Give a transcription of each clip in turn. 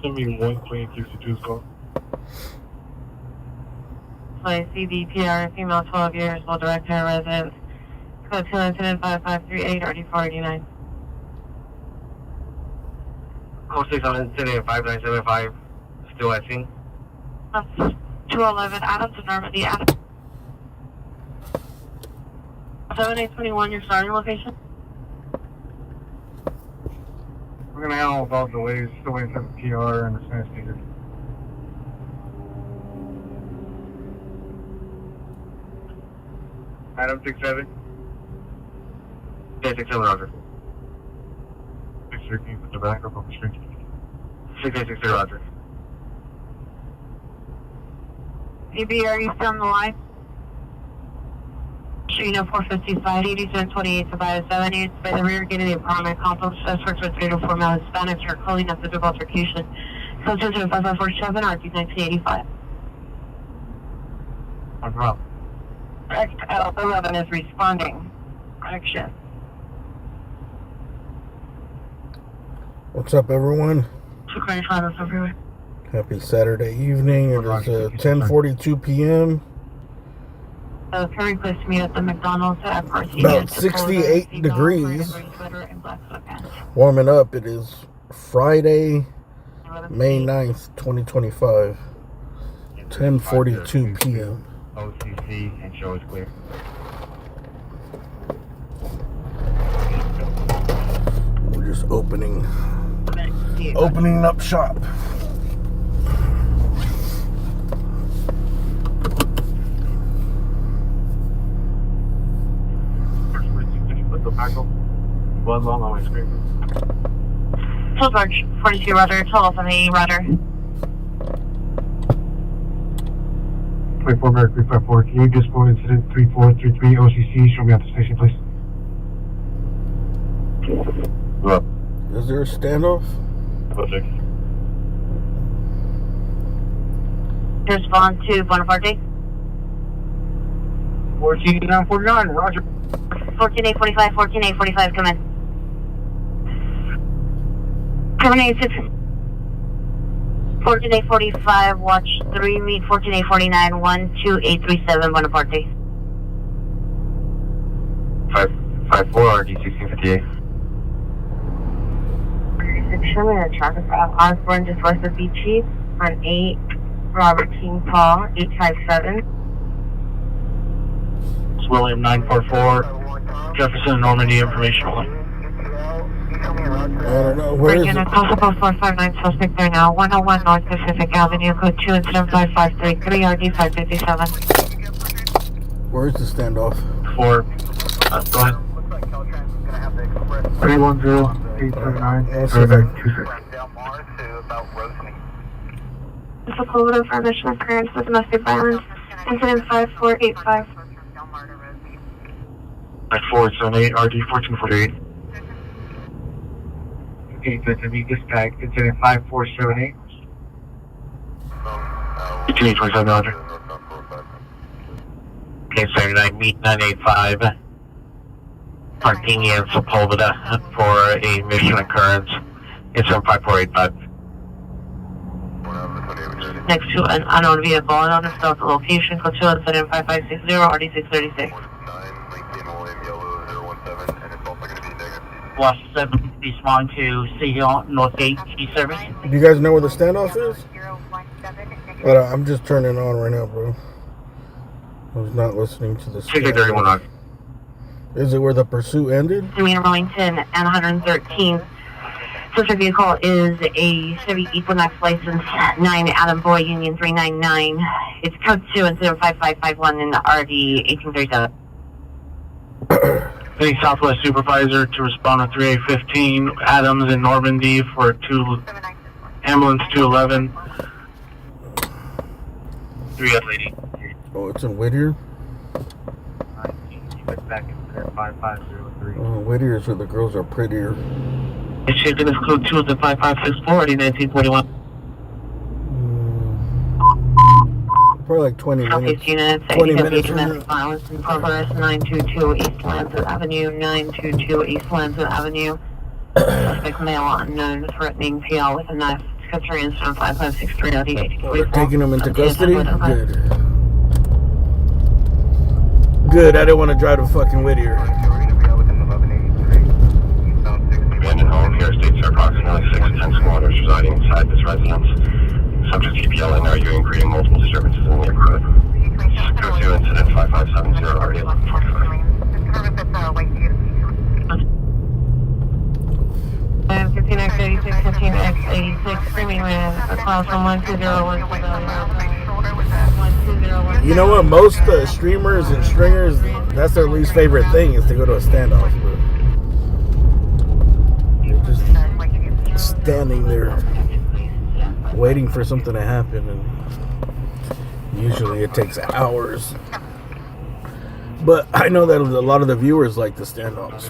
Send me 1 clean 62's call. Play CDPR, female 12 years, will direct her residence. Code 2 incident 5538, RD489. Code 6 on incident 5975, still at scene. That's 211, Adams to Normandy, Adams. 7821, your starting location? We're gonna handle both the ways, still waiting for the PR and the Spanish speaker. Adam 67. Yeah, 67, Roger. 6-3, can you put the back up on the screen? 6860, Roger. CB, are you still on the line? Trino 455, 8728 Tobias Avenue. By the rear gate of the apartment complex, suspects with 3 to 4 male Hispanics are calling up physical altercation. Code 5547, RD 1985. On route. Correct, 11 is responding. Action. What's up, everyone? 225 is everywhere. Happy Saturday evening. It is 10:42 p.m. Can request me at the McDonald's at About 68 degrees. Warming up. It is Friday, May 9th, 2025. 10:42 p.m. OCC and show is clear. We're just opening up shop. Can you put the back up? One long on my screen. Full George, 42 rudder, total from the rudder. 24 American 354, can you dispo incident 3433 OCC? Show me at the station, please. What? Is there a standoff? Perfect. Respond to Bonaparte. 14949, Roger. 14845, 14845, come in. 786. 14845, watch 3, meet 14849, 12837, Bonaparte. 554 RD 1658. Show me the traffic route. Osborne just west of Beachy on 8, Robert King Paul, 857. It's William 944, Jefferson and Normandy informational. I don't know. Where is Virginia, it? possible 459 suspect there now. 101 North Pacific Avenue, code 2 incident 5533, RD 557. Where is the standoff? Go ahead. 310-879. It's a call with information occurrence of domestic violence. Incident 5485. 5478 RD 1448. Okay, good to be dispatched. Incident 5478. 1827, Roger. Okay, 79, meet 985. Parking in Sepulveda for a mission occurrence. Incident 5485. Next to an unknown vehicle and undisclosed location, code 2 incident 5560, RD 636. Lost 7, respond to City Northgate Key Service. Do you guys know where the standoff is? But I'm just turning it on right now, bro. I was not listening to the 6831 on. Is it where the pursuit ended? Demeanor Wellington and 113. Suspect vehicle is a Chevy Equinox license 9 Adam Boy Union 399. It's code 2 incident 5551 in the RD 1837. Any Southwest supervisor to respond to 3815 Adams in Normandy for ambulance 211. 3 up lady. Oh, it's in Whittier? Back in 5503. Oh, Whittier is where the girls are prettier. It's shaken as code 2 of the 5564 RD 1941. Probably like 20 minutes. Southeast units, 20 minutes ACW from domestic violence in progress, 922 East Lancet Avenue, 922 East Lancet Avenue. Suspect male unknown threatening PL with a knife code 3 is 5563 Oh, they're taking him into custody? Good. Good, I didn't want to drive to fucking Whittier. Abandoned home here states there are approximately 6 to 10 squatters residing inside this residence. Subjects keep yelling, arguing, creating multiple disturbances in the neighborhood. Go to incident 5570 already 1145. 15x86, 15x86, screaming man, a call from 1201. You know what? Most streamers and stringers, that's their least favorite thing is to go to a standoff. They're just standing there waiting for something to happen, and usually it takes hours. But I know that a lot of the viewers like the standoffs.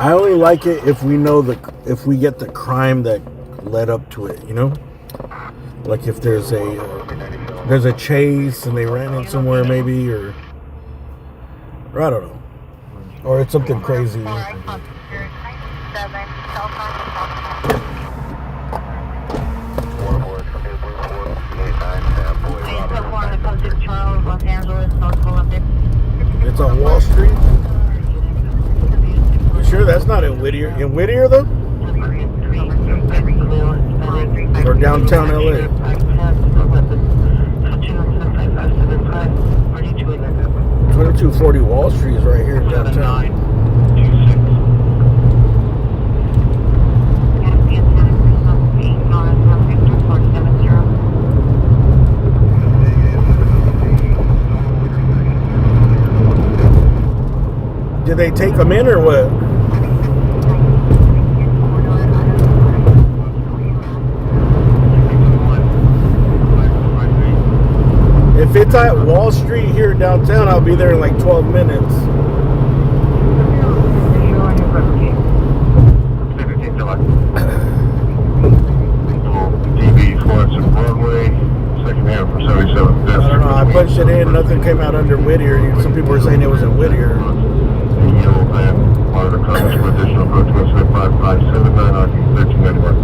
I only like it if we know if we get the crime that led up to it, you know? Like if there's a chase and they ran in somewhere maybe, or I don't know. Or it's something crazy. It's on Wall Street. You sure that's not in Whittier? In Whittier though? Or downtown LA? 2240 Wall Street is right here in downtown. Did they take them in or what? If it's at Wall Street here downtown, I'll be there in like 12 minutes. I don't know, I punched it in, nothing came out under Whittier. Some people were saying it was in Whittier.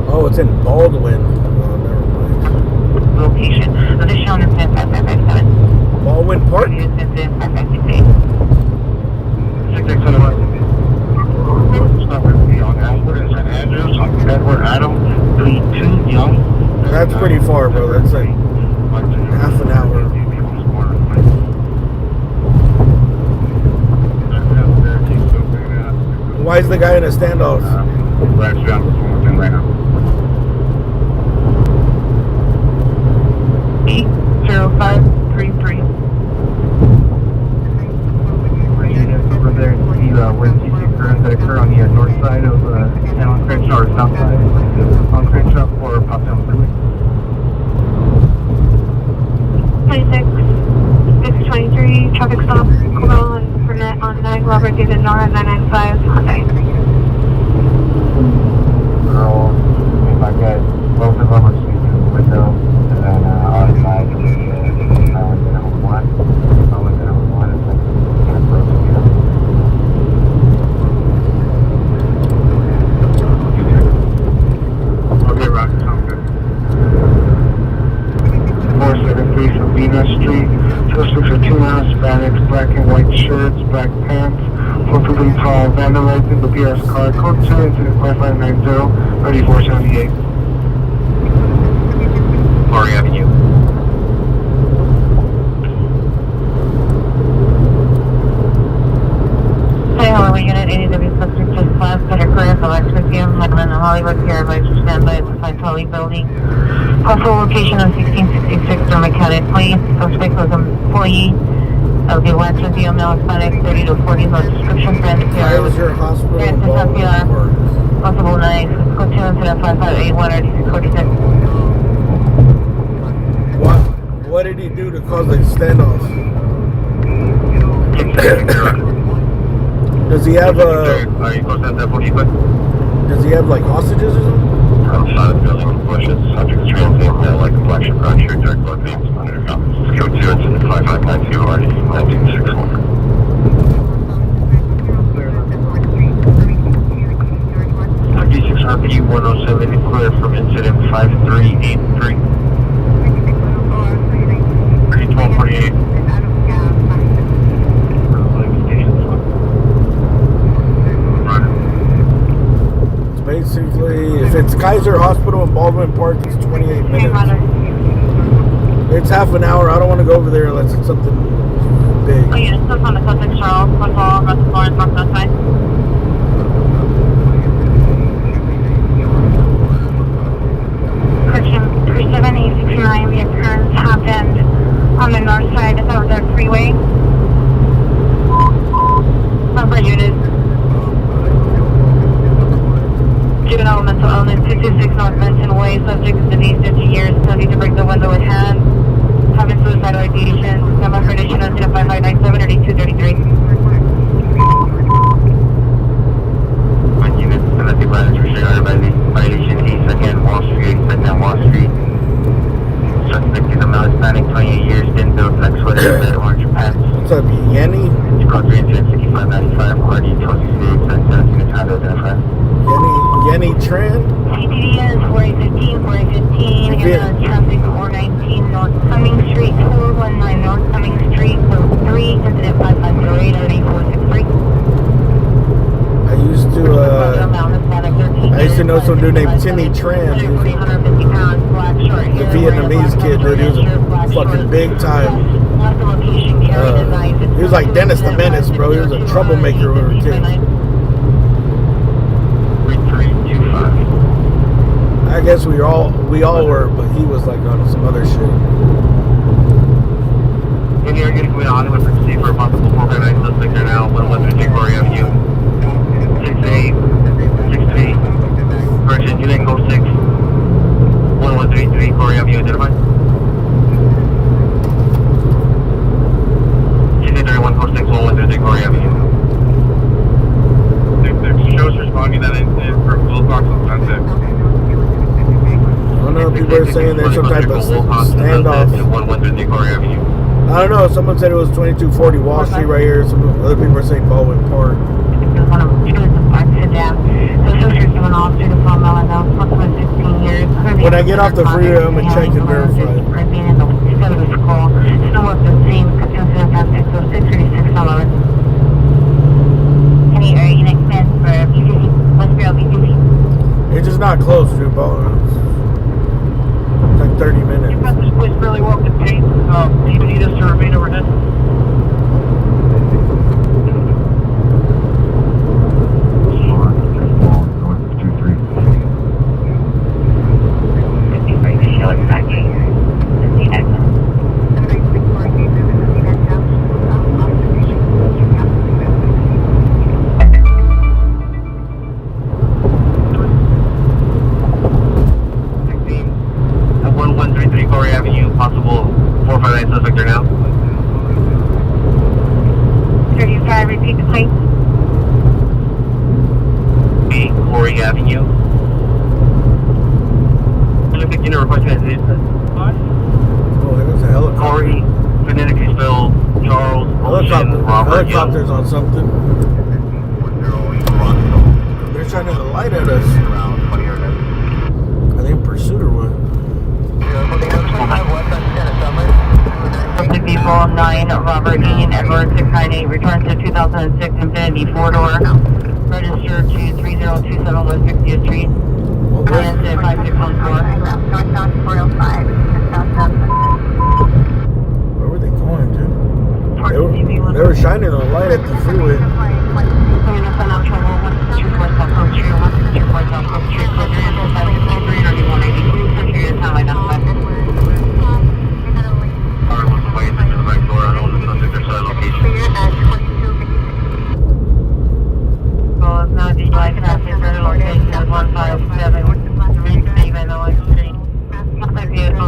Oh, it's in Baldwin. Oh, never mind. Location. Additional incident 5557. Baldwin Park? Incident 5563. Edward Adam, 32 Young. That's pretty far, bro. That's like half an hour. Why is the guy in a standoff? 80533. Over there to where the occurrence that occur on the north side of Allen Crenshaw or south side on Crenshaw for Potsdam Freeway. 26, 623, traffic stop, call on Burnett on Nightcrawler, David Nora, 995, Hyundai. Girl, if I get both of them are speaking to the window, and then on side, I went to number 1. I went to number 1, it's like, kind of broken here. Okay, Roger, sounds good. 473 from Venus Street. Suspects are 2 miles, Hispanics, black and white shirts, black pants, 4 people tall, vandalizing the BS car. Code 2, incident 5590, 3478. Maury Avenue. Hey, Hollywood Unit 80W Suspect just class, better clear for Lexington, Midland, and Hollywood, Sierra Advisor standby at the St. Tully building. Possible location on 1666 Dermot County Police. Suspect was an employee of the Western DML Hispanic 30 to 40, no description, brand Why PR. is your hospital in Brand Baldwin PR. Park? Possible 9, go to incident 5581 or 46. What did he do to cause the standoff? Does he have like hostages or something? out of the building in bushes. Subject's transient, male light complexion, brown shirt, dark blood veins, monitor comments. Code 2, incident 5592, RD 1961. 56 RP 107, clear from incident 5383. 1248. It's basically, if it's Kaiser Hospital in Baldwin Park, it's 28 minutes. It's half an hour. I don't want to go over there unless it's something big. Oh, yeah, still on the Coast Charles, football, North Florence, North West. Correction, 3769, the occurrence happened on the north side of the freeway. Number unit. Juvenile mental illness, 226 North Benton Way, subject is disease 50 years, study to break the window with hand, having suicidal ideation, number condition of 5597 or 8233. One unit, domestic violence restricted by violation 8 Wall Street, 2nd Wall Street. Suspect is a male Hispanic, 28 years, thin build, black sweater, red orange pants. What's up, Yenny? It's called 36595, RD 1268, 17 is how to identify. Yenny Tran? CTD is 4815, 4815, and traffic 419 North Cumming Street, 419 North Cumming Street, code 3, incident 5508 or 8463. I used to know some dude named Timmy Tran. He was a Vietnamese kid, dude. He was a fucking big time. He was like Dennis the Menace, bro. He was a troublemaker when we were kids. 3325. I guess we all were, but he was like on some other shit. And you're going to come in Hollywood for proceed for a possible 409 suspect there now, 113 Glory Avenue. 68, 63. Correction, you didn't go 6. 1133 Glory Avenue, identified. 631 code 6, 1133 Glory Avenue. The show's responding that incident for Wilcox on Sunset. I don't know if people are saying there's some type of standoff. 1133 Glory Avenue. I don't know. Someone said it was 2240 Wall Street right here. Some other people are saying Baldwin Park. When I get off the freeway, I'm going to check and verify. It's just not close, dude. Baldwin. It's like 30 minutes. You've got this place fairly well contained. Do you need us to remain overhead? Possible 459 suspect there now. 35, repeat the plate. B, Glory Avenue. Olympic unit requesting that it says. Oh, there's a helicopter. Glory, phonetically spelled Charles, Ocean, Robert, Helicopter's on something. They're shining the light at us. Are they in pursuit or what? People 9, Robert Ian Edward 698, returns to 2006 Infinity 4-door, registered to 3027 West 60th Street, and 5614. Where were they going, dude? They were shining a light at the freeway.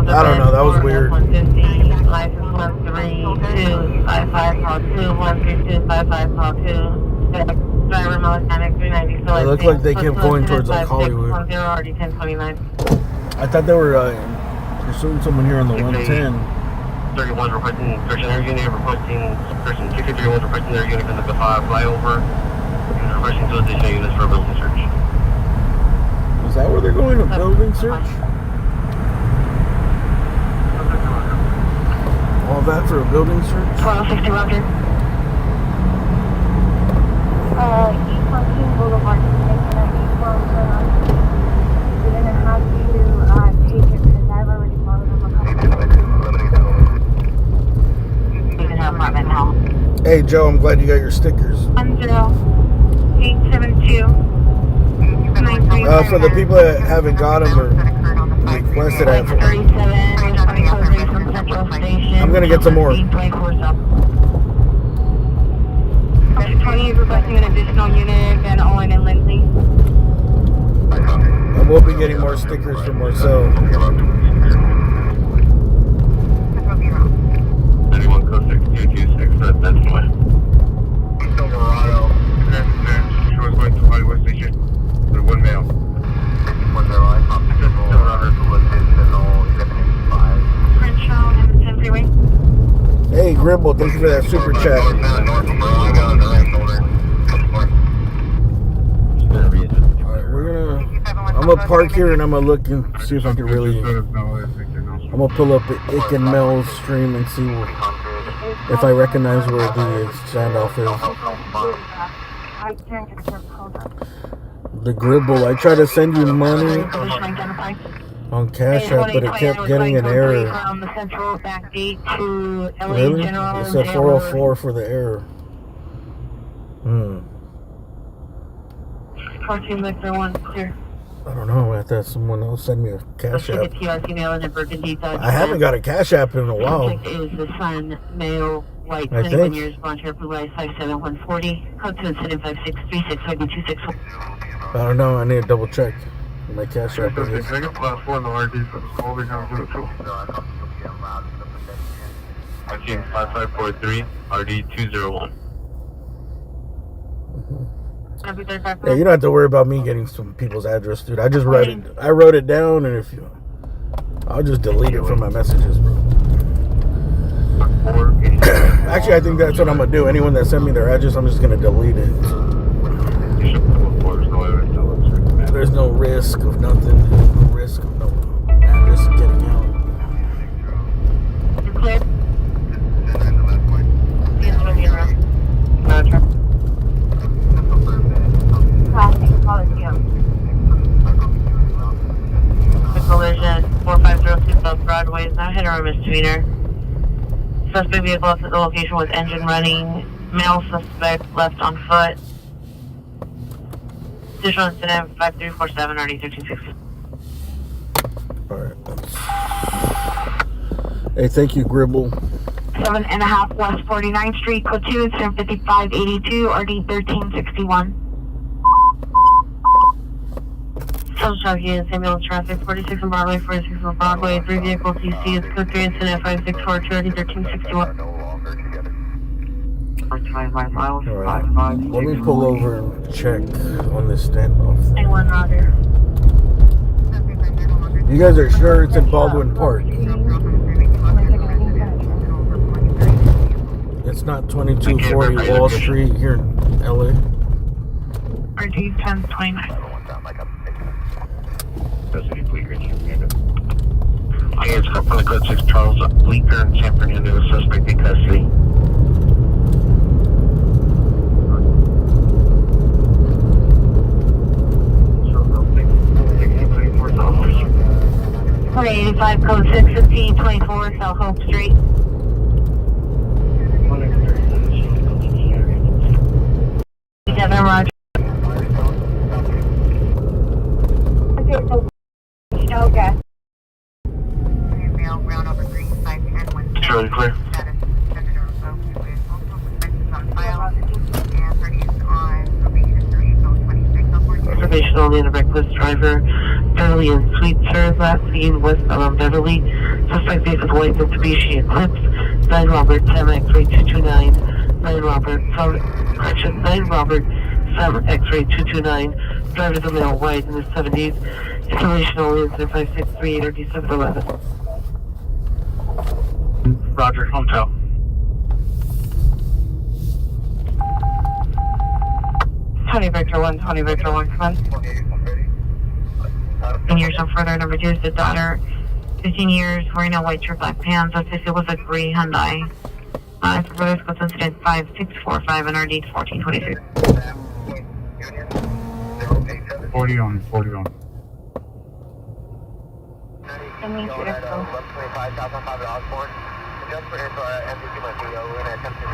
I don't know, that was weird. 150, license 132, 55 call 2, 132, 55 call 2. Driver It looked like they kept going towards like Hollywood. They're already 1029. I thought they were pursuing someone here on the 110. 31's requesting search in their unit, requesting person 651's requesting their unit from the 5 flyover. And requesting two additional units for a building search. Is that where they're going? A building search? All that for a building search? 1260 Roger. East Mountain Boulevard, making an eastbound turn on. You're gonna have to take it because I've already followed them a couple times. You can have apartment now. Hey Joe, I'm glad you got your stickers. 10872. For the people that haven't got them or requested, I have 37 from Central Station. I'm gonna get some more. 20 is requesting an additional unit, Van Owen and Lindsay. And we'll be getting more stickers from Marcel. 31 code 6226, that's the way. Silverado, she was going to Hollywood Station. There's one male. 610 Crenshaw, Hamilton Freeway. Hey Gribble, thank you for that super chat. I'm gonna park here and I'm gonna look and see if I can really. I'm gonna pull up the Ick and Mel stream and see if I recognize where the standoff is. The Gribble. I tried to send you money on Cash App, but it kept getting an error. From the Central back gate to LA Really? General. It said 404 for the error. 14 Victor 1 clear. I don't know. I thought someone else sent me a Cash App. I haven't got a Cash App in a while. Subject is the son, male, white, I 21 think. years, blonde hair, blue eyes, 57140. Code to incident 5636 IB261. I don't know. I need to double check my Cash App. I got class 4 in the RD, so it's all they have to do it too. I see 5543, RD 201. Yeah, you don't have to worry about me getting some people's address, dude. I just wrote it. I wrote it down, and I'll just delete it from my messages, bro. Actually, I think that's what I'm gonna do. Anyone that sent me their address, I'm just gonna delete it. There's no risk of nothing. There's no risk of no address getting out. You're clear? The collision 4506 South Broadway is not hit or a misdemeanor. Suspect vehicle left at the location with engine running. Male suspect left on foot. Additional incident 5347 RD 1360. Alright. Hey, thank you, Gribble. 7.5 West 49th Street, code 2, incident 5582 RD 1361. Social truck is ambulance traffic 46 on Broadway, 46 on Broadway, 3 vehicles UC is code 3 incident 5642 RD 1361. Alright. Let me pull over and check on this standoff thing. A1 Roger. You guys are sure it's in Baldwin Park? It's not 2240 Wall Street here in LA. RD 1029. It's from the code 6 Charles Bleeker in San Fernando, suspect in custody. Okay, 85 code 61524 South Hope Street. Devin Roger. Okay. Charlie clear. Observation only on a reckless driver. Beverly and Sweetser, last seen westbound Beverly. Suspect vehicle white Mitsubishi Eclipse. 9 Robert, Tamak 3229. 9 Robert, 7 X-ray 229. Driver the male white in the 70s. Circulation only incident 5638 or D711. Roger, hotel. Tony Victor 1, Tony Victor 1, come on. 15 years and further, number 2 is the daughter. 15 years, wearing a white shirt, black pants. It was a gray Hyundai. For further scope incident 5645 and RD 1426. 40 on, 40 on. Can we shoot it from?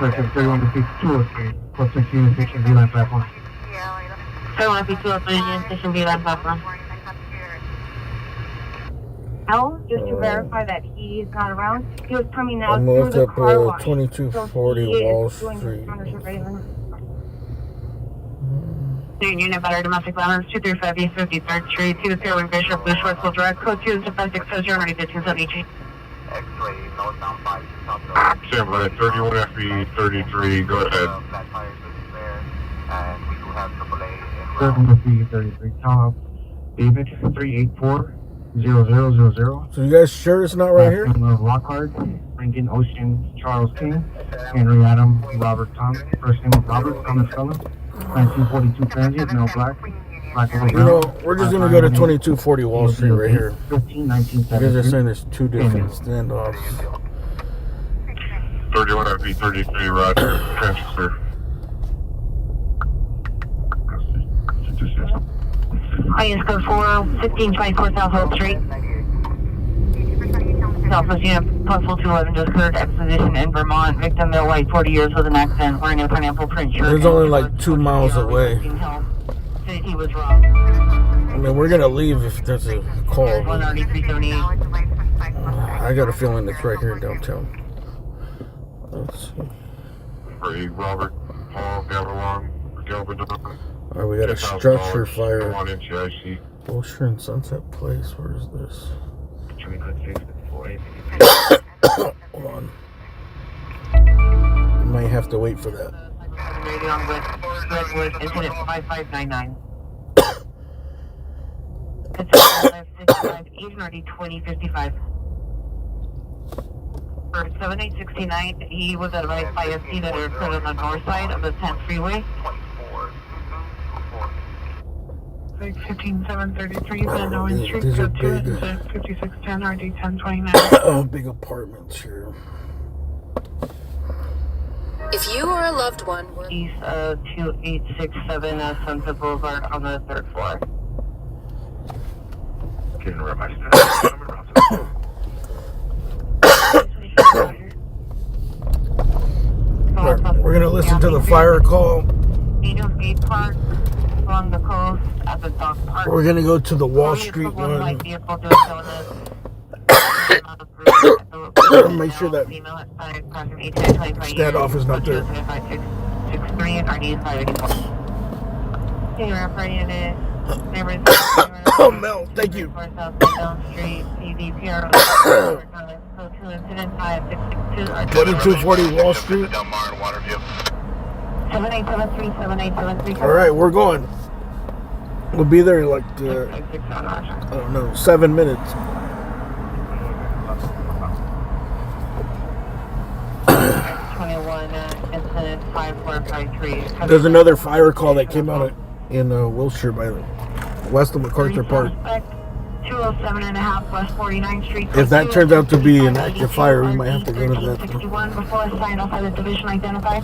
Section 31 to 203. Plus 16 station V-line platform. 203 Union Station B, line platform. L, just to verify that he is not around. He was coming out I'm through gonna the look up car wash. 2240 Wall Street. Street. Unit Battery Domestic Violence 235 East 53rd Street. See the Fairway Bishop, Blue Shorts will direct. Code 2 is 5600 ready to 273. X-ray, northbound 5, Sample at 31 FB 33, go ahead. and we do have AAA in 7 to 33. Top. David 384-0000. So you guys sure it's not right here? Lockhart, Lincoln Ocean, Charles King, Henry Adam, Robert Tom. First name of Robert, Thomas Fellow. 1942 transient, male black. Black over You know, we're just gonna go to 2240 Wall Street right here. 15, You guys are saying there's two different standoffs. 31 FB 33, Roger. Transfer. Highest code 4, 1524 South Hope Street. Southwest Unit Postal 211 just cleared exposition in Vermont. Victim male white, 40 years with an accident, wearing a pineapple print shirt. It's only like 2 miles away. Said he was wrong. I mean, we're gonna leave if there's a call. 19378. I got a feeling it's right here downtown. Let's see. Free Robert, Paul, Gavilon, Galvin. Alright, we got a structure fire. 1 inch IC. Wilshire and Sunset Place. Where is this? Hold on. You might have to wait for that. Radio on Redwood, incident 5599. It's 565, Asian RD 2055. For 7869, he was advised by a scene that occurred on the north side of the 10th freeway. 15733, Van Owen Street, These are code 2, big. incident 5610, RD 1029. Oh, big apartments here. If you or a loved one were East 2867 Sunset Boulevard on the 3rd floor. Getting rid of my We're gonna listen to the fire call. Angel Skate Park along the coast at the dock park. We're gonna go to the Wall Street one. Make sure that standoff is not there. Oh, Mel, thank you. 2240 Wall Street. Del Mar, Waterview. 7873. All right, we're going. We'll be there in like I don't know, 7 minutes. Incident 5453. There's another fire call that came out in Wilshire by west of MacArthur Park. 207 and a half West 49th Street. If that turns out to be an active fire, we might have to go to that. 61 before sign off by the division identified.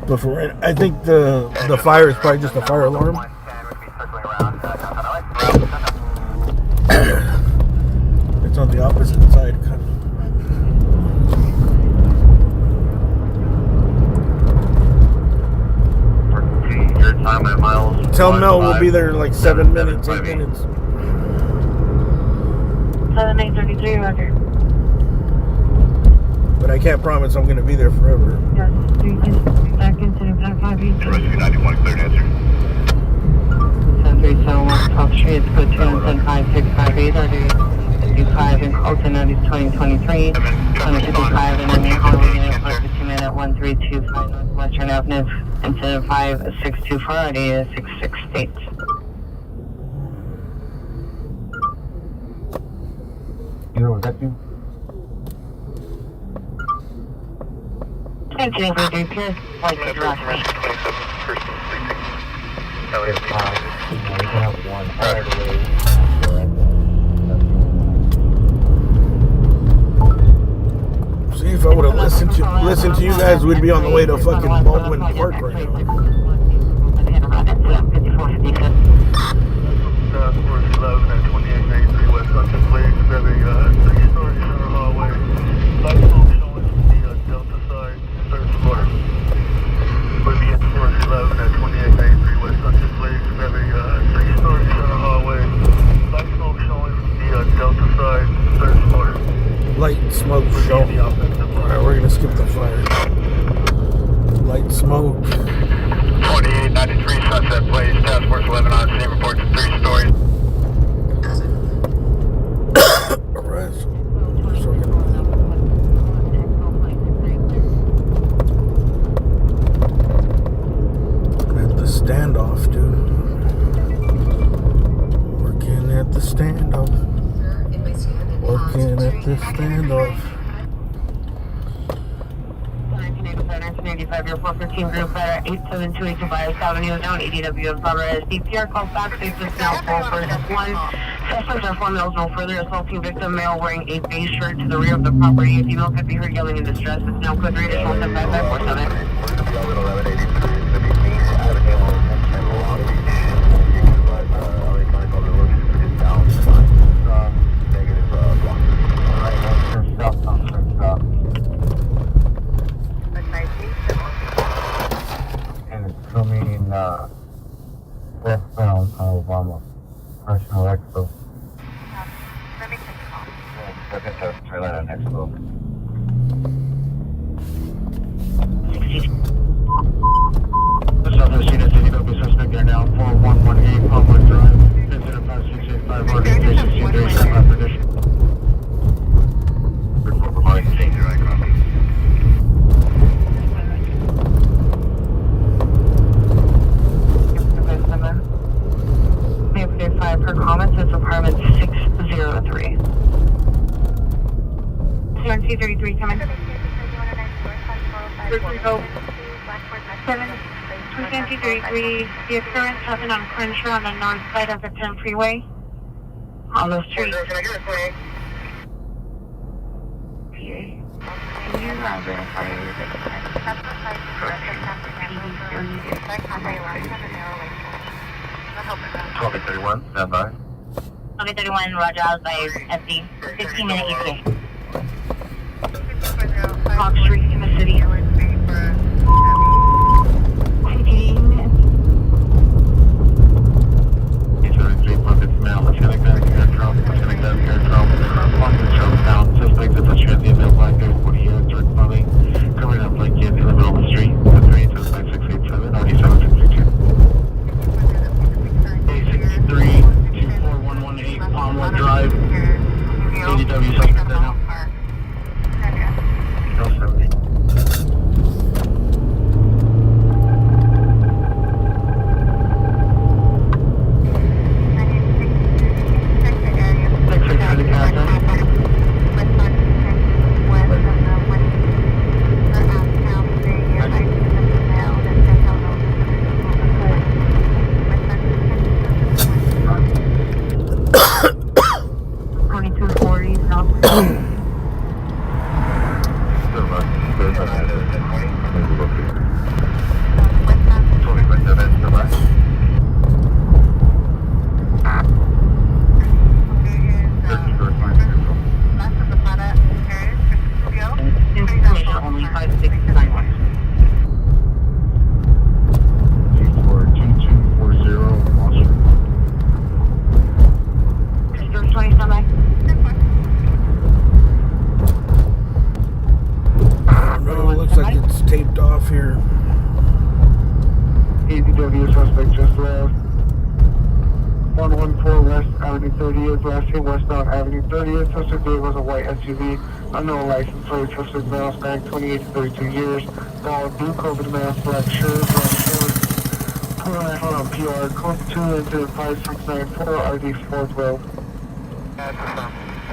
But for right, I think the fire is probably just a fire alarm. It's on the opposite side, kind of. Your time at miles. Tell Mel we'll be there in like 7 minutes, 8 minutes. 7833, Roger. But I can't promise I'm going to be there forever. Yes, 3 seconds and 5 east. Rescue 91, cleared answer. 10371 12th Street, code 2 and 10658, Roger. 255 and Colton, that is 2023. 255 and then the Hollywood unit plus 15 at 1325 Northwestern Avenue. Incident 5624, RDA 668. Was that you? Thank you, Pierce. Like the draft. We can have one all the way. See, if I would have listened to you guys, we'd be on the way to fucking Baldwin Park right now. 5456. Task Force 11 at 2893 West Hudson Place, having a 3-story center hallway. Light smoke showing from the Delta side, third floor. Would be at Force 11 at 2893 West Hudson Place, having a 3-story center hallway. Light smoke showing from the Delta side, third floor. Light smoke show. Alright, we're gonna skip the fire. Light smoke. 2893 Sunset Place, Task Force 11 on scene, reports 3 stories. Alright, so at the standoff, dude. Working at the standoff. Working at the standoff. 1985, your 415 group at 8728 Tobias Avenue, down ADW of Florida. DPR called back, basis now full for just one. Suspects are 4 miles no further, assaulting victim male wearing a beige shirt to the rear of the property. A female could be heard yelling in distress. It's now code 3 additional 75547. Westbound Obama, Personal Expo. Let me take the call. Second test, trailer and Expo. The Southwest Unit CDW suspect there now, 4118 Public Drive. Incident 5685, RDA 363, standby for addition. Report providing change, right, copy. Per comments, it's apartment 603. CRC33 coming. 333, the occurrence happened on Crenshaw on the north side of the 10 freeway. On the street. Can you verify your Topic 31, stand by. Okay, 31, Roger, I was by SD. 15-minute ETA. Park Street in the city. 114 West Avenue 30th, last seen westbound Avenue 30th. Suspect was a white SUV, unknown license plate. Suspect male span 28 to 32 years. Bald blue covered mask, black shirt, brown shorts. Hold on, PR, code 2 into 5694, RD 4th Road.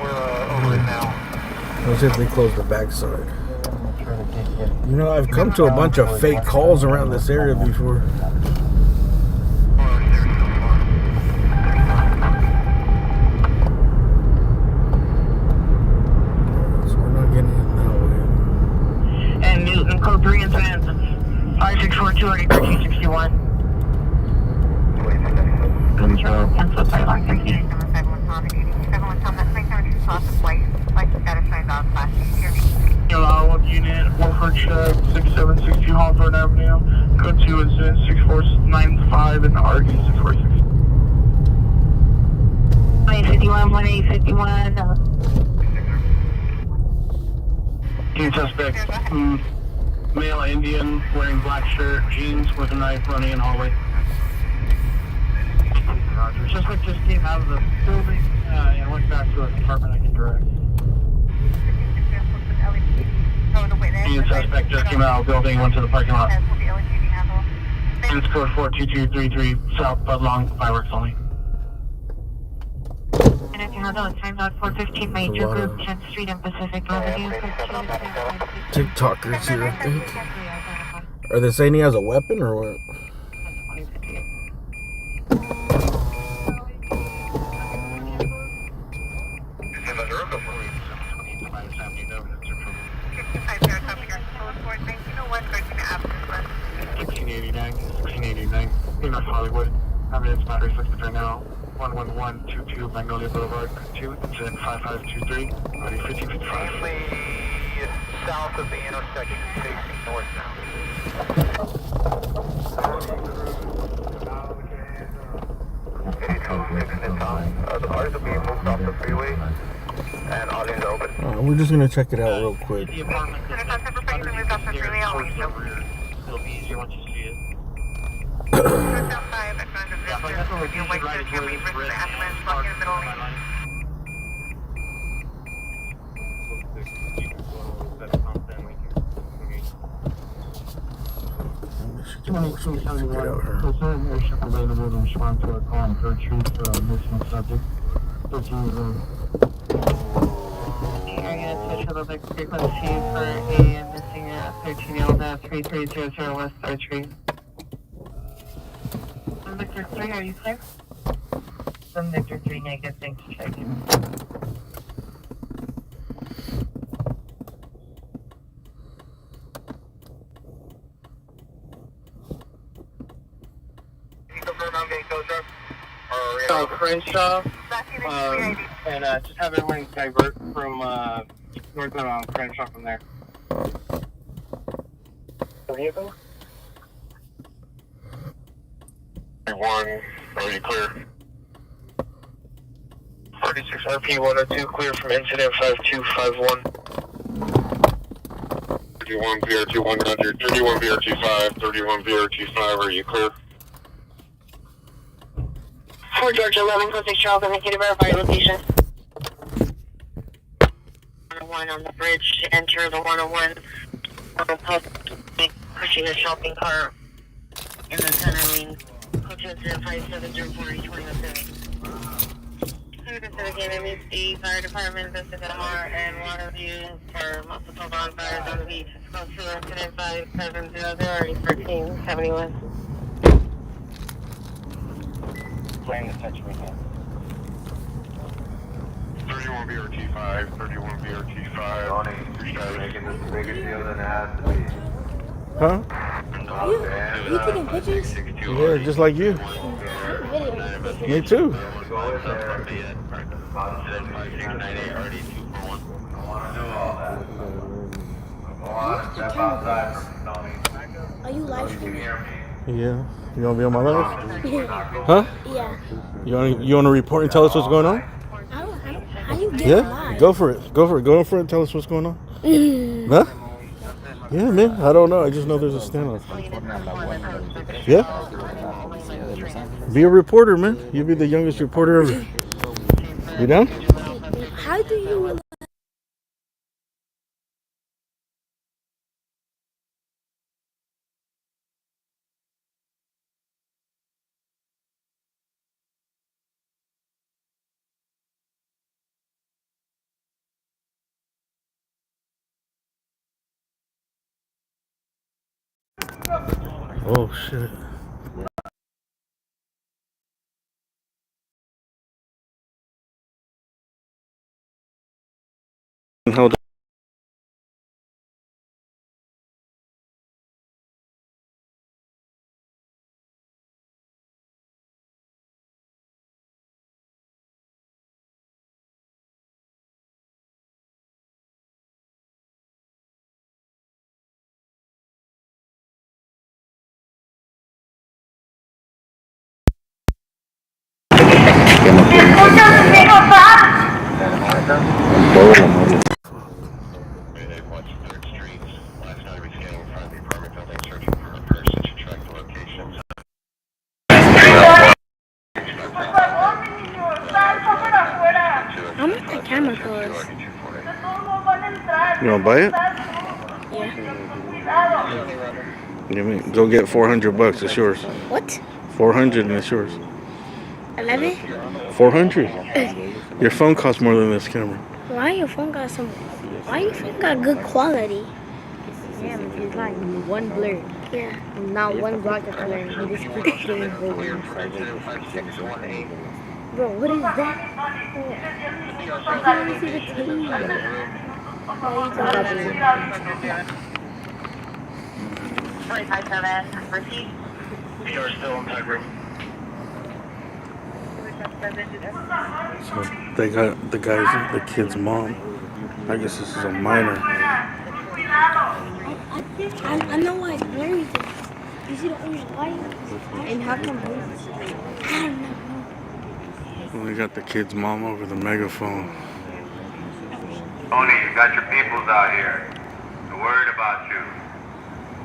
We're over it now. Let's see if they close the backside. You know, I've come to a bunch of fake calls around this area before. So we're not getting in that way. And Newton, code 3 in transit. 5642, RD 1361. Control, cancel, 5113. Hello, unit, Wolford check, 6760 Hawthorne Avenue, code 2 incident 6495 and RD 646. 1851, 1851. Two suspect, male Indian, wearing black shirt, jeans with a knife, running in hallway. Roger. Suspect just came out of the building, and went back to an apartment I can direct. Indian suspect just came out of the building, went to the parking lot. And it's code 42233, south Budlong, fireworks only. And if you handle it, times out 415 Major Group, 10th Street and Pacific Avenue. TikTokers here, I think. Are they saying he has a weapon or what? North Hollywood. Evidence matter suspect right now. 11122 Magnolia Boulevard, 2, incident 5523, ready 5055. South of the intersection, facing north now. The cars are being moved off the freeway, and all is open. We're just gonna check it out real quick. The apartment is it'll be easier once you see it. Airship available to respond to a call on Third Street for a missing subject. 13 years old. You're going to switch to the next frequency for a missing 13-year-old at 3300 West 3rd Street. Victor 3, are you clear? From Victor 3, negative, thank you, check in. Crenshaw, and just have everyone divert from northbound on Crenshaw from there. Vehicle? 1, are you clear? 36 RP 102, clear from incident 5251. 31 VRT 100, 31 VRT 5, 31 VRT 5, are you clear? 4 Georgia 11, code 6 Charles, indicated verify location. 101 on the bridge to enter the 101. Pushing a shopping cart in the center lane. Code 20570 Pacific Enemies, the fire department, Vista Mar, and Waterview for multiple bonfires on the beach. Code 2 incident 5700 1371. Playing the touch weekend. 31 VRT 5, 31 VRT 5. You're making this a bigger deal than it has to be. Huh? Are you taking pictures? Yeah, just like you. Me too. Are you live streaming? Yeah. You wanna be on my live? Huh? Yeah. You wanna report and tell us what's going on? How you get Yeah? live? Go for it. Go for it. Go for it and tell us what's going on. Huh? Yeah, man. I don't know. I just know there's a standoff. Yeah? Be a reporter, man. You'll be the youngest reporter ever. You down? How do you... Oh, shit. Hold on. Mayday 3rd Street. Last night we scanning in front of the apartment building, searching for a person to track the location. How much the camera cost? You want to buy it? Yeah. Give me. Go get $400. It's yours. What? 400 and it's yours. 11? 400. Your phone costs more than this camera. Why your phone got some... Why your phone got good quality? Yeah, it's like one blur. Yeah. Not one block of blur. You just keep getting blurry. Bro, what is that? I can't even see the TV. Oh, you can 45-7, proceed. We are still in tag room. So they got the kid's mom. I guess this is a minor. I know why it's blurry. You see the orange light? And how come I don't know. We got the kid's mom over the megaphone. Tony, you got your peoples out here. They're worried about you.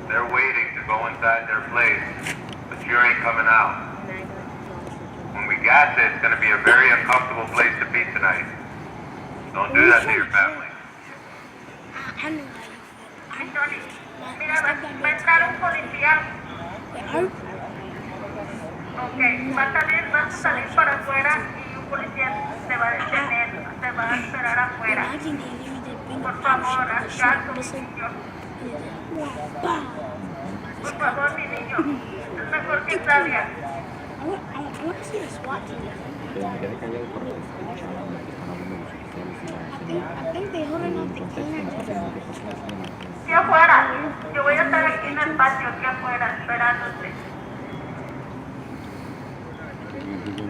They're waiting to go inside their place, but you ain't coming out. When we got there, it's going to be a very uncomfortable place to be tonight. Don't do that to your family. I know why you feel. Mira, va a entrar un policía. Ok, vas a salir para afuera y un policía te va a detener, te va a esperar afuera. Por favor, haz caso, mi niño. Por favor, mi niño, es mejor que salga. I want to see the SWAT team. I think they're holding up the camera. Aquí afuera, yo voy a estar aquí en el patio, aquí afuera, esperándote.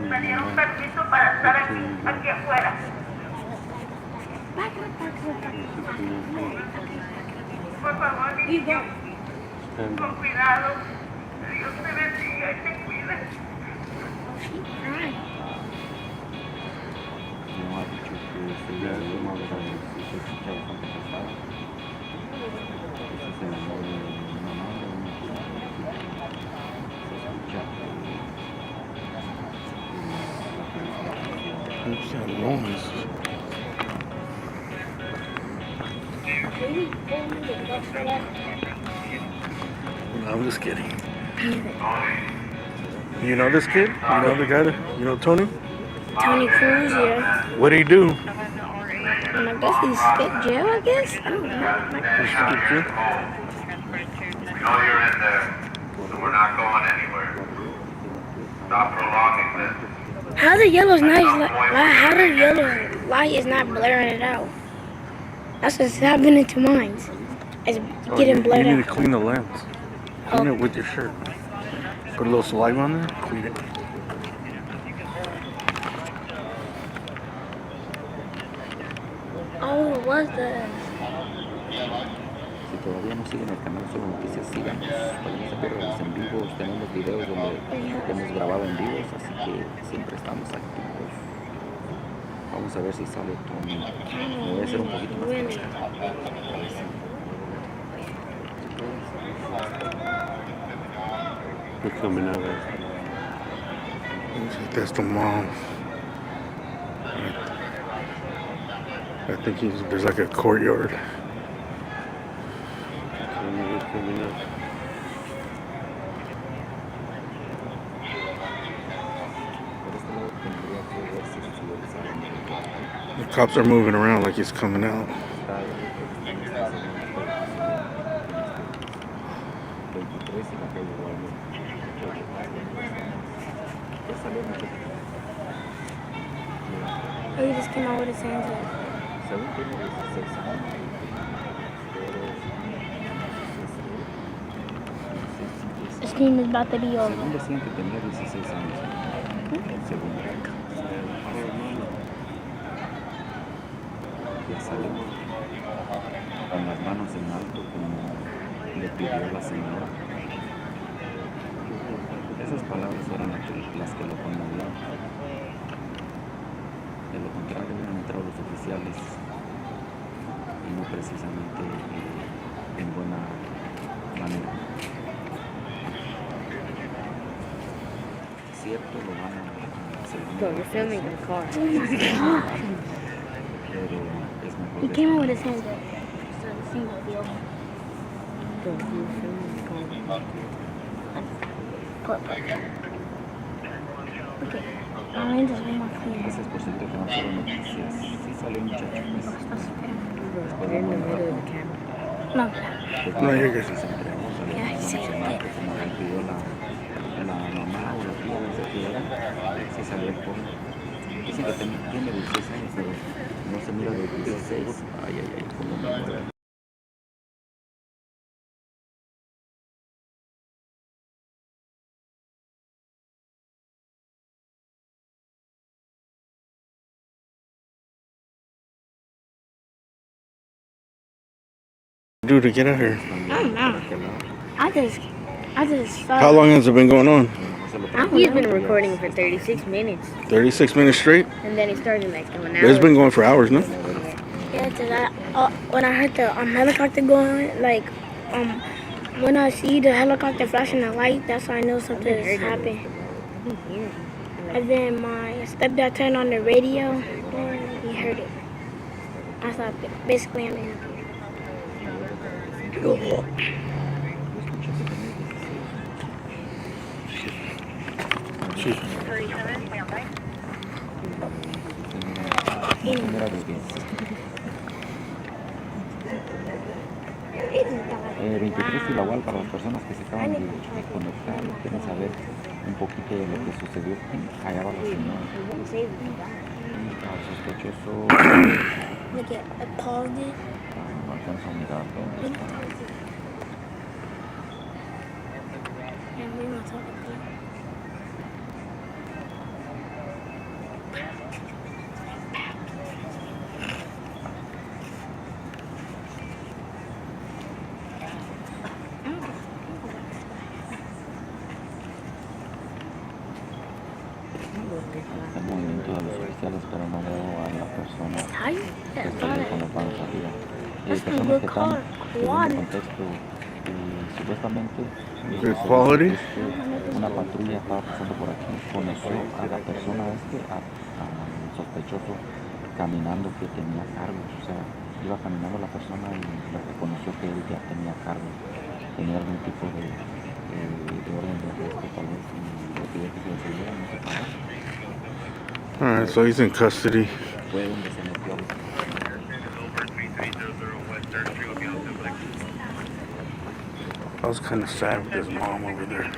Me dieron permiso para estar aquí afuera. Por favor, niño, con cuidado. Dios te bendiga y te cuide. No, I'm just kidding. You know this kid? You know the guy you know Tony? Tony Cruz, yeah. What'd he do? And I guess he skipped jail, I guess? I don't know. We know you're in there, so we're not going anywhere. Stop prolonging this. How the yellow light is not blurring it out? That's what's happening to mine. It's getting blurred You need out. to clean the lens. Clean it with your shirt. Put a little saliva on there, clean it. Oh, it was the... Si todavía no siguen el canal Solo Noticias, síganos para que no se pierdan los en vivos. Tenemos videos donde hemos grabado en vivos, así que siempre estamos activos. Vamos a ver si sale Tony. Me voy a hacer un poquito más They're coming out. That's the mom. I think there's like a courtyard. The cops are moving around like he's coming out. Oh, you just came out with his hands up. This game is about to be over. Ya salió con las manos en alto como le pidió la señora. Esas palabras eran las que lo conmovían. De lo contrario hubieran entrado los oficiales y no precisamente en buena manera. Cierto, lo van a hacer. Bro, you're filming in the car. Pero es mejor. He came out with his hands up. So the scene will be over. Bro, you're filming in the car. Okay. My lens is way more clear. Es posible que no solo noticias. Sí sale un muchacho, pues. Bro, you're in the middle of the camera. No. No, you're good. Yeah, he said it. Como le pidió la mamá o la tía, no sé qué era, sí salió el joven. Dicen que tiene 16 años, pero no se mira de 16. Ay, como me muere. Do to get out here? I don't know. I just thought. How long has it been going on? He's been recording for 36 minutes. 36 minutes straight? And then he started like an hour. It's been going for hours, no? Yeah, cause when I heard the helicopter going, like when I see the helicopter flashing the light, that's how I know something has happened. And then my stepdad turned on the radio, and he heard it. I thought basically I'm in. Y la igual para las personas que se acaban de conectar y quieren saber un poquito de lo que sucedió. Allá va la señora. El sospechoso Look at I paused it. no alcanzo a mirar dónde está. And we were talking to him. El movimiento de los oficiales, pero no veo a la persona que está con las manos arriba. Y hay personas que están en contexto y supuestamente una patrulla estaba pasando por aquí, conoció a la persona al sospechoso caminando que tenía cargos, o sea, iba caminando la persona y reconoció que él ya tenía cargos, tenía algún tipo de orden de arresto tal vez y le pidió que se detuviera, no se paró. Alright, so he's in custody. Fue donde se metió. I was kind of sad with his mom over there.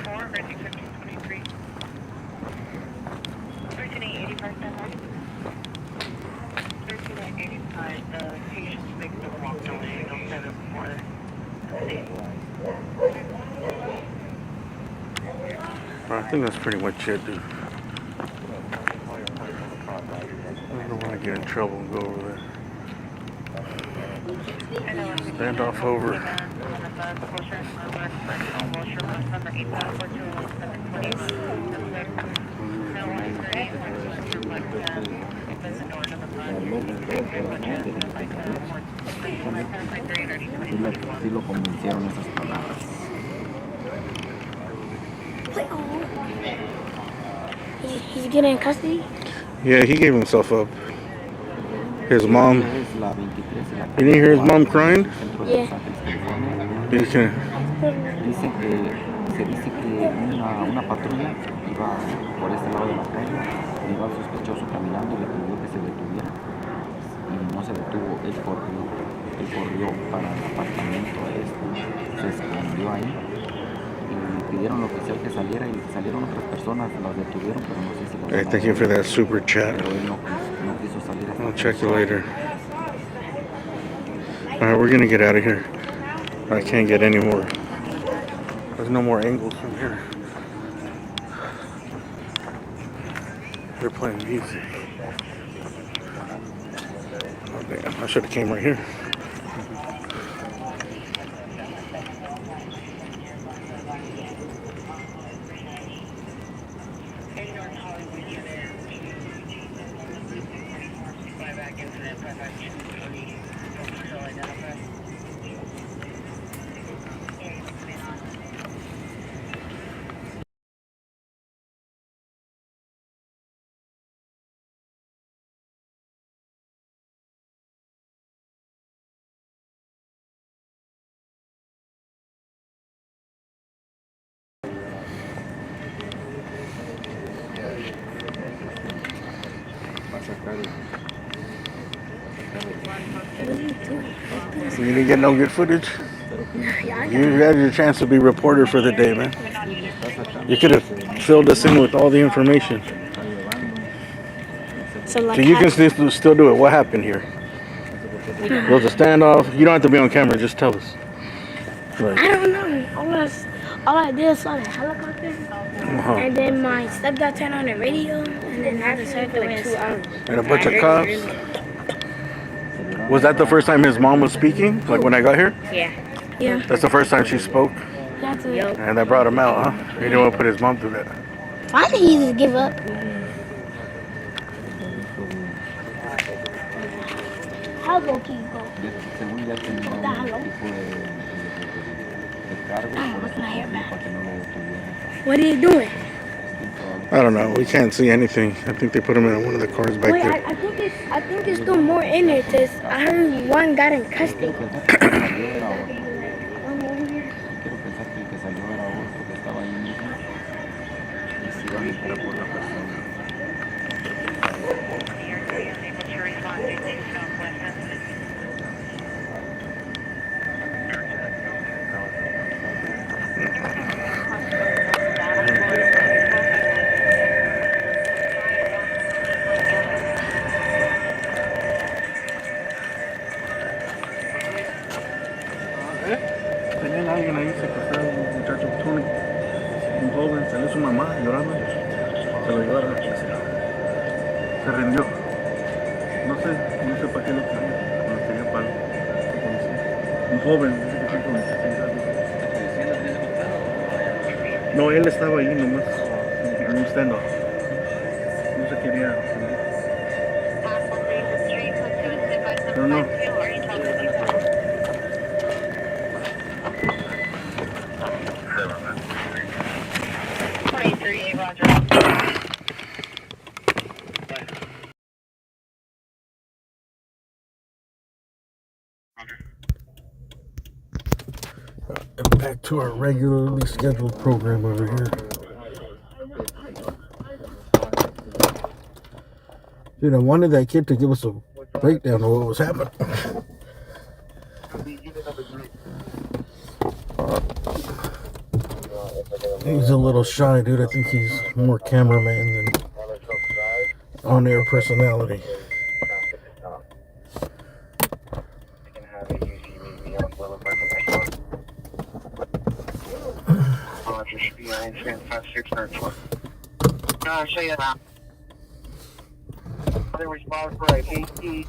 I think that's pretty much it, dude. I don't want to get in trouble and go over there. Stand off over. Sí lo convencieron esas palabras. He's getting in custody? Yeah, he gave himself up. His mom. You didn't hear his mom crying? Yeah. You can. Se dice que una patrulla iba por este lado de la calle, iba el sospechoso caminando y le pidió que se detuviera. Y no se detuvo, él corrió para el apartamento se escondió ahí. Y pidieron al oficial que saliera y salieron otras personas, las detuvieron, pero no sé si las Thank you for that super chat. Pero él no quiso salir hasta I'll check you later. Alright, we're gonna get out of here. I can't get any more. There's no more angles from here. They're playing music. Oh damn, I should have came right here. You didn't get no good footage? You had your chance to be reporter for the day, man. You could have filled us in with all the information. So you can still do it. What happened here? Was a standoff? You don't have to be on camera. Just tell us. I don't know. All I did was saw the helicopter, and then my stepdad turned on the radio, and then I had to search for like 2 hours. And a bunch of cops? Was that the first time his mom was speaking? Like when I got here? Yeah. Yeah. That's the first time she spoke? And that brought him out, huh? He didn't want to put his mom through that. Why did he just give up? How go keep going? What are you doing? I don't know. We can't see anything. I think they put him in one of the cars back there. I think there's still more in it. I heard one got in custody. Tenían a alguien ahí secuestrado, un muchacho, un joven, salió su mamá llorando, se lo llevaron a la policía. Se rindió. No sé para qué lo quería, pero quería palo. Un joven, dice que tiene como 16 años. No, él estaba ahí nomás, en un stand-off. No se quería. Pero no. Back to our regularly scheduled program over here. Dude, I wanted that kid to give us a breakdown of what was happening. He's a little shy, dude. I think he's more cameraman than on-air personality. They respond for a KT,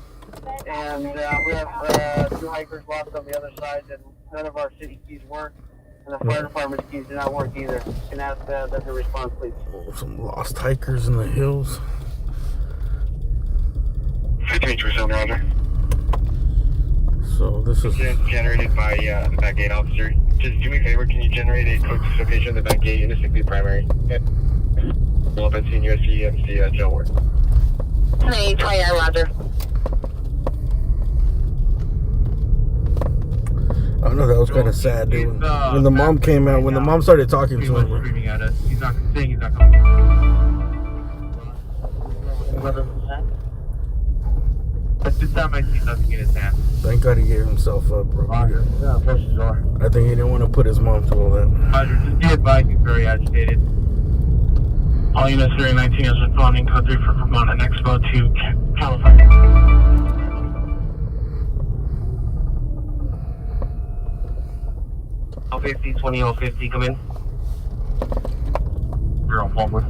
and we have 2 hikers lost on the other side, and none of our city keys work, and the fire department's keys do not work either. Can ask that the response, please. Some lost hikers in the hills. 15% Roger. So this is generated by the back gate officer. Just do me a favor, can you generate a code location of the back gate and a 60 primary? Okay. Well, if I see your CMC, Joe work. Hey, Roger. I don't know, that was kind of sad, dude. When the mom came out, when the mom started talking to him. Screaming at us. He's not saying he's not coming. But this time I see nothing in his hand. Thank God he gave himself up, bro. Roger. Yeah, of course you are. I think he didn't want to put his mom through all that. Roger, just be advised he's very agitated. All units 319 is responding code 3 for Vermont and Expo to California. L50, 20 L50, come in. You're on forward.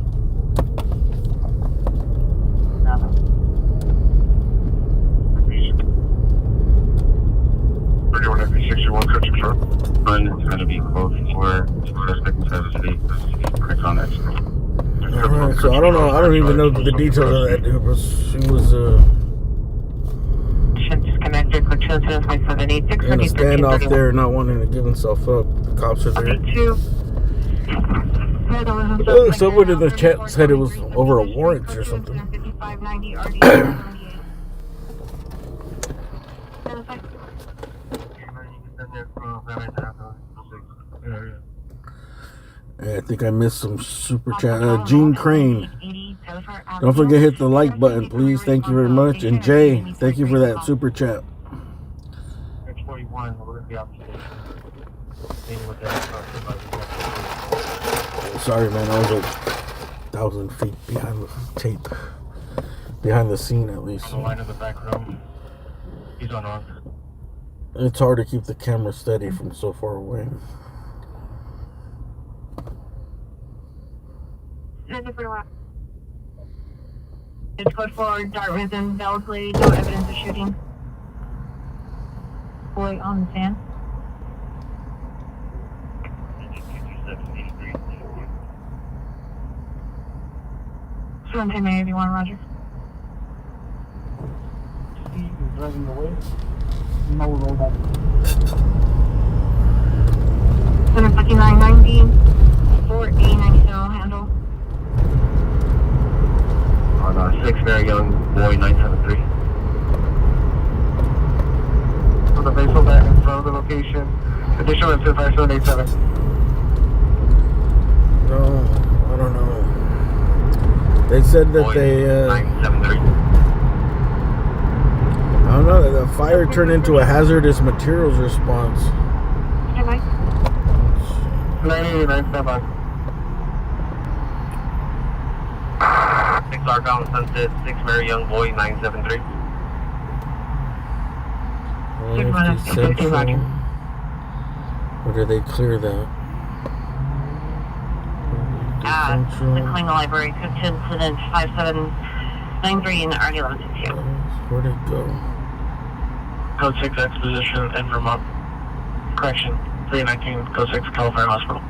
Coach control. But it's going to be close where suspect inside the city. Correct on that. Alright, so I don't know. I don't even know the details of that, dude. But she was Disconnected for 27576. in a standoff there, not wanting to give himself up. The cops are there. Someone in the chat said it was over a warrant or something. I think I missed some super chat. Gene Crane. Don't forget to hit the like button, please. Thank you very much. And Jay, thank you for that super chat. Sorry, man. I was like 1,000 feet behind the tape. Behind the scene, at least. On the line of the back room. He's unarmed. It's hard to keep the camera steady from so far away. It's code forward, Dartmouth and Belgrade, no evidence of shooting. Boy on the sand. Swim to May 81, Roger. He's driving away. No road up. 75990, 4A97 handle. On 6 very young boy 973. On the basal back in front of the location. Additional incident 5787. No, I don't know. They said that they, 973. I don't know, the fire turned into a hazardous materials response. Hey, Mike. 989, stand by. 6 Argonne Sunset, 6 very young boy 973. Or did they clear that? The Klinga Library, code to incident 5793 in RD1162. Where'd it go? Code 6 Exposition in Vermont. Correction, 319, Code 6 California Hospital.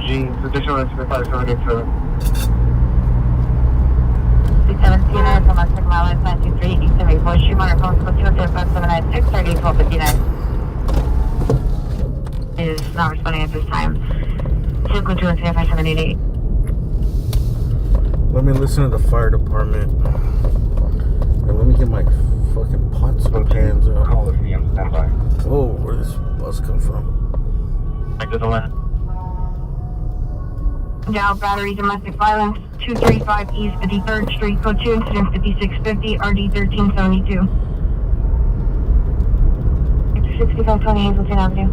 G, additional incident 5787. 617 is domestic violence 923, East of April, Schumacher, phone code 20579 630 1259. Is not responding at this time. Circle 25788. Let me listen to the fire department. And let me get my fucking pots and pans out. Call with me, I'm standby. Whoa, where did this bus come from? Back to the left. Dow Battery Domestic Violence 235 East 53rd Street, code 2, incident 5650, RD 1372. 6528 Wilson Avenue.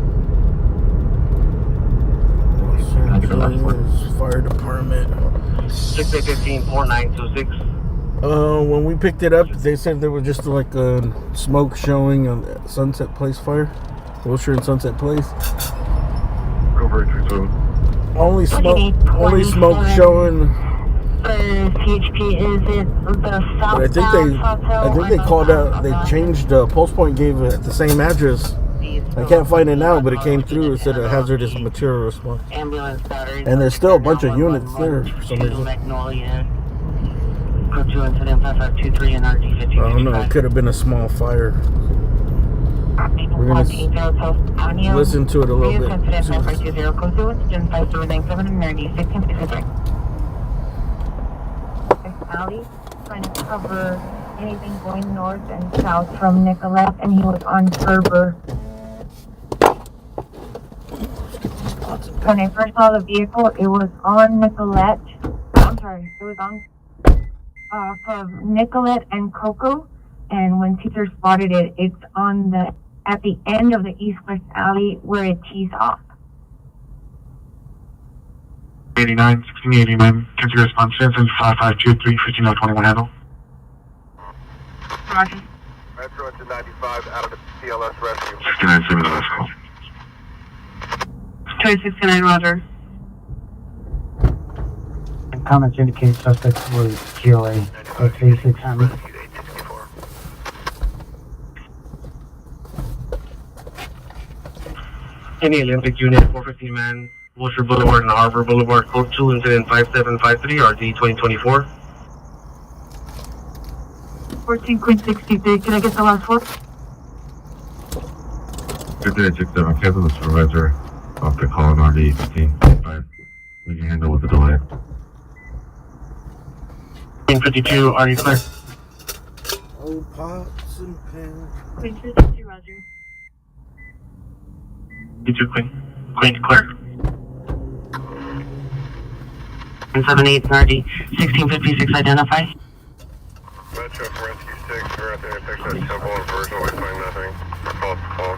Fire department. 6815 4926. When we picked it up, they said there was just like a smoke showing on Sunset Place fire. Wilshire and Sunset Place. Over 32. Only smoke showing. CHP is it the south? I think they called out. They changed. Pulse Point gave it at the same address. I can't find it now, but it came through. It said a hazardous material response. Ambulance battery. And there's still a bunch of units there for some reason. Magnolia. Code 2 incident 5523 and RD 50. I don't know. It could have been a small fire. We're gonna listen to it a little bit. Alley, trying to cover anything going north and south from Nicolette, and he was on Ferber. When I first saw the vehicle, it was on Nicolette. I'm sorry, it was on from Nicolette and Coco. And when teacher spotted it, it's on at the end of the east-west alley where it tees off. 89, 1689, continue response, 5523, 15021 handle. Roger. Metro to 95 out of the CLS rescue. 69, last call. 269, Roger. Comments indicate suspect was GLA, 86 Hammer. Any Olympic Unit 450 man, Wilshire Boulevard and Harbor Boulevard, code 2, incident 5753, RD 2024. 14.63, can I get the last four? 5867, cancel the supervisor off the call on RD 1555. We can handle with the delay. 1552, are you clear? Oh, pots and pans. 352, Roger. You too, Queen. Queen, clear. 178, RD 1656, identify. Metro for rescue 6, we're at the intersection of Temple and Virgil, we find nothing. False call.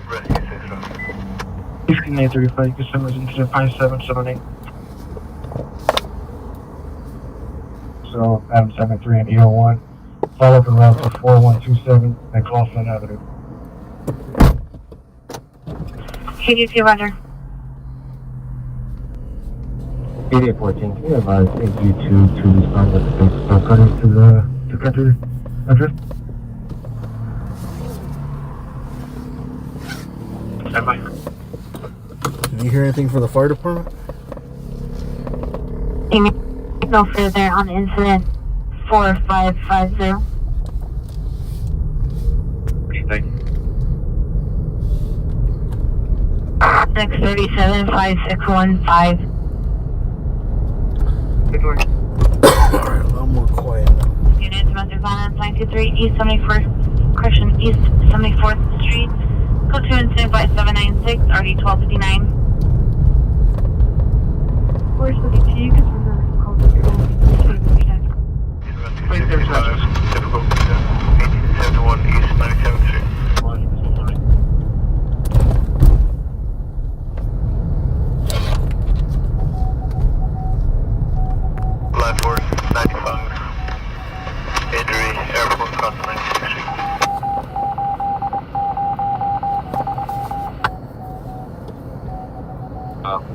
Rescue 6, 1635, December's incident 5778. So, Adam 73 and 801. Follow up and route to 4127 and Clawson Avenue. KD2, Roger. 8814, can you advise AG2 to respond with the base according to the country address? Stand by. Did you hear anything from the fire department? No further on incident 4550. Thank you. 637 5615. Good work. Alright, a little more quiet now. Units, Mother Finance 923 East 71st, correction, East 74th Street. Code 2 incident 5796, RD 1259. Where's the BT? Because we're going to call the Wait, there's not. typical 1871 East 97th Street. Life force 95. Injury, airport cross 96th Street.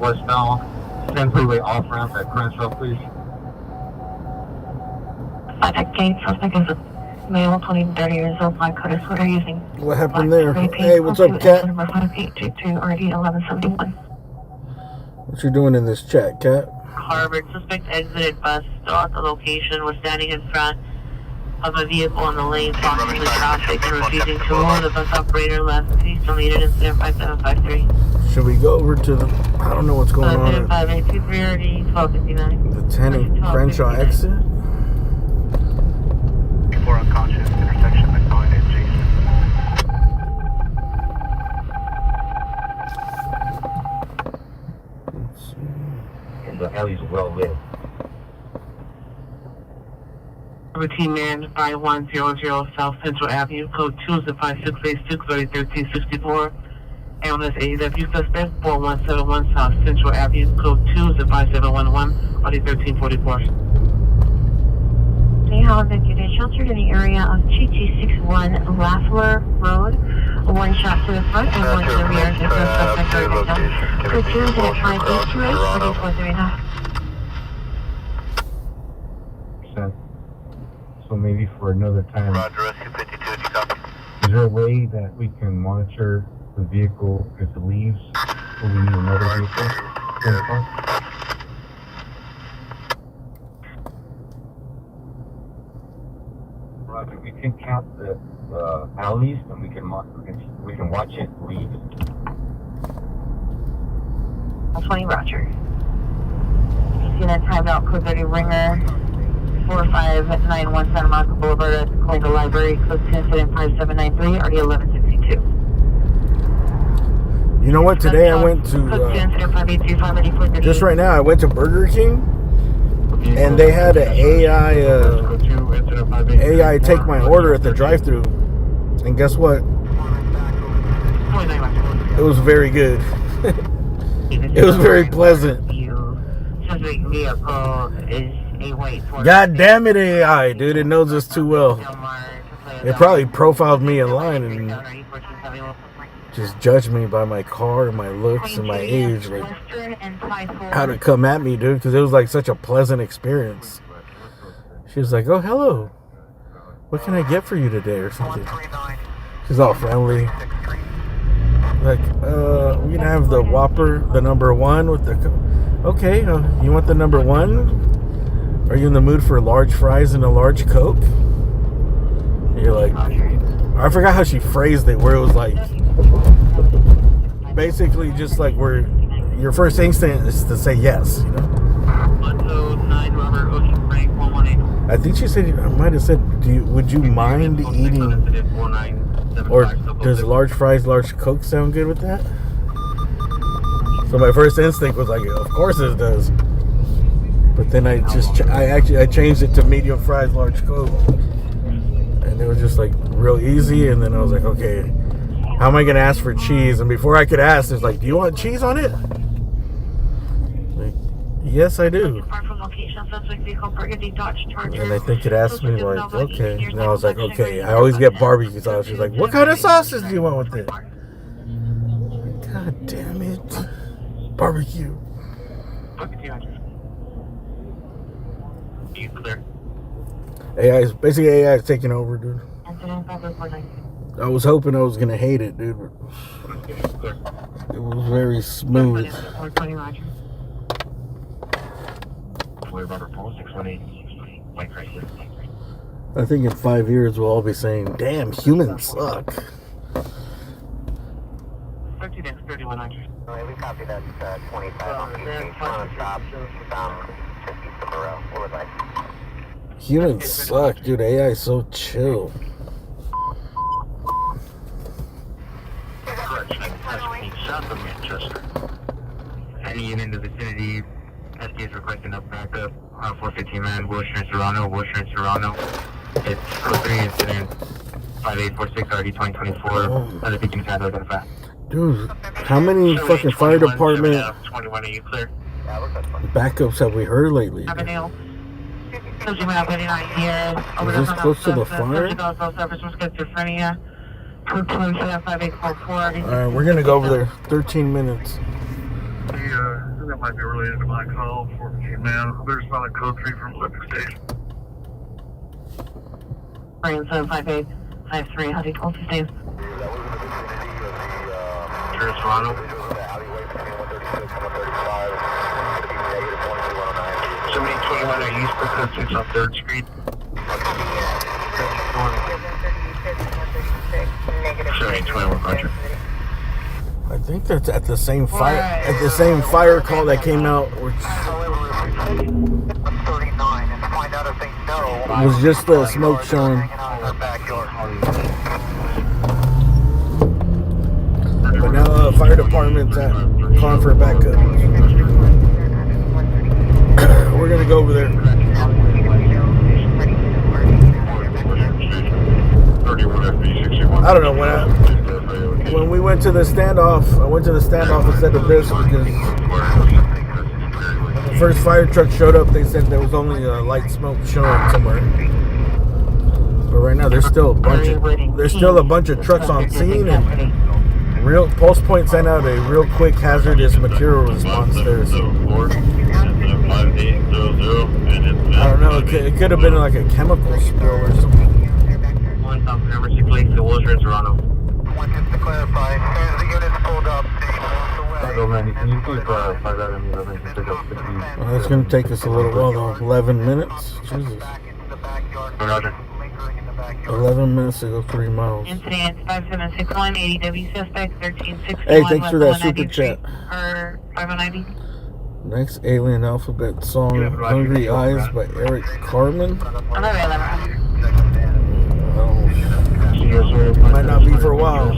Westbound, San Freeway off ramp at Crenshaw, please. Gate, suspect is a male, 20 to 30 years old, black coat, sweater using. What happened there? Hey, what's up, Cat? Number 5822, RD 1171. What you doing in this chat, Cat? Harvard, suspect exited bus, still at the location, was standing in front of a vehicle in the lane, blocking the traffic and refusing to move. The bus operator left. He's still needed incident 5753. Should we go over to the... I don't know what's going on. Incident 5823, RD 1259. The 10 and Crenshaw exit? Before unconscious, intersection McNoy and Jason. And the alley's well lit. 17 man 5100 South Central Avenue, code 2 is 5686, 1364. Ambulance AEW suspect 4171 South Central Avenue, code 2 is 5711, RD 1344. They have evacuated sheltered in the area of 2261 Lafleur Road. One shot to the front and one to the rear. There's no suspect or victim. Code 2 is at 5828, RD 439. So maybe for another time. Roger, rescue 52, did you copy? Is there a way that we can monitor the vehicle if it leaves? Or we need another vehicle? Yes. we can count the alleys and we can watch it leave. 20 Roger. Unit timeout code 30 ringer 4591 Santa Monica Boulevard at the Colonial Library, code 2 incident 5793, RD 1162. You know what? Today I went to just right now. I went to Burger King, and they had an AI take my order at the drive-thru, and guess what? It was very good. It was very pleasant. God damn it, AI, dude! It knows us too well. It probably profiled me in line and just judged me by my car and my looks and my age, like how to come at me, dude, because it was like such a pleasant experience. She was like, "Oh, hello, what can I get for you today?" or something. She's all friendly. Like, we're gonna have the Whopper, the number one with the. Okay, you want the number one? Are you in the mood for large fries and a large Coke? And you're like, I forgot how she phrased it, where it was like, basically just like where your first instinct is to say yes, you know? 109 Robert Ocean Frank 118. I think she said, I might have said, would you mind eating, or does large fries, large Coke sound good with that? So my first instinct was like, of course it does. But then I changed it to medium fries, large Coke. And it was just like real easy. And then I was like, okay, how am I going to ask for cheese? And before I could ask, it's like, do you want cheese on it? Like, yes, I do. And I think it asked me like, okay. And I was like, okay, I always get barbecue sauce. She's like, what kind of sauces do you want with it? God damn it. Barbecue. Clear. AI is taking over, dude. I was hoping I was gonna hate it, dude. It was very smooth. I think in 5 years we'll all be saying, "Damn, humans suck." 3100. We copy that 25 on stop. Humans suck, dude. AI is so chill. Any unit in the vicinity, SK is requesting up backup on 415 man, Wilshire and Serrano. It's code 3 incident 5846 RD 2024. Other beacon is identified. Dude, how many fucking fire department 21, are you clear? backups have we heard lately? Is this close to the fire? Alright, we're gonna go over there. 13 minutes. That might be related to my call, 14 man. There's not a code 3 from Olympic Station. 75853, how do you call to Steve? Toronto. 7021 are used for code 6 on 3rd Street. 7021 Roger. I think that's at the same fire call that came out, which was just the smoke showing. But now fire department's calling for backup. We're gonna go over there. I don't know when we went to the standoff. I went to the standoff instead of this because when the first fire truck showed up, they said there was only a light smoke showing somewhere. But right now, there's still a bunch of trucks on scene, and Pulse Point sent out a real quick hazardous material response there. So I don't know. It could have been like a chemical spill or something. One top number 6 place to Wilshire and Toronto. Just to clarify, as the unit's pulled up, Can you please clarify that? It's going to take us a little while, though. 11 minutes? Jesus. Roger. 11 minutes to go 3 miles. Incident 5761, ADW suspect 1361. Hey, thanks for that West super 190th chat. Or 590. Next Alien Alphabet song, Hungry Eyes by Eric Carmen. Might not be for a while.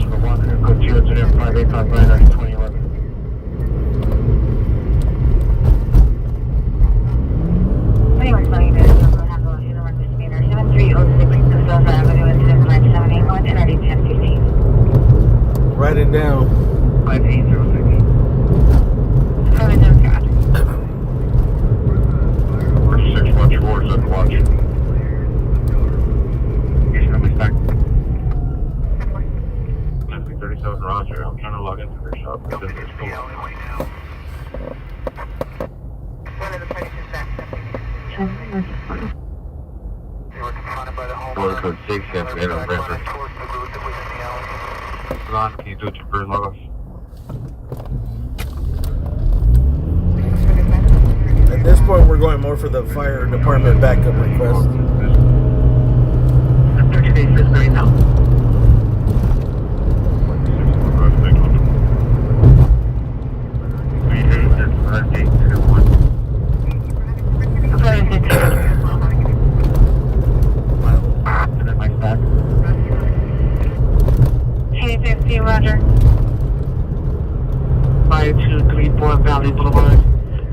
Write it down. 5806. We're 6 watch 4, 7 watch. Here's somebody's back. 37 Roger. I'm trying to log into their shop. Border code 6, that's the error reference. Ron, can you do it to bird log off? At this point, we're going more for the fire department backup request. 30 days is right now. Roger. 5234 Valley Boulevard.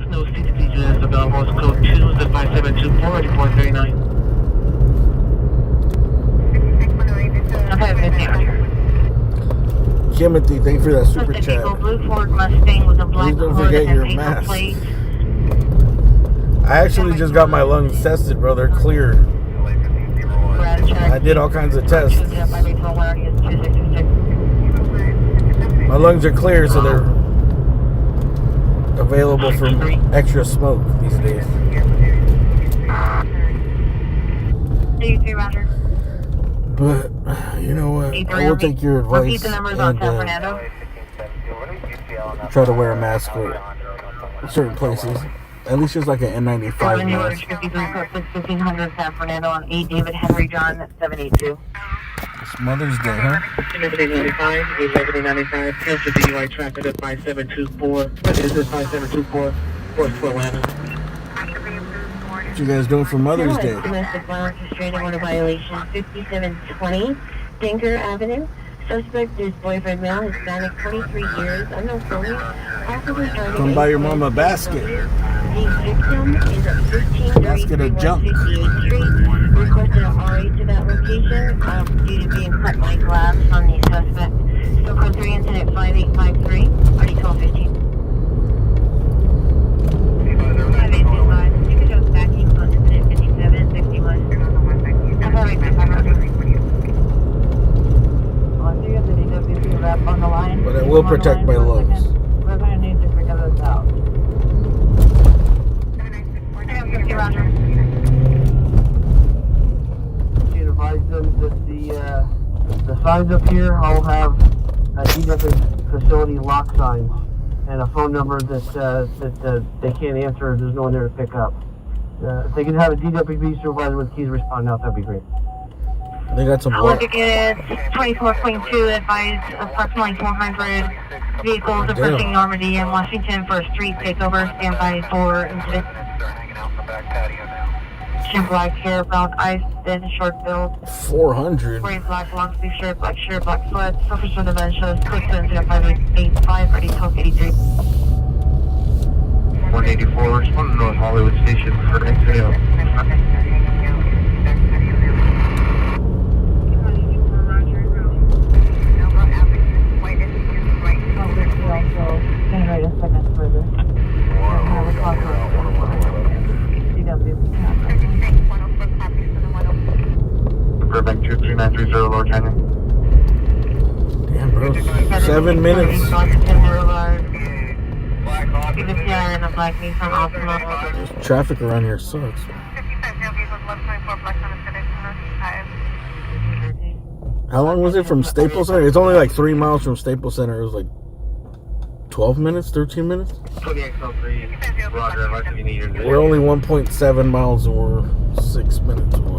Snow 60 units available. It's code 2 is 5724 8439. Okay, 50 Roger. Timothy, thanks for that super chat. Blue Ford Mustang with a black Please don't forget your mask. I actually just got my lungs tested, bro. They're clear. I did all kinds of tests. My lungs are clear, so they're available for extra smoke these days. 83 Roger. But, you know what? I will take your advice and try to wear a mask for certain places. At least just like an N95 mask. 53 code 1500 San Fernando on 8 David Henry John 782. It's Mother's Day, huh? 1195, 1195, cancel DUI traffic at 5724. What is this 5724? What's for Atlanta? What you guys doing for Mother's Day? Domestic violence restraining order violation 5720 Dinker Avenue. Suspect is boyfriend male, Hispanic, 23 years, unknown phony. Come buy your mom a basket. The victim is at 1533 Basket of junk. 58th Street. Requested an RA to that location due to being cut by glass from the suspect. Still code 3 incident 5853, already 1215. 5825, you can go backing on incident 5761. I'm sorry, on the line. But I will protect my lungs. We're going to need to figure this out. Roger. You advise them that the signs up here all have DW facility lock signs and a phone number that they can't answer. There's no one there to pick up. If they could have a DWB supervisor with keys respond out, that'd be great. They got some Look at 24.2, advised approximately 400 vehicles approaching Normandy and Washington for a street takeover. Stand by for incident. Black hair, brown eyes, thin, short build. 400. Gray, black, long sleeve shirt, black sweat. Suffers from dementia. 6705885, ready to 83. 184, respond to North Hollywood Station for exit. Generate a second further. Burbank 23930 Lower Canyon. Damn, bro. 7 minutes. Traffic around here sucks. How long was it from Staples Center? It's only like 3 miles from Staples Center. It was like 12 minutes, 13 minutes? 2803, Roger, unless you need We're only 1.7 miles and we're 6 minutes away.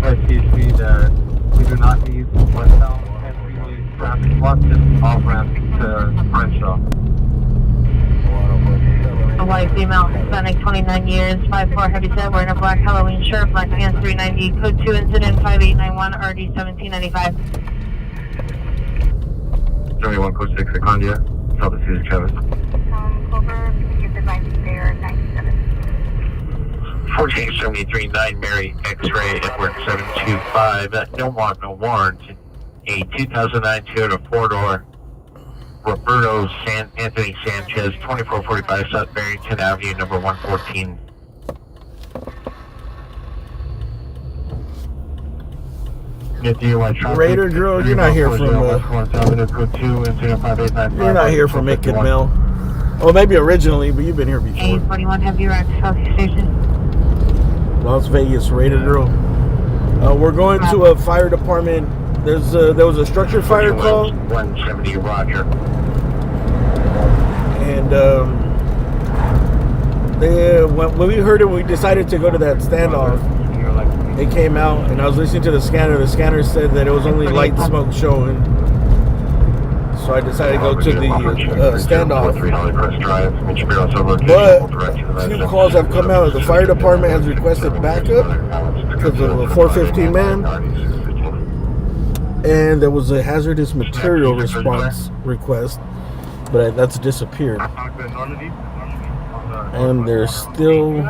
SCC that we do not need westbound and freeway traffic block, just off ramping to Crenshaw. A white female, Hispanic, 29 years, 5'4", heavyset, wearing a black Halloween shirt, black pants, 390, code 2 incident 5891, RD 1795. 71 code 6 at Condia. South of Susan Travis. Clover, get the advice there, 97. 14739 Mary X-ray Edward 725. No warrant. A 2009 Toyota 4-door Roberto Anthony Sanchez, 2445 South Barrington Avenue, number 114. Raider girl, you're not here from you're not here from Macon Mill. Oh, maybe originally, but you've been here before. 841 Heavy Rack, South Station. Las Vegas Raider girl. We're going to a fire department. There was a structure fire call. 170 Roger. And when we heard it, we decided to go to that standoff. They came out, and I was listening to the scanner. The scanner said that it was only light smoke showing. So I decided to go to the standoff. But 2 calls have come out. The fire department has requested backup because of a 415 man. And there was a hazardous material response request, but that's disappeared. And there's still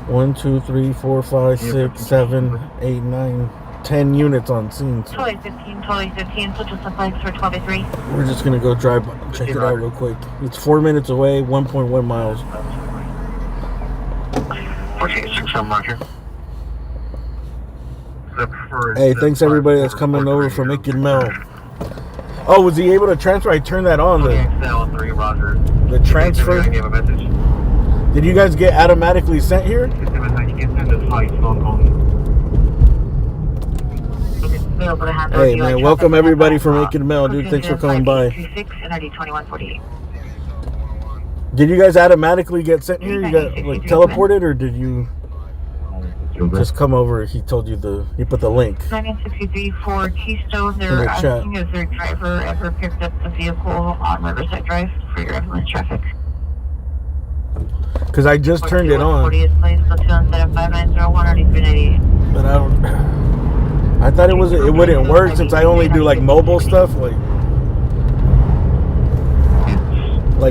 1, 2, 3, 4, 5, 6, 7, 8, 9, 10 units on scene. So 15, so just a flags for 12-3. we're just gonna go check it out real quick. It's 4 minutes away, 1.1 miles. 46 Roger. Hey, thanks everybody that's coming over from Macon Mill. Oh, was he able to transfer? I turned that on. The transfer. Did you guys get automatically sent here? Hey man, welcome everybody from Macon Mill, dude. Thanks for coming by. Did you guys automatically get sent here? You got like teleported, or did you just come over? He told you he put the link. 9963 for Keystone. They're asking if their driver ever picked up the vehicle on Riverside Drive for your ambulance traffic. Because I just turned it on. But I thought it wouldn't work since I only do like mobile stuff. Like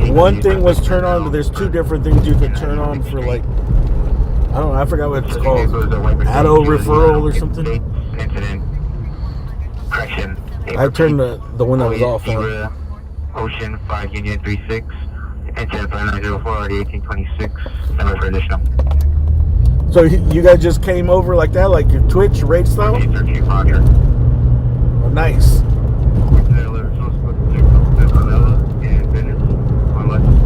one thing was turn on, but there's 2 different things you could turn on for like, I don't know, I forgot what it's called. Auto referral or something. I turned the one that was off on. Ocean 5 Union 36. Enter 5904 1826. Send for additional. So you guys just came over like that, like your Twitch raid style? Oh, nice.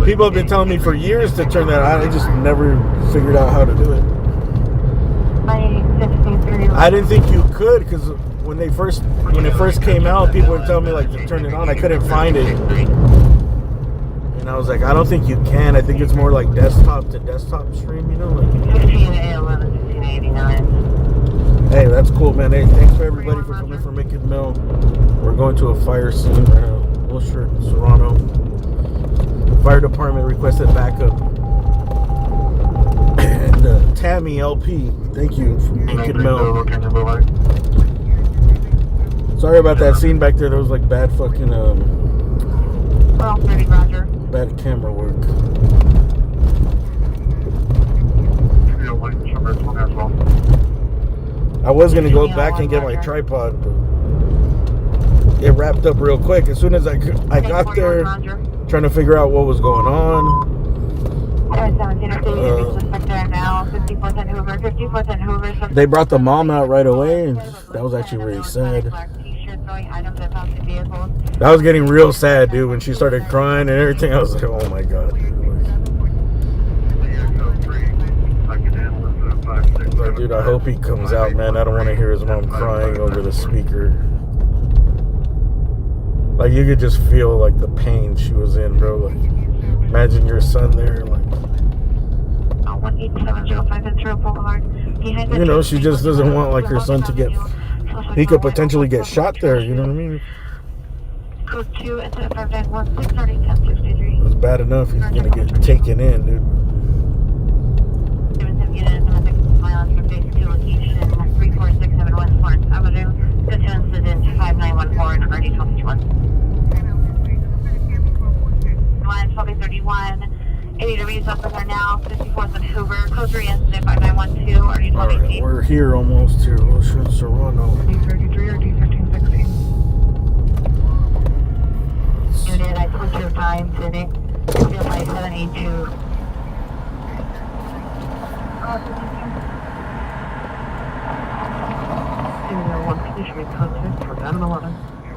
People have been telling me for years to turn that on. I just never figured out how to do it. I didn't think you could, because when it first came out, people were telling me like to turn it on. I couldn't find it. And I was like, I don't think you can. I think it's more like desktop to desktop stream, you know? Like, 15A11-1589. hey, that's cool, man. Hey, thanks for everybody for coming from Macon Mill. We're going to a fire scene right now. Wilshire, Serrano. Fire department requested backup. And Tammy LP, thank you from Macon Mill. Sorry about that scene back there. There was like bad fucking Roger. bad camera work. I was gonna go back and get my tripod, but it wrapped up real quick. As soon as I got there, trying to figure out what was going on. They brought the mom out right away, and that was actually really sad. I was getting real sad, dude, when she started crying and everything. I was like, oh my god. Dude, I hope he comes out, man. I don't want to hear his mom crying over the speaker. Like, you could just feel like the pain she was in, bro. Like, imagine your son there, like, 18705 Boulevard. You know, she just doesn't want like her son to get. He could potentially get shot there. You know what I mean? Code 2 and 5916 starting 1063. It's bad enough he's gonna get taken in, dude. 77 units, miles from base 2 location 3467 West Florence Avenue. Good to incident 5914 and RD 1251. Line 1231. 80 degrees up in there now. 54th and Hoover. Code 3 incident 5912 RD 1218. Alright, we're here almost here. Ocean Serrano. D33 or D1316. Unit, I put your time today. 5782.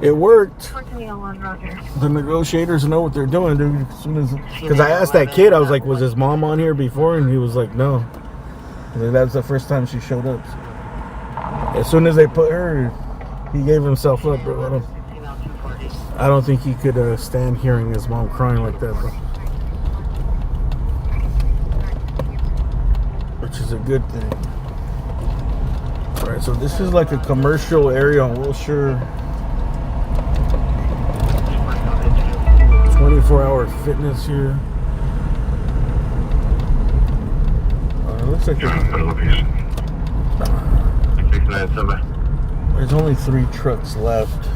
It worked. 1401 Roger. The negotiators know what they're doing, dude. As soon as, because I asked that kid, I was like, "Was his mom on here before?" And he was like, "No." And that was the first time she showed up. So as soon as they put her, he gave himself up, bro. I don't think he could stand hearing his mom crying like that, bro. Which is a good thing. All right, so this is like a commercial area on Wilshire. 24-hour fitness here. It looks like there's only 3 trucks left.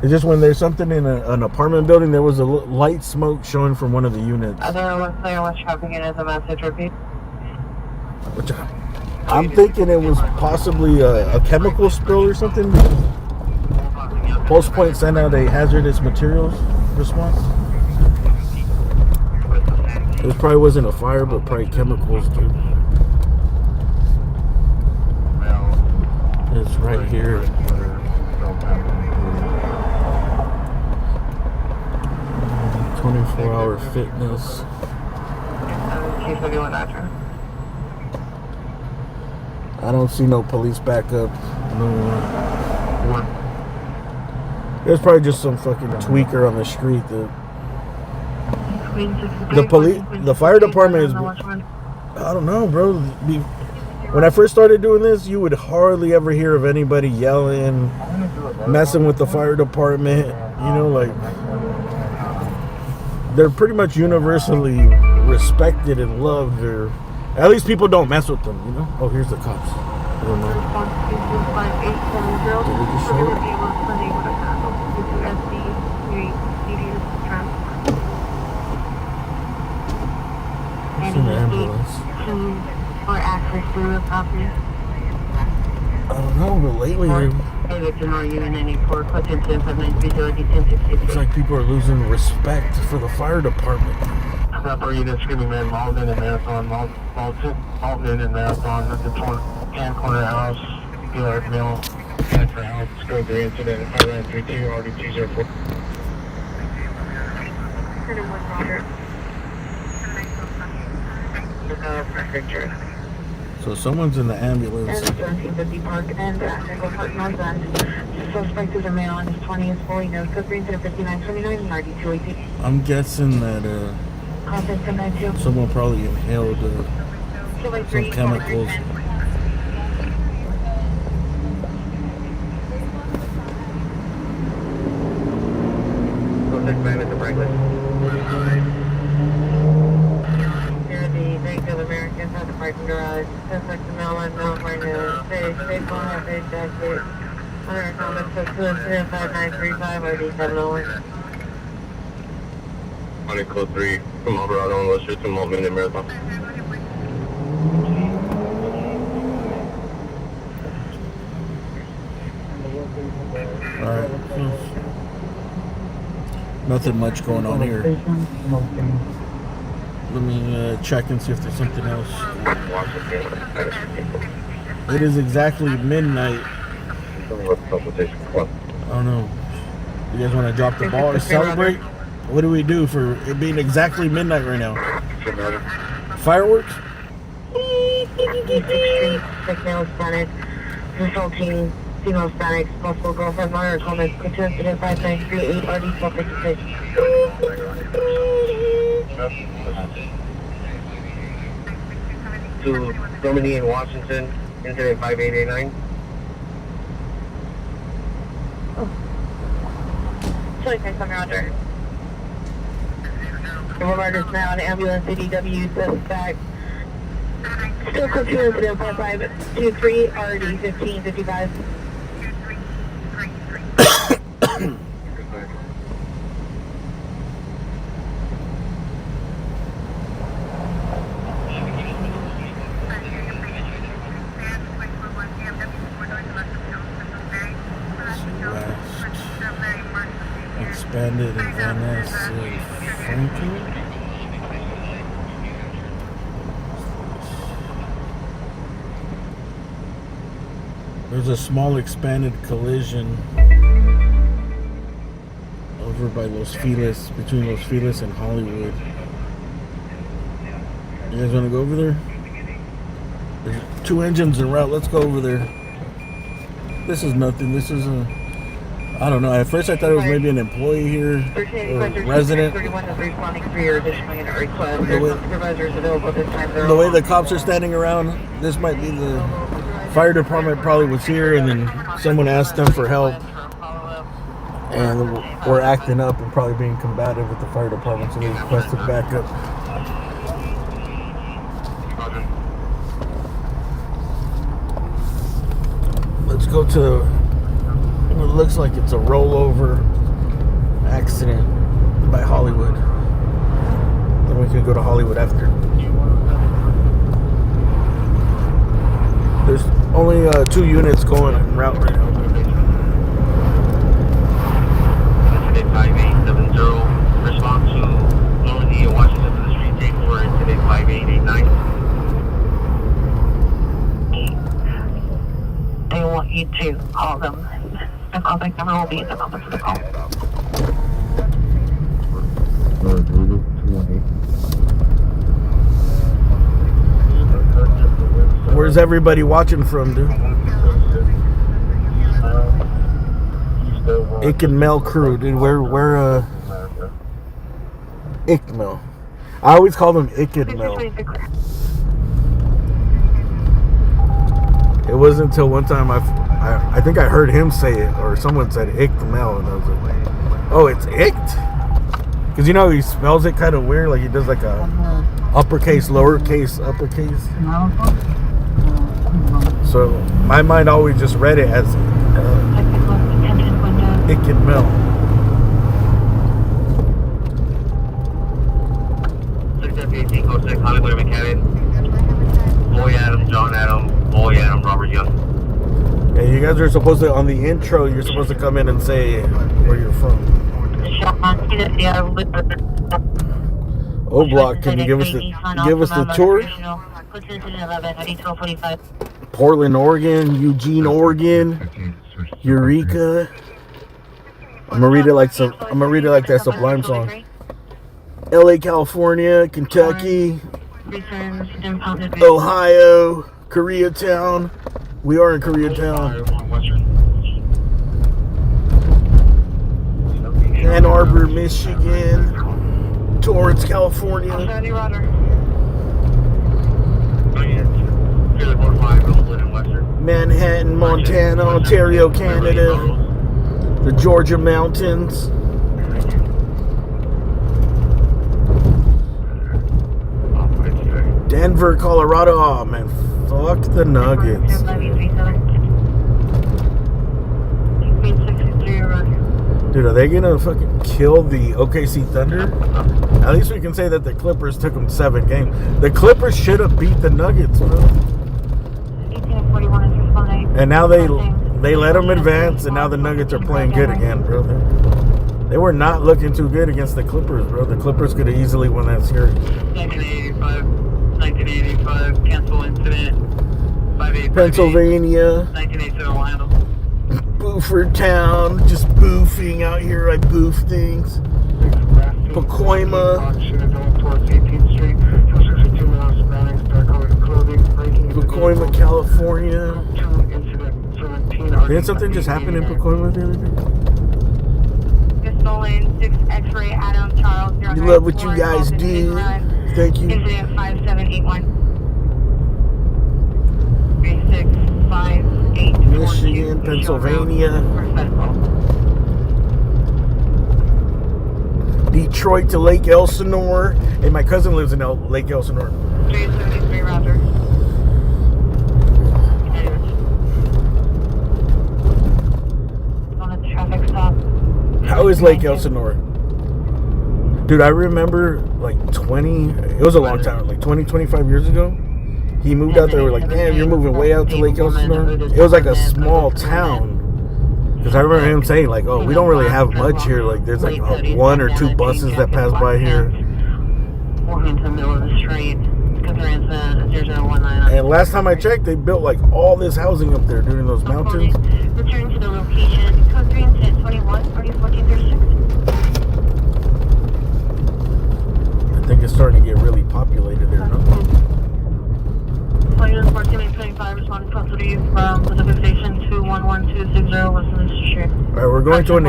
It's just when there's something in an apartment building, there was a light smoke showing from one of the units. What's traffic as a message repeat? Which I'm thinking it was possibly a chemical spill or something. Post Point sent out a hazardous materials response. It probably wasn't a fire, but probably chemicals, dude. It's right here. Mm, 24-hour fitness. I don't see no police backup. No. There's probably just some fucking tweaker on the street that the fire department is. I don't know, bro. When I first started doing this, you would hardly ever hear of anybody yelling, messing with the fire department. You know, like they're pretty much universally respected and loved. Or at least people don't mess with them. You know. Oh, here's the cops. I don't know. Did they just show up? It's in the ambulance. Or access to the property. I don't know, but lately it's like people are losing respect for the fire department. Upper unit screaming man, Malden and Marathon, Malden and Marathon, at the Tan Corner House, Gillard Mill, Transfer House, Scope 3 incident, 5932, already 204. So someone's in the ambulance. Suspect is a male on his 20th, fully known. Code 3 incident 5929 and RD 218. I'm guessing that someone probably inhaled some chemicals. Here the Bank of Americans at the parking garage. Suspect is a male unknown right now. Stay phone, have a jacket. Under comment, so 2 incident 5935 RD 701. On code 3 from Alvarado and Wilshire to Malden and Marathon. Alright. Nothing much going on here. Let me check and see if there's something else. It is exactly midnight. I don't know. You guys want to drop the ball or celebrate? What do we do for it being exactly midnight right now? Fireworks? Male Hispanic, assaulting female Hispanic, possible girlfriend, minor comments, contest incident 5938 RD 1256. to Normandy in Washington, incident 5889. Sorry, Roger. Reminders now on ambulance CDW suspect. Still code 2 incident 5523 RD 1555. Expanded in Van Ness, Franklin. There's a small expanded collision over by Los Feliz, between Los Feliz and Hollywood. You guys want to go over there? There's 2 engines en route. Let's go over there. This is nothing. This is a... I don't know. At first I thought it was maybe an employee here or resident. The way the cops are standing around, this might be the fire department probably was here and then someone asked them for help and we're acting up and probably being combative with the fire department, so they requested backup. Let's go to... It looks like it's a rollover accident by Hollywood. Then we can go to Hollywood after. There's only 2 units going en route right now. Incident 5870, respond to Normandy in Washington to the street take for incident 5889. They want you to call them. The contact number will be in the number for the call. Where's everybody watching from, dude? Ick-and-Mel crew, dude. Where Ick-Mel. I always call them Ick-and-Mel. It wasn't until one time I think I heard him say it, or someone said Ick-Mel, and I was like, oh, it's Icked? Because, you know, he spells it kind of weird, like he does like a uppercase, lowercase, uppercase. So my mind always just read it as Ick-and-Mel. 6F1806, Hollywood Mechanic. Boy Adam, John Adam, Boy Adam, Robert Young. And you guys are supposed to, on the intro, you're supposed to come in and say where you're from. O Block, can you give us the tour? Portland, Oregon, Eugene, Oregon, Eureka. I'm gonna read it like that Sublime song. LA, California, Kentucky, Ohio, Koreatown. We are in Koreatown. Ann Arbor, Michigan. Torrance, California. Manhattan, Montana, Ontario, Canada. The Georgia mountains. Denver, Colorado. Oh man, fuck the Nuggets. Dude, are they gonna fucking kill the OKC Thunder? At least we can say that the Clippers took them 7 games. The Clippers should have beat the Nuggets, bro. And now they let them advance, and now the Nuggets are playing good again, bro. They were not looking too good against the Clippers, bro. The Clippers could have easily won that series. 1985, cancel incident. 5858. Pennsylvania. 1987, Orlando. Buford Town, just boofing out here. I boof things. Pacoima. Pacoima, California. Didn't something just happen in Pacoima the other day? Stolen 6 X-ray Adam Charles. You love what you guys do. Thank you. Incident 5781. Michigan, Pennsylvania, Detroit to Lake Elsinore. Hey, my cousin lives in Lake Elsinore. 373, Roger. On a traffic stop. How is Lake Elsinore? Dude, I remember like it was a long time, like 20, 25 years ago. He moved out there. We're like, damn, you're moving way out to Lake Elsinore. It was like a small town. Because I remember him saying, like, oh, we don't really have much here. Like, there's like one or two buses that pass by here. Walking to the middle of the street. And last time I checked, they built like all this housing up there during those mountains. Return to the location. Code 3 incident 21, RD 1436. I think it's starting to get really populated there, no? Unit 1425 responding code 3 from Pacific Station 211-260 West Minister Street. Alright, we're going to an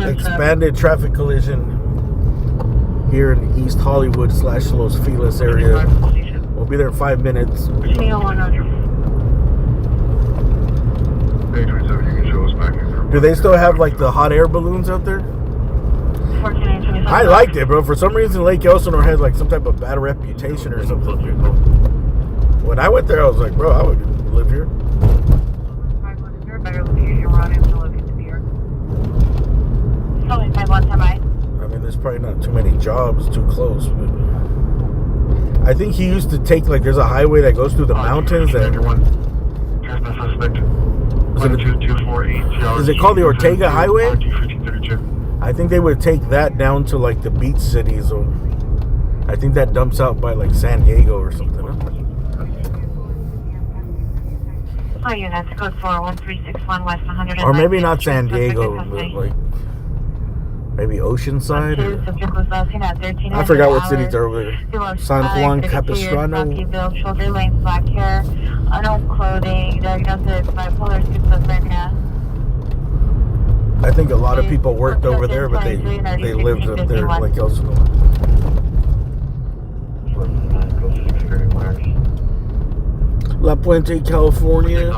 expanded traffic collision here in the East Hollywood / Los Feliz area. We'll be there in 5 minutes. Do they still have like the hot air balloons out there? I liked it, bro. For some reason, Lake Elsinore has like some type of bad reputation or something. When I went there, I was like, bro, I would live here. I mean, there's probably not too many jobs too close. But I think he used to take, like, there's a highway that goes through the mountains. Is it called the Ortega Highway? I think they would take that down to, like, the beach cities. Or I think that dumps out by, like, San Diego or something. Hi, units, code 41361 West 100. Or maybe not San Diego, but like maybe Oceanside. I forgot what cities are over there. San Juan Capistrano. Shoulder length, black hair, unowned clothing, diagnosis bipolar schizophrenia. I think a lot of people worked over there, but they lived up there like Elsinore. La Puente, California.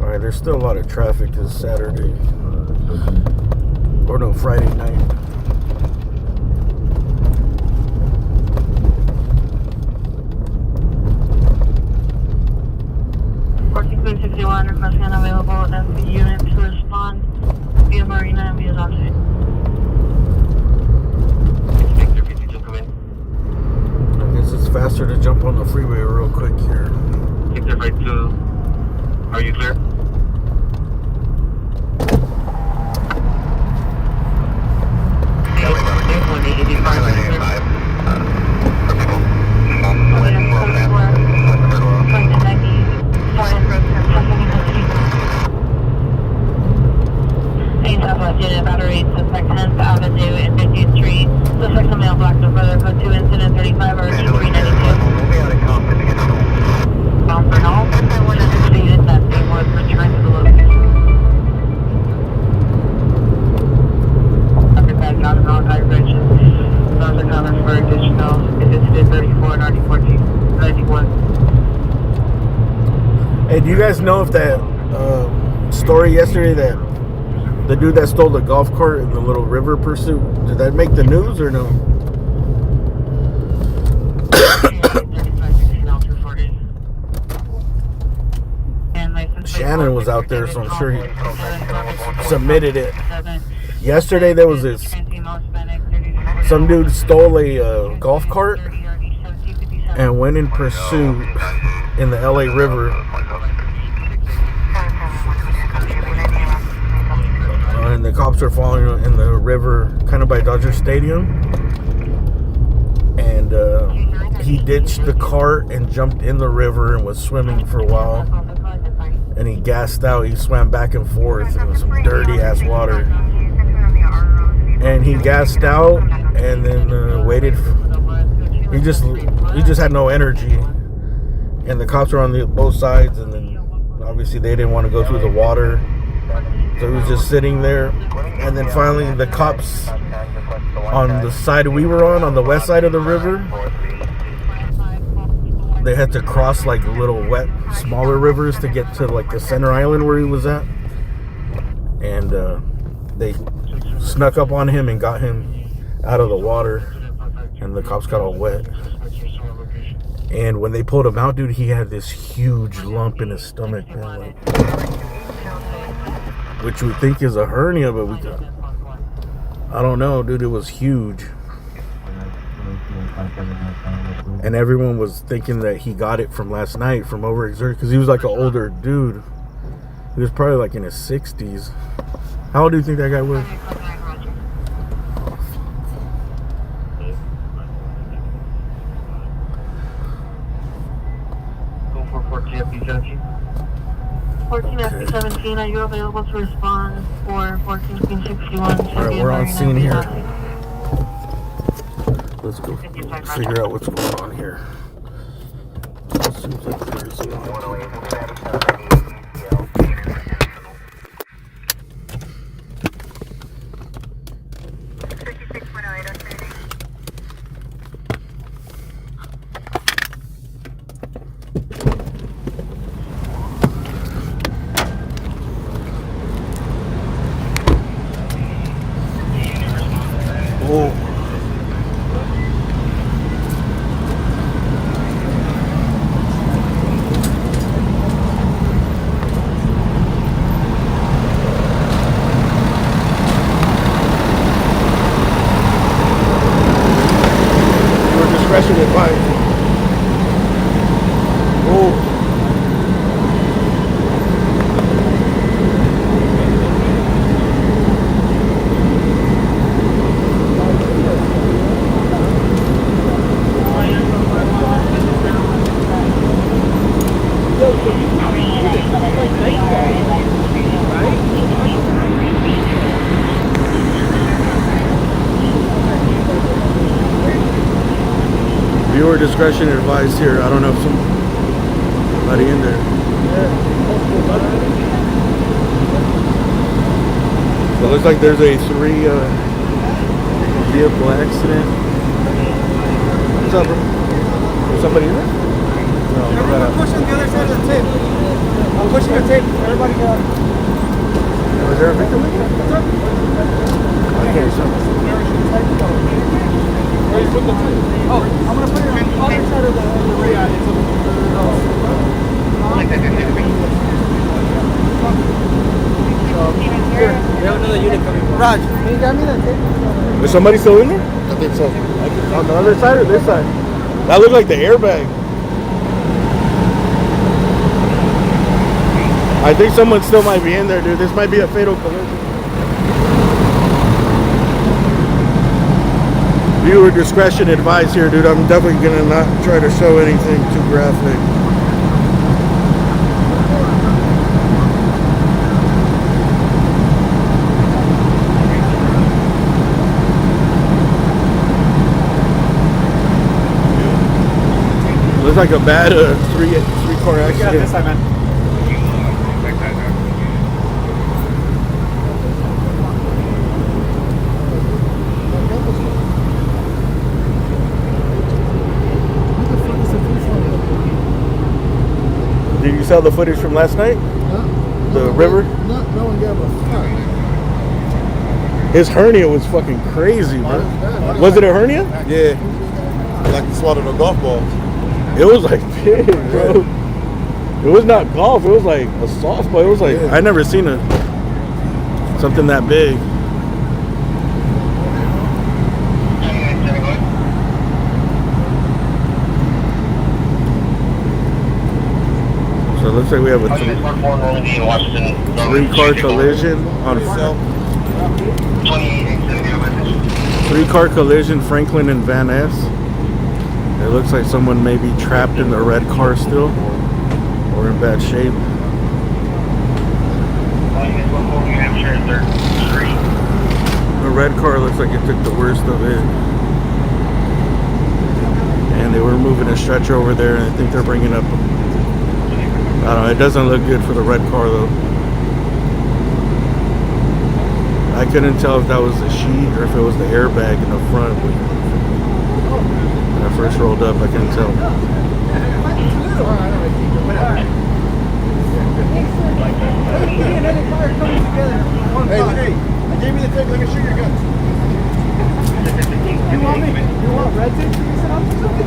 Alright, there's still a lot of traffic this Saturday. Or no, Friday night. Requesting unavailable as the unit to respond via Marina and via Dodge. I guess it's faster to jump on the freeway real quick here. Take that right to. Are you clear? Battery, suspect 10th Avenue and 50th Street. Suspect on male black no further. Code 2 incident 35 or 392. Bernal, everyone has stated that they would return to the location. Underpass, not an all direction. Those are comments for additional. If it's 34 and RD14, 91. Hey, do you guys know if that story yesterday that the dude that stole the golf cart in the little river pursuit, did that make the news or no? Shannon was out there, so I'm sure he submitted it. Yesterday there was this, some dude stole a golf cart and went in pursuit in the LA River. And the cops were following him in the river, kind of by Dodger Stadium. And he ditched the cart and jumped in the river and was swimming for a while. And he gassed out. He swam back and forth in some dirty ass water. And he gassed out and then waited. He just had no energy. And the cops were on both sides. And then obviously they didn't want to go through the water So he was just sitting there, and then finally the cops on the side we were on the west side of the river, they had to cross like little wet, smaller rivers to get to like the center island where he was at, and they snuck up on him and got him out of the water, and the cops got all wet. And when they pulled him out, dude, he had this huge lump in his stomach, man, like, which we think is a hernia, but I don't know, dude. It was huge, and everyone was thinking that he got it from last night from overexertion, because he was like an older dude. He was probably like in his 60s. How old do you think that guy was? Go for 14 FP17. 14 FP17, are you available to respond for 1461? Alright, we're on scene here. Let's go figure out what's going on here. Seems like there's a lot. Oh. Your discretion advised. Oh. Viewer discretion advised here. I don't know if somebody in there. So it looks like there's a 3 vehicle accident. What's up, bro? Is somebody in there? No, Everyone pushing the other side of the tape. I'm pushing the tape. Everybody get out. Was there a victim? Okay, so. Where you put the tape? Oh, I'm going to put it on the other side of the radar. Here, we have another unit coming. Raj, can you get me that tape? Is somebody still in there? I think so. On the other side or this side? That looked like the airbag. I think someone still might be in there, dude. This might be a fatal collision. Viewer discretion advised here, dude. I'm definitely gonna not try to show anything too graphic. Looks like a bad three-car accident. This side, man. Did you saw the footage from last night? The river? No one gave a fuck. His hernia was fucking crazy, bro. Was it a hernia? Yeah. Like he swallowed a golf ball. It was like big, bro. It was not golf. It was like a softball. It was like I never seen something that big. So it looks like we have a 3-car collision on 3-car collision, Franklin and Van Ness. It looks like someone may be trapped in the red car still, or in bad shape. The red car looks like it took the worst of it. And they were moving a stretcher over there, and I think they're bringing up, I don't know, it doesn't look good for the red car though. I couldn't tell if that was the sheet or if it was the airbag in the front. When I first rolled up, I couldn't tell. Hey, I gave you the tape. Let me shoot your gun. You want me? You want red tape to be set up or something?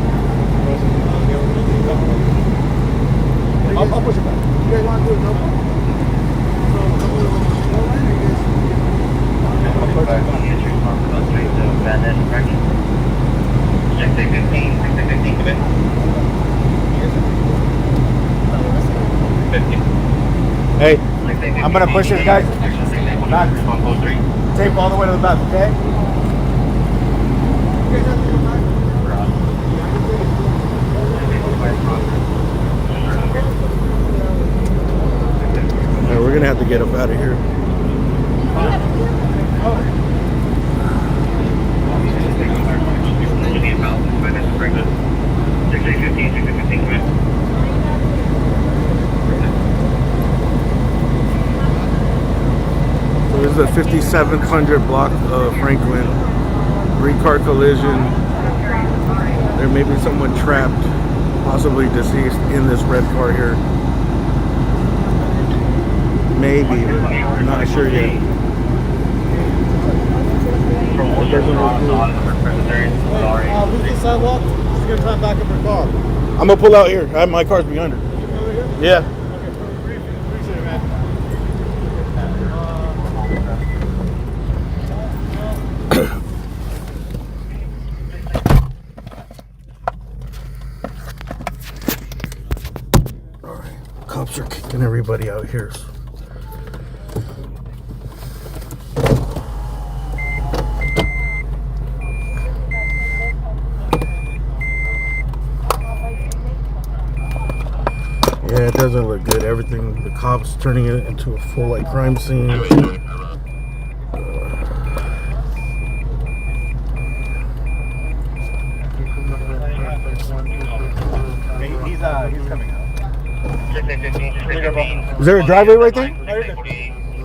I'll push it back. You guys want to do it double? Hey, I'm gonna push it, guys. Back. Tape all the way to the back, okay? Yeah, we're gonna have to get up out of here. So this is the 5700 block of Franklin. 3-car collision. There may be someone trapped, possibly deceased, in this red car here. Maybe, I'm not sure yet. Move the sidewalk. She's gonna climb back up her car. I'm gonna pull out here. My car's behind her. Yeah. Appreciate it, man. All right. Cops are kicking everybody out here. Yeah, it doesn't look good. Everything, the cops turning it into a full like crime scene. He's coming out. Is there a driveway right there?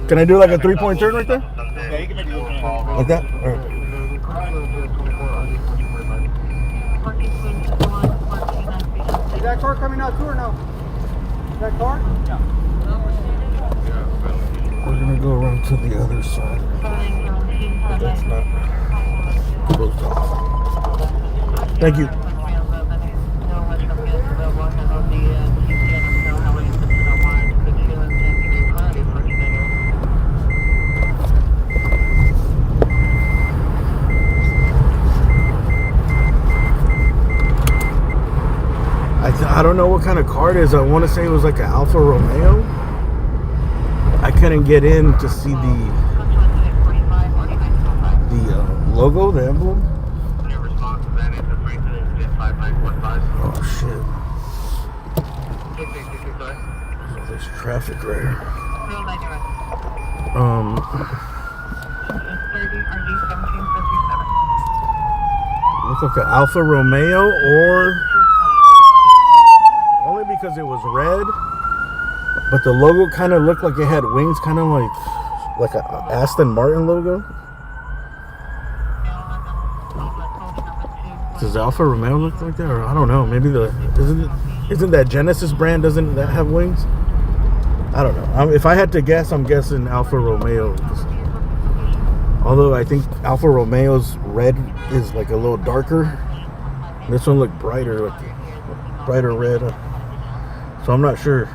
Can I do like a 3-point turn right there? Yeah, you can make it look Like that? All right. Is that car coming out too or no? Is that car? Yeah. We're gonna go around to the other side. But that's not closed off. Thank you. I don't know what kind of car it is. I want to say it was like an Alfa Romeo. I couldn't get in to see the logo, the emblem. Oh shit! Oh, there's traffic right here. Looks like an Alfa Romeo, or only because it was red, but the logo kind of looked like it had wings, kind of like a Aston Martin logo. Does Alfa Romeo look like that, or I don't know? Maybe isn't that Genesis brand? Doesn't that have wings? I don't know. If I had to guess, I'm guessing Alfa Romeo. Although I think Alfa Romeo's red is like a little darker. This one looked brighter, like brighter red. So I'm not sure.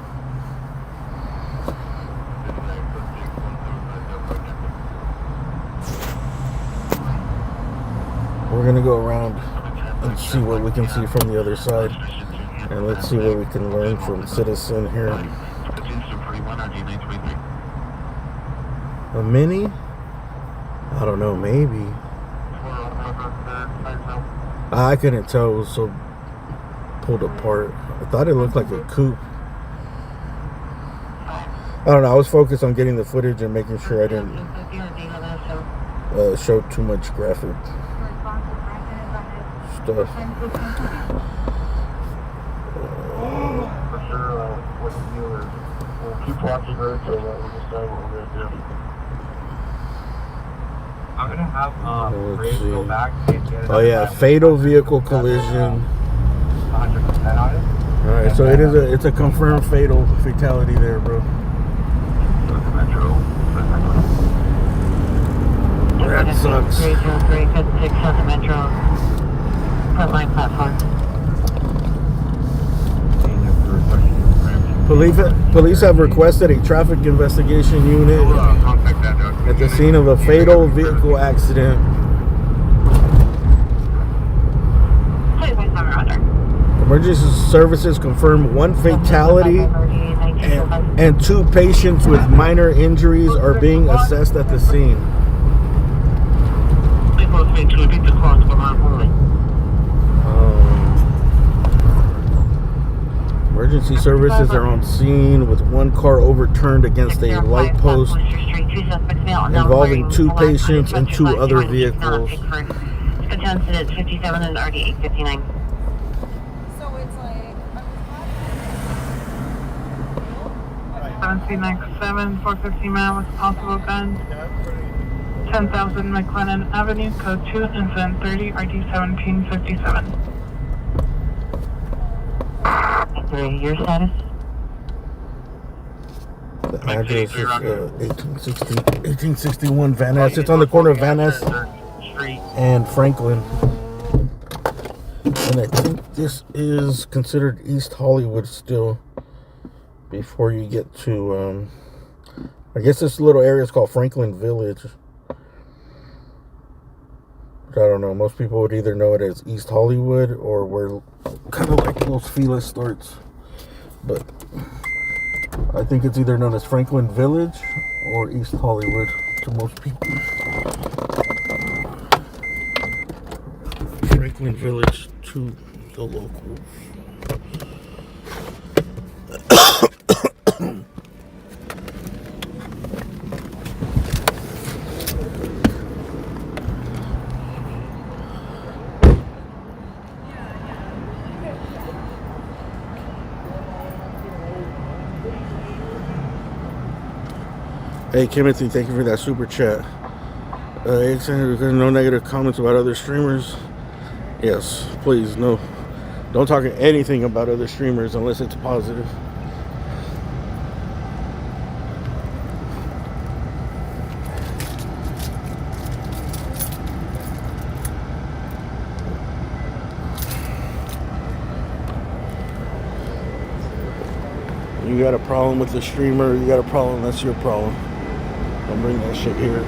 We're gonna go around and see what we can see from the other side, and let's see what we can learn from Citizen here. A Mini? I don't know, maybe. I couldn't tell, it was so pulled apart. I thought it looked like a coupe. I don't know, I was focused on getting the footage and making sure I didn't show too much graphic stuff. I'm gonna have Let's Ray go see. back and get Oh yeah, fatal vehicle collision. 100% on it. All right, so it's a confirmed fatality there, bro. That sucks. 303, 56 on the Metro frontline platform. Police have requested a traffic investigation unit at the scene of a fatal vehicle accident. Emergency services confirm one fatality and 2 patients with minor injuries are being assessed at the scene. Emergency services are on scene with 1 car overturned against a light post, involving 2 patients and 2 other vehicles. Incident 57 and RD 859. So it's like 7397, 450 man with possible gun. 10,000 McLennan Avenue, code 2, incident 30, RD 1757. Your status? The address is 1861 Van Ness. It's on the corner of Van Ness and Franklin. And I think this is considered East Hollywood still before you get to, I guess this little area is called Franklin Village. But I don't know. Most people would either know it as East Hollywood or where kind of like Los Feliz starts. But I think it's either known as Franklin Village or East Hollywood to most people. Franklin Village to the locals. Hey Timothy, thank you for that super chat. No negative comments about other streamers. Yes, please, no. Don't talk anything about other streamers unless it's positive. You got a problem with the streamer, you got a problem, that's your problem. Don't bring that shit here.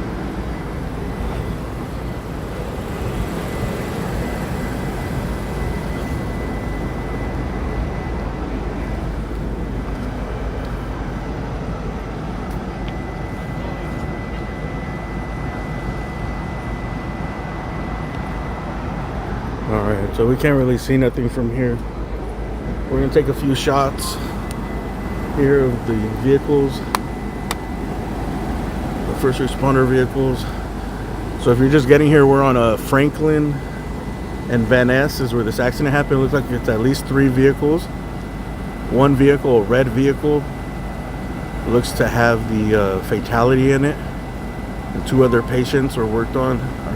Alright, so we can't really see nothing from here. We're gonna take a few shots here of the vehicles, the first responder vehicles. So if you're just getting here, we're on a Franklin and Van Ness is where this accident happened. It looks like it's at least 3 vehicles. One vehicle, a red vehicle, looks to have the fatality in it, and 2 other patients are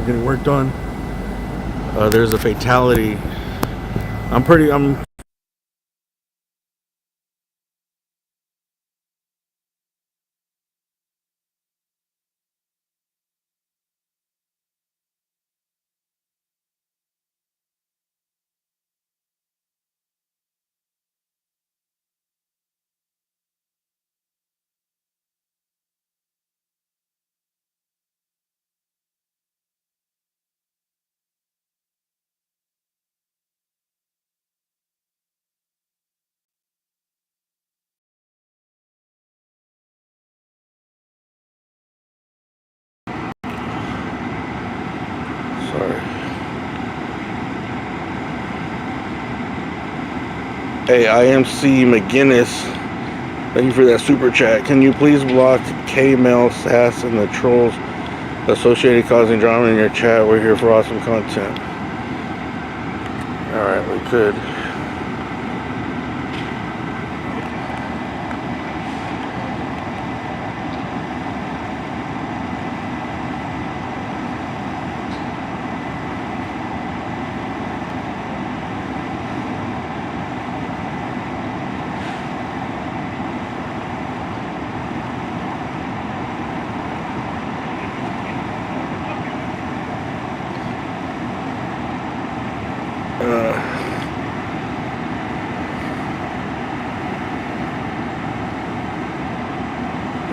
getting worked on. There's a fatality. I'm sorry. Hey, IMC McGinnis, thank you for that super chat. Can you please block K-Mail, Sass, and the trolls associated causing drama in your chat? We're here for awesome content. Alright, we could.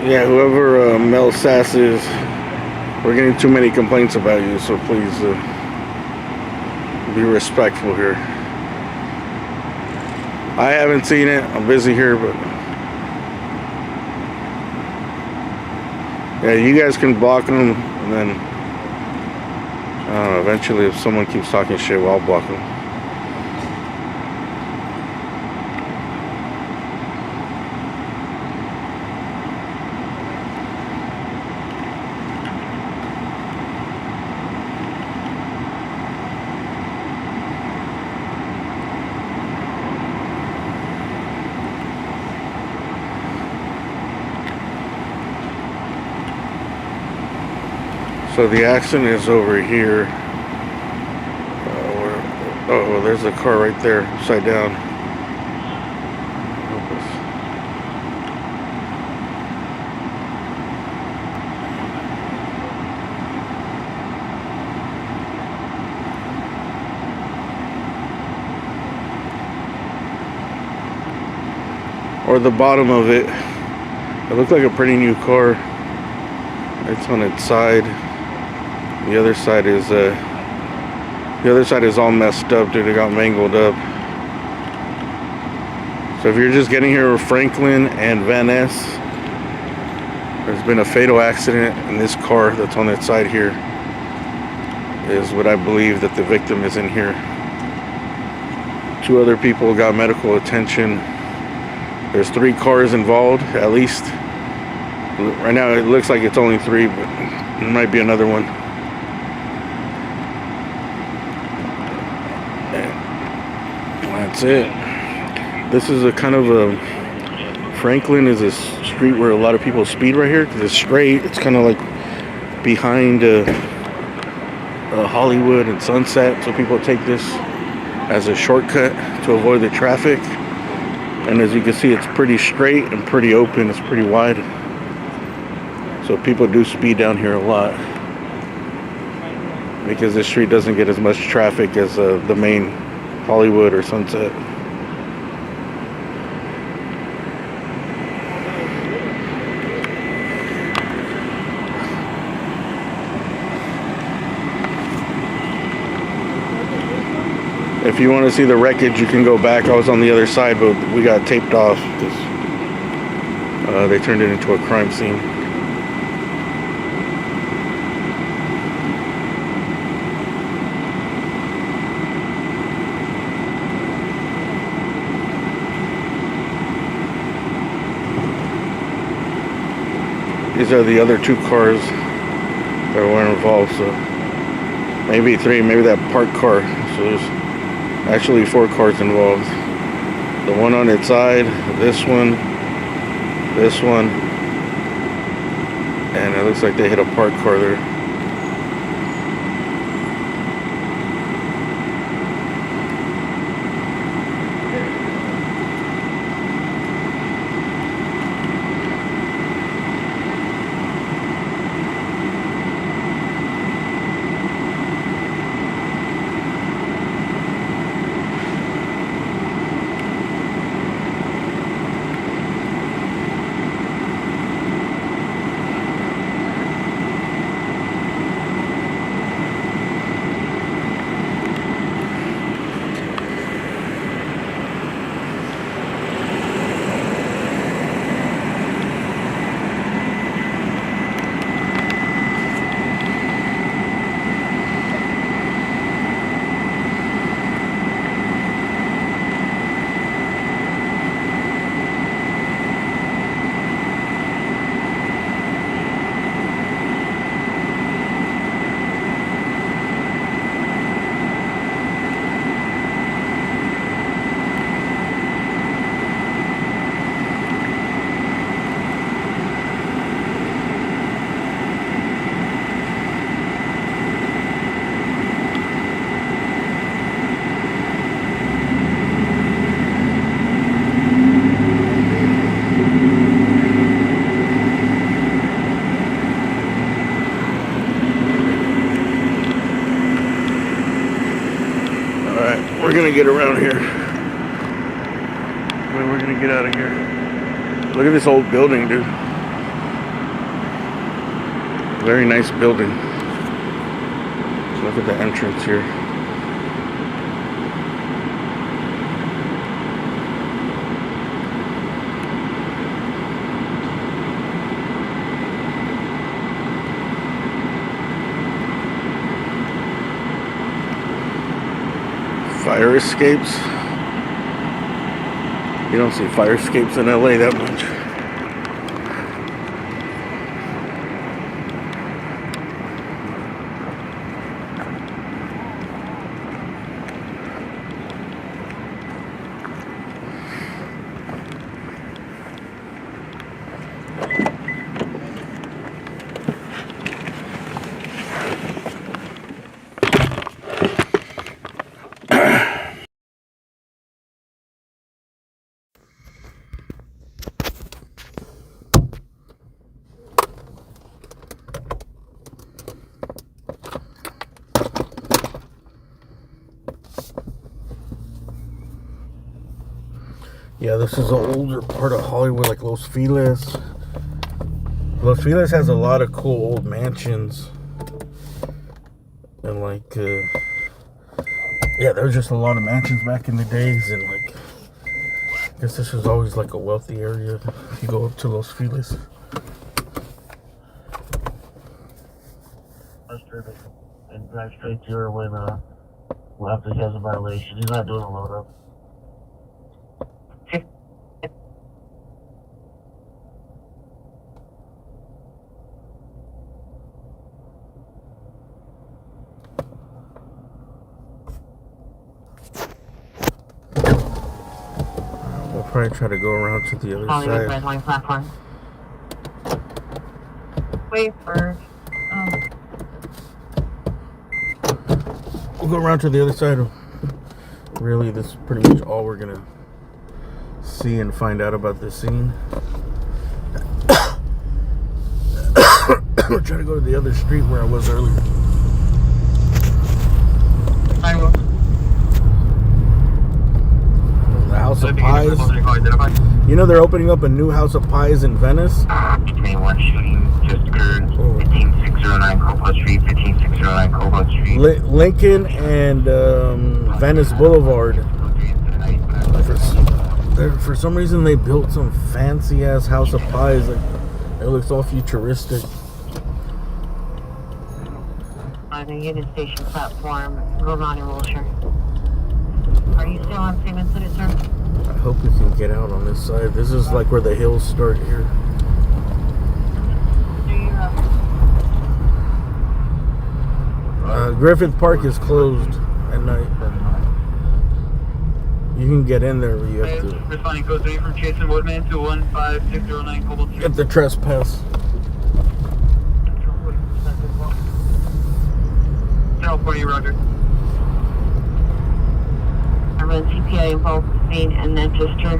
Yeah, whoever Mel Sass is, we're getting too many complaints about you, so please be respectful here. I haven't seen it. I'm busy here, but yeah, you guys can block them, and then I don't know, eventually if someone keeps talking shit, well, I'll block them. So the accident is over here. Oh, there's a car right there, upside down. Or the bottom of it. It looked like a pretty new car. It's on its side. The other side is all messed up, dude. It got mangled up. So if you're just getting here with Franklin and Van Ness, there's been a fatal accident in this car that's on its side here. Is what I believe that the victim is in here. 2 other people got medical attention. There's 3 cars involved, at least. Right now it looks like it's only 3, but there might be another one. That's it. This is a kind of a Franklin is a street where a lot of people speed right here because it's straight. It's kind of like behind Hollywood and Sunset, so people take this as a shortcut to avoid the traffic. And as you can see, it's pretty straight and pretty open. It's pretty wide, so people do speed down here a lot because this street doesn't get as much traffic as the main Hollywood or Sunset. If you want to see the wreckage, you can go back. I was on the other side, but we got taped off because they turned it into a crime scene. These are the other 2 cars that were involved, so maybe 3, maybe that parked car. So there's actually 4 cars involved. The one on its side, this one, and it looks like they hit a parked car there. We're gonna get around here. We're gonna get out of here. Look at this old building, dude. Very nice building. Look at the entrance here. Fire escapes. You don't see fire escapes in LA that much. Yeah, this is an older part of Hollywood, like Los Feliz. Los Feliz has a lot of cool old mansions. And like, yeah, there was just a lot of mansions back in the days. And like, I guess this was always like a wealthy area if you go up to Los Feliz. And drive straight to her when, after he has a violation. He's not doing a load up. We'll probably try to go around to the other side. Red line platform. Wait for. We'll go around to the other side. Really, this is pretty much all we're gonna see and find out about this scene. We'll try to go to the other street where I was earlier. The House of Pies. You know they're opening up a new House of Pies in Venice. Main 1 shooting just occurred. 15609 Cobalt Street, 15609 Cobalt Street. Lincoln and Venice Boulevard. For some reason they built some fancy ass House of Pies. Like, it looks all futuristic. On the Union Station platform, Ronnie Wilshire. Are you still on St. Vincent, sir? I hope we can get out on this side. This is like where the hills start here. Griffith Park is closed at night. You can get in there, but you have to Responding code 3 from Jason Woodman to 15609 Cobalt Street. get the trespass. 040, Roger. I run CPI involved Main and Manchester.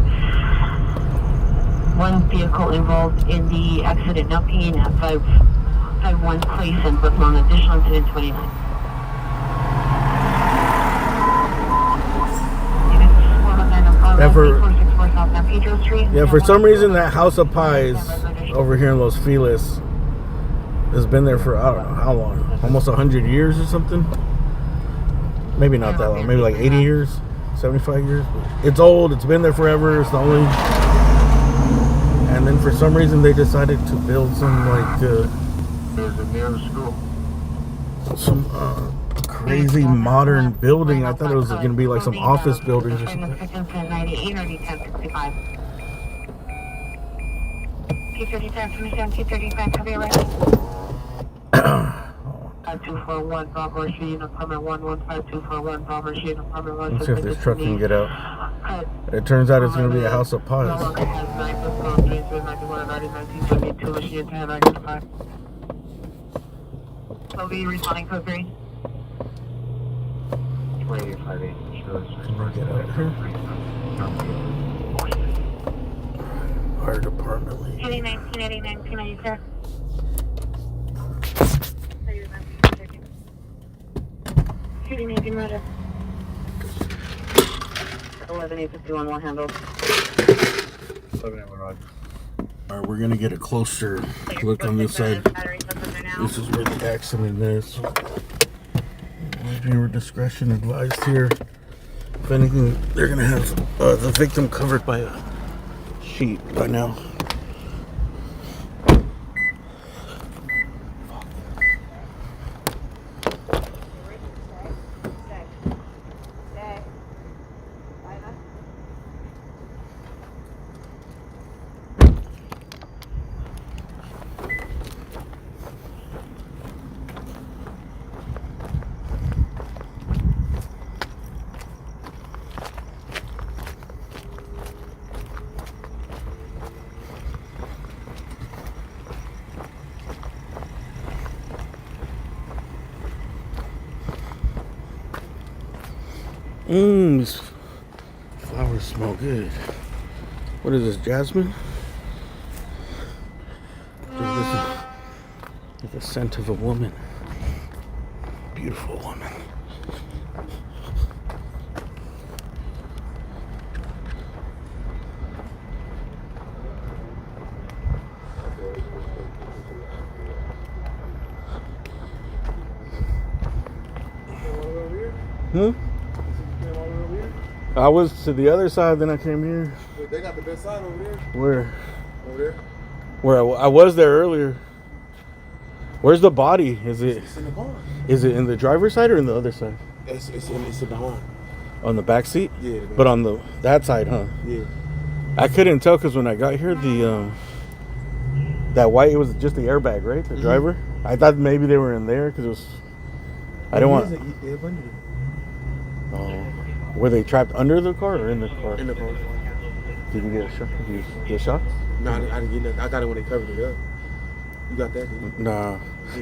One vehicle involved in the accident now being at 551 Place and booked on additional incident 29. For some reason that House of Pies over here in Los Feliz has been there for, I don't know how long, almost 100 years or something. Maybe not that long, maybe like 80 years, 75 years. It's old, it's been there forever, it's the only. And then for some reason they decided to build some like some crazy modern building. I thought it was going to be like some office buildings or something. Let's see if this truck can get out. It turns out it's going to be a House of Pies. Will be responding code 3. Can we get out here? Fire department lead. 1990, sir. 11851 will handle. Alright, we're gonna get a closer look on this side. Batteries up in there now. This is where the accident is. Viewer discretion advised here. If anything, they're gonna have the victim covered by a sheet by now. These flowers smell good. What is this, jasmine? There's the scent of a woman. Beautiful woman. I was to the other side, then I came here. They got the best side over there. Where? Over there. Where I was there earlier. Where's the body? Is it? It's in the barn. Is it in the driver's side or in the other side? It's in the barn. On the back seat? Yeah. But on that side, huh? Yeah. I couldn't tell because when I got here, that white, it was just the airbag, right? The driver. I thought maybe they were in there because it was. I didn't want. Oh. Were they trapped under the car or in the car? In the car. Did you get a shot? Did you get shots? No, I didn't get nothing. I got it when they covered it up. You got that, didn't you? Nah.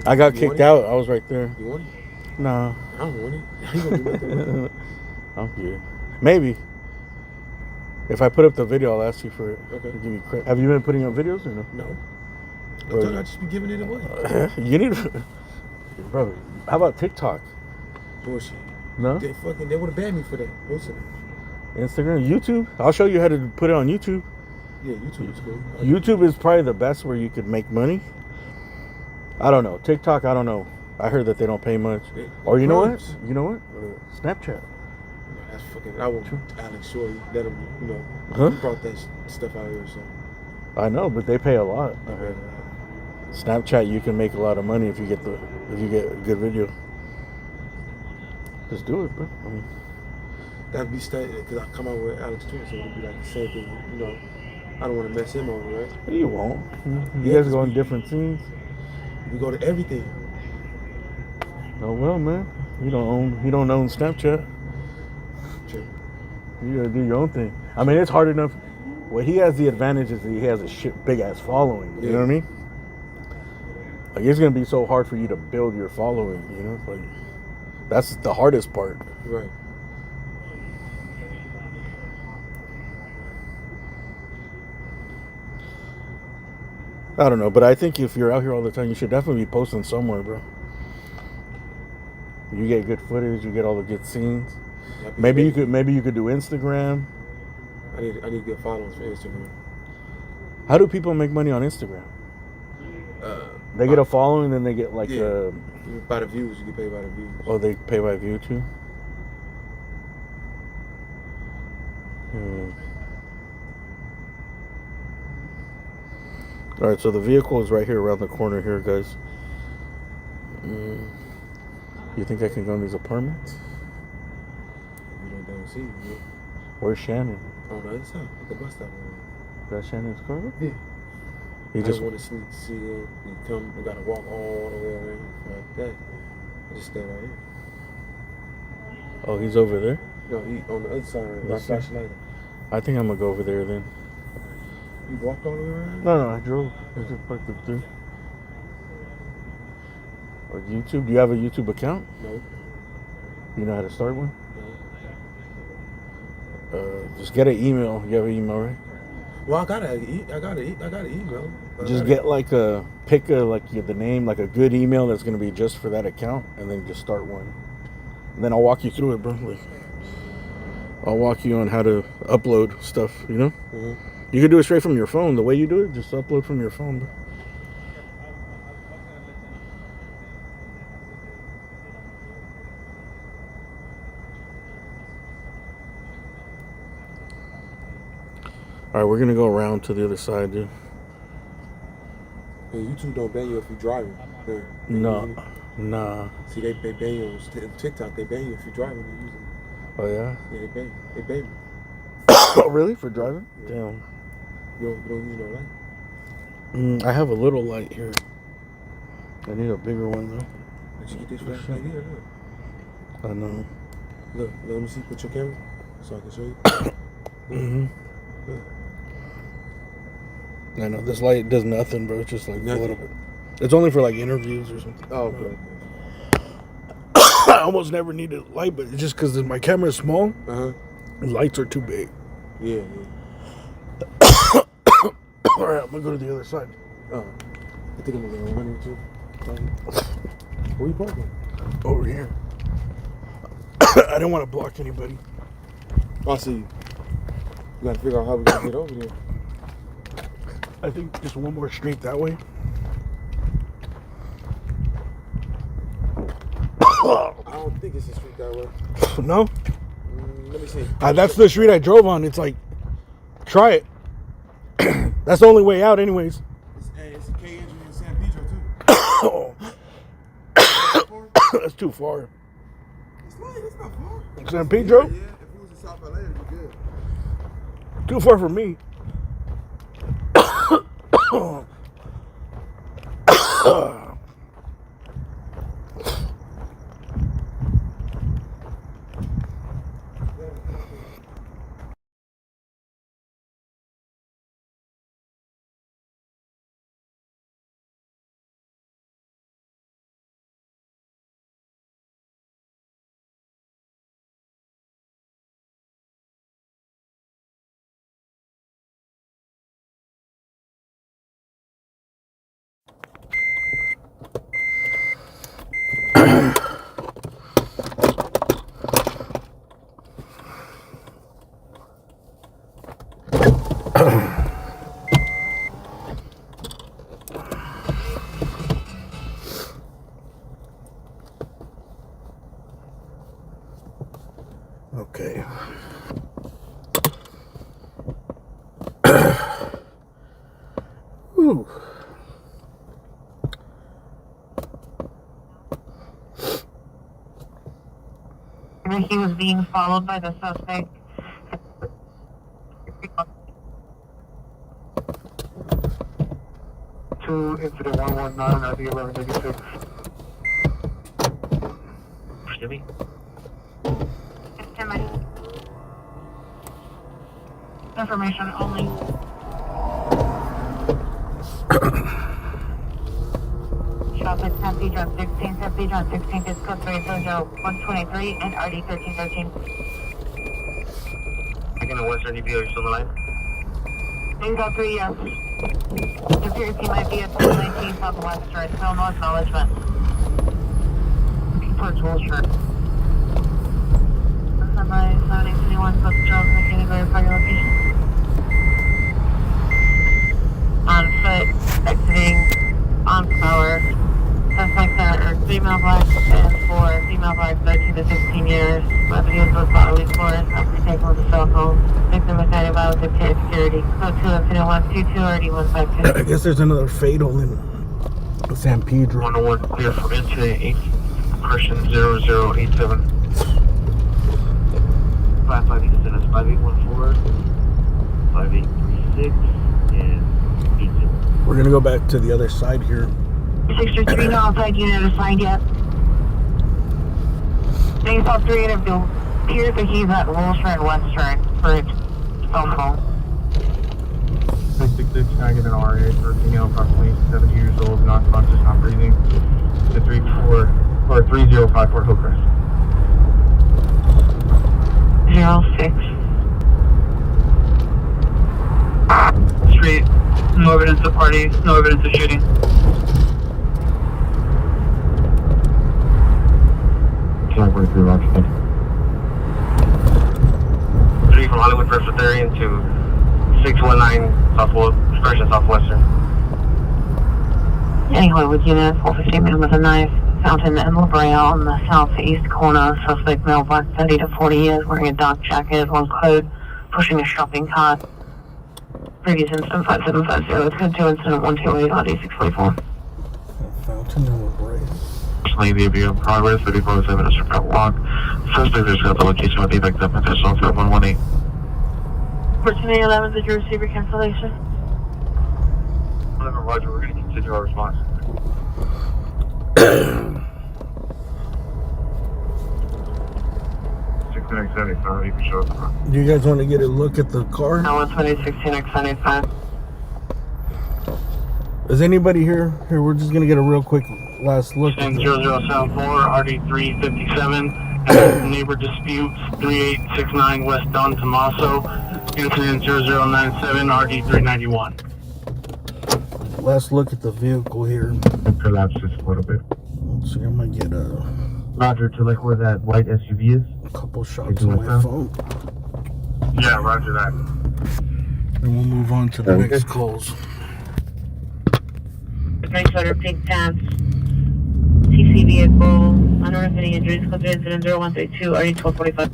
I got kicked out. I was right there. You want it? Nah. I don't want it. I ain't gonna do nothing with it. I'm good. Maybe. If I put up the video, I'll ask you for it. Okay. Give me credit. Have you been putting up videos or no? No. I thought I'd just be giving it away. You need to. Bro, how about TikTok? Bullshit. No? They would have banned me for that. Bullshit. Instagram? YouTube? I'll show you how to put it on YouTube. Yeah, YouTube is cool. YouTube is probably the best where you could make money. I don't know. TikTok, I don't know. I heard that they don't pay much. Or you know what? You know what? Snapchat. That's fucking. I want Alex Shorty. Let him, Huh? He brought that stuff out here, so. I know, but they pay a lot. I heard. Snapchat, you can make a lot of money if you get a good video. Just do it, bro. I mean, that'd be because I come out with Alex too, so it'd be like the same thing. I don't want to mess him over, right? You won't. You guys go in different scenes. We go to everything. Oh well, man. You don't own Snapchat. True. You gotta do your own thing. I mean, it's hard enough. Well, he has the advantage is that he has a big ass following. You know what I mean? Like, it's gonna be so hard for you to build your following. You know, like that's the hardest part. Right. I don't know, but I think if you're out here all the time, you should definitely be posting somewhere, bro. You get good footage, you get all the good scenes. Maybe you could do Instagram. I need to get followers for Instagram. How do people make money on Instagram? They get a following, then they get like by the views. You get paid by the views. Oh, they pay by view too. All right, so the vehicle is right here around the corner here, guys. You think I can go in these apartments? You don't see. Yeah. Where's Shannon? On the other side, at the bus stop. That's Shannon's car? Yeah. He just want to see him. You come. We gotta walk all the way around like that. I just stay right here. Oh, he's over there? No, he on the other side. Right flashlight. I think I'm gonna go over there then. You walked all the way around? No, I drove. I just parked up there. Or YouTube? Do you have a YouTube account? No. You know how to start one? No. Just get an email. You have an email, right? Well, I got an email. Just get pick the name, like a good email that's gonna be just for that account, and then just start one. And then I'll walk you through it, bro. I'll walk you on how to upload stuff. You know. Mm-hmm. You can do it straight from your phone. The way you do it, just upload from your phone, bro. All right, we're gonna go around to the other side, dude. Hey, YouTube don't ban you if you're driving. Nah. See, they ban you on TikTok. They ban you if you're driving. They use it. Oh yeah. Yeah, they ban you. Oh really? For driving? Yeah. Damn. You don't use no light. I have a little light here. I need a bigger one though. Did you get this flashlight here? Look. I know. Look, let me see. Put your camera so I can show you. Look. I know this light does nothing, bro. It's just like Nothing. a little bit. It's only for like interviews or something. Oh, okay. I almost never need a light, but it's just because my camera is small. The lights are too big. Yeah. All right, I'm gonna go to the other side. I think I'm gonna run into. Where you parking? Over here. I didn't want to block anybody. I see you. You gotta figure out how we gonna get over there. I think just one more street that way. I don't think it's a street that way. No? Let me see. That's the street I drove on. It's like, try it. That's the only way out anyways. It's a K engine in San Pedro too. That's too far. It's not far. San Pedro? Yeah, if it was in South LA, it'd be good. Too far for me. Okay. Ooh. He was being followed by the suspect. Two incident 119 at the 1186. Excuse me? Information only. Traffic San Pedro 16, San Pedro 16 is code 300-123 and RD 1313. Taking the Western DP, are you still in the line? Bingo 3, yes. It appears he might be at 419 Southwest Street. Still no acknowledgement. Towards Wilshire. Somebody 7821 Coast Trails, can you verify your location? On foot, exiting on power. Suspects are female black and for female black 13 to 16 years. Revenues was bodily force after taking with a cell phone. Victim was guided by dictated security. Code 2 incident 122 RD 152. I guess there's another fatal in San Pedro. 101 clear for incident 8, Christian 0087. 55 incident is 5814, 5836, and 80. We're gonna go back to the other side here. 63 no outside unit assigned yet. They saw 3 interview. Appears that he's at Wilshire and Western for his phone call. 666, can I get an RA for a female approximately 70 years old, not conscious, not breathing, to 3054 Hillcrest. 06. Street, no evidence of party, no evidence of shooting. Can I break through Rochester? 3 from Hollywood Presbyterian to 619 Southwestern. Anyway, with unit 450 man with a knife, fountain in La Brea on the southeast corner. Suspect male black 30 to 40 years, wearing a dark jacket, one code, pushing a shopping cart. Previous incident 5750. That's code 2 incident 128 Audi 644. Fountain and Brace. Lady view in progress, 3407 minutes for walk. Suspect has got the location with defect of potential 118. 1411, did you receive your cancellation? Roger, we're going to continue our response. Do you guys want to get a look at the car? No, 12016X95. Is anybody here? Here, we're just gonna get a real quick last look. 0074 RD357 neighbor disputes 3869 West Don Tomaso. Incident 0097 RD391. Last look at the vehicle here. Collapse just a little bit. Let's see, I'm gonna get a Roger, to like where that white SUV is. couple shots on my phone. Yeah, roger that. And we'll move on to the next calls. Nightcrawler, pink pants. TC vehicle. Unearthed any injuries. Code 3 incident 0132 RD1245.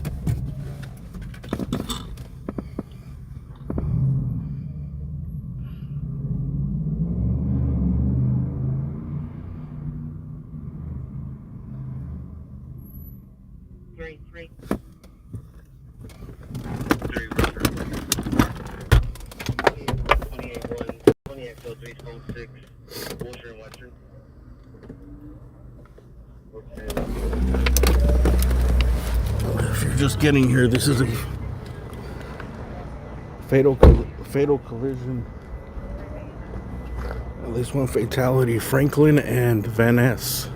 If you're just getting here, this is a fatal collision. At least one fatality. Franklin and Van Ness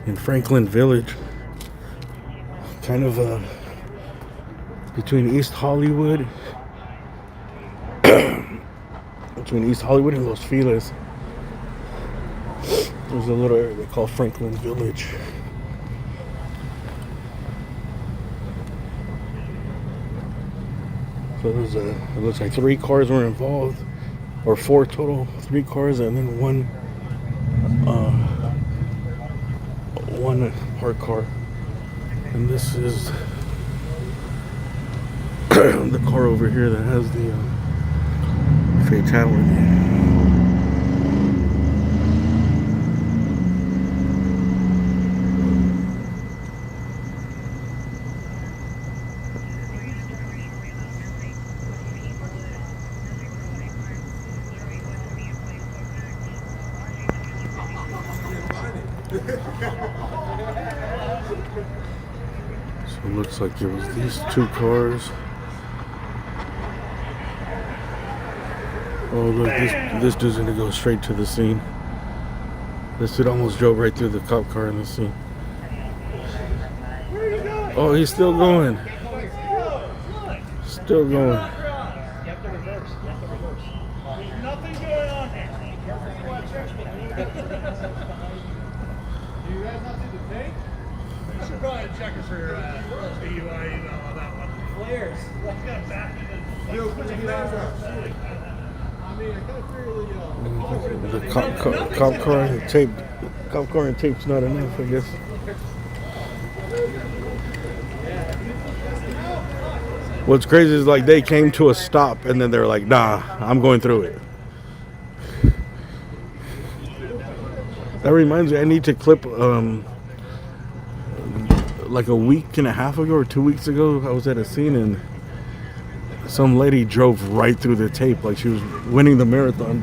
in Franklin Village. Kind of between East Hollywood. Between East Hollywood and Los Feliz. There's a little area they call Franklin Village. So there's it looks like 3 cars were involved, or 4 total, 3 cars, and then one parked car. And this is the car over here that has the fatality. So it looks like it was these 2 cars. Oh look, this dude's gonna go straight to the scene. This dude almost drove right through the cop car in the scene. Oh, he's still going. Still going. Nothing going on there. Do you guys not see the tank? You should probably check us for DUI email on that one. Flares. Let's get back in. Yo, put your flares up. I mean, I kind of figured The cop car and tape. Cop car and tape's not enough, I guess. What's crazy is like they came to a stop and then they're like, nah, I'm going through it. That reminds me, I need to clip like a week and a half ago or 2 weeks ago, I was at a scene and some lady drove right through the tape like she was winning the marathon.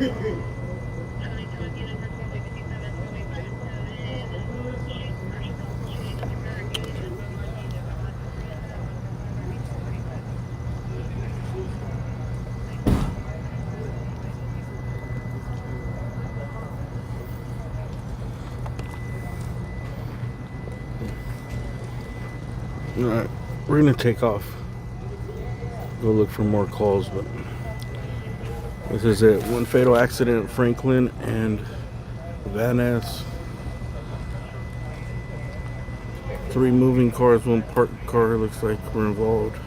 Alright, we're gonna take off. Go look for more calls, but this is it. One fatal accident at Franklin and Van Ness. 3 moving cars, 1 parked car looks like were involved.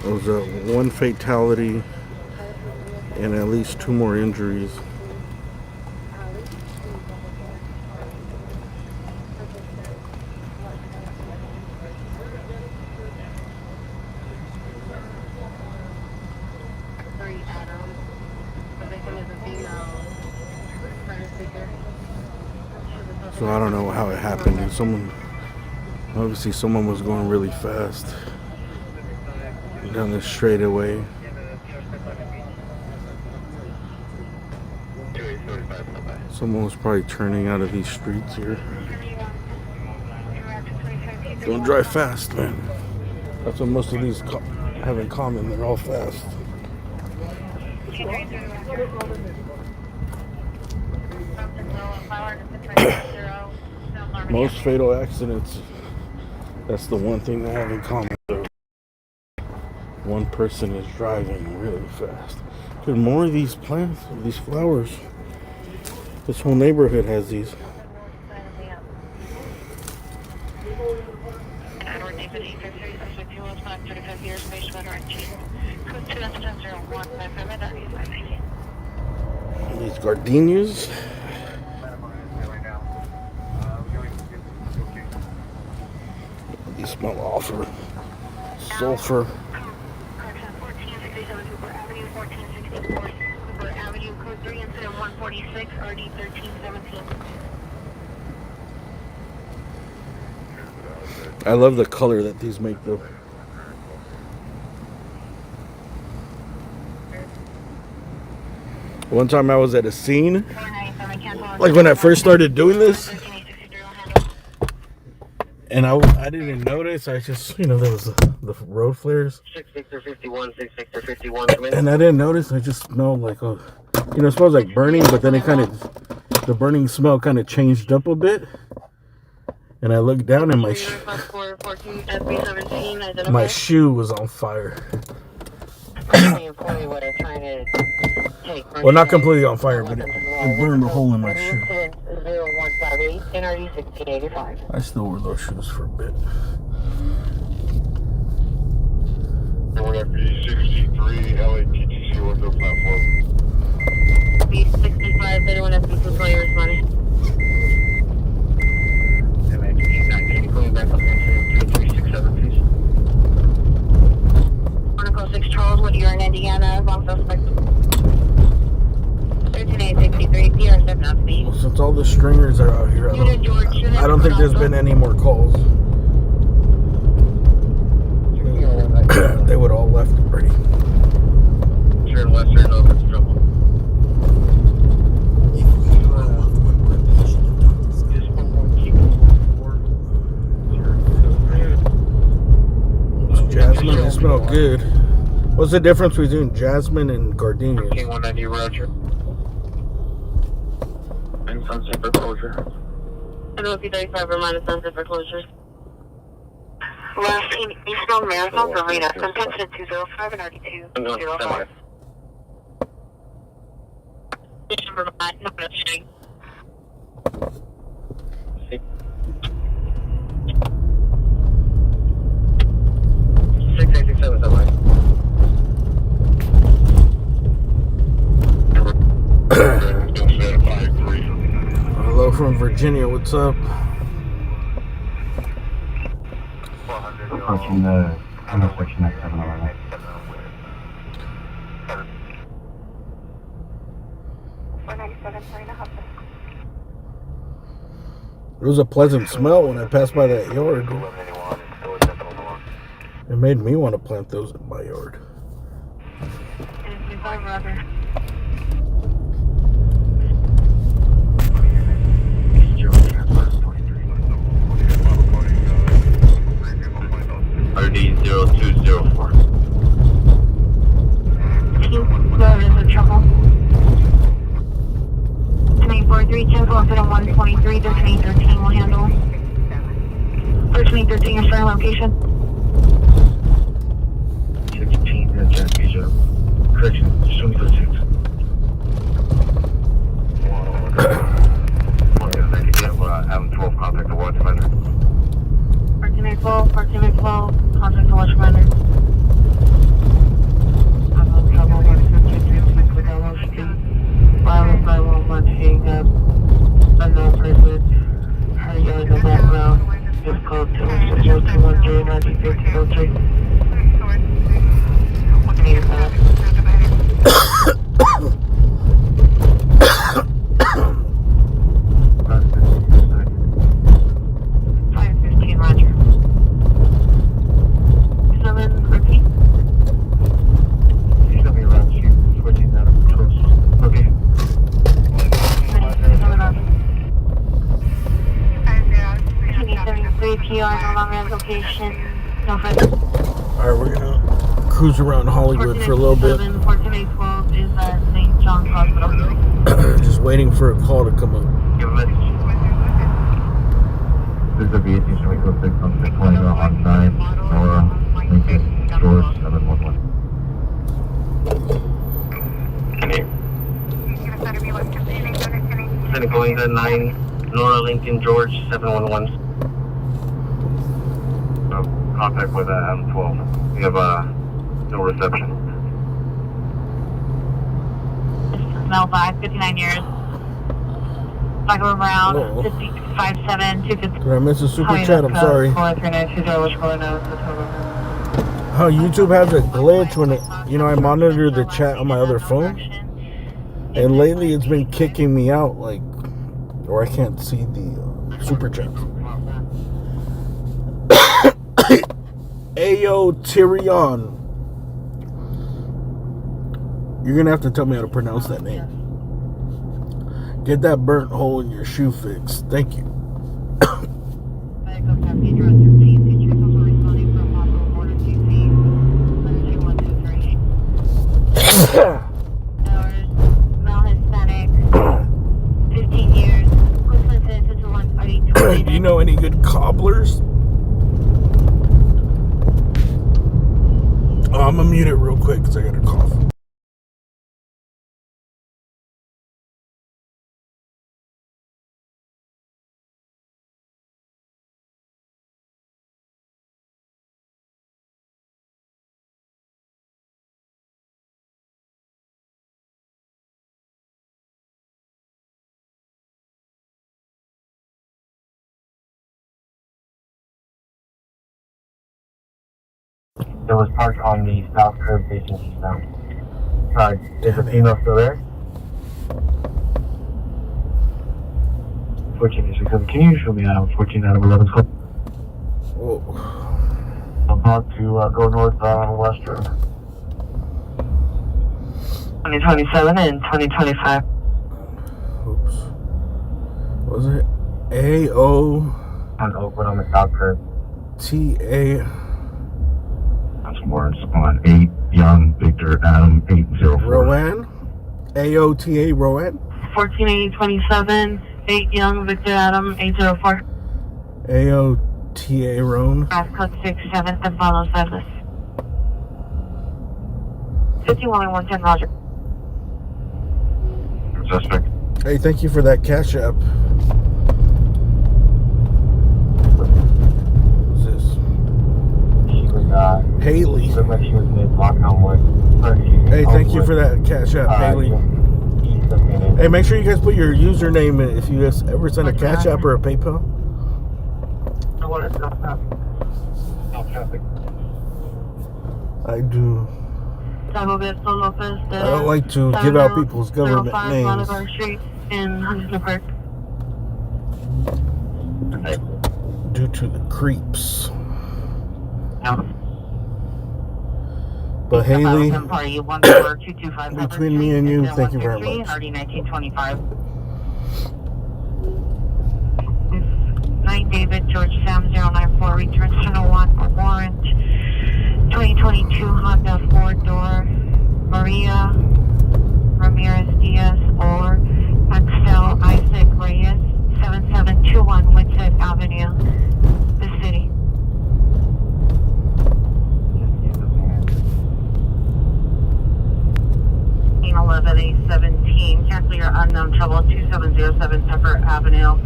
There was 1 fatality and at least 2 more injuries. So I don't know how it happened. And obviously someone was going really fast down this straightaway. Someone was probably turning out of these streets here. Don't drive fast, man. That's what most of these have in common. They're all fast. Most fatal accidents, that's the one thing they have in common. One person is driving really fast. There's more of these plants, these flowers. This whole neighborhood has these. These gardenias. These smell awful. Sulfur. I love the color that these make though. One time I was at a scene, like when I first started doing this, and I didn't notice. I just, there was the road flares, 6 Victor 51, 6 Victor 51. and I didn't notice. I just smelled like it smells like burning, but then the burning smell kind of changed up a bit. And I looked down and my shoe was on fire. Well, not completely on fire, but it burned a hole in my shoe. I still wore those shoes for a bit. B63, LATTC, what's the platform? B65, anyone has to call your money. Can you call back up into 3367, please? Article 6 Charles, what you're in Indiana, wrong suspect. 13863, PR7 not speed. Well, since all the stringers are out here, I don't think there's been any more calls. They would all left already. Turn west, turn over, it's trouble. Jasmine, they smell good. What's the difference between jasmine and gardenias? King 190, roger. And sunset for closure. I know if you 35 or minus sunset for closure. Last team, Eastbound Marathon for Rita. Contention 205 and 3205. Number 9, no, that's shitty. 6867, is that right? Hello from Virginia, what's up? Approaching the intersection at 711. It was a pleasant smell when I passed by that yard. It made me want to plant those in my yard. RD0204. Whoever is in trouble. 2843, 123, 13 will handle. 1313, your starting location. 16 in Jackie's correction, show me 36. Adam 12, contact the watch commander. 1412, contact the watch commander. I'm in trouble with 52 Dallas Street. Violence by 11 hang up. Unknown person. Her yelling in the background. Just called 210 1950 Need that. 515, roger. 7, repeat. He's gonna be around you, 14 out of close. Okay. 7 up. 73 PR, no longer in location. No further. Alright, we're gonna cruise around Hollywood for a little bit. 14812 is at St. John's Hospital. Just waiting for a call to come up. Give a message. This is a VA station, we go 6 on 620 on side, Nora, Lincoln, George, 711. Cynical Lincoln 9, Nora, Lincoln, George, 711. Contact with Adam 12. We have no reception. Mel 5, 59 years. Michael Hello. Brown, 557 250. Did I miss a super chat? I'm sorry. How YouTube has a glitch when it, I monitor the chat on my other phone, and lately it's been kicking me out, or I can't see the super chats. Ayo Tyrion. You're gonna have to tell me how to pronounce that name. Get that burnt hole in your shoe fixed. Thank you. Do you know any good cobblers? Oh, I'm gonna mute it real quick because I got a cough. It was parked on the south curb facing eastbound. Sorry, is the female still there? Can you show me 14 out of 11? Oh. I'm about to go north on Western. 2027 and 2025. Oops. Was it A-O? On Oakwood on the south curb. T-A... That's words on 8, Young, Victor, Adam, 804. Rowan? A-O-T-A, Rowan? 148027, 8 Young, Victor Adam, 804. A-O-T-A, Rowan? Pass code 67 and follow service. 5110, roger. Suspect. Hey, thank you for that cash app. Who's this? She was, Haley. looked like she was in Lockdown Wood. Hey, thank you for that cash app, Haley. Hey, make sure you guys put your username in if you guys ever send a cash app or a PayPal. I do. I don't like to give out people's government names. Street in Huntington Park. Due to the creeps. But Haley, Party 14225 between me and you, thank you very much. RD 1925. 9 David George Sam 094 returns to 01 warrant 2022 Honda 4-door Maria Ramirez Diaz or Axel Isaac Reyes 7721 Winsett Avenue, the city. 11-817, cancel your unknown trouble 2707 Pepper Avenue,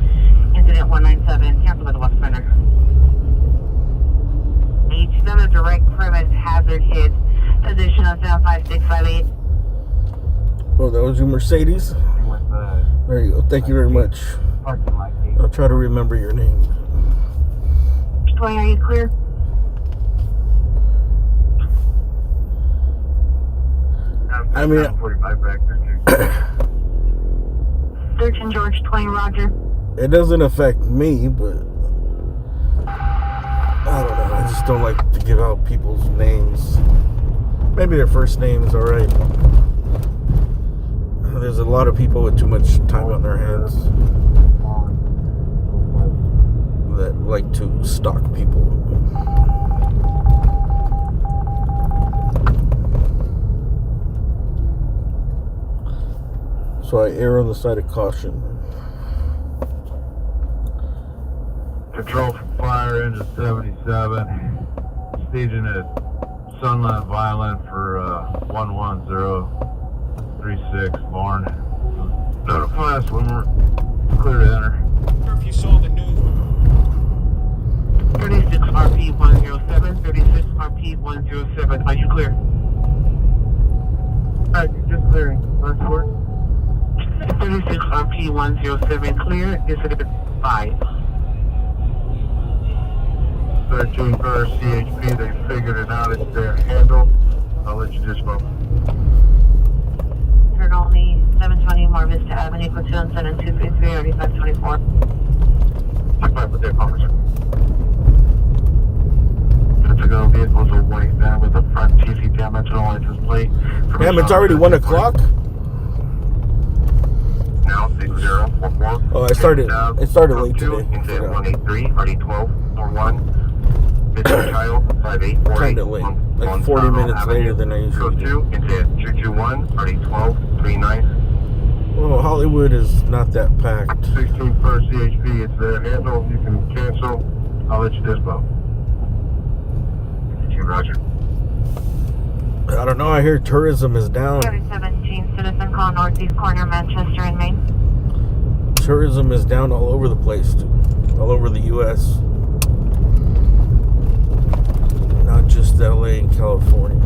incident 197, cancel by the West Center. Each done a direct premise hazard hit, position of 75658. Oh, that was your Mercedes? There you go. Thank you very much. I'll try to remember your name. Toy, are you clear? I mean, 13 George 20 Roger. it doesn't affect me, but I don't know. I just don't like to give out people's names. Maybe their first name's alright. There's a lot of people with too much time on their hands that like to stalk people. So I err on the side of caution. Control for fire, engine 77. Staging at Sunland Violent for 11036 Barn. Notify us when we're clear to enter. If you saw the news. 36 RP 107, 36 RP 107. Are you clear? Just clearing. Last word. 36 RP 107 clear. Incident 5. 13 per CHP, they figured it out, it's their handle. I'll let you just vote. Heard only 720 Mar Vista Avenue, platoon center 233 RD 524. Check back with their officer. To go vehicles are white now with the front TV damage and license plate. Damn, it's already 1 o'clock? Now 6044. Oh, I started late today. Into 183 RD12 41. Midnight Child 5848. Kinda late. Like 40 minutes later than I usually do. Into 221 RD12 39. Well, Hollywood is not that packed. 16 per CHP, it's their handle. You can cancel. I'll let you dispo. Roger. I don't know. I hear tourism is down. 17 Citizen Call Northeast Corner, Manchester and Maine. Tourism is down all over the place, dude. All over the U.S. Not just LA and California.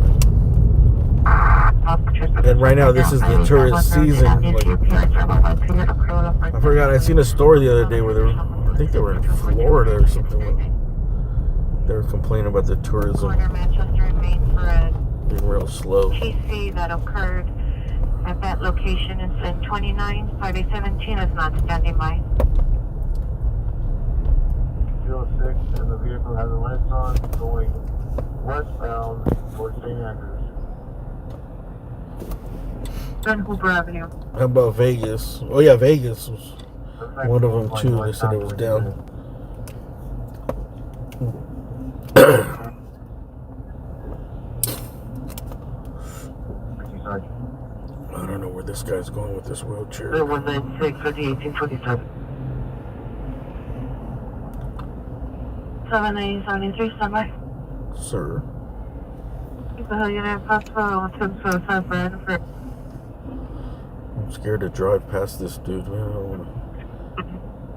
And right now, this is the tourist season. Like, I forgot. I seen a story the other day where I think they were in Florida or something. They were complaining about the tourism being real slow. TC that occurred at that location in 29, Party 17 is not standing by. 06 and the vehicle has the lights on going westbound towards St. Andrews. On Hooper Avenue. How about Vegas? Oh yeah, Vegas was one of them too. They said it was down. I don't know where this guy's going with this wheelchair. 196 1827. 7973, standby. Sir. I'm scared to drive past this dude, man. I don't want to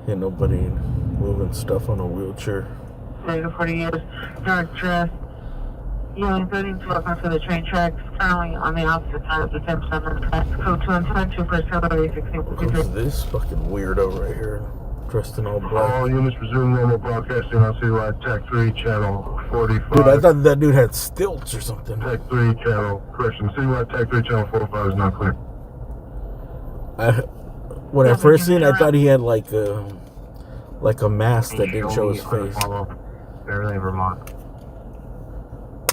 hit nobody moving stuff on a wheelchair. 40 years, dark dress. Yelling 13 to up for the train tracks, currently on the opposite side of the 10% tracks. Code 212 for Celebrity 16. Who's this fucking weirdo right here? Dressed in all black. All units resume normal broadcasting on CY Tech 3 channel 45. Dude, I thought that dude had stilts or something. Tech 3 channel, correction, CY Tech 3 channel 45 is not clear. When I first seen it, I thought he had like a mask that didn't show his face. Everything Vermont.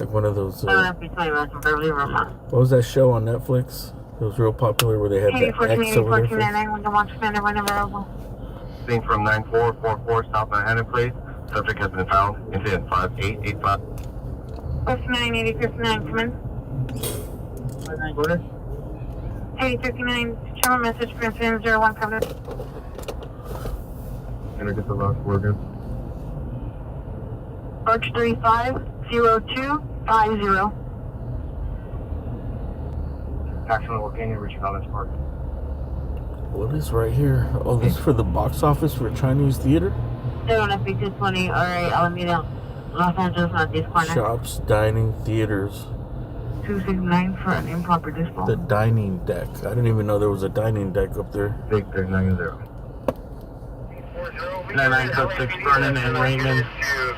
Like one of those. What What was that show on Netflix? It was real popular where they had that X over their face. Being from 9444 South Manhattan Place. Subject has been found. Incident 5885. 598059, come in. 8059, channel message for incident 01 coming. Can I get the last word in? Arch 350250. Actually, we're getting reaching on this part. What is right here? Oh, this is for the box office for Chinese theater? 7FB220, alright, Alameda, Los Angeles, Northeast corner. Shops, dining, theaters. 269 for an improper dispo. The dining deck. I didn't even know there was a dining deck up there. Victor 90. 9976 Vernon and Raymond.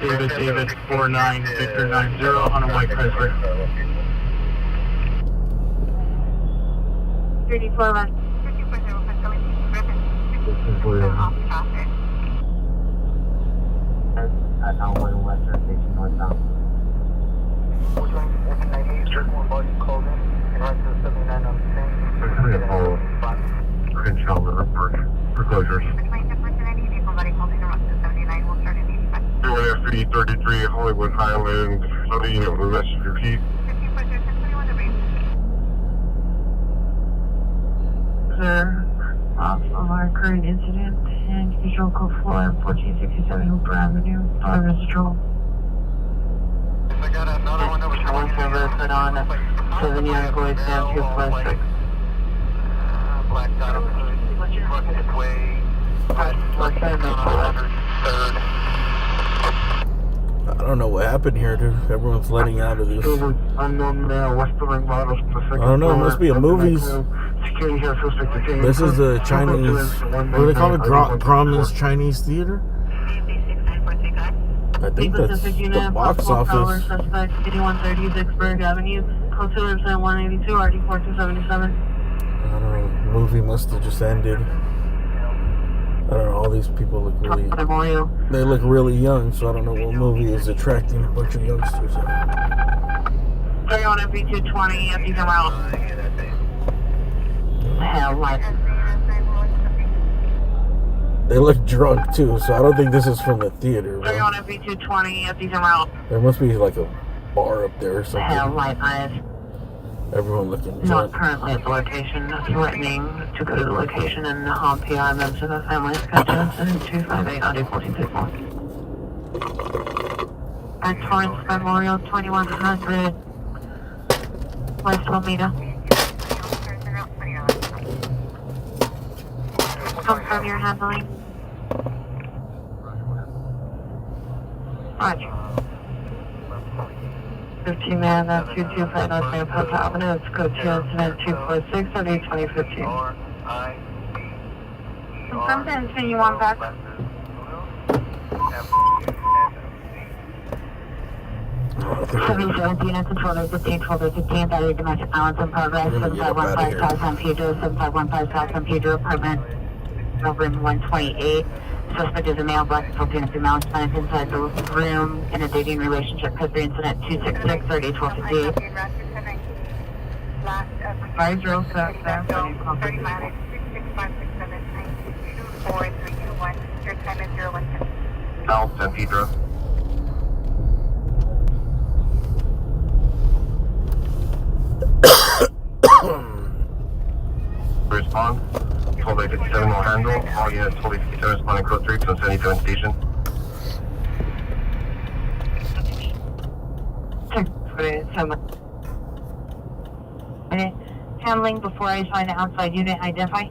David 49 Victor 90 on a white Chrysler. 34 left. At Alway Western Station northbound. Crenshaw River Park foreclosures. 333 Hollywood Highland. Somebody, message repeat. Sir, off of our current incident and visual code 4 1467 Hooper Avenue, Dollar Residual. I got another one that was One server put on 7 young boys down 256. black dot of working its way What's that? third. I don't know what happened here, dude. Everyone's letting out of this. Unknown male, Western models for second. I don't know. It must be a movies. Security here, suspect detained. This is the Chinese. What do they call it? Grauman's Chinese Theater? I think that's the box office. Suspect 8130 Vicksburg Avenue, code 182 RD 4277. I don't know. The movie must have just ended. I don't know. All these people look really. They look really young, so I don't know what movie is attracting a bunch of youngsters. 31 FB220, if you come out. Hell, what? They look drunk too, so I don't think this is from the theater. 31 FB220, if you come out. There must be like a bar up there or something. Hell, white eyes. Everyone looking Not drunk. currently at the location, threatening to go to the location and harm PI members of the family. Schedule 258 RD 1464. At Torrance Memorial 2100 West Alameda. Confirm your handling. Roger. 15 man, 225 North Main Post Avenue. It's code 2 incident 246 of 2015. Confirm the incident you want back. 717 and controller 15 12 15 battery domestic violence in progress. 7515 South San Pedro, 7515 South San Pedro apartment. Room 128. Suspect is a male, black, Filipino female, Spanish inside the room in a dating relationship. Code 3 incident 266 30 1258. 507. South San Pedro. Respond. 1257 will handle. All units 1257 responding code 3 to 77 station. Handling before I find the outside unit identify.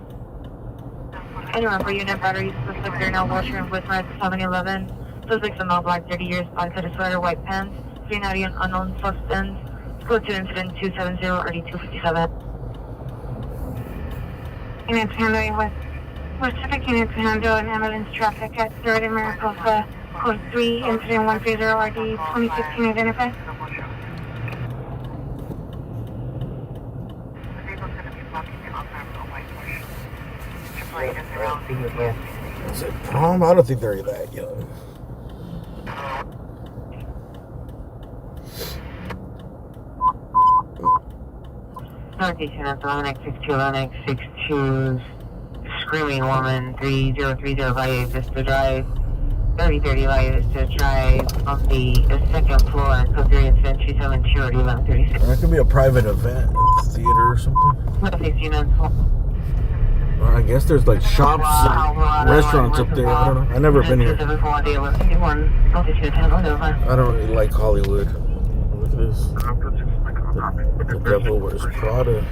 Anyone for unit batteries, suspect there now washroom with red 711. Suspects in all black 30 years, black hooded sweater, white pants. 390 unknown substance. Code 2 incident 270 RD 257. Units handling with specific units handle and ambulance traffic at 3rd and Mariposa. Code 3 incident 130 RD 2015 identify. Is it prom? I don't think they're that young. Citation at 11X62, 11X62, screaming woman, 3030 value Vista Drive, 3030 value Vista Drive on the second floor, code 3 incident 272 or 1136. That could be a private event, theater or something. Well, I guess there's like shops and restaurants up there. I don't know. I've never been here. I don't really like Hollywood. Look at this. The devil wears Prada.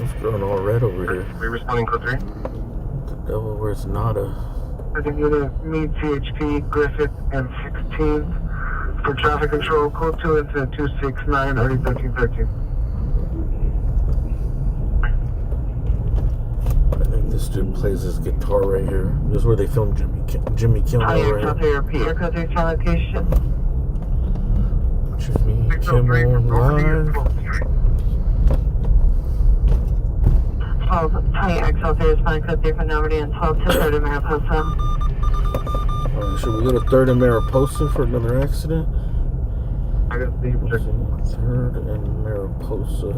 It's growing all red over here. We responding code 3. The devil wears nada. I think unit meet CHP, Griffith, and 16 for traffic control. Code 2 incident 269, early 1313. I think this dude plays his guitar right here. This is where they filmed Jimmy Kimmel right here. Repeat your code 3 location. Jimmy Kimmel live. 20 XL3 responding code 3 for Normandy and 12 to 3rd and Mariposa. Alright, should we go to 3rd and Mariposa for another accident? I got the 3rd and Mariposa.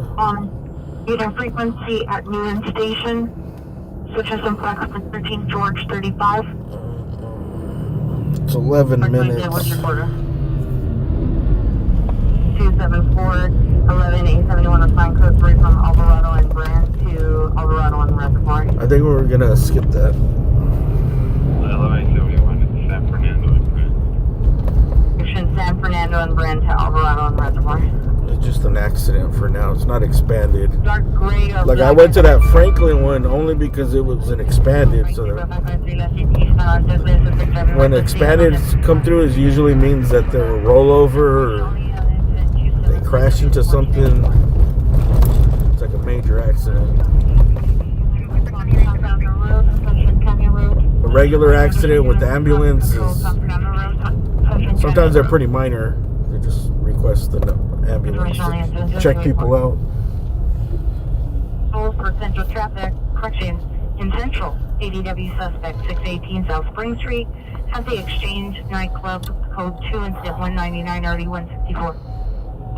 Meter frequency at Newland Station. Switches and flex for 13 George 35. It's 11 minutes. What's your quarter? 274 11-871 assigned code 3 from Alvarado and Brand to Alvarado and Reservoir. I think we're gonna skip that. 1171 at San Fernando and Brand. San Fernando and Brand to Alvarado and Reservoir. It's just an accident for now. It's not expanded. Dark gray or Like I went to that Franklin one only because it was an expanded. So when expanded come through, it usually means that they're a rollover or they crash into something. It's like a major accident. A regular accident with the ambulance is sometimes they're pretty minor. They just request the ambulance to check people out. For Central traffic, correction, in Central, ADW suspect 618 South Spring Street has the Exchange Nightclub, code 2 incident 199 RD 164.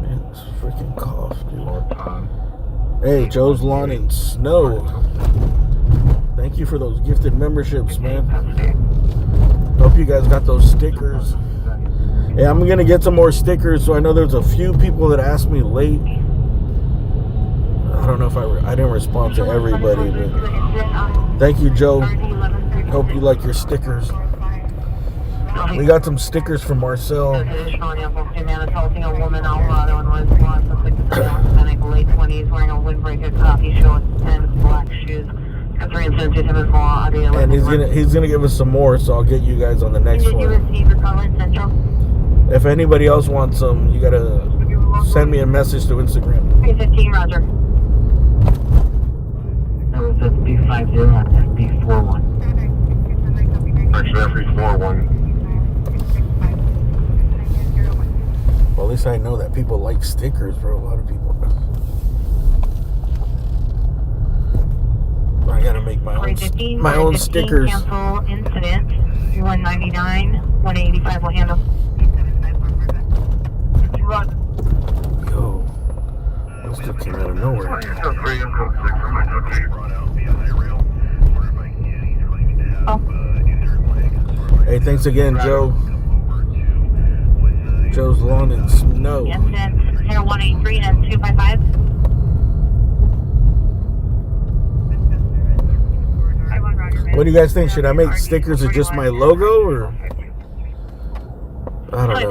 Man, this freaking cough, dude. Hey, Joe's Lawn and Snow. Thank you for those gifted memberships, man. Hope you guys got those stickers. Hey, I'm gonna get some more stickers. So I know there's a few people that asked me late. I don't know if I didn't respond to everybody, but thank you, Joe. Hope you like your stickers. We got some stickers from Marcel. Late 20s, wearing a windbreaker, coffee shorts, and black shoes. And he's gonna give us some more, so I'll get you guys on the next one. If anybody else wants some, you gotta send me a message to Instagram. 315, Roger. That was FB50, FB41. Actually, FB41. Well, at least I know that people like stickers, bro. A lot of people. I gotta make my own stickers. Cancel incident. 199, 185 will handle. Yo, this dude came out of nowhere. Hey, thanks again, Joe. Joe's Lawn and Snow. Incident 183 and 255. What do you guys think? Should I make stickers of just my logo, or I don't know.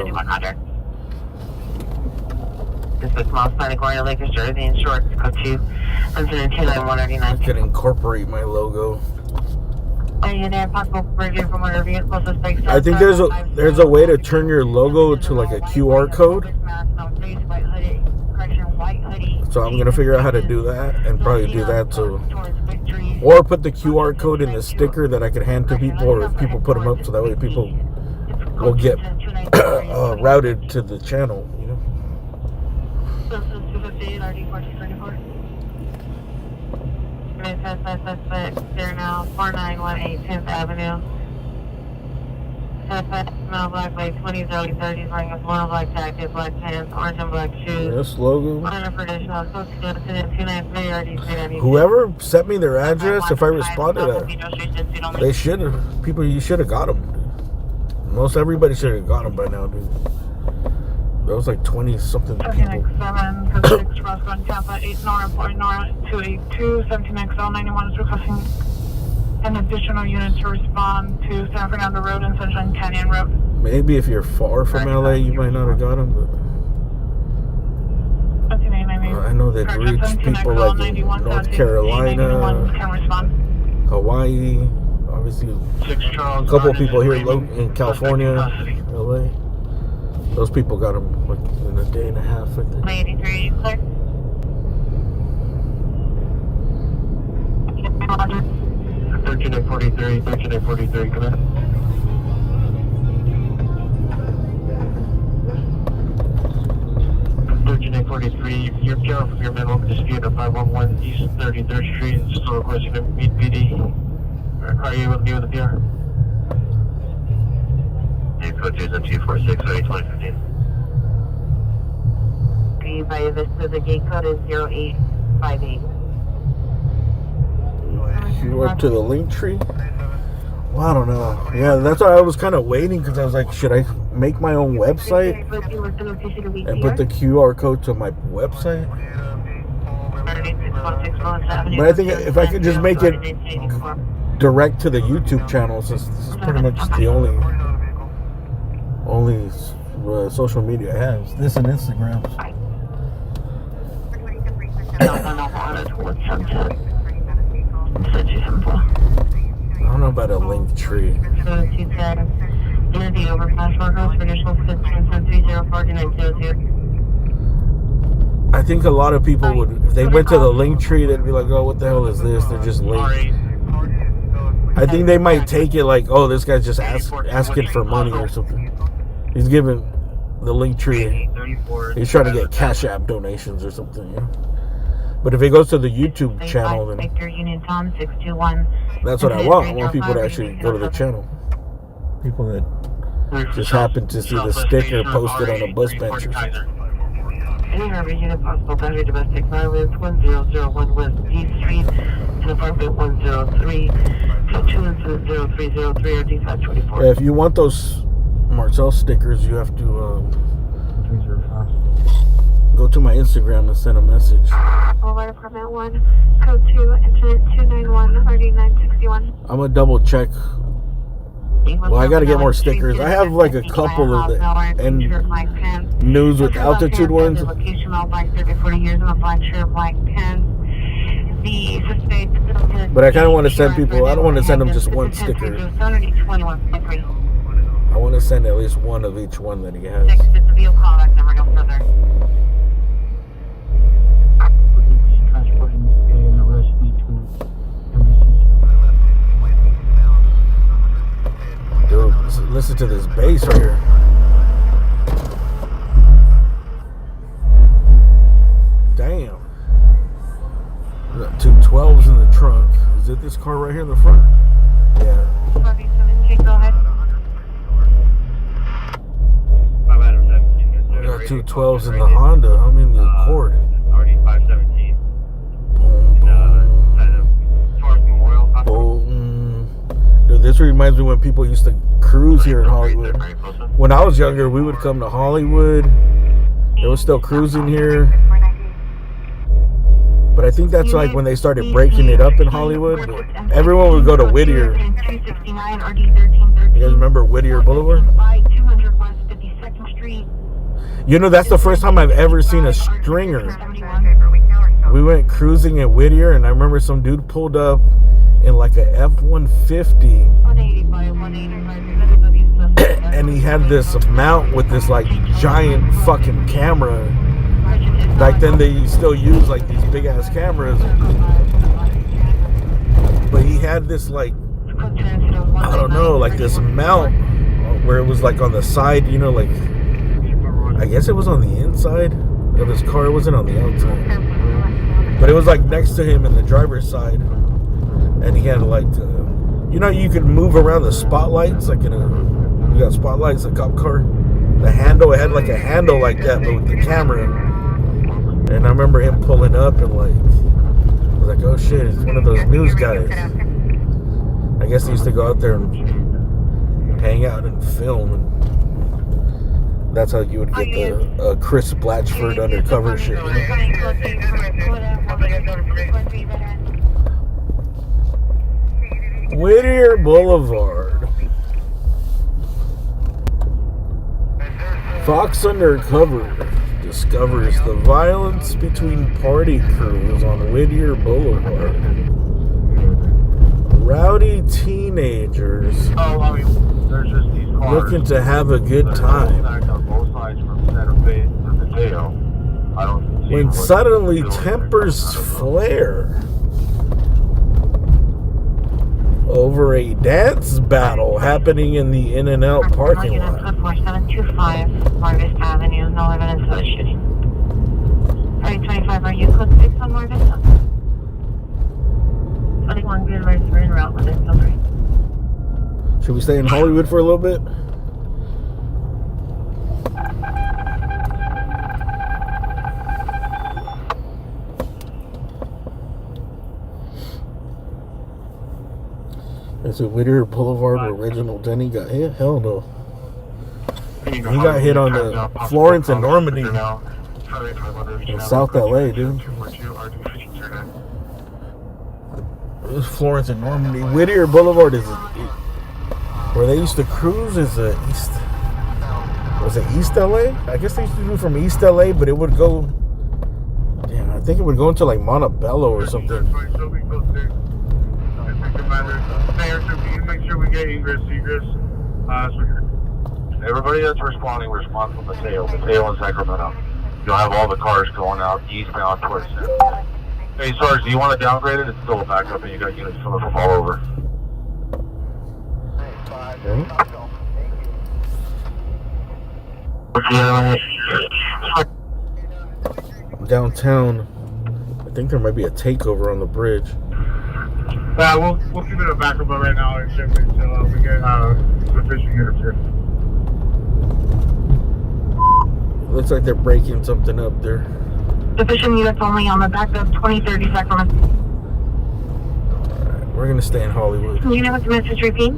This is small Sonic Warrior Lakers jersey in shorts, code 2, incident 29199. I can incorporate my logo. Are you there? Possible review from one of your closest bikes. I think there's a way to turn your logo to like a QR code. So I'm gonna figure out how to do that and probably do that too. Or put the QR code in the sticker that I could hand to people, or if people put them up, so that way people will get routed to the channel, you know. They're now 4918 10th Avenue. Smell black light, 20s, early 30s, wearing a mono black jacket, black pants, orange and black shoes. This logo. Whoever sent me their address, if I responded, they should have. People, you should have got them. Most everybody should have got them by now, dude. There was like 20-something people. 17X7, Crossroad, Tampa, 8 Nora, 4 Nora, 282, 17XL, 91 is requesting an additional unit to respond to San Fernando Road and Sunshine Canyon Road. Maybe if you're far from LA, you might not have got them, but I know they've reached people like in North Carolina, Hawaii, obviously a couple of people here in California, LA. Those people got them like in a day and a half, I think. 83, clear. 1343, 1343, come in. You're careful from your minimum dispute at 511 East 33rd Street. Still requesting to meet PD. Are you with me with the PR? Code 246, 2015. By Vista, the gate code is 0858. You went to the link tree? Well, I don't know. Yeah, that's why I was kind of waiting, because I was like, should I make my own website and put the QR code to my website? But I think if I could just make it direct to the YouTube channel, since this is pretty much the only social media I have. This and Instagram. I don't know about a link tree. I think a lot of people would, if they went to the link tree, they'd be like, oh, what the hell is this? They're just linked. I think they might take it like, oh, this guy's just asking for money or something. He's giving the link tree. He's trying to get Cash App donations or something, yeah. But if it goes to the YouTube channel, then that's what I want. I want people to actually go to the channel. People that just happen to see the sticker posted on a bus bench or something. Anywhere region of possible boundary domestic violence, 1001 West D Street, and apartment 103, 020303 or D524. Yeah, if you want those Marcel stickers, you have to go to my Instagram and send a message. Boulevard Apartment 1, Code 2, Incident 291, 3961. I'm gonna double check. Well, I gotta get more stickers. I have like a couple of the and news with altitude ones. But I kind of want to send people. I don't want to send them just one sticker. I want to send at least one of each one that he has. Dude, listen to this bass right here. Damn. We got two 12s in the trunk. Is it this car right here in the front? Yeah. We got two 12s in the Honda. I'm in the Accord. Boom. Dude, this reminds me when people used to cruise here in Hollywood. When I was younger, we would come to Hollywood. There was still cruising here. But I think that's like when they started breaking it up in Hollywood. Everyone would go to Whittier. You guys remember Whittier Boulevard? You know, that's the first time I've ever seen a stringer. We went cruising at Whittier, and I remember some dude pulled up in like a F-150, and he had this mount with this like giant fucking camera. Back then they still use like these big ass cameras, but he had this like, I don't know, like this mount where it was like on the side, you know, like I guess it was on the inside of his car. It wasn't on the outside, but it was like next to him in the driver's side. And he had like, you know, you could move around the spotlights like in a, We got spotlights, a cop car. The handle, it had like a handle like that, but with the camera. And I remember him pulling up and like, I was like, oh shit, it's one of those news guys. I guess he used to go out there and hang out and film. And that's how you would get the Chris Blatchford undercover shit. You know? Whittier Boulevard. Fox Undercover discovers the violence between party crews on Whittier Boulevard. Rowdy teenagers looking to have a good time. When suddenly tempers flare over a dance battle happening in the In-N-Out parking lot. 4725 Marvis Avenue, no evidence of a shooting. 3025, are you code 6 on Marvis? 21 Green Lights, we're en route with this number. Should we stay in Hollywood for a little bit? Is it Whittier Boulevard where Reginald Denny got hit? Hell no. He got hit on the Florence and Normandy in South LA, dude. It was Florence and Normandy. Whittier Boulevard is where they used to cruise. Is East? Was it East LA? I guess they used to do from East LA, but it would go. Yeah, I think it would go into like Montebello or something. Make sure we get ingress, egress. Everybody that's responding, respond from Mateo in Sacramento. You'll have all the cars going out eastbound towards San. Hey, Sarge, do you want to downgrade it? It's still a backup, and you got units coming from all over. Downtown, I think there might be a takeover on the bridge. We'll keep it a backup right now and check until we get sufficient units here. Looks like they're breaking something up there. Sufficient units only on the backup 2030 Sacramento. Alright, we're gonna stay in Hollywood. Can you give us a message repeat?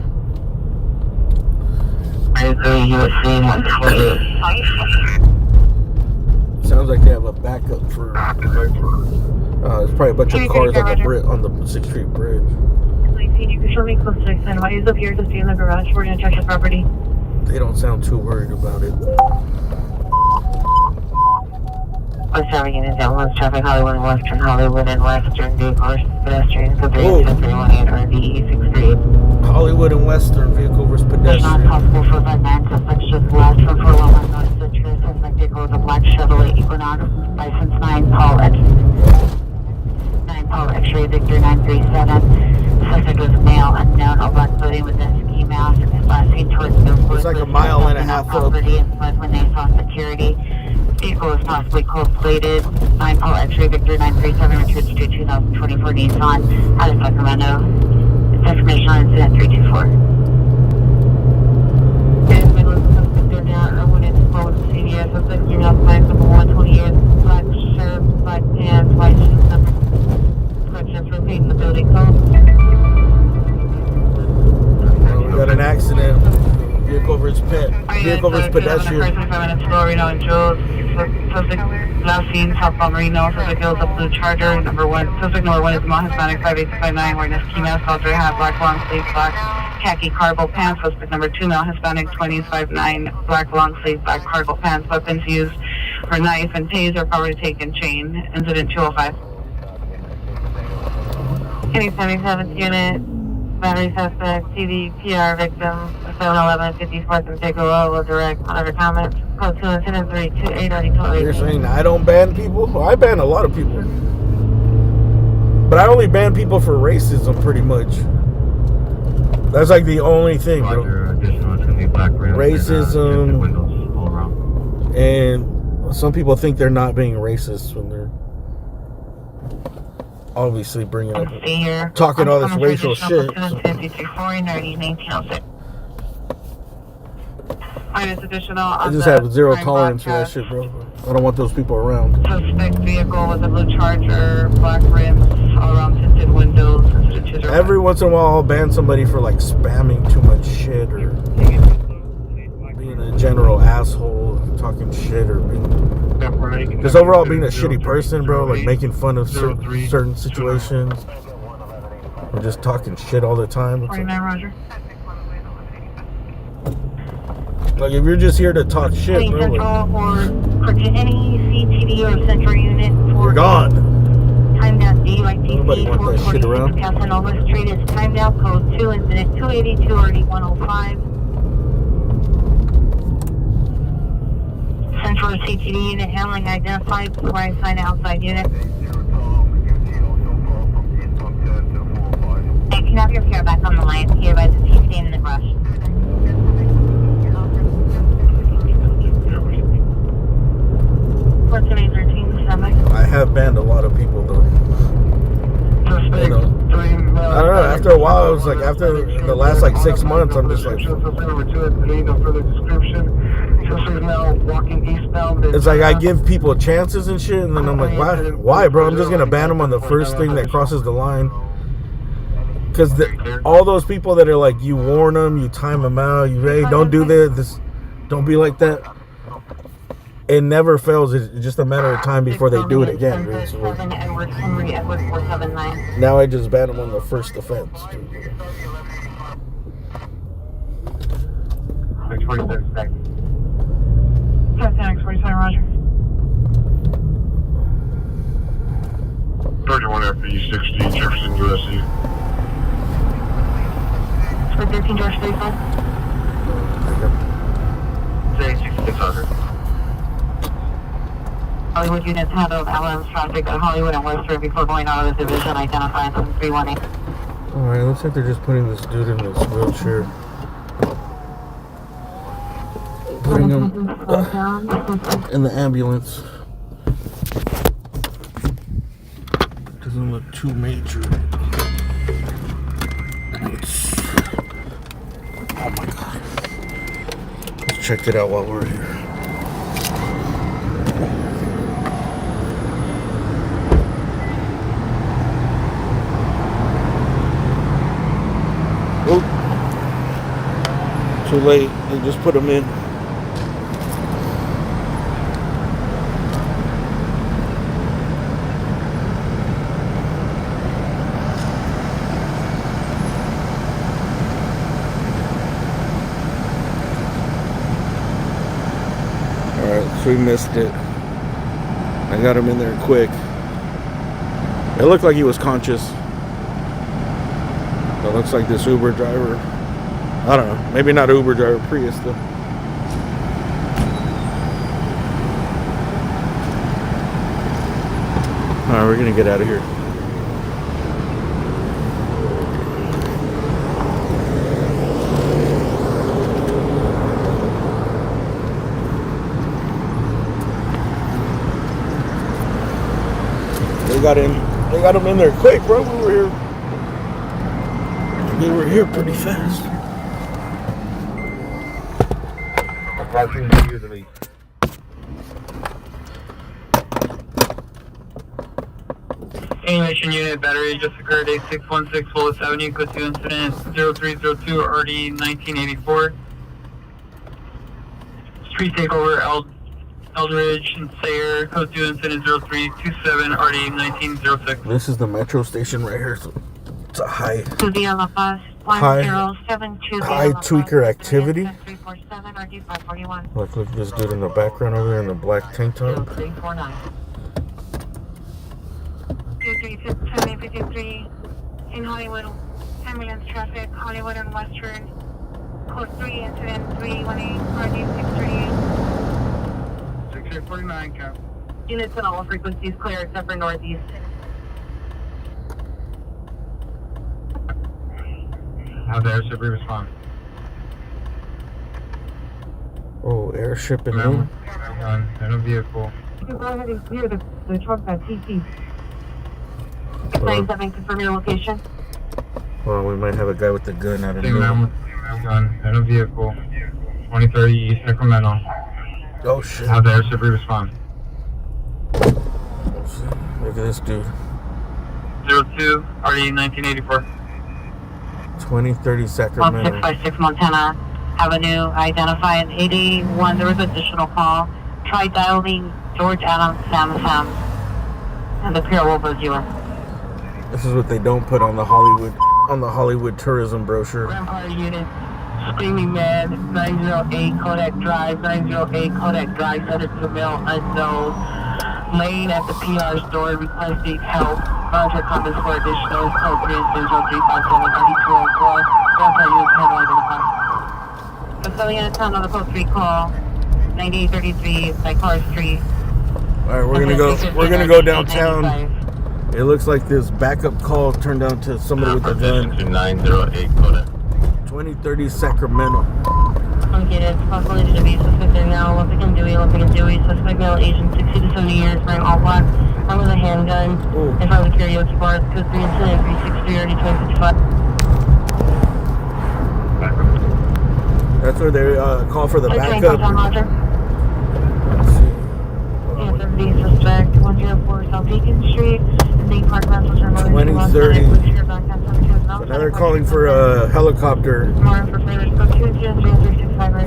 Sounds like they have a backup for. There's probably a bunch of cars on the 6th Street Bridge. You can show me close to extend. Why is up here to stay in the garage? We're gonna check the property. They don't sound too worried about it. West Avenue is at West Traffic, Hollywood, Western Hollywood, and Western vehicles, pedestrians, so 361 or the 6th Street. Hollywood and Western vehicle versus pedestrian. It's not possible for the 9 suspects just left from 411 North Citrus. Suspect vehicle is a black Chevrolet Equinox, license 9 Paul X-ray Victor 937. Suspect was male, unknown, a black clothing with a ski mask. Last seen towards Millwood. It's like a mile and a half up. And fled when they saw security. Vehicle is possibly cold-plated. 9 Paul X-ray Victor 937 returns to 2024 Nissan out of Sacramento. It's information on incident 324. In middle of the suspect, they're down when it's close to CVS. Suspect, you're now flagged number 128. Black shirt, black pants, white shoes, number. Corrections repeat in the building code. We got an accident. Vehicle versus pedestrian. 5 minutes ago, Reno and Jules. Suspect last seen South Marino. Suspect goes up Blue Charger. Suspect number 1 is Mount Hispanic 5859 wearing a ski mask, halter hat, black long sleeve, black khaki cargo pants. Suspect number 2 Mount Hispanic 2059 black long sleeve, black cargo pants. Weapons used for knife and taser, property taken chain. Incident 205. Kenny 77th unit. Battery suspect, TV, PR victim, 711 54th and Piccolo will direct other comments. Code 2 incident 328 already told you. You're saying I don't ban people? Well, I ban a lot of people. But I only ban people for racism, pretty much. That's like the only thing, bro. Racism. And some people think they're not being racist when they're obviously bringing up, talking all this racial shit. So. Minus additional. I On just the have zero crime tolerance for that broadcast. shit, bro. I don't want those people around. Suspect vehicle with a blue Charger, black rims, all around tinted windows. Every once in a while, I'll ban somebody for like spamming too much shit or being a general asshole, talking shit, or being just overall being a shitty person, bro. Like making fun of certain situations or just talking shit all the time. It's 49 Roger. like if you're just here to talk shit, Any bro, central like, or any CTD or central unit for you're gone. timed out DUITC Nobody want that shit 446 around. Casanova Street is timed out code 2 incident 282 RD 105. Central CTD unit handling identified before I assign outside unit. Hey, can I have your pair back on the line? Here by the TC in the rush. What's the name 13 summit? I have banned a lot of people though. You know, I don't know. After a while, I was like, after the last like 6 months, I'm just like, it's like I give people chances and shit, and then I'm like, why, bro? I'm just gonna ban them on the first thing that crosses the line. Because all those people that are like, you warn them, you time them out, you hey, don't do this, don't be like that. It never fails. It's just a matter of time before they do it again. Dude. So now I just ban them on the first offense. 647 seconds. 47 Roger. 31 FE 60 Jefferson USC. For 13 George 35. Say 6600. Hollywood units handled LM's traffic at Hollywood and Western before going out of the division, identifying 318. Alright, looks like they're just putting this dude in this wheelchair. Putting him in the ambulance. Doesn't look too major. Oh my god. Let's check it out while we're here. Oh, too late. They just put him in. Alright, so we missed it. I got him in there quick. It looked like he was conscious. It looks like this Uber driver. I don't know. Maybe not Uber driver, Prius though. Alright, we're gonna get out of here. They got him in there quick, bro. We were here pretty fast. Animation unit battery just occurred 8616 Willis Avenue, code 2 incident 0302 RD 1984. Street takeover Eldridge and Sayer, code 2 incident 0327 RD 1906. This is the metro station right here. So it's a high tweaker activity. Look at this dude in the background over there in the black tank top. 2353 in Hollywood, ambulance traffic, Hollywood and Western, code 3 incident 318 RD 638. 6849, cap. Units on all frequencies clear except for northeast. How's the airship respond? Oh, airship and Hang on, in a vehicle. You can go ahead and clear the truck at TC. 97, confirm your location. Well, we might have a guy with the gun. I don't know. Hang on, in a vehicle. 2030 East Sacramento. Oh shit. Have the air service respond. Look at this dude. 02 RE 1984. 2030 Sacramento. 1656 Montana Avenue, identified 881. There was an additional call. Try dialing George Adams Sam and the Pure Wolf you. This is what they don't put on the Hollywood tourism brochure. Empire unit, Screaming Man, 908 Kodak Drive, 908 Kodak Drive, send it to the mail unknown. Lane at the PR store requesting help. Roger, comments for additional code 30357 9204. Empire unit handling in the car. Fulfilling in a town on the code 3 call, 9833 Nightcrawler Street. Alright, we're gonna go downtown. It looks like this backup call turned out to somebody with a gun. 908 Kodak. 2030 Sacramento. Located, possibility to be suspected now. Olympic and Dewey, suspect male, Asian, 60 to 70 years, wearing all black, armed with a handgun, in front of the karaoke bar, code 3 incident 363 already 2055. That's where they call for the backup. Roger. Let's see. Answer the suspect, 104 South Beacon Street, Main Park, Massachusetts. 2030. So now they're calling for a helicopter.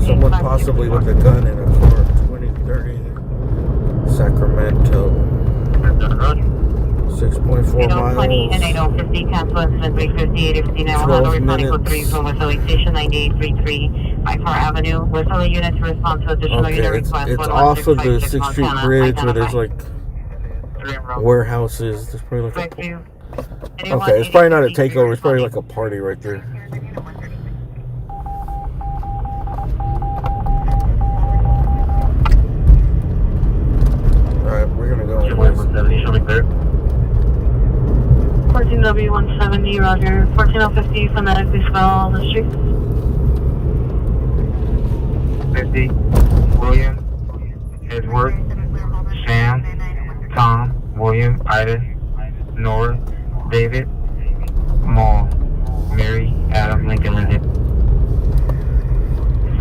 Someone possibly with a gun in a car. 2030 Sacramento. 6.4 miles. 20 and 8050, cancel incident 350, 859, 100, responding code 3 from West LA Station, 9833, White Car Avenue. West LA unit to respond to additional unit request. It's off of the 6th Street Bridge where there's like warehouses. There's probably like a... Okay, it's probably not a takeover. It's probably like a party right there. Alright, we're gonna go anyways. 14W170, Roger. 14050, phonetically spell the street. 50, William, Edward, Sam, Tom, William, Ida, Nora, David, Maul, Mary, Adam, Lincoln, Lincoln.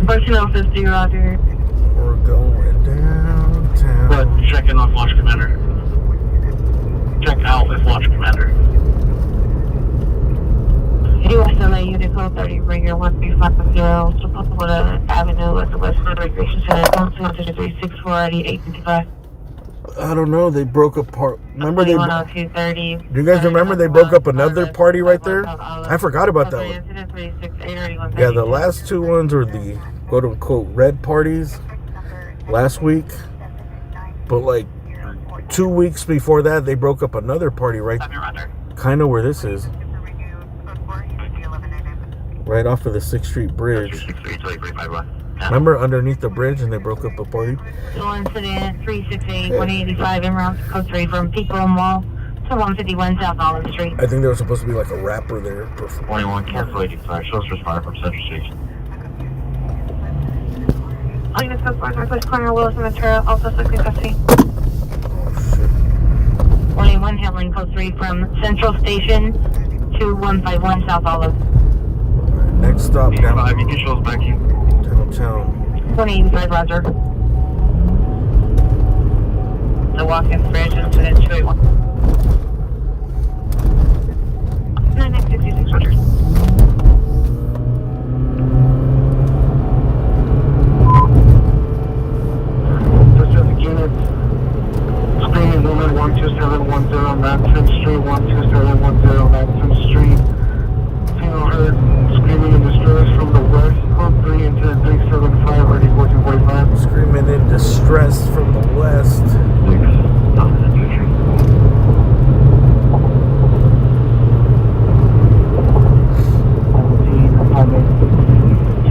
14050, Roger. We're going downtown. But checking off Launch Commander. Check out with Launch Commander. West LA unit code 30, Ringer 1350, Sepulveda Avenue at the West Recreation Center, 22364 I don't know, they broke apart. Remember they... 10230. Do you guys remember they broke up another party right there? I forgot about that one. Yeah, the last two ones were the quote-unquote red parties last week. But like 2 weeks before that, they broke up another party right kind of where this is. Right off of the 6th Street Bridge. Remember underneath the bridge and they broke up a party? Incident 368 185 en route code 3 from Pico Mall to 151 South Olive Street. I think there was supposed to be like a rapper there. 21 cancel 85. Shows responded from Central Station. Unit support Northwest corner Wilson Ventura, also 6050. Oh shit. 21 handling code 3 from Central Station to 151 South Olive. Next stop down. You can show us back in. Downtown. 185 Roger. The Watkins Bridge incident 281. 9966 Roger. Pacific unit, Screaming Woman 12710, Madison Street, 12710, Madison Street. Female heard screaming in distress from the west, code 3 into 375, already 1445. Screaming in distress from the west.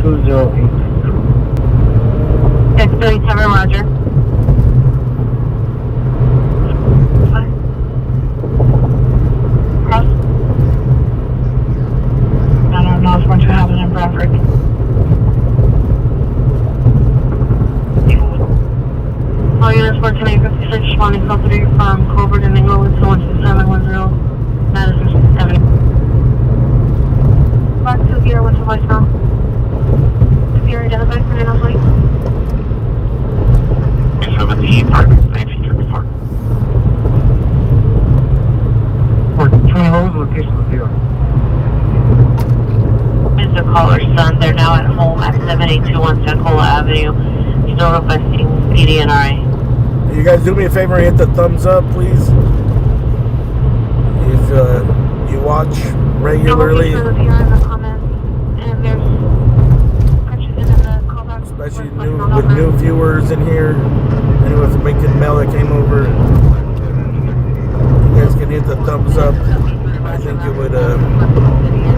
208. 637 Roger. Cross. I don't know if what's happening in Bradford. All units 14856, responding code 3 from Colbert and Inglewood to 12710 Madison Avenue. Black 2 gear, what's the voicemail? 2 gear identified for 9 please. now at home at 7821 Sencola Avenue. Still requesting PD and RA. You guys do me a favor and hit the thumbs up, please. If you watch regularly, especially with new viewers in here, anyone from Macon Mel that came over, you guys can hit the thumbs up. I think it would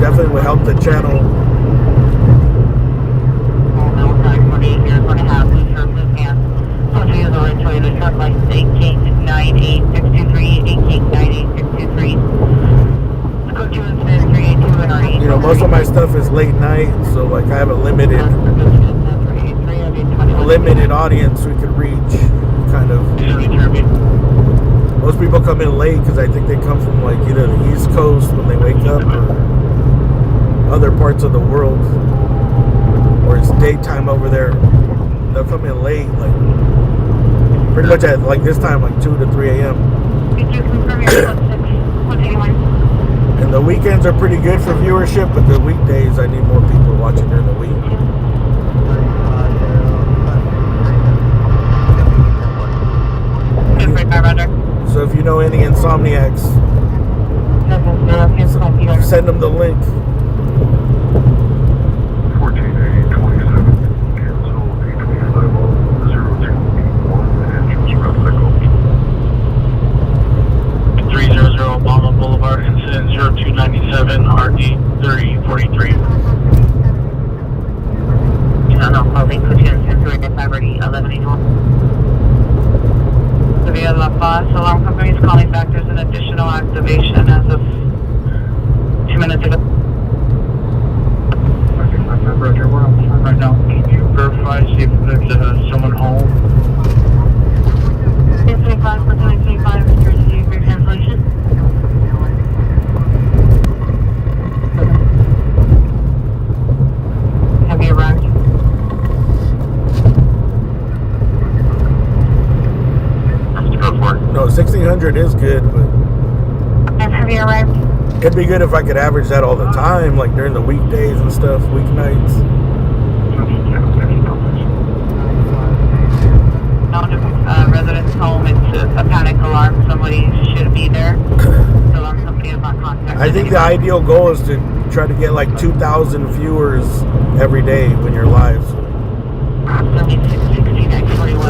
definitely would help the channel. You know, most of my stuff is late night, so like I have a limited audience we could reach, kind of. Most people come in late because I think they come from like either the East Coast when they wake up or other parts of the world, or it's daytime over there. They'll come in late, like pretty much at like this time, like 2 to 3 a.m. And the weekends are pretty good for viewership, but the weekdays I need more people watching during the week. So if you know any insomniacs, send them the link. 300 Obama Boulevard, incident 0297, RD 3043. No, closing platoon, Century Liberty, 1181. Sevilla La Paz, alarm company is calling back. There's an additional activation as of 2 minutes ago. Okay, Roger, we're on phone right now. Can you verify, see if there's someone home? 1025, 1025, emergency for cancellation. Have you arrived? No, 1600 is good, but Have you arrived? it'd be good if I could average that all the time, like during the weekdays and stuff, weeknights. No, resident's home. It's a panic alarm. Somebody should be there. The alarm company is not contacted. I think the ideal goal is to try to get like 2,000 viewers every day when you're live.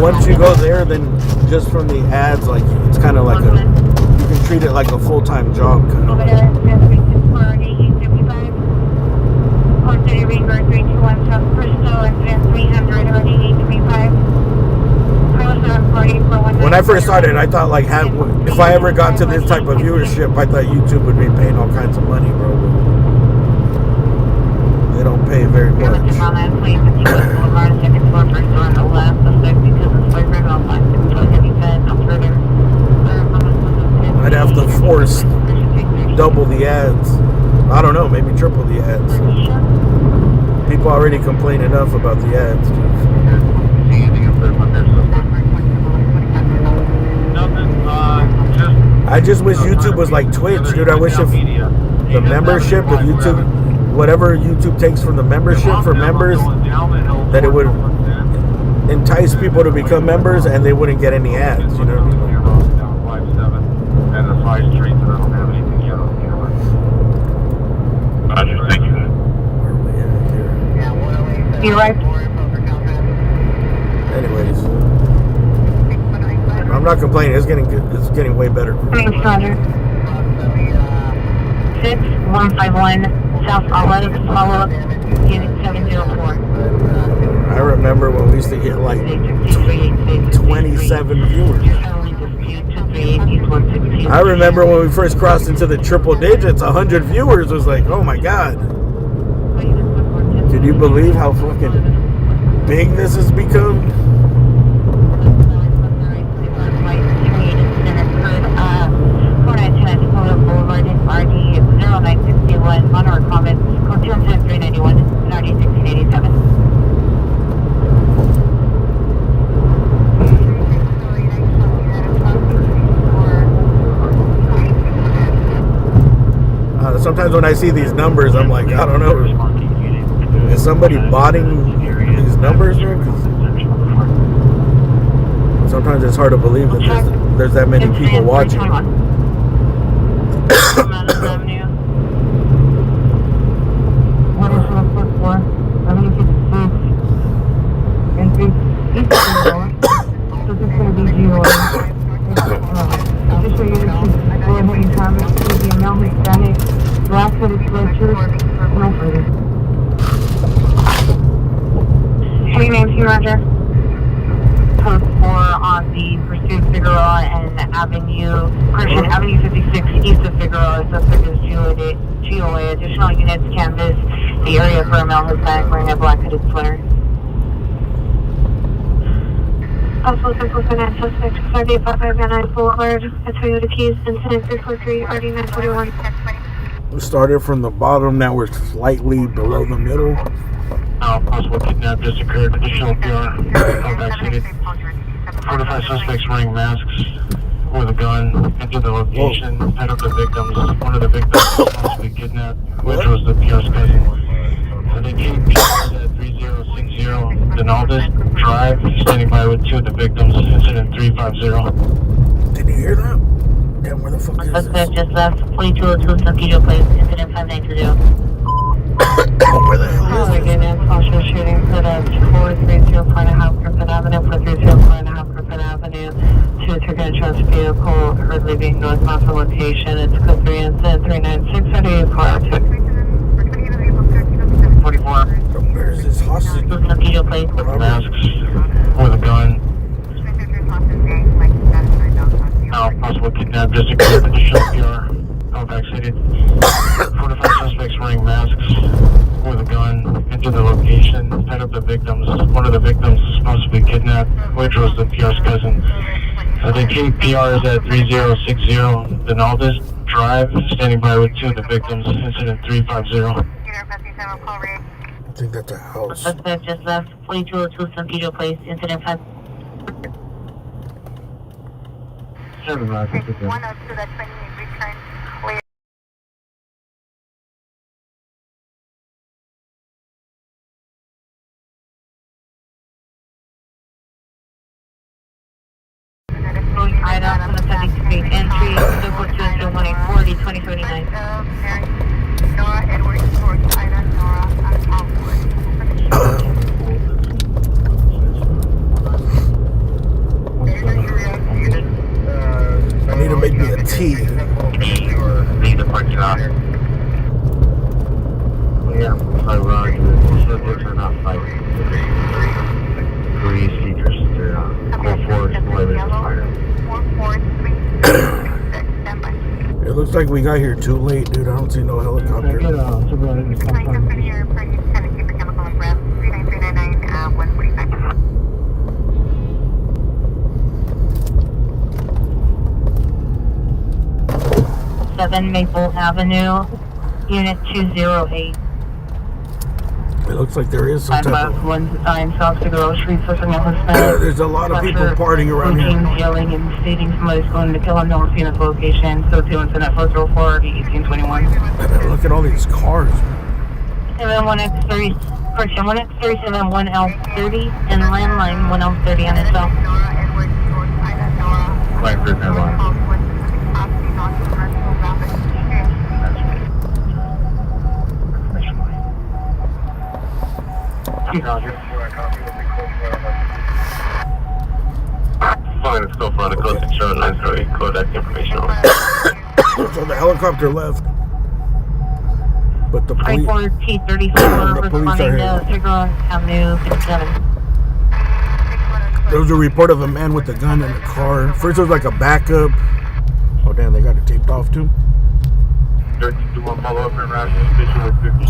Once you go there, then just from the ads, like it's kind of like you can treat it like a full-time job. Kind of. Over there, 855. Port City River 321 South Crystal, incident 300, running 835. When I first started, I thought like if I ever got to this type of viewership, I thought YouTube would be paying all kinds of money, bro. They don't pay very much. I'd have to force double the ads. I don't know, maybe triple the ads. People already complain enough about the ads, dude. I just wish YouTube was like Twitch, dude. I wish if the membership, if YouTube, whatever YouTube takes from the membership for members, that it would entice people to become members and they wouldn't get any ads, you know what I mean? And the 5 streets that don't have anything yet on camera. Roger, thank you. Where are we at here? You're right. Anyways, I'm not complaining. It's getting good. It's getting way better. Thanks, Roger. 6151 South Olive, follow up, unit 704. I remember when we used to get like 27 viewers. I remember when we first crossed into the triple digits, 100 viewers was like, oh my god. Can you believe how fucking big this has become? Sometimes when I see these numbers, I'm like, I don't know. It's somebody botting these numbers here? 'Cause sometimes it's hard to believe that there's that many people watching. What is the foot for? 1156 and 3 east of the door. So this is going to be GOA. Just so you can go ahead and have it. It's going to be a male Hispanic, black-headed sweatshirt, no further. Hey, Nancy Roger. Code 4 on the Pursuit Figueroa and Christian Avenue 56 east of Figueroa. Suspect is GOA. Additional units canvass the area for a male Hispanic wearing a black-hooded sweater. Also, Central Finance Suspect 5855 Van Nuys Boulevard at Toyota Keys. Incident 343 RD941. We started from the bottom. Now we're slightly below the middle. Possible kidnap just occurred. Additional PR. Vaccinated. 45 suspects wearing masks with a gun. Enter the location. Head up the victims. One of the victims was possibly kidnapped, which was the PR's cousin. They came PRs at 3060 Denaldus Drive, standing by with 2 of the victims. Incident 350. Did you hear that? Damn, where the fuck is this? Suspect just left 4202 Sanquillo Place. Incident 592. Where the hell is Oh my this? goodness, also shooting for that 430.5 Griffin Avenue, 430.5 Griffin Avenue. 2 trigger trust vehicle, heard leaving northbound from location. It's code 3 incident 396 at 84. 44. Where is this hostage? Sanquillo Place. Masks with a gun. Possible kidnap just occurred. Additional PR. Vaccinated. 45 suspects wearing masks with a gun. Enter the location. Head up the victims. One of the victims was possibly kidnapped, which was the PR's cousin. They came PRs at 3060 Denaldus Drive, standing by with 2 of the victims. Incident 350. I think that's a house. Suspect just left 4202 Sanquillo Place. Incident 5. 102, that's when you return clear. Item on the 72nd Street entry, local 20140, 2039. Nora Edwards, towards Ida, Nora, and Outwood. I need to make me a tea. Leave the parking lot. Yeah, I run. Subjects are not fighting. 3 seekers. They're 4-4 spoilers of fire. 44366, stand by. It looks like we got here too late, dude. I don't see no helicopter. Can I consider your purchase Tennessee for chemical and breath? 39399, 145. 7 Maple Avenue, Unit 208. It looks like there is some type of... One in South Figueroa Street, Southern Hispanic. There's a lot of people partying around here. Teams yelling and stating somebody's going to kill him. No one's seen his location. So 2 incident 404 1821. Look at all these cars. 71X30, correction, 1X37, 1L30, and landline 1L30 on itself. Right, Griffin line. Fine, it's still front of code 6093, Kodak information on. So the helicopter left. But the police... T34 responding to Figueroa Avenue 57. There was a report of a man with a gun in a car. First it was like a backup. Oh damn, they got it taped off too. 32 1 follow up and round suspicion with 50.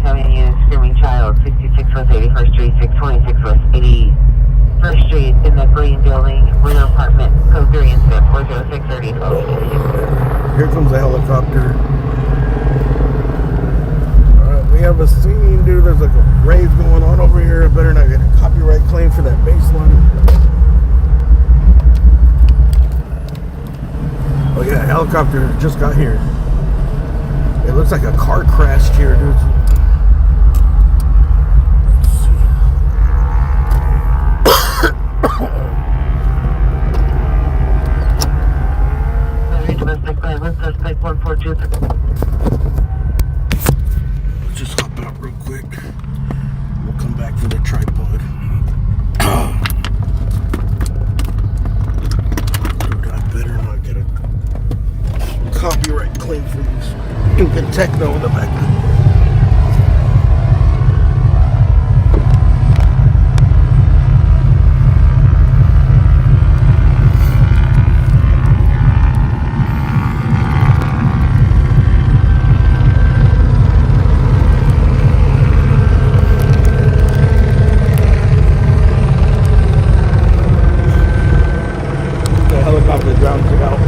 Coming in, screaming child, 66 West 81st Street, 626 West 81st Street, in the green building, rear apartment, code 3 incident 40630. Here comes the helicopter. Alright, we have a scene, dude. There's like a rave going on over here. I better not get a copyright claim for that bass line. Oh yeah, helicopter just got here. It looks like a car crashed here, dude. Suspect 142. Let's just hop out real quick. We'll come back for the tripod. Dude, I better not get a copyright claim for this stupid techno in the background. Helicopter drowns it out.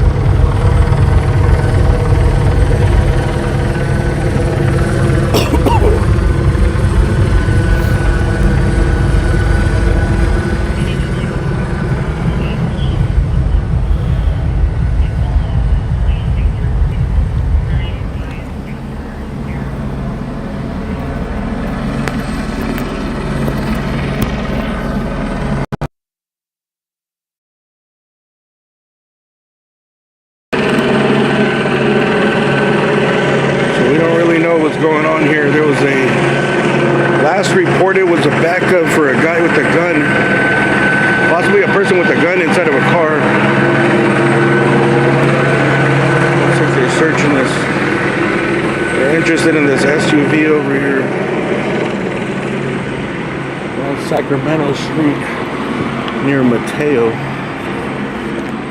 What's going on here. There was a last report, it was a backup for a guy with a gun, possibly a person with a gun inside of a car. Looks like they're searching this. They're interested in this SUV over here on Sacramento Street near Mateo.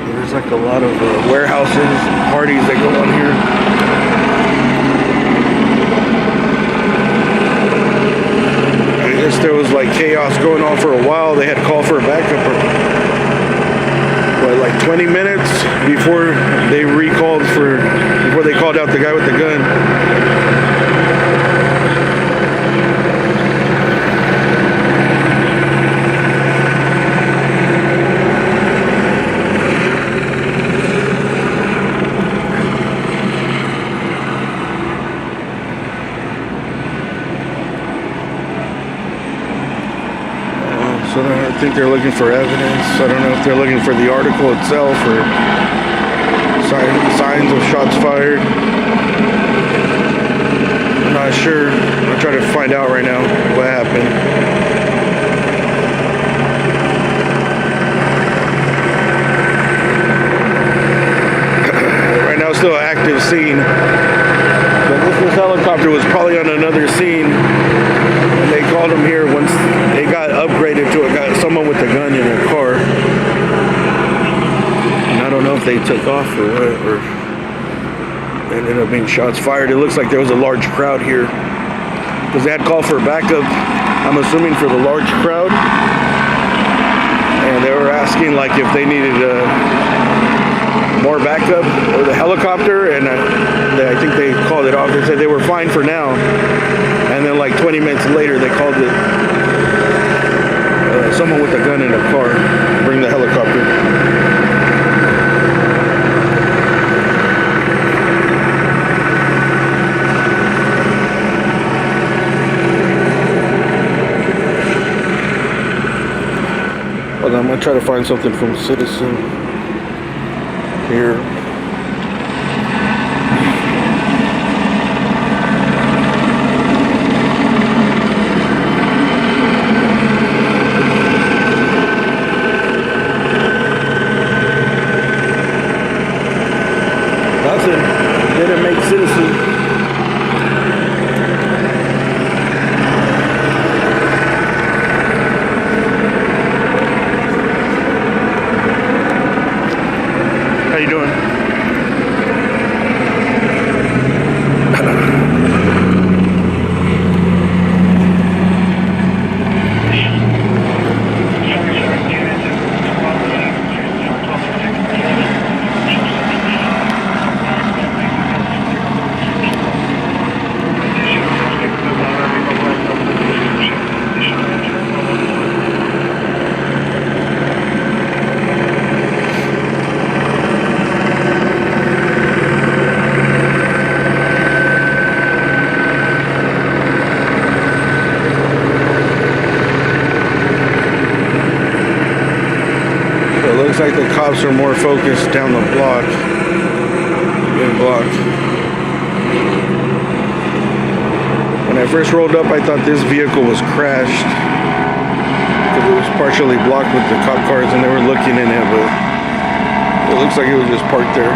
There's like a lot of warehouses and parties that go on here. There was like chaos going on for a while. They had called for a backup for like 20 minutes before they called out the guy with the gun. So I think they're looking for evidence. I don't know if they're looking for the article itself or signs of shots fired. I'm not sure. I'll try to find out right now what happened. Right now, still an active scene. But this helicopter was probably on another scene. And they called him here once they got upgraded to someone with a gun in their car. And I don't know if they took off or what, or ended up being shots fired. It looks like there was a large crowd here because they had called for backup, I'm assuming for the large crowd. And they were asking like if they needed more backup or the helicopter, and I think they called it off. They said they were fine for now. And then like 20 minutes later, they called it someone with a gun in a car, bring the helicopter. Well, I'm gonna try to find something from Citizen here. Didn't make Citizen. How you doing? cops are more focused down the block. Big block. When I first rolled up, I thought this vehicle was crashed because it was partially blocked with the cop cars and they were looking in it, but it looks like it was just parked there.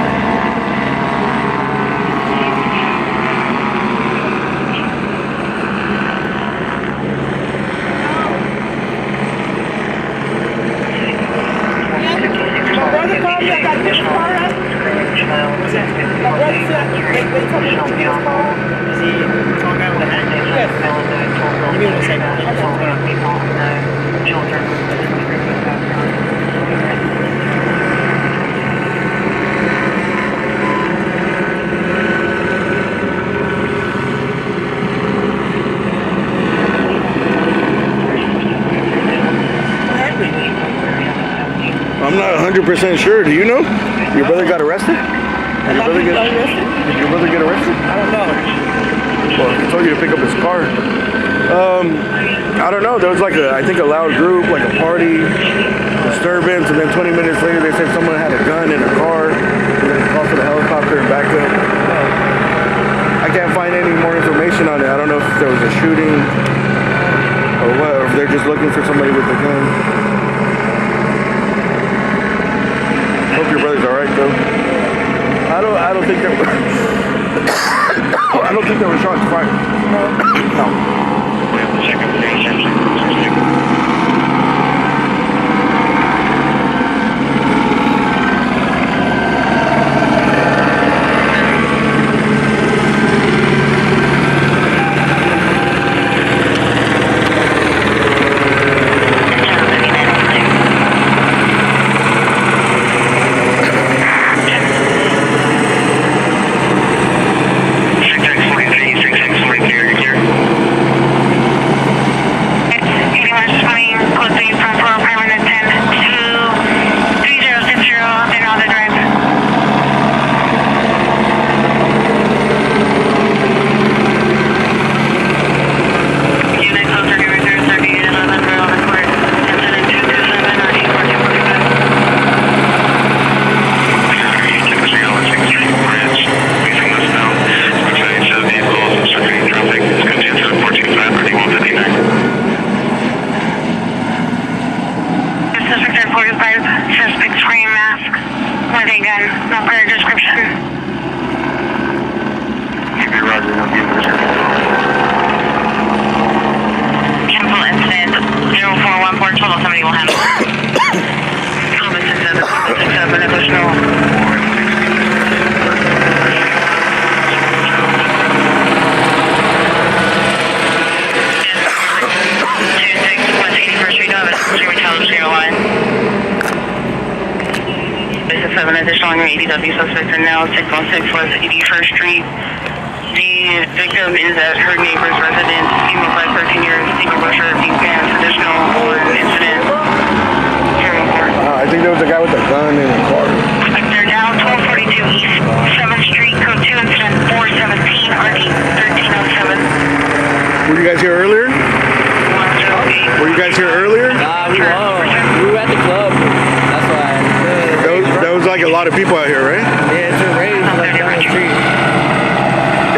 I'm not 100% sure. Do you know? Your brother got arrested? Did your brother get arrested? Did your brother get arrested? I don't know. Well, he told you to pick up his car. I don't know. There was like I think a loud group, like a party, disturbance, and then 20 minutes later they said someone had a gun in a car. And then called for the helicopter and back up. I can't find any more information on it. I don't know if there was a shooting or what, or if they're just looking for somebody with a gun. Hope your brother's alright though. I don't think that I don't think there were shots fired. No. Suspects are now 616 West 81st Street. The victim is at her neighbor's residence. Female by 13 years. Female brusher. Pink pants. Additional incident. I think there was a guy with a gun in a car. They're now 1242 East 7th Street. Code 2 incident 417 RD 1307. Were you guys here earlier? Were you guys here earlier? We were at the club. That's why. There was like a lot of people out here, right? Yeah, it's a raid like down the street.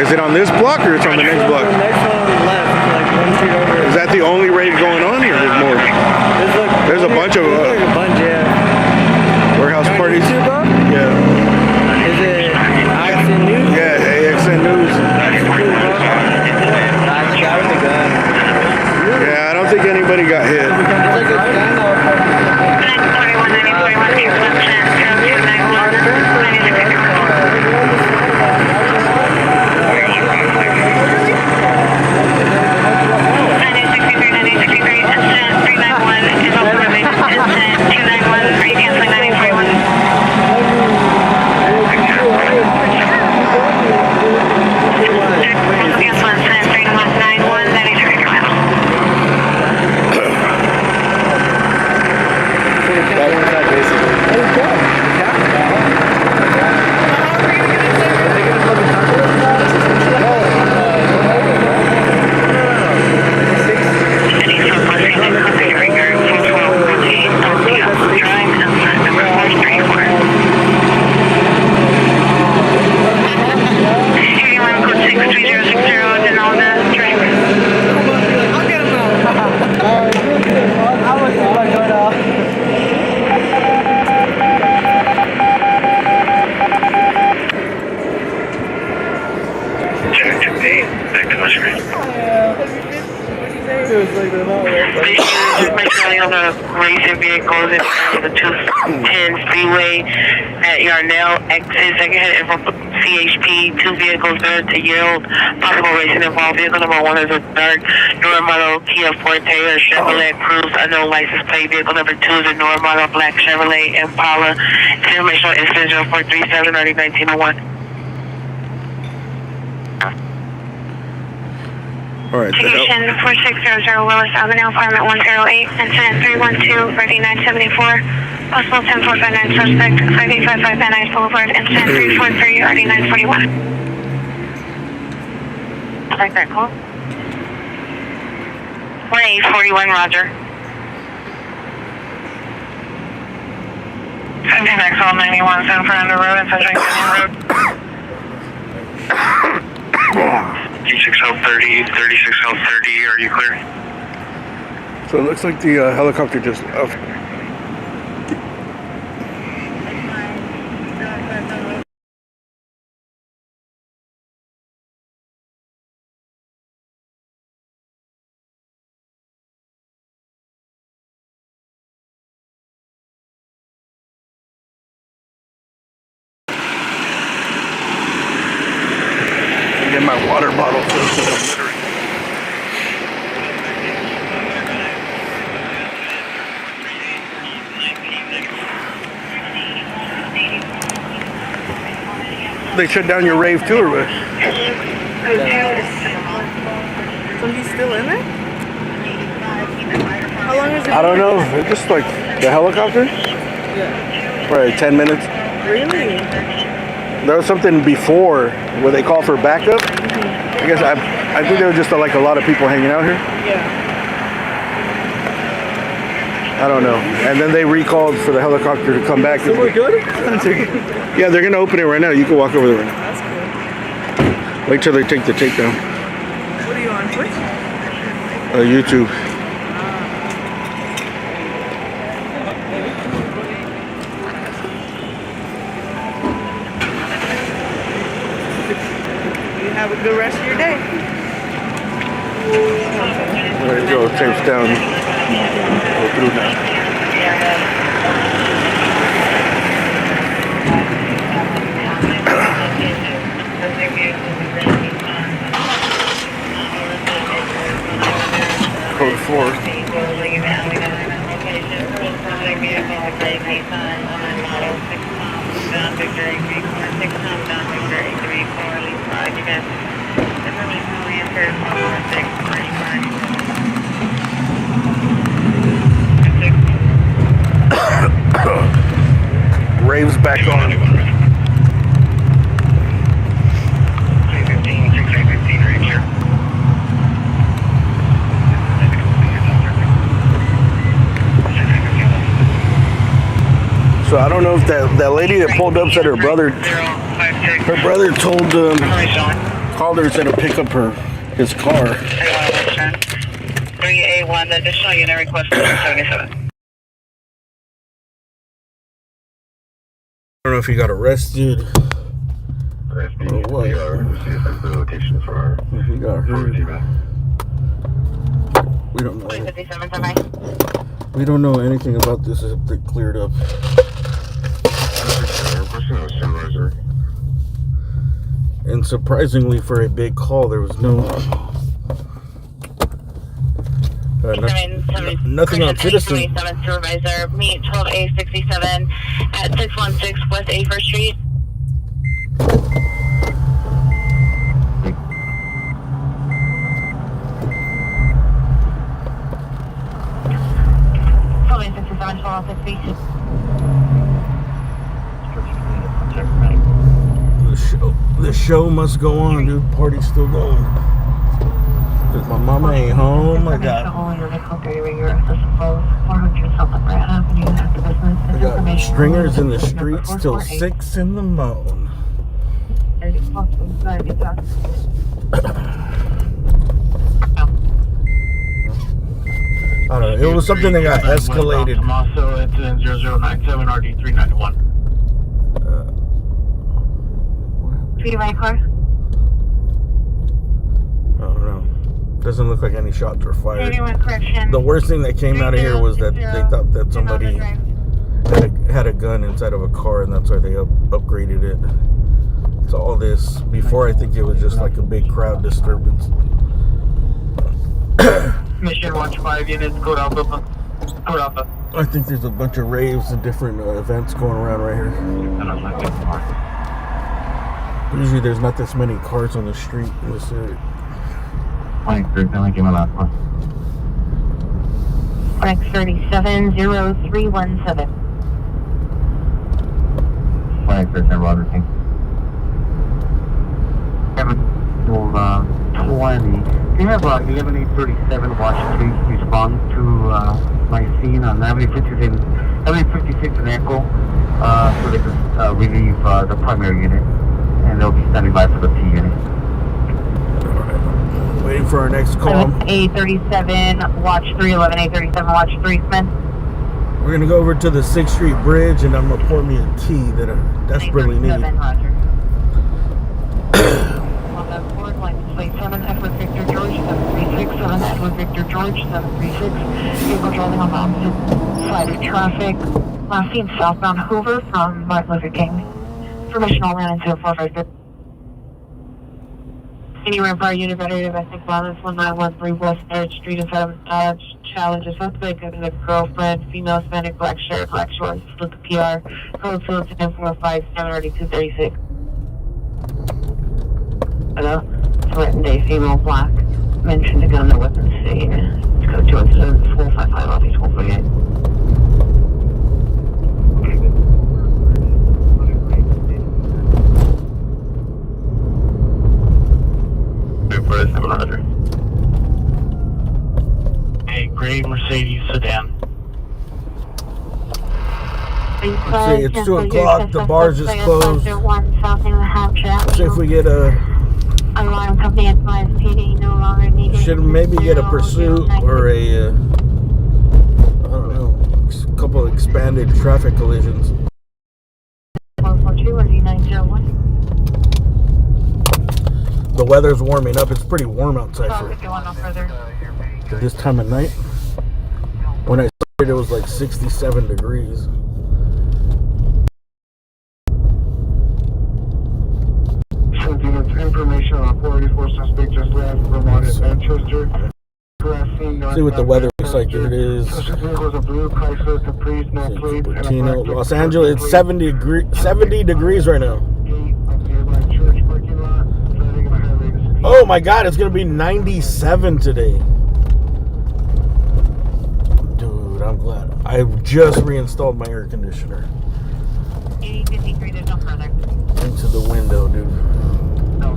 Is it on this block or it's on the next block? The next one left, like one street over. Is that the only raid going on or there's more? There's a bunch of warehouse parties. Yeah. Is it AXN News? Yeah, AXN News. Yeah, I don't think anybody got hit. Just make sure you don't racing vehicles in the 210 freeway at Yarnell exit. Second head from CHP. 2 vehicles there to yield. Possible racing involved. Vehicle number 1 is a dark Nora model Kia Forte or Chevrolet Cruze. Unknown license plate. Vehicle number 2 is a Nora model black Chevrolet Impala. Information on incident 0437 early 1901. All right. Citation 4600 Willis Avenue, Apartment 108, incident 312, ready 974. Possible 10459 suspect, 5855 Van Nuys Boulevard, incident 343, ready 941. Like that call? 1841, Roger. Sending Maxwell 91, San Fernando Road and Central Union Road. G6L30, 36L30, are you clear? So it looks like the helicopter just left. Get my water bottle filled so I'm littering. They shut down your rave too, or what? Somebody's still in there? How long is it? I don't know. It's just like the helicopter. Yeah. Probably 10 minutes. Really? There was something before where they called for backup. I guess I think there was just like a lot of people hanging out here. Yeah. I don't know. And then they recalled for the helicopter to come back. So we're good? Yeah, they're gonna open it right now. You can walk over there right now. That's cool. Wait till they take the tape down. What are you on, Twitch? YouTube. You have a good rest of your day. There you go. Tape's down. Go through now. Code 4. Rave's back on. 315, 615, right here. So I don't know if that lady that pulled up said her brother told called her and said to pick up his car. 3A1, the additional unit request 77. I don't know if he got arrested or what. He got hurt. We don't know. We don't know anything about this except they cleared up. And surprisingly, for a big call, there was no nothing on Citizen. Supervisor, meet 12A67 at 616 West 81st Street. Probably 67, 1260. The show must go on, dude. Party's still going. Cause my mama ain't home. I got stringers in the streets till 6 in the morning. I don't know. It was something that got escalated. Tommaso, incident 0097 RD 391. Speed of my car? I don't know. Doesn't look like any shots were fired. 31 correction. The worst thing that came out of here was that they thought that somebody had a gun inside of a car, and that's why they upgraded it. So all this, before I think it was just like a big crowd disturbance. Mission Watch 5 units, code Alpha. Code Alpha. I think there's a bunch of raves and different events going around right here. Usually there's not this many cars on the street in this area. Flex 370317. Flag 13, Roger King. 720. Do you have 11837 Washington Street respond to my scene on Avenue 56 in Echo so they can relieve the primary unit, and they'll be standing by for the P unit. Waiting for our next call. 11A37, watch 3, 11A37, watch 3, Smith. We're gonna go over to the 6th Street Bridge, and I'm gonna pour me a tea that I desperately need. Roger. On the board, line display 7, Edward Victor George, 736, 7 Edward Victor George, 736. Vehicle driving on the opposite side of traffic. Last seen southbound Hoover from Martin Luther King. Information all ran into 456. Anywhere in prior unit, better domestic violence, 1913 West Edge Street in front of Dodge. Challenges suspect and a girlfriend, female, Hispanic, black shirt, black shorts, with the PR. Code field to 1045-732-36. Hello? Threatened a female black. Mentioned a gun or weapons scene. It's code 217-455, Office 1248. A gray Mercedes sedan. See, it's 2 o'clock. The bar's just closed. See if we get a. Alarm company advised PD no longer needed. Should maybe get a pursuit or a. I don't know. A couple of expanded traffic collisions. 442 or D901. The weather's warming up. It's pretty warm outside for this time of night. When I started, it was like 67 degrees. Information on 484 suspect just left Vermont at Manchester. See what the weather looks like. Here it is. Latino, Los Angeles. It's 70 degrees right now. Oh my God, it's gonna be 97 today. Dude, I'm glad. I just reinstalled my air conditioner. 8053, there's no further. Into the window, dude. I'm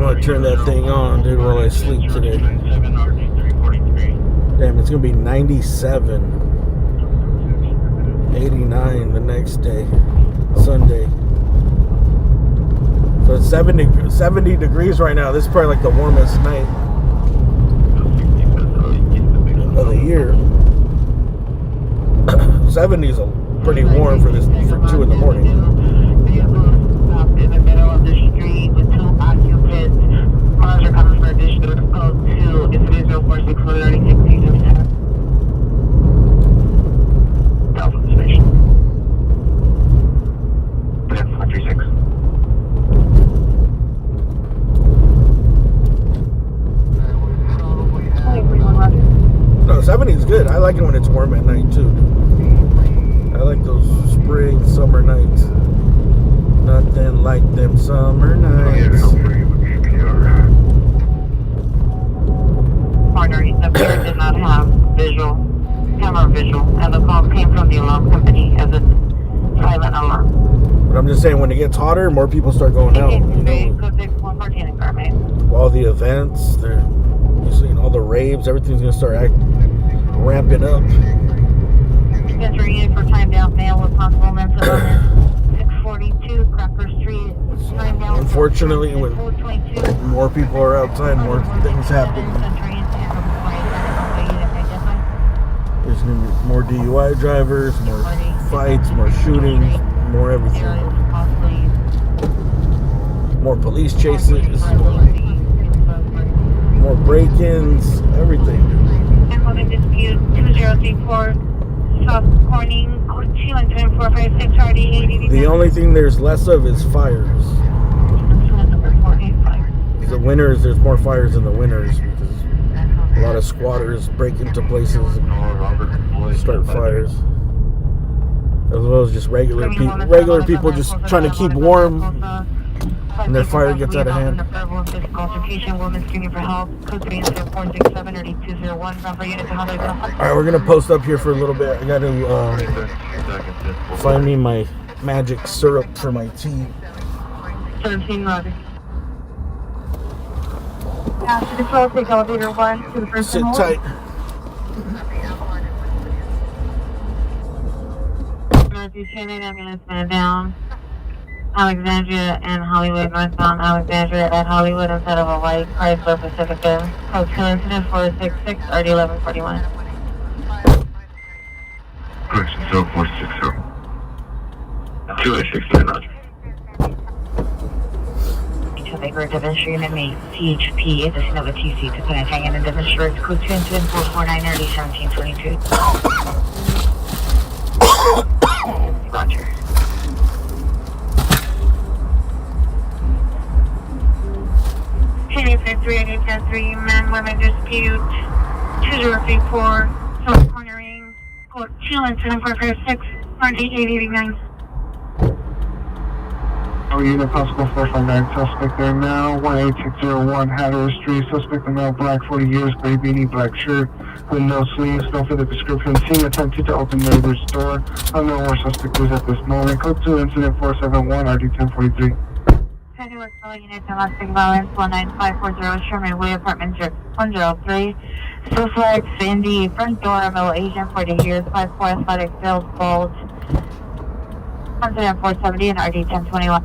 gonna turn that thing on, dude, while I sleep today. Damn, it's gonna be 97. 89 the next day, Sunday. So it's 70 degrees right now. This is probably like the warmest night of the year. 70 is pretty warm for 2 in the morning. In the middle of the street with 2 occupants. Cars are coming for additional code 2. If it is 046-136, Telephone station. 436. No, 70 is good. I like it when it's warm at night too. I like those spring, summer nights. Nothing like them summer nights. Partner, the player did not have camera visual, and the call came from the alarm company as a silent alarm. But I'm just saying, when it gets hotter, more people start going out. You know, all the events, you're seeing all the raves, everything's gonna start ramping up. Entering in for time down mail with possible mental illness. 642 Cracker Street. Time down. Unfortunately, when more people are outside, more things happen. There's gonna be more DUI drivers, more fights, more shootings, more everything. More police chases, more break-ins, everything. And woman dispute 2034 South Corning, code 2 and 7456 RD 80. The only thing there's less of is fires. The winters, there's more fires in the winters because a lot of squatters break into places and start fires. As well as just regular people just trying to keep warm, and their fire gets out of hand. Alright, we're gonna post up here for a little bit. I gotta find me my magic syrup for my tea. 17 Roger. To the 12, take elevator 1 to the first Sit hold. tight. Northeast Shannon, ambulance man down. Alexandria and Hollywood, northbound Alexandria at Hollywood instead of a white Chrysler Pacifica. Code 2 incident 466 RD 1141. Correction, 0460. 2869, Roger. Labor demonstration and made CHP at the Sonoma TC to connect hanging and demonstrate code 2 incident 449 RD 1722. Roger. Canyon 53 and 810 men women dispute 2034 South Cornering code 2 incident 456 RD 889. Unit possible 459 suspect there now. 18601 Hatteras Street. Suspect in male, black, 40 years, gray beanie, black shirt with no sleeves. No further description. Seen attempted to open neighbor's door. Unknown where suspect is at this moment. Code 2 incident 471 RD 1043. Sandy West Unit Domestic Violence 19540 Sherman Way Apartment 103. Suspect Sandy front door male Asian 40 years 54 athletic sales bulge. Incident 470 and RD 1021.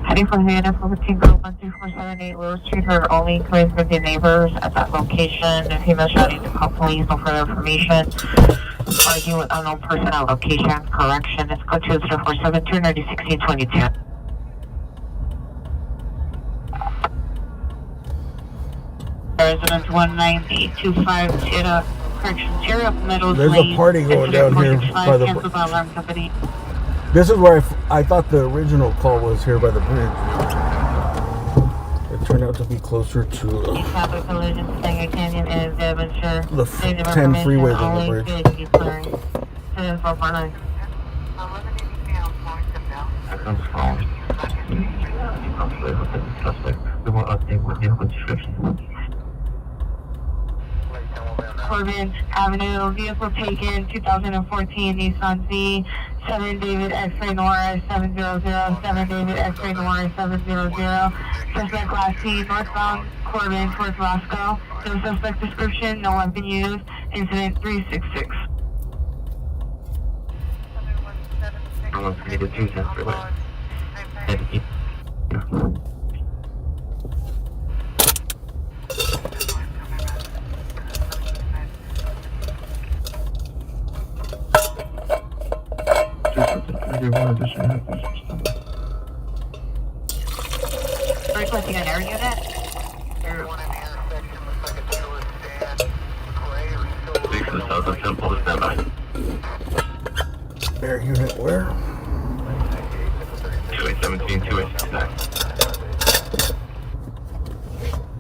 Heading from the unit for 15 group 13478 Lewis Street for only inquiries with the neighbors at that location. The female shouting to call police no further information. Arguing with unknown person at location. Correction. It's code 20472 90 1622. Residence 19825 correction 0 Meadows There's Lane. a party going down here by the Cancel by alarm company. This is where I thought the original call was, here by the bridge. It turned out to be closer to Traffic collision, Sanger Canyon, and Devonshire. the 10 freeway than the bridge. That comes from. Suspect. We will update with vehicle description. Corbin Avenue, vehicle taken, 2014 Nissan Z, 7 David X-Ray Noir 700, 7 David X-Ray Noir 700. Suspect last seen northbound Corbin towards Roscoe. No suspect description, no weapon used. Incident 366. I want to get a 2 cents for that. Requesting an air unit? South of Temple is standby. Air unit where? 2817, 2869.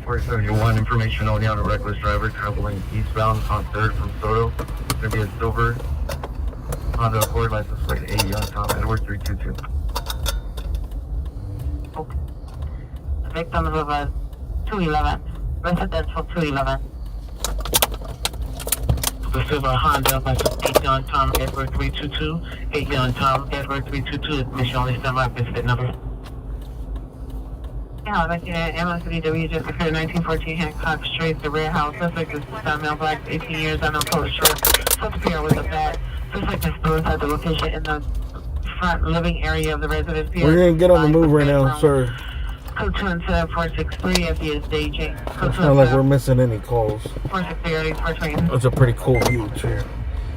471, information only on a reckless driver traveling eastbound on 3rd from Soto. It's going to be a silver Honda Accord, license plate A, Young Tom Edward 322. Victim of 211, residential 211. The silver Honda, license 8 Young Tom Edward 322. 8 Young Tom Edward 322. Admission only standby, visit number. Yeah, I'd like to MSVW just occurred 1914 Hancock Street, the rear house. Suspect is male, black, 18 years, unknown color shirt. Suspect here with a bat. Suspect is still inside the location in the front living area of the residence. We're gonna get on the move right now, sir. Code 2 incident 463 FD is staging. It's not like we're missing any calls. 463 420. It's a pretty cool view too.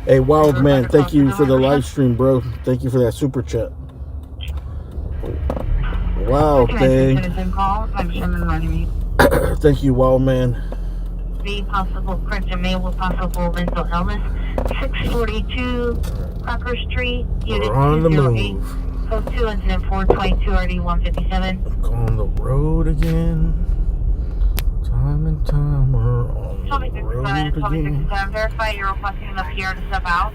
Hey, Wild Man, thank you for the live stream, bro. Thank you for that super chat. Wow thing. Citizen call. I'm Sherman Rodney. Thank you, Wow Man. The possible correction may with possible mental illness. 642 Crocker Street, Unit We're on the 208. move. Code 2, incident 422 RD 157. On the road again. Time and time we're on the road again. Verify you're requesting the PR to step out.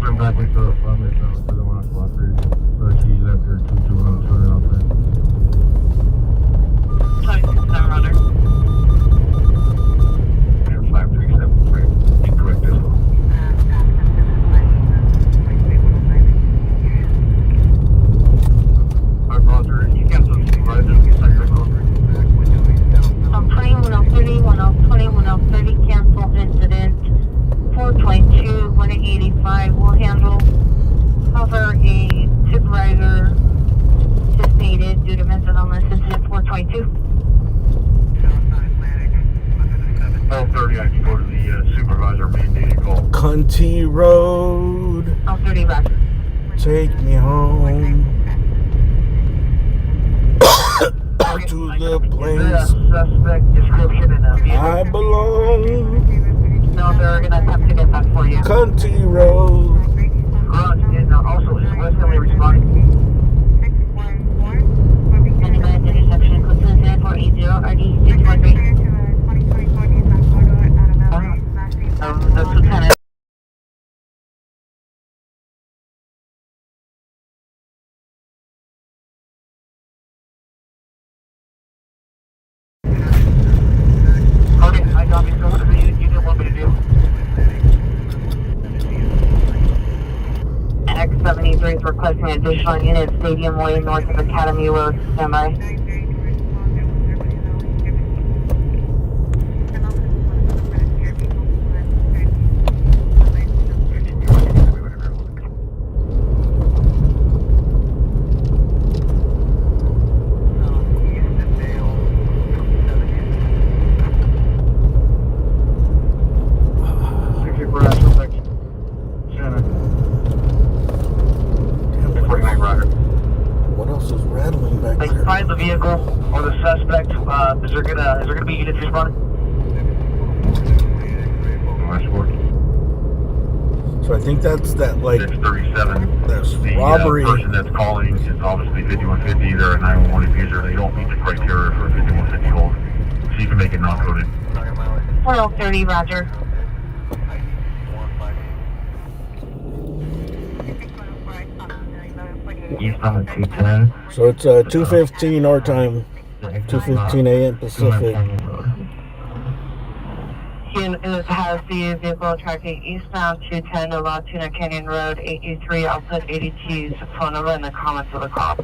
I'm back with the apartment for the one o'clock. She left her 221 out there. 27 runner. 5373. Incorrect as well. Roger, you can supervise it. I'm praying 1030, 1020, 1030, cancel incident. 422, 185 will handle. Cover a supervisor designated due to mental illness incident 422. 1230, I can go to the supervisor mandated call. Cunty Road, 1230, roger. take me home to the place Suspect description and I belong. No, they're gonna attempt to get that for you. Cunty Road. and also is West LA responding? 99 intersection, code 480 RD 613. That's Lieutenant. Okay, I got me. So whatever you didn't want me to do. X73 is requesting additional unit Stadium Way north of Academy Road. Standby. What else is rattling back Like, there? find the vehicle or the suspect. Is there gonna be units responding? So I think that's that, like, 637. that's The robbery. person that's calling is obviously 5150. They're a 911 abuser. They don't meet the criteria for a 5150 hold. So you can make it non-coded. 1230, roger. Eastbound 210. So it's 2:15 our time, 2:15 a.m. Pacific. Unit has the vehicle tracking eastbound 210 along Tuna Canyon Road 8U3 output 82's phone number in the comments of the call.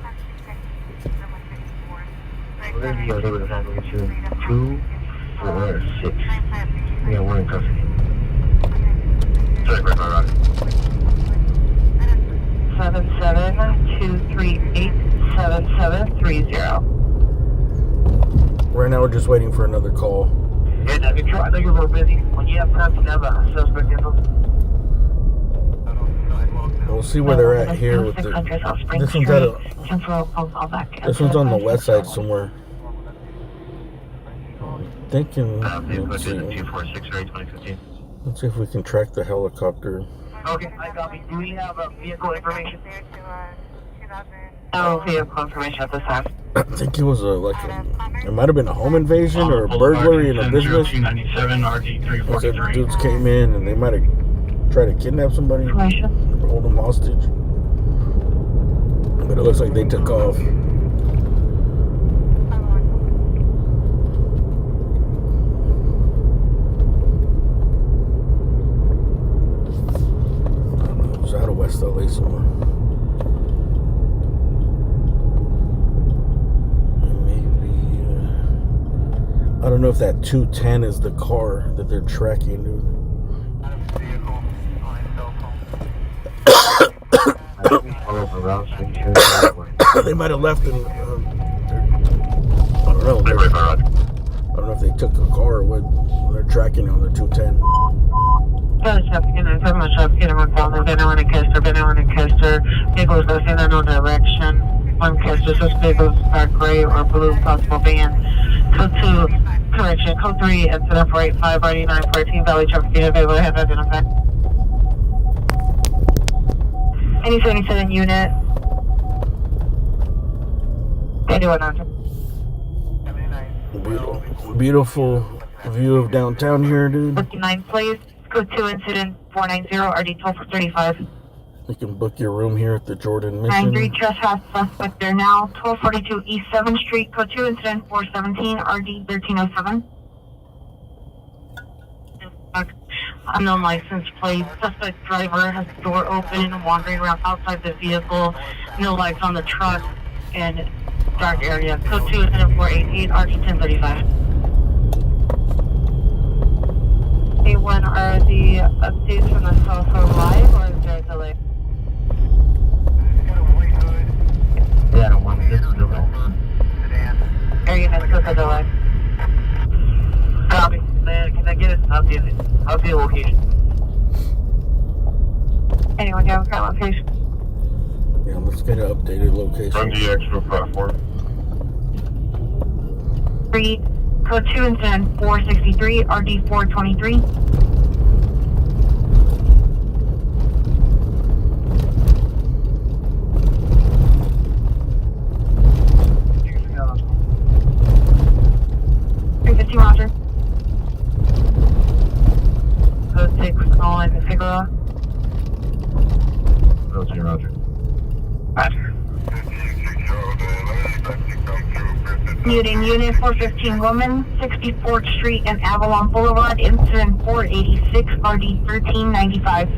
We're going to be able to handle it 2, 4, 6. Yeah, we're in custody. Sorry, right, right. 77-238-7730. Right now we're just waiting for another call. Yeah, I know you're a little busy. When you have time to have a suspect info. We'll see where they're at here with the. This one's at a. This one's on the west side somewhere. Thinking. Let's see. Let's see if we can track the helicopter. Okay, I copy. Do we have vehicle information? No vehicle information at this time. I think it was it might have been a home invasion or a burglary in a business. 297 RD343. Said dudes came in and they might have tried to kidnap somebody, hold them hostage. But it looks like they took off. It was out of West LA somewhere. I don't know if that 210 is the car that they're tracking, dude. They might have left in. I don't know. I don't know if they took a car. What they're tracking on the 210. Vehicles are in no direction. One Kester, such vehicles are gray or blue, possible van. Code 2, correction. Code 3, incident 485, RD9, 14, Valley traffic data available, have identified. Any 77 unit. 8100. Beautiful view of downtown here, dude. 59 please. Code 2 incident 490 RD 1235. You can book your room here at the Jordan Mission. 93 trespass suspect there now. 1242 East 7th Street. Code 2 incident 417 RD 1307. Unknown license plate. Suspect driver has the door open and wandering around outside the vehicle. No lights on the truck and dark area. Code 2 incident 488 RD 1035. Hey, when are the updates from the software live or is there a delay? Yeah, I don't want to get to the delay. Are you gonna click the delay? Copy. Man, can I get it? Update it. Update location. Anyone have a current location? Yeah, let's get an updated location. Run the extra platform. 3, code 2 incident 463 RD 423. Roger. Code 6 on Figueroa. Roger, Roger. Roger. Muting unit 415 woman, 64th Street and Avalon Boulevard, incident 486 RD 1395.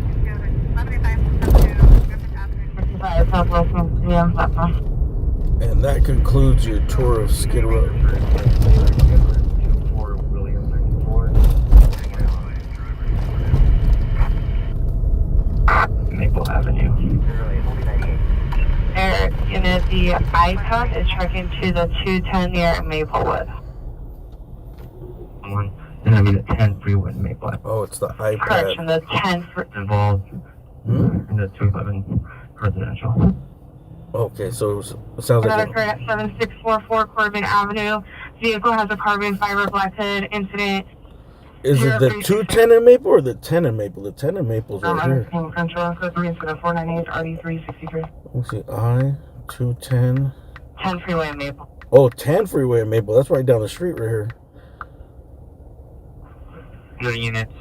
55 Southwest Museum platform. And that concludes your tour of Skid Row. Maple Avenue. Air unit, the iPad is tracking to the 210 near Maplewood. And I mean the 10 freeway in Maplewood. Oh, it's the iPad. Correction, the 10 Involved in the 211 residential. Okay, so it sounds like Another at 7644 Corbin Avenue. Vehicle has a carbon fiber blackhead incident. is it the 210 in Maple or the 10 in Maple? The 10 in Maple's right here. Control code 3 incident 498 RD 363. Let's see, I-210. 10 freeway in Maple. Oh, 10 freeway in Maple. That's right down the street right here. Your units.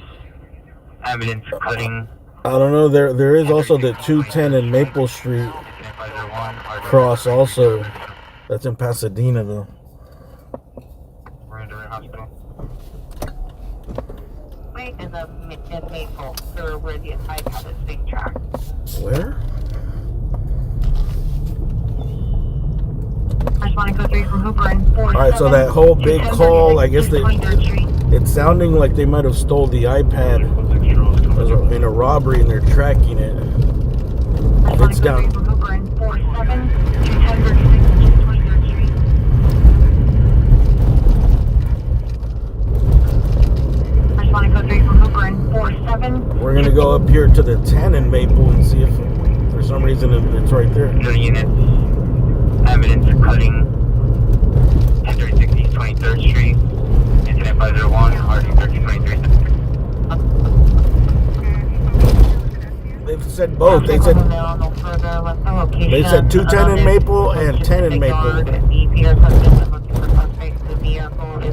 Evidence cutting. I don't know. There is also the 210 in Maple Street cross also. That's in Pasadena though. Right in Maple, or where the iPad is being tracked. Where? I just want to go 3 from Hooper and 4. Alright, so that whole big call, I guess it's sounding like they might have stole the iPad in a robbery and they're tracking it. It's down. We're gonna go up here to the 10 in Maple and see if for some reason it's right there. Your units. Evidence cutting. 1036 East 23rd Street. Incident 501 RD 1323. They've said both. They said 210 in Maple and 10 in Maple.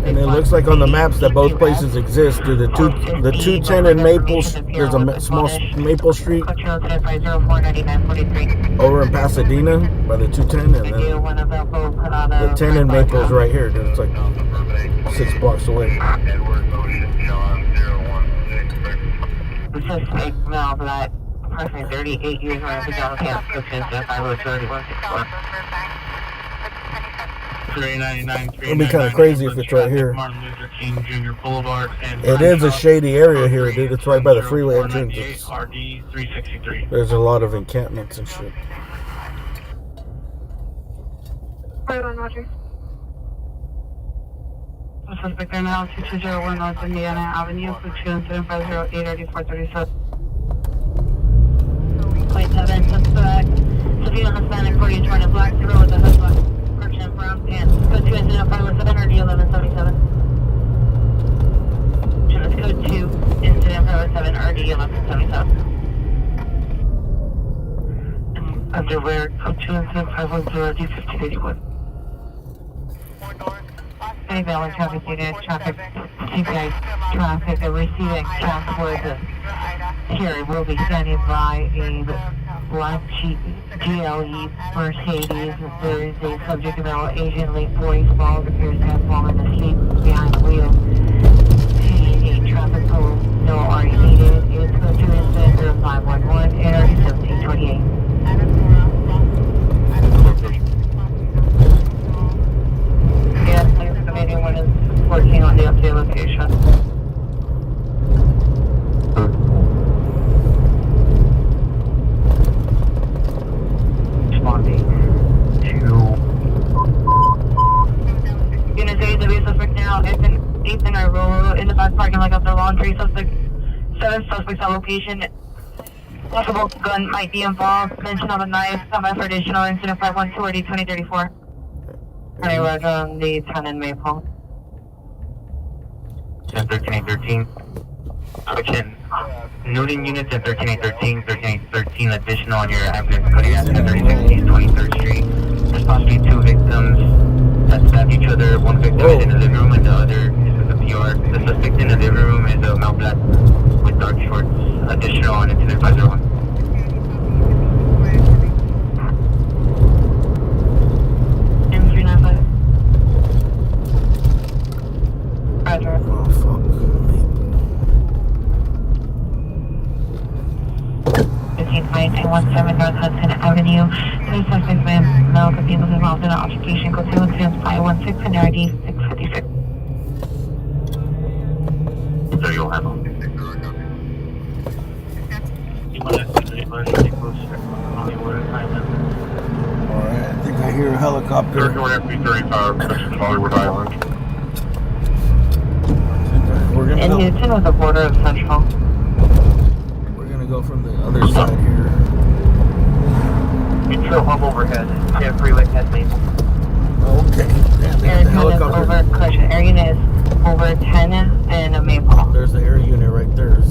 And it looks like on the maps that both places exist. The 210 in Maple, there's a small Maple Street over in Pasadena by the 210, and then the 10 in Maple is right here. Dude. It's like 6 blocks away. This is fake mail for that person 38 years when I think I was prescriptions if I was 3164. It'd be kind of crazy if it's right here. Martin Luther King Jr. Boulevard and It is a shady area here, dude. It's right by the freeway entrance. RD 363. There's a lot of encampments and shit. suspect there now, 2201 North Indiana Avenue, code 2 incident 508-8437. Point 7, suspect, Savino Hispanic, 48, wearing a black zero with a headlock, prescription brown pants. Code 2 incident 517 or D1177. That's code 2, incident 507 or D1177. Underwear, code 2 incident 510 D5081. Any valid traffic unit, traffic, CPI traffic, receiving transport here will be standing by a black GLE Mercedes. There is a subject about Asian late 40s, balls appears to have fallen asleep behind the wheel. A traffic pole, no RE needed. It's code 2 incident 0511 and 1728. Yes, anyone is working on the update location. Responding to Unit 8, the suspect now, Ethan Roll in the back parking lot of the laundry. Suspect, 7 suspects at location. Possible gun might be involved. Mention of a knife. Some for additional incident 512 or D2034. Hey, Roger on the 10 and Maple. 10-13-13. Section noting units at 13-13, 13-13 additional on your ambulance coding at 1036 East 23rd Street. There's possibly 2 victims that stabbed each other. One victim is in the living room and the other is in the PR. The suspect in the living room is a male black with dark shorts. Additional on incident 501. M395. Roger. Oh, fuck. 15-217 North Hudson Avenue. The suspect male could be involved in an altercation. Code 2 incident 516 and RD 656. So you'll have them. Alright, I think I hear a helicopter. Hollywood Island. We're In gonna Newton with the border of Central. go from the other side here. Intro hub overhead. Yeah, freeway head main. Okay. Damn, Air there's the helicopter. air unit is over 10 and a Maple. There's the air unit right there.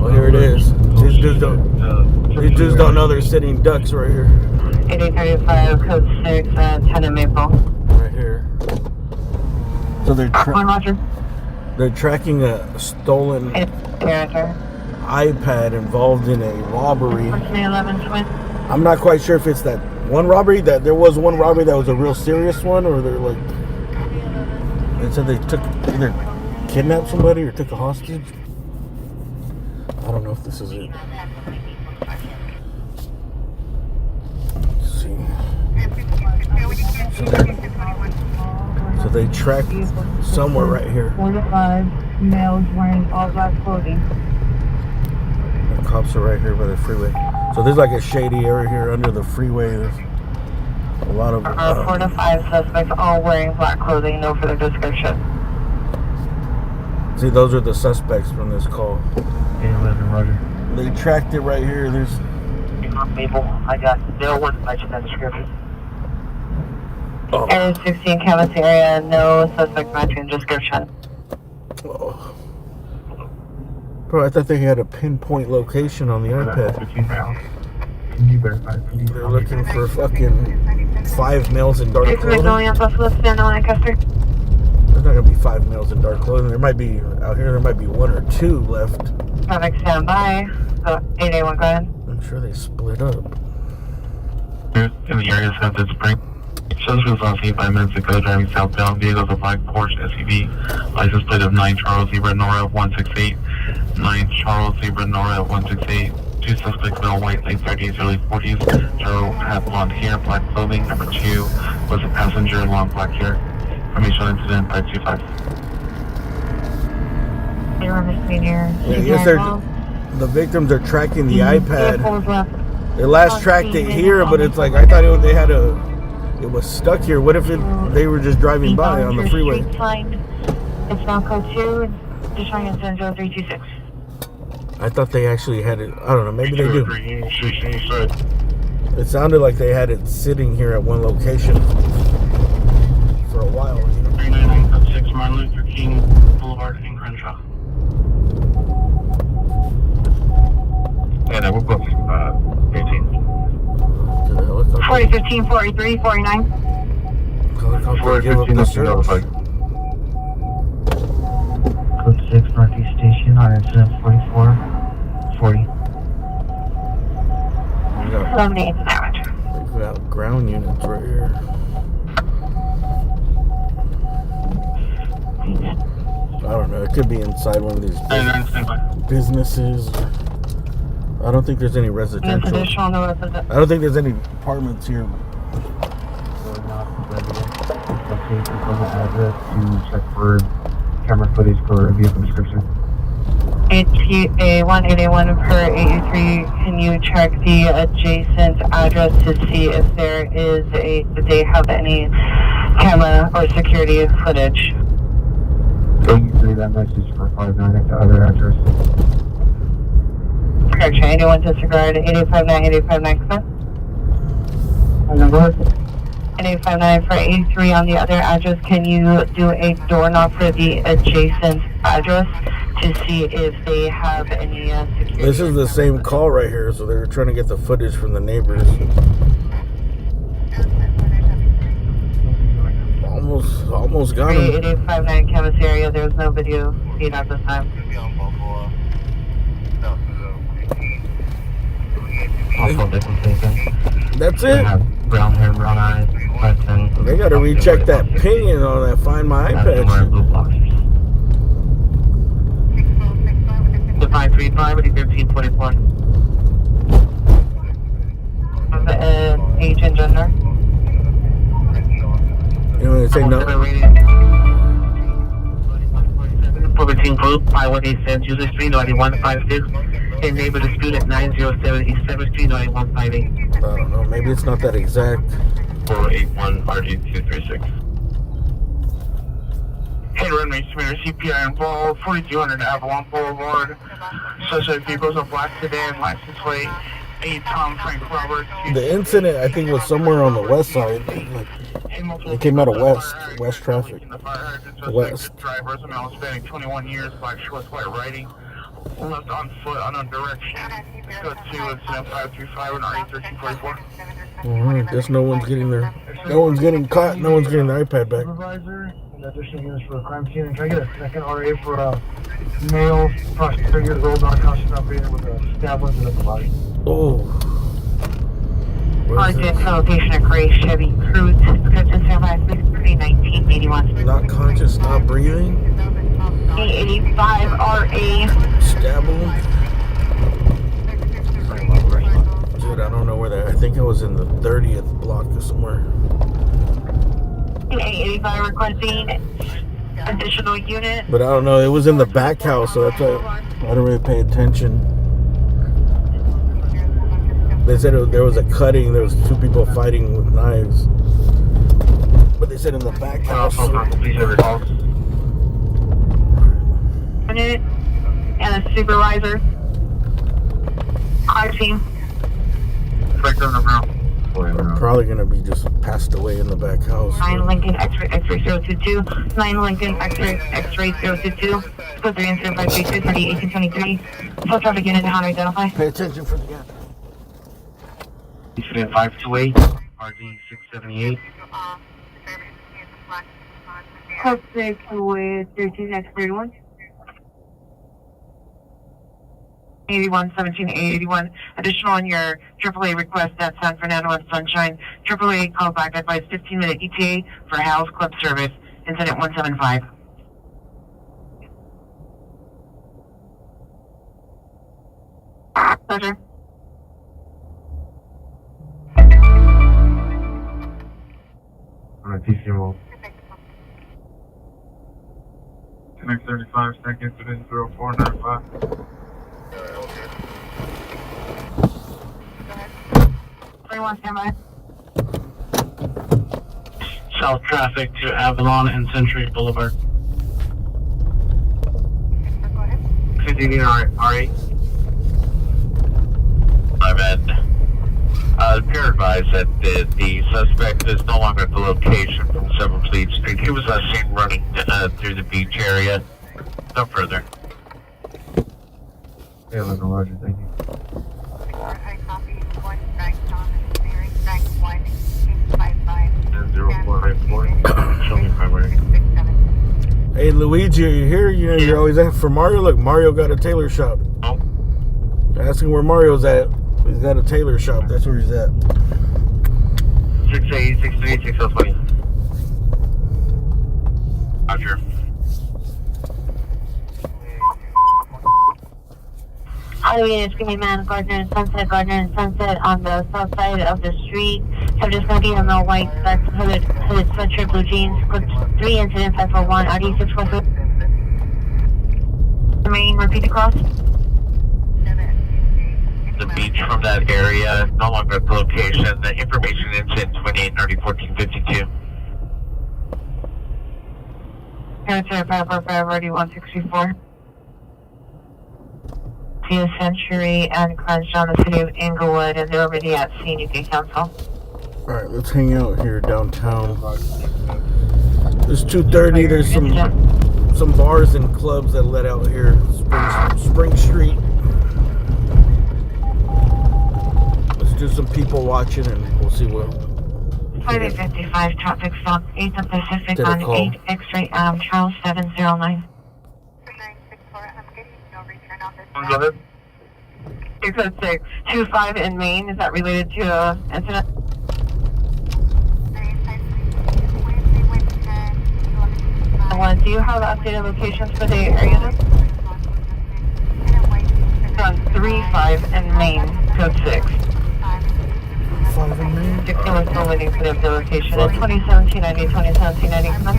Oh, here it is. These dudes don't know they're sitting ducks right here. 8835, code 6, 10 and Maple. Right here. So they're Roger. they're tracking a stolen iPad involved in a robbery. 11 Twin. I'm not quite sure if it's that one robbery, that there was one robbery that was a real serious one, or they're like, they said they took either kidnapped somebody or took a hostage. I don't know if this is it. Let's see. So they tracked somewhere right here. 4 to 5 males wearing all black clothing. The cops are right here by the freeway. So there's like a shady area here under the freeway. There's a lot of 4 to 5 suspects all wearing black clothing. No further description. See, those are the suspects from this call. 11 Roger. They tracked it right here. There's Maple. I got no one mentioned that description. Area 16 canvas area. No suspect matching description. oh. Bro, I thought they had a pinpoint location on the iPad. Can you verify? They're looking for fucking 5 males in dark clothing. on Lancaster. There's not gonna be 5 males in dark clothing. There might be out here. There might be 1 or 2 left. Traffic stand by. 881, go ahead. I'm sure they split up. In the area of Sunset Spring. Suspect was on scene 5 minutes ago driving southbound. Vehicles a black Porsche SUV. License plate of 9 Charles Zebra Nora 168. 9 Charles Zebra Nora 168. 2 suspects, male, white, late 30s, early 40s. Joe had blonde hair, black clothing. Number 2 was a passenger, long black hair. Information incident 525. Yes, the victims are tracking the iPad. They last tracked it here, but it's like I thought they had a It was stuck here. What if they were just driving by on the freeway? It's now code 2. Just trying to send 0326. I thought they actually had it. I don't know. Maybe they do. It sounded like they had it sitting here at one location for a while. You know? 399.6 Martin Luther King Boulevard in Crenshaw. Yeah, we're both 15. 40, 15, 43, 49. Helicopter give up the search. Code 6, Northeast Station, 144, 40. Eliminate the damage. We got ground units right here. I don't know. It could be inside one of these businesses. I don't think there's any residential. I don't think there's any apartments here. Address to check for camera footage for vehicle description. HPA1881 per 883. Can you check the adjacent address to see if there is if they have any camera or security footage? 83, that message for 59 at the other address. Correction, 81 disregard, 8859, 8859, come in. Number? 8859 for 83 on the other address. Can you do a door knock for the adjacent address to see if they have any security? This is the same call right here, so they're trying to get the footage from the neighbors. Almost got him. 8859 canvas area. There's no video feed at this time. That's it. Brown hair, brown eyes, button. They gotta recheck that pinion on that Find My iPad. The 535 and 1344. Age and gender. You know they say no. 14 group 518 San Jose Street 9156. And neighbor dispute at 907 East 7th Street 9158. I don't know. Maybe it's not that exact. 481 RD236. Hey, Red Range Commander, CPI involved, 4200 Avalon Boulevard. Suspect vehicles are black sedan, license plate, 8 Tom Frank Roberts. The incident, I think, was somewhere on the west side. It came out of west traffic. West. Drivers, a male Hispanic, 21 years, black shorts, white riding. Left on foot, unknown direction. Go to incident 535 and RE1344. Guess no one's getting there. No one's getting caught. No one's getting their iPad back. Supervisor and additional units for a crime scene. And can I get a second RA for a male, approximately 30 years old, non-conscious operator with a stab wound to the body? Oh. Contact location at Gray Chevy Cruise. Description 756-1981. Not conscious, not breathing. 885 RA. Stab wound. Dude, I don't know where that. I think I was in the 30th block or somewhere. 885 requesting additional unit. But I don't know. It was in the back house, so that's why I don't really pay attention. They said there was a cutting. There was 2 people fighting with knives. But they said in the back house. Unit and a supervisor. Car team. Probably gonna be just passed away in the back house. 9 Lincoln X-ray 022. 9 Lincoln X-ray 022. Code 3 and 0532 1823. Full traffic unit to identify. Pay attention for the gap. Incident 528, RD678. Code 6 with 13X31. 81-17-881. Additional on your AAA request at San Fernando and Sunshine. AAA call back advice 15-minute ETA for Hal's Club service. Incident 175. Pleasure. On a TC roll. Connect 35 seconds within 0495. 21 standby. South traffic to Avalon and Century Boulevard. 15 RA. I'm in. Peer advised that the suspect is no longer at the location from 7 Fleet Street. He was seen running through the beach area. No further. Yeah, Roger, thank you. 0494. Show me primary. Hey, Luigi, are you here? You're always at for Mario? Look, Mario got a tailor shop. Oh. Asking where Mario's at. He's got a tailor shop. That's where he's at. 6863 6020. Roger. Highway is Screaming Man, Gardner and Sunset on the south side of the street. Subject's gonna be in the white vest, hooded sweatshirt, blue jeans. Code 3 incident 541 RD 646. Main, repeat across. The beach from that area, no longer at the location. The information incident 2890 1452. Character priority 164. See a Century and cleansed on the city of Inglewood, and they're already at scene. You can cancel. Alright, let's hang out here downtown. It's 2:30. There's some bars and clubs that let out here. Spring Street. Let's do some people watching and we'll see what. 5855 traffic stop 8th and Pacific on 8 X-ray Charles 709. 60625 in Maine. Is that related to an incident? Do you have updated locations for the area? On 35 in Maine, code 6. 5 in Maine? 61 still waiting for the updated location. 2017-90, 2017-90, come on.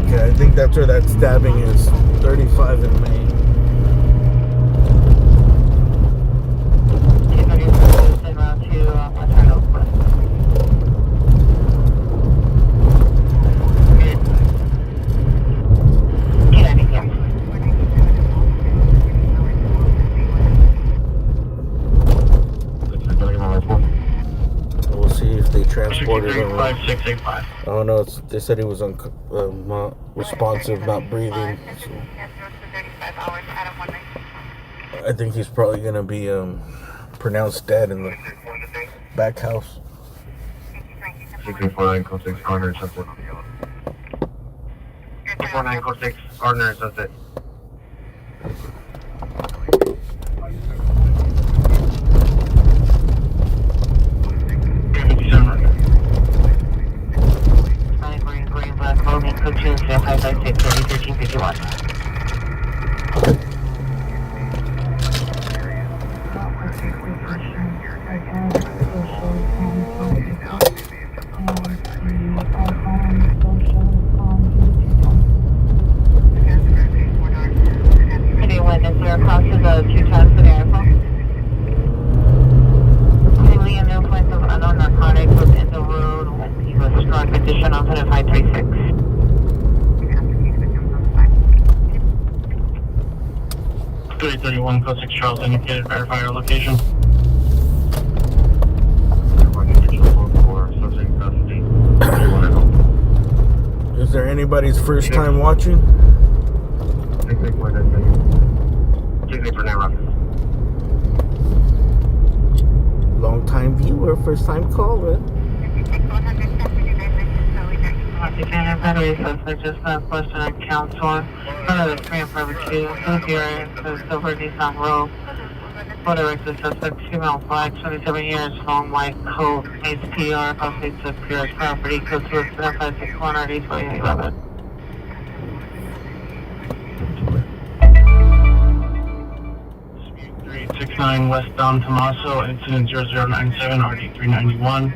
Okay, I think that's where that stabbing is. 35 in Maine. 236 en route to West Hartwell. We'll see if they transported him. 5685. Oh no, they said he was not responsive, not breathing. So I think he's probably gonna be pronounced dead in the back house. 649 code 6 Gardner and Sunset. 649 code 6 Gardner and Sunset. Green, black, Logan, code 2, 556, 1351. Any witness there across to the 2 times for the iPhone? Clearly in the influence of unknown narcotics within the road when he was strong condition on 536. 331 code 6 Charles indicated. Verify your location. Is there anybody's first time watching? Long time viewer, first time caller. Defendant battery suspect just left Western Council. Front of the 3 and 2. Silver Nissan Rogue. Photo exit suspect, female flag, 27 years, long white coat, needs PR, proceeds to PR's property, code 27561 RD 2811. Speed 369 westbound Tomaso, incident 0097 RD 391.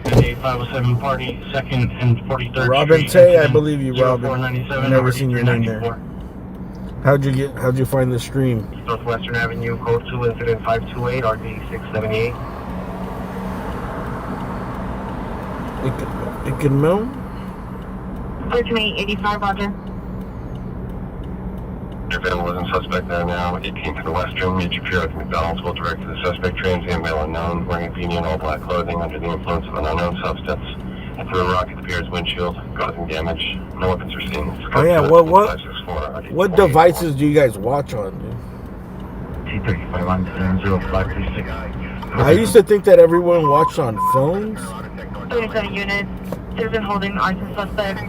And a 507 party, 2nd and 43rd Robin Street, Tay, I incident believe you, Robin. 0497 I've never RD seen your name there. 394. How'd you find the stream? Northwestern Avenue, code 2, incident 528 RD 678. It can mill? 1385, Roger. You're available as a suspect there now, 18th to the Western. Meet you here at the McDonald's. Will direct to the suspect, transient male unknown, wearing convenient all black clothing under the influence of an unknown substance. And threw a rock at the pier's windshield, causing damage. No weapons were seen. Oh yeah, what devices do you guys watch on, dude? T35 I used to think that everyone watched on phones. 37 units, citizen holding arson suspect.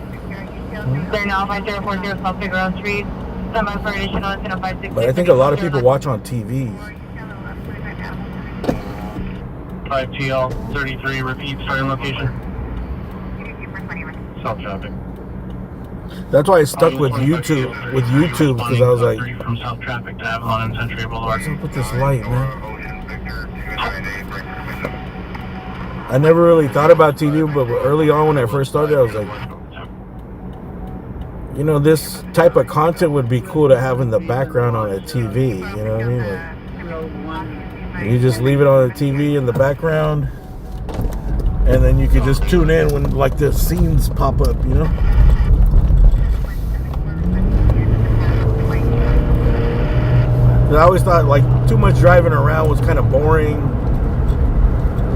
They're now 5040 South Figueroa Street. Semi for additional incident 566. But I think a lot of people watch on TVs. 5TL33, repeat, starting location. South traffic. That's why I stuck with YouTube because I was like, from South Traffic to Avalon and Century Boulevard. what's up with this light, man? I never really thought about TV, but early on when I first started, I was like, you know, this type of content would be cool to have in the background on a TV. You know what I mean? Like, you just leave it on the TV in the background, and then you could just tune in when like the scenes pop up. You know? I always thought like too much driving around was kind of boring.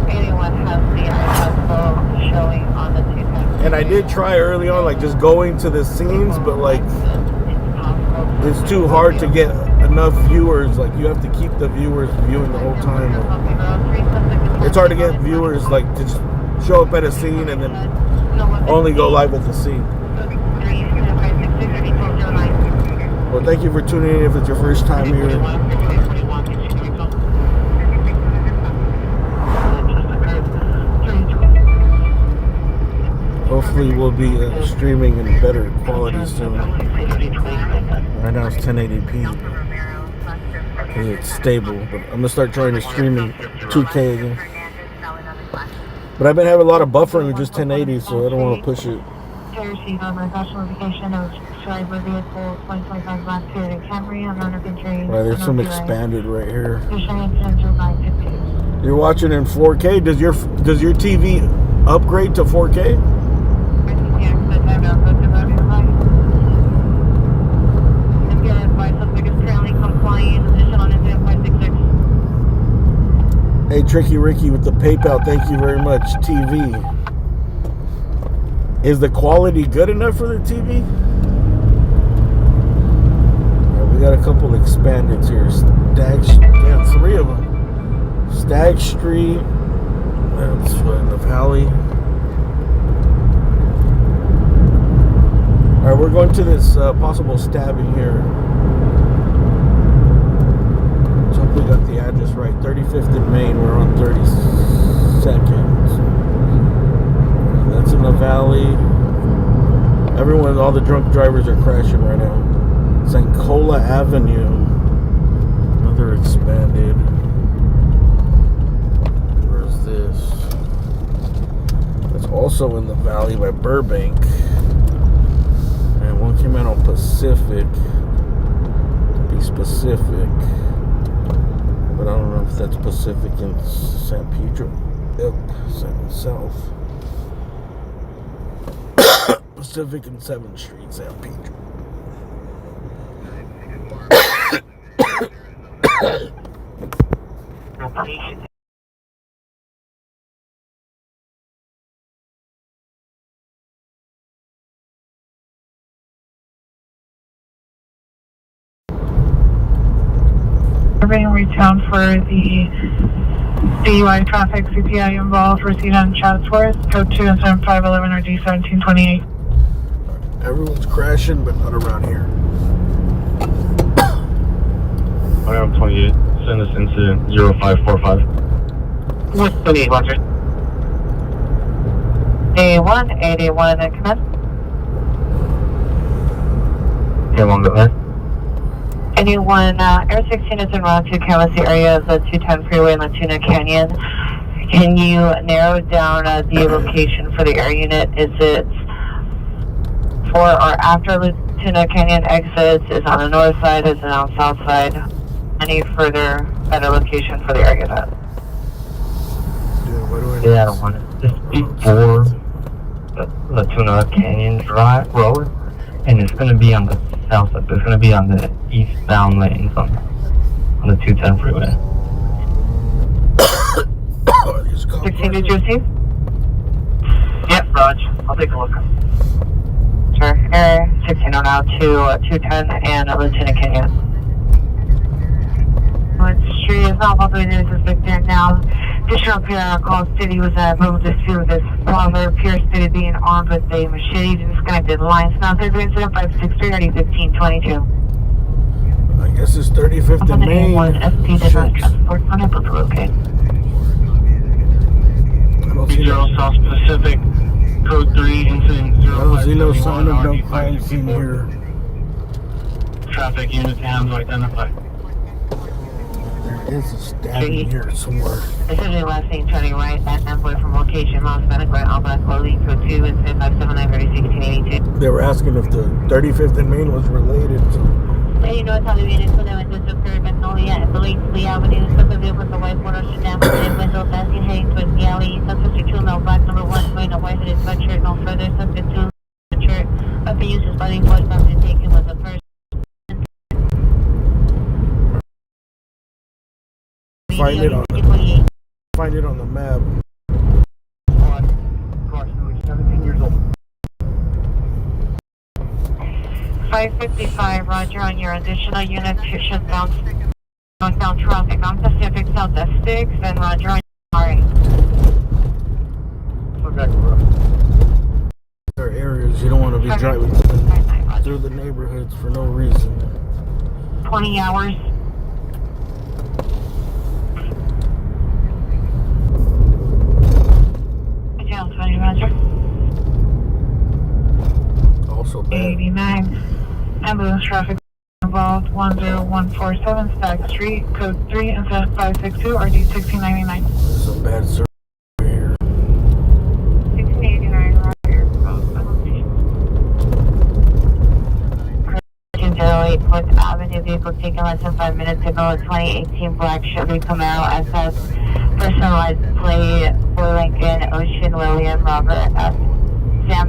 Anyone has the ISO showing on the 210. And I did try early on, like just going to the scenes, but like it's too hard to get enough viewers. Like you have to keep the viewers viewing the whole time. It's hard to get viewers like to just show up at a scene and then only go live at the scene. Well, thank you for tuning in if it's your first time here. Hopefully we'll be streaming in better quality soon. Right now it's 1080p. It's stable, but I'm gonna start trying to stream in 2K again. But I've been having a lot of buffering with just 1080, so I don't want to push it. Receive on my national location of driver vehicle 2025 Black Toyota Camry. I'm under control. Right, there's some expanded right here. You're watching in 4K. Does your TV upgrade to 4K? Hey, Tricky Ricky with the PayPal, thank you very much. TV. Is the quality good enough for the TV? Yeah, we got a couple expandeds here. Yeah, 3 of them. Stag Street. That's in the valley. Alright, we're going to this possible stabbing here. So we got the address right. 35th and Main. We're on 32nd. That's in the valley. All the drunk drivers are crashing right now. Sankola Avenue. Another expanded. Where's this? That's also in the valley by Burbank. And one came out on Pacific. To be specific. But I don't know if that's Pacific in San Pedro. Yep, South. Pacific and 7th Street, San Pedro. Being retowned for the DUI traffic CPI involved, receipt on Chatsworth, code 2 and 7511 or D1728. Everyone's crashing, but not around here. I am 28. Send this incident 0545. What's 28, Roger? A1, 881, and command. A1, go ahead. Anyone, Air 16 is en route to Canvas area of the 210 freeway in Latuna Canyon. Can you narrow down the location for the air unit? Is it before or after Latuna Canyon exits? Is it on the north side? Is it on the south side? Any further better location for the air unit? Dude, what do I Yeah, I don't want it. Just before Latuna Canyon Drive Road, and it's going to be on the south side. It's going to be on the eastbound lanes on the 210 freeway. 16, did you receive? Yep, Raj. I'll take a look. Sure. 16 now to 210 and Lieutenant Canyon. What street is not possibly news suspect there now. Additional PR call city was a verbal dispute with this father. Appears city being armed with a machete to disconnected lines. Now 563 already 1522. I guess it's 35th and Main. SP did not transport unable to locate. Zero South Pacific, code 3, incident 0. I don't see no sign of no crime scene here. Traffic unit hands identified. There is a stabbing here somewhere. Essentially last thing turning right at Amboy from location Los Medic right Alba clothing code 2 incident 579 1682. They were asking if the 35th and Main was related to. You know how they viene con eventos de occurred Magnolia and Lee Avenue, subject vehicle with the white border should damage the window, passing heading towards the alley. Subject 2 male black number 1 wearing a white hooded sweatshirt. No further. Subject 2 sweatshirt. Weapon use is body force after taken with the first. Find it on the map. 17 years old. 555, Roger, on your additional unit to shut down northbound traffic on Pacific Southwest 6, and Roger on your There are areas you don't want to be driving through the neighborhoods for no reason. 20 hours. Channel 20, Roger. Also bad. 89. Ambulance traffic involved 10147 Stack Street, code 3, incident 562, RD 1699. There's a bad service here. 1689, Roger. 208 4th Avenue, vehicle taken less than 5 minutes ago, a 2018 black Chevy Camaro SS, personalized plate for Lincoln, Ocean, William, Robert, Sam,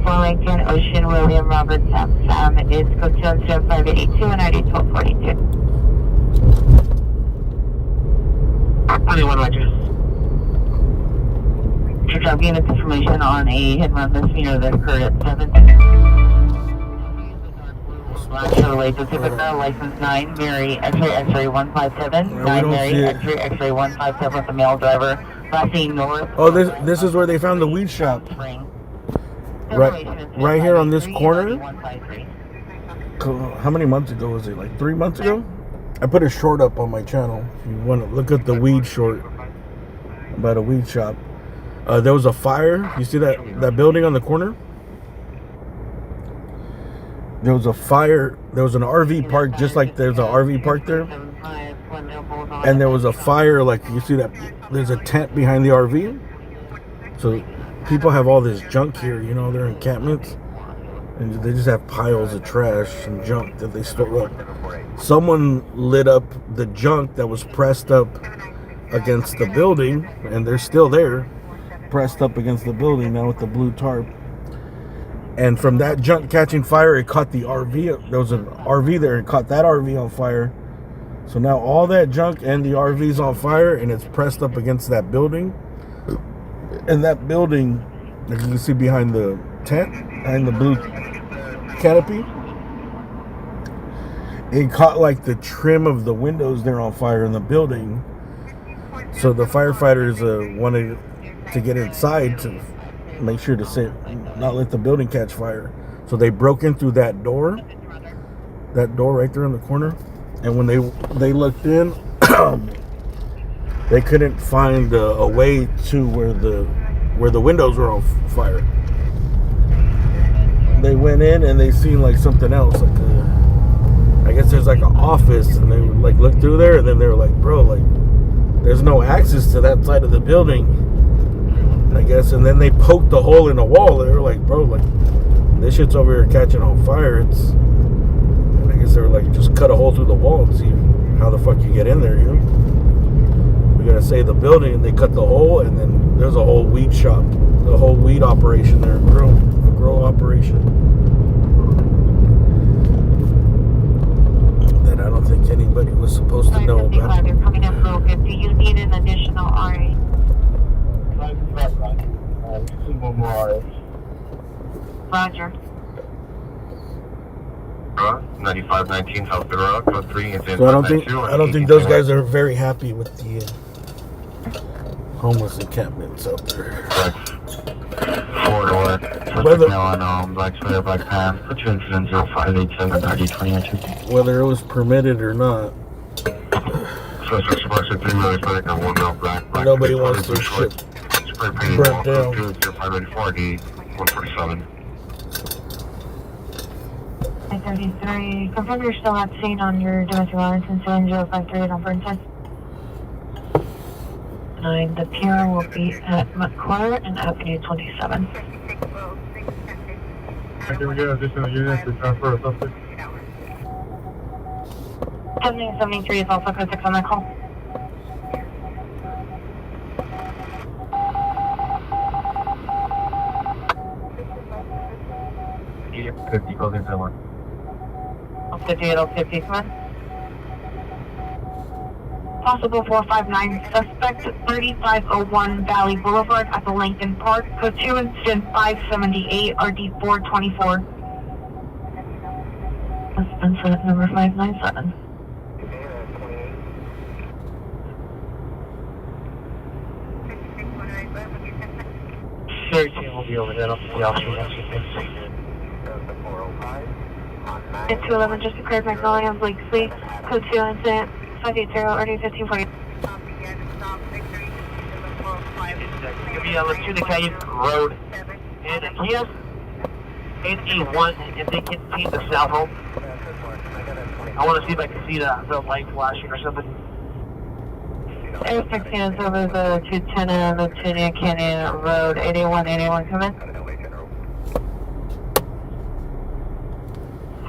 for Lincoln, Ocean, William, Robert, Sam, is code 20582 and ID 1242. 21 Roger. To drop units information on a hit run misdemeanor that occurred at 7. Chevrolet Pacifica, license 9, Mary, X-ray 157, 9 Mary, X-ray 157 with a male driver, passing north. Oh, this is where they found the weed shop. Right here on this corner. How many months ago was it? Like 3 months ago? I put a short up on my channel. If you want to look at the weed short about a weed shop. There was a fire. You see that building on the corner? There was a fire. There was an RV park, just like there's an RV park there. And there was a fire, like you see that there's a tent behind the RV. So people have all this junk here, you know, their encampments. And they just have piles of trash and junk that they store up. Someone lit up the junk that was pressed up against the building, and they're still there, pressed up against the building now with the blue tarp. And from that junk catching fire, it caught the RV. There was an RV there, and caught that RV on fire. So now all that junk and the RV's on fire, and it's pressed up against that building. And that building, as you can see behind the tent, behind the blue canopy, it caught like the trim of the windows there on fire in the building. So the firefighters wanted to get inside to make sure to not let the building catch fire. So they broke in through that door right there in the corner. And when they looked in, they couldn't find a way to where the windows were on fire. They went in and they seen like something else, like I guess there's like an office, and they like looked through there, and then they were like, bro, like there's no access to that side of the building, I guess. And then they poked a hole in the wall. They were like, bro, like this shit's over here catching on fire. And I guess they were like, just cut a hole through the wall and see how the fuck you get in there, you know. gotta save the building, and they cut the hole, and then there's a whole weed shop, the whole weed operation there, grow operation. That I don't think anybody was supposed to know about. They're coming in broken. Do you need an additional RA? One more. Roger. 9519 South Federal, code 3. So I don't think those guys are very happy with the homeless encampments out there. Correct. 4-door. Suspect now on Black Sweater, Black Path. Put you incident 0587 30 Whether it was permitted or not. Suspect supposed to 3 million Hispanic on 1 mil black. Nobody wants their shit Spray painted burnt down. 0584 D 147. 33. Confirm you're still at scene on your domestic violence incident 053 on Burnside. 9. The pier will be at McClure and Avenue 27. Can we get additional units to transfer a suspect? 7073 is also code 6 on that call. Yeah, 50 clothing somewhere. 5850, come on. Possible 459 suspect 3501 Valley Boulevard at the Lincoln Park. Code 2 incident 578 RD 424. That's incident number 597. Team will be over there. I'll see the officer once you finish. 211 just occurred Magnolia and Blakeslee. Code 2 incident 580 RD 1540. It's going to be on Latunica Road. And yes, 881, if they can see the south hole. I want to see if I can see the light flashing or something. Air 16 is over the 210 and Latunia Canyon Road. 881, come in.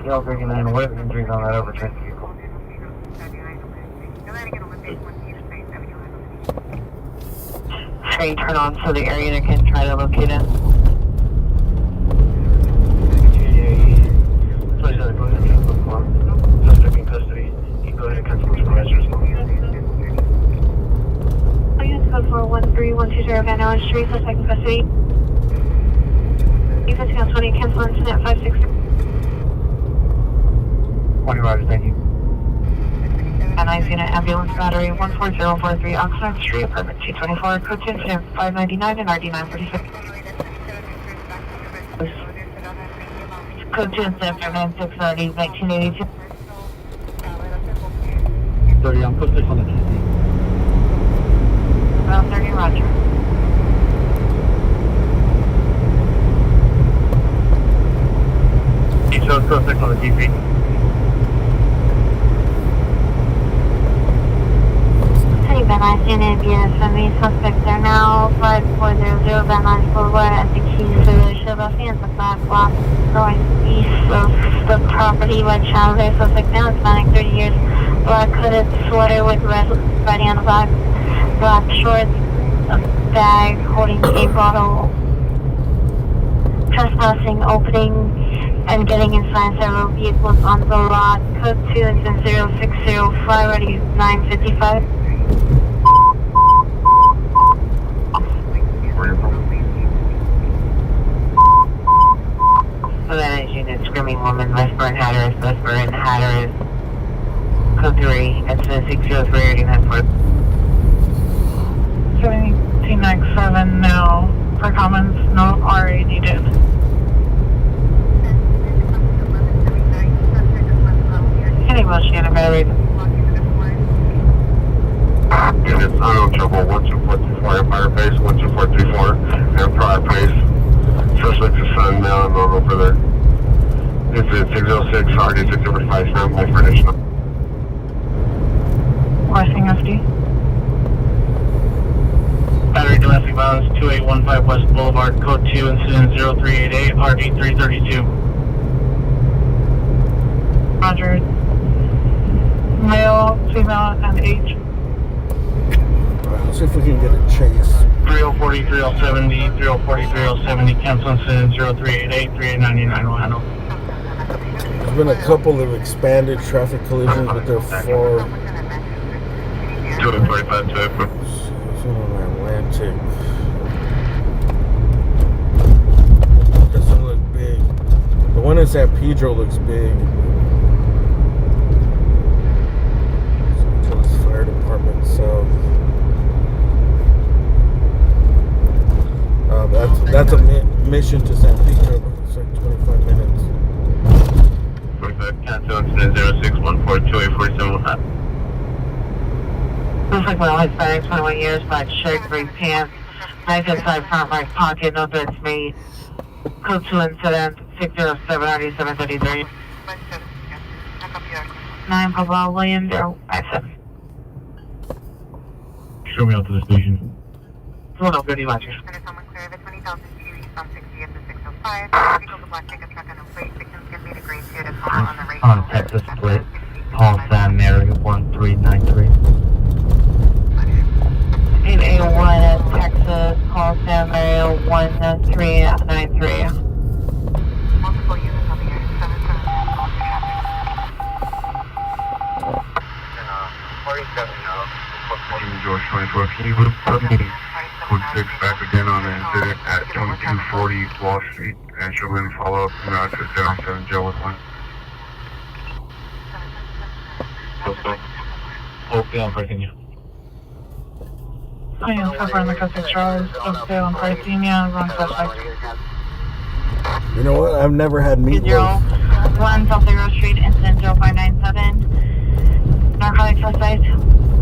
Y'all bringing in with injuries on that overturn vehicle. Train turn on so the area they can try to locate it. Suspect in custody. You go ahead and cancel this arrest. Code 413120 Van Allen Street, suspect in custody. E-15 on 20, cancel incident 563. 20 Rogers, thank you. And I unit ambulance battery 14043 Oxnard Street, apartment 224, code 2 incident 599 and RD 946. Code 2 incident 596 RD 1982. 30, I'm put this on the TV. Well, 30, roger. You showed suspect on the DP. Hey, Van Nuys unit BSME suspects are now 5400 Van Nuys Boulevard at the keys to the Chevrolet and the back block going east of the property by Chandler. Suspect now Hispanic, 30 years, black hooded sweater with red writing on the back, black shorts, a bag holding a bottle, trespassing, opening and getting inside several vehicles on the lot. Code 2 and 0605, ready 955. So that is unit screaming woman, Westburn Hatteras, Westburn Hatteras. Code 3, incident 603, ready 940. 1797 now. For comments, no RA needed. Any Shannon battery. Units on trouble 12424 Empire Pace, 12434 Empire Pace. Suspect is signed now and on over there. Incident 606 RD 675 stand by for additional. Crossing FD. Battery domestic violence 2815 West Boulevard, code 2, incident 0388, RD 332. Roger. Male, female, and age. See if we can get a chase. 3040, 3070, 3040, 3070, cancel incident 0388, 3899 Ohio. There's been a couple of expanded traffic collisions, but they're far. 245 to It's on Atlantic. Doesn't look big. The one in San Pedro looks big. San Pedro's Fire Department South. That's a mission to San Pedro. It's like 25 minutes. 45, cancel incident 06142847. Looks like my Hispanic, 21 years, black shirt, gray pants, knife inside front right pocket, no threats made. Code 2 incident, 607-9733. 9 Papa William 057. Show me out to the station. Oh no, good, Roger. On Texas split, Paul San Mary 1393. 881 at Texas, call San Mario 1393. Multiple units on the air. 47 George 24. Can you put me code 6 back again on the incident at 2240 Wall Street and show me any follow-up and access 77 jail with one? Okay, I'm pressing you. I am for the Coast Charles, Oakdale, and Parthenia, wrong suspect. You know what? I've never had meatloaf. 1 South Zero Street, incident 0597. Narcotic suspect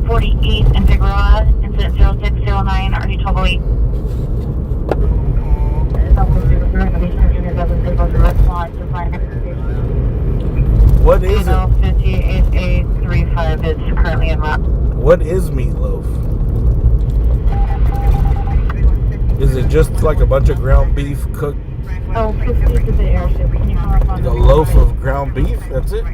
48 in Figueroa, incident 0609, RD 1208. What is it? 5835 is currently en route. What is meatloaf? Is it just like a bunch of ground beef cooked? Oh, 50 to the airship. Can you come up on A loaf of ground beef? That's it?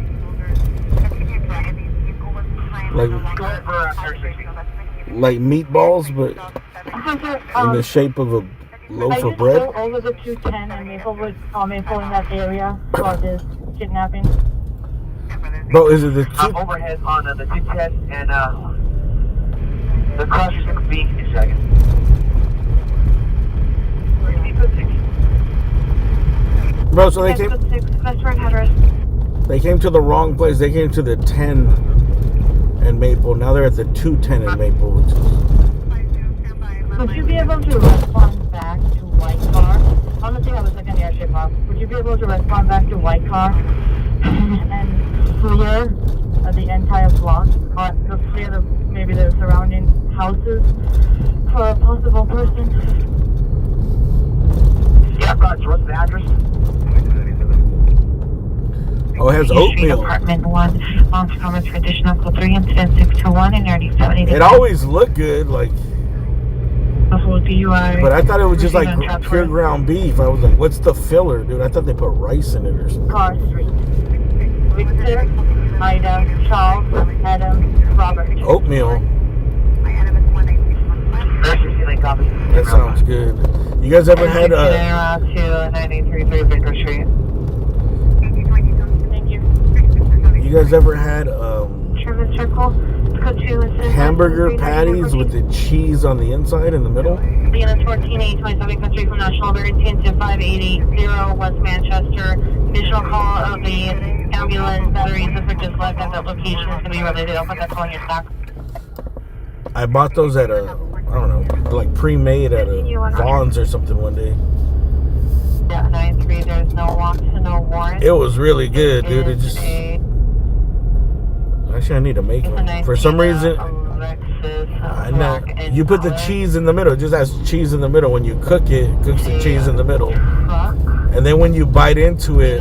Like meatballs, but in the shape of a loaf of bread? I just over the 210 and Maplewood, Maple in that area for this kidnapping. Bro, is it the two? Overhead on the 210 and the cross 6B in second. Bro, so they came. They came to the wrong place. They came to the 10 and Maple. Now they're at the 210 and Maple, which is. Would you be able to respond back to White Car? Honestly, I was like an airship off. Would you be able to respond back to White Car and clear the entire block, or to clear maybe the surrounding houses for a possible person? Yeah, Roger. What's the address? Oh, it has oatmeal. Apartment 1, launch comments for additional code 3, incident 621 and 3070. It always looked good, like. But I thought it was just like pure ground beef. I was like, what's the filler, dude? I thought they put rice in it or something. Car Street. Victor, Ida, Charles, Adam, Robert. Oatmeal. That sounds good. You guys ever had to 933 Baker Street. Thank you. You guys ever had Service Circle. hamburger patties with the cheese on the inside in the middle? Units 14-827 country from National Bear 10 to 5880 West Manchester. Additional call of the ambulance batteries if it just left at that location is going to be related. I'll put that call in your stock. I bought those at a, I don't know, like pre-made at a Vaughn's or something one day. Yeah, 9-3, there's no walk to no warrant. It was really good, dude. It just... Actually, I need to make one. For some reason, I know. You put the cheese in the middle. It just has cheese in the middle. When you cook it, it cooks the cheese in the middle. And then when you bite into it,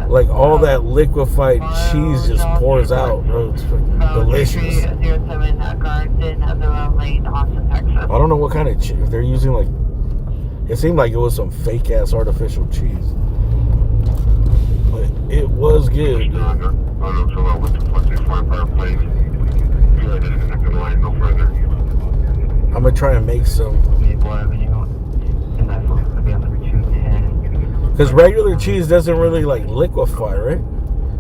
like all that liquefied cheese just pours out, bro. It's freaking delicious. I don't know what kind of cheese. They're using like, it seemed like it was some fake ass artificial cheese. But it was good. gonna try and make some. Maple Avenue, and that's gonna be on number 210. Because regular cheese doesn't really like liquefy, right?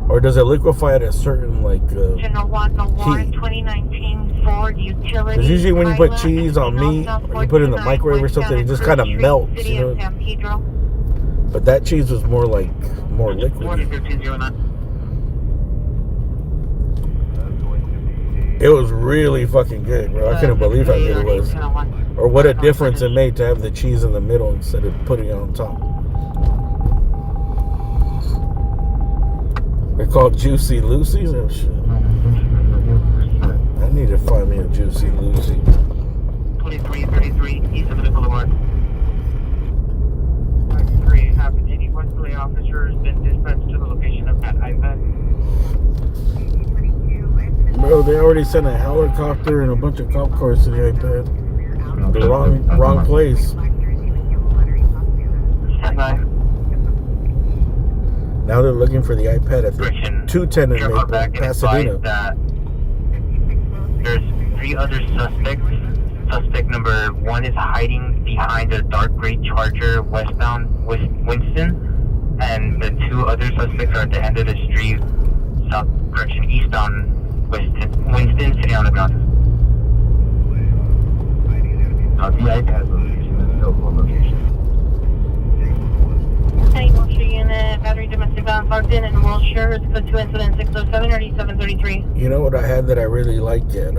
Or does it liquefy at a certain like General 101, heat? 2019 Ford Utility. Because usually when you put Pilot, cheese on meat, or you put it in the microwave or something, it just kind of melts, City you of know. San Pedro. But that cheese was more like more liquid. 1509. It was really fucking good, bro. I couldn't believe how good it was. Or what a difference it made to have the cheese in the middle instead of putting it on top. They're called Juicy Lucy's? Oh shit. I need to find me a Juicy Lucy. 2333 East of the Boulevard. 3 happened. Any Westerly officer has been dispatched to the location of that iPad. Bro, they already sent a helicopter and a bunch of cop cars to the iPad. The wrong place. Stand by. Now they're looking for the iPad at the 210 in Call back and advise Pasadena. that there's 3 other suspects. Suspect number 1 is hiding behind a dark gray Charger westbound Winston, and the 2 other suspects are at the end of the street, eastbound Winston, sitting on the ground. The iPad location is still one location. Any Wilshire unit, battery domestic violence logged in Wilshire, it's code 2 incident 607 or 733. You know what I had that I really like at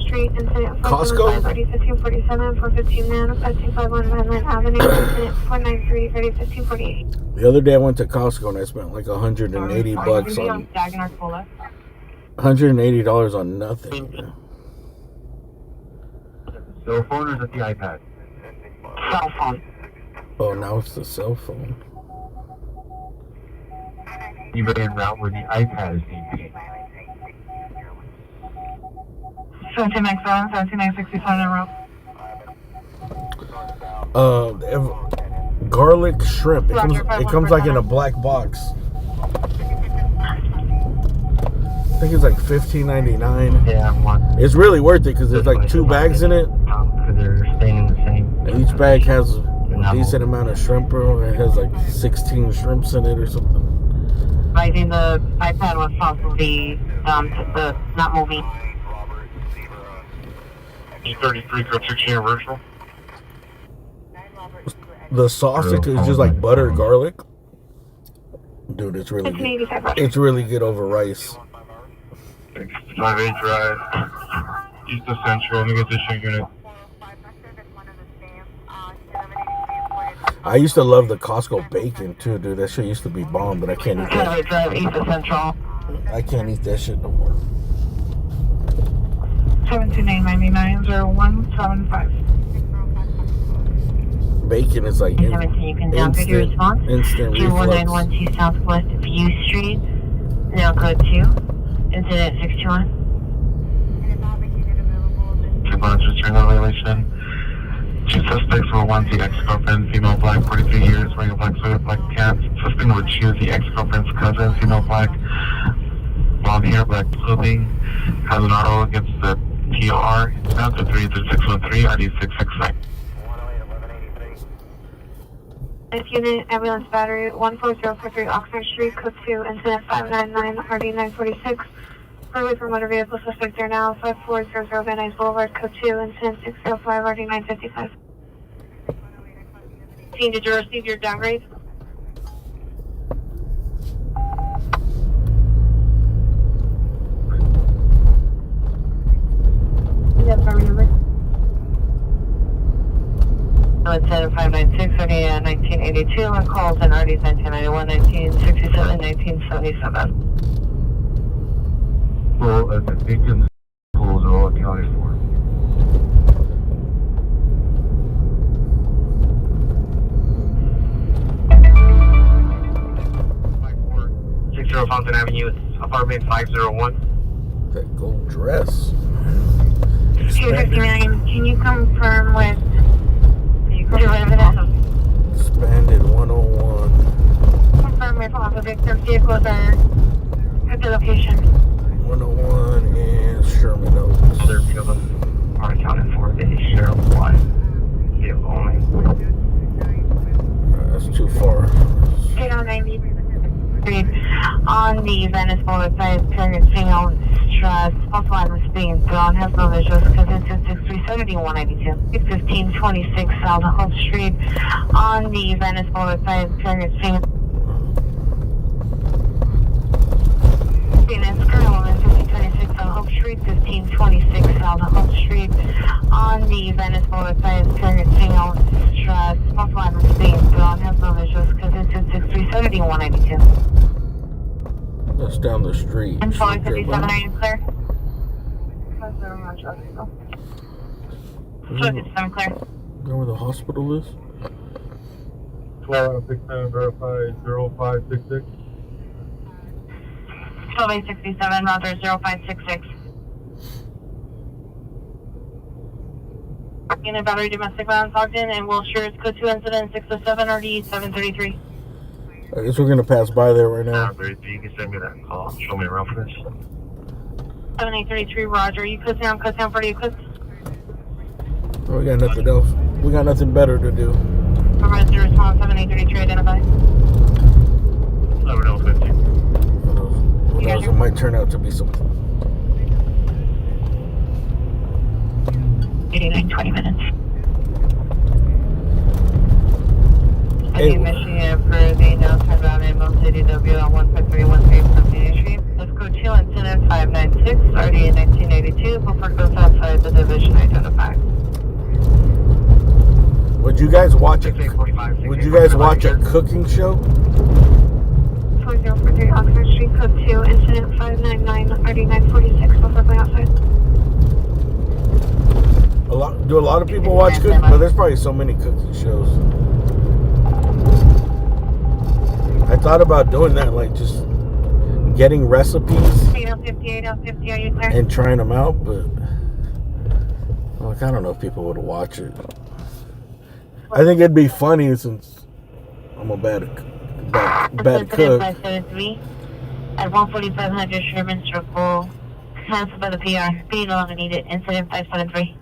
Street incident Costco? 1547 415 man, 5251 Manhattan Avenue, incident 493 1548. The other day I went to Costco and I spent like $180 bucks on $180 on nothing. Cell phone or is it the iPad? Cell phone. Oh, now it's the cell phone. You better en route where the iPad is being paid. 1797, 17967 en route. They have garlic shrimp. It comes like in a black box. I think it's like $15.99. Yeah, one. It's really worth it because there's like 2 bags in it. Because they're staying in the same. And each bag has a decent amount of shrimp, bro. It has like 16 shrimps in it or something. I think the iPad was possibly not moving. E33 Group 6 Universal. The sausage is just like butter garlic. Dude, it's really good. It's really good over rice. 58 Drive. East of Central. Negotiation unit. I used to love the Costco bacon too, dude. That shit used to be bomb, but I can't eat that. Drive east of Central. I can't eat that shit no more. 729990175. Bacon is like 17, you can downgrade your response. instant reflux. 21912 Southwest View Street. Now code 2. Incident 621. Two bonds return on violation. 2 suspects were one the ex-girlfriend, female black, 43 years, wearing a black suit, black pants. Suspect number 2 is the ex-girlfriend's cousin, female black, blonde hair, black clothing. Has an auto against the TR. Inbound to 33613, ID 669. This unit, ambulance battery 14043 Oxford Street, code 2, incident 599, RD 946. Further from motor vehicle suspect there now, 5400 Van Nuys Boulevard, code 2, incident 605, RD 955. Team, did you receive your downgrade? Is that phone number? It's 596, RD 1982, and calls in RD 1991, 1967, 1977. Well, the victims' pools are all accounted for. Fountain Avenue, it's apartment 501. That gold dress. 259, can you confirm with the resident? Expanded 101. Confirm if all the victim vehicles are at the location. 101 and Sherman Oaks. There are 2 of them. are accounted for. The share of one vehicle only. That's too far. 90 on the Venice Boulevard side, turning signal stress. False alarm is being thrown. Has no visuals because it's 637 192. 61526 South Hope Street on the Venice Boulevard side, turning signal. Phoenix, current woman, 1526 South Hope Street, 1526 South Hope Street on the Venice Boulevard side, turning signal stress. False alarm is being thrown. Has no visuals because it's 637 192. That's down the street. And 457, are you clear? 457 clear. Is that where the hospital is? 1267 verify 0566. 12867, Roger 0566. Unit battery domestic violence logged in, and will sure it's code 2 incident 607 RD 733. I guess we're gonna pass by there right now. 33, you can send me that call. Show me around for this. 7833, Roger. You code down for you code. We got nothing else. We got nothing better to do. Provide your response 7833, identify. Over 50. Who knows, it might turn out to be something. 89, 20 minutes. Hey. Michigan for the downtown bound in Mount City W on 15313 from Main Street. Let's go 2 incident 596, RDA 1982, before goes outside the division identified. Would you guys watch a cooking show? 4043 Oxford Street, code 2, incident 599, RD 946, before going outside. Do a lot of people watch cooking? But there's probably so many cooking shows. I thought about doing that, like just getting recipes 858, are you clear? and trying them out, but like, I don't know if people would watch it. I think it'd be funny since I'm a bad cook. 573 at 14500 Sherman Circle, cancelled by the PR. Be no longer needed. Incident 573.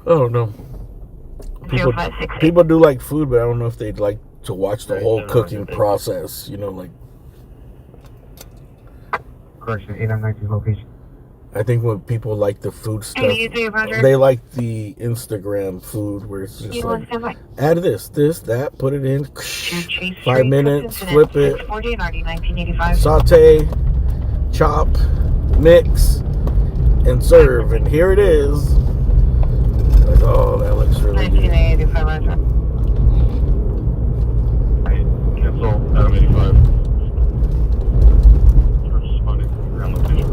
I don't know. People do like food, but I don't know if they'd like to watch the whole cooking process. You know, like. Correction, 892 location. I think when people like the food stuff, they like the Instagram food where it's just like, add this, that, put it in, 5 minutes, flip it, saute, chop, mix, and serve, and here it is. Like, oh, that looks really good. 1985. Cancel Adam 85. Responding ground location.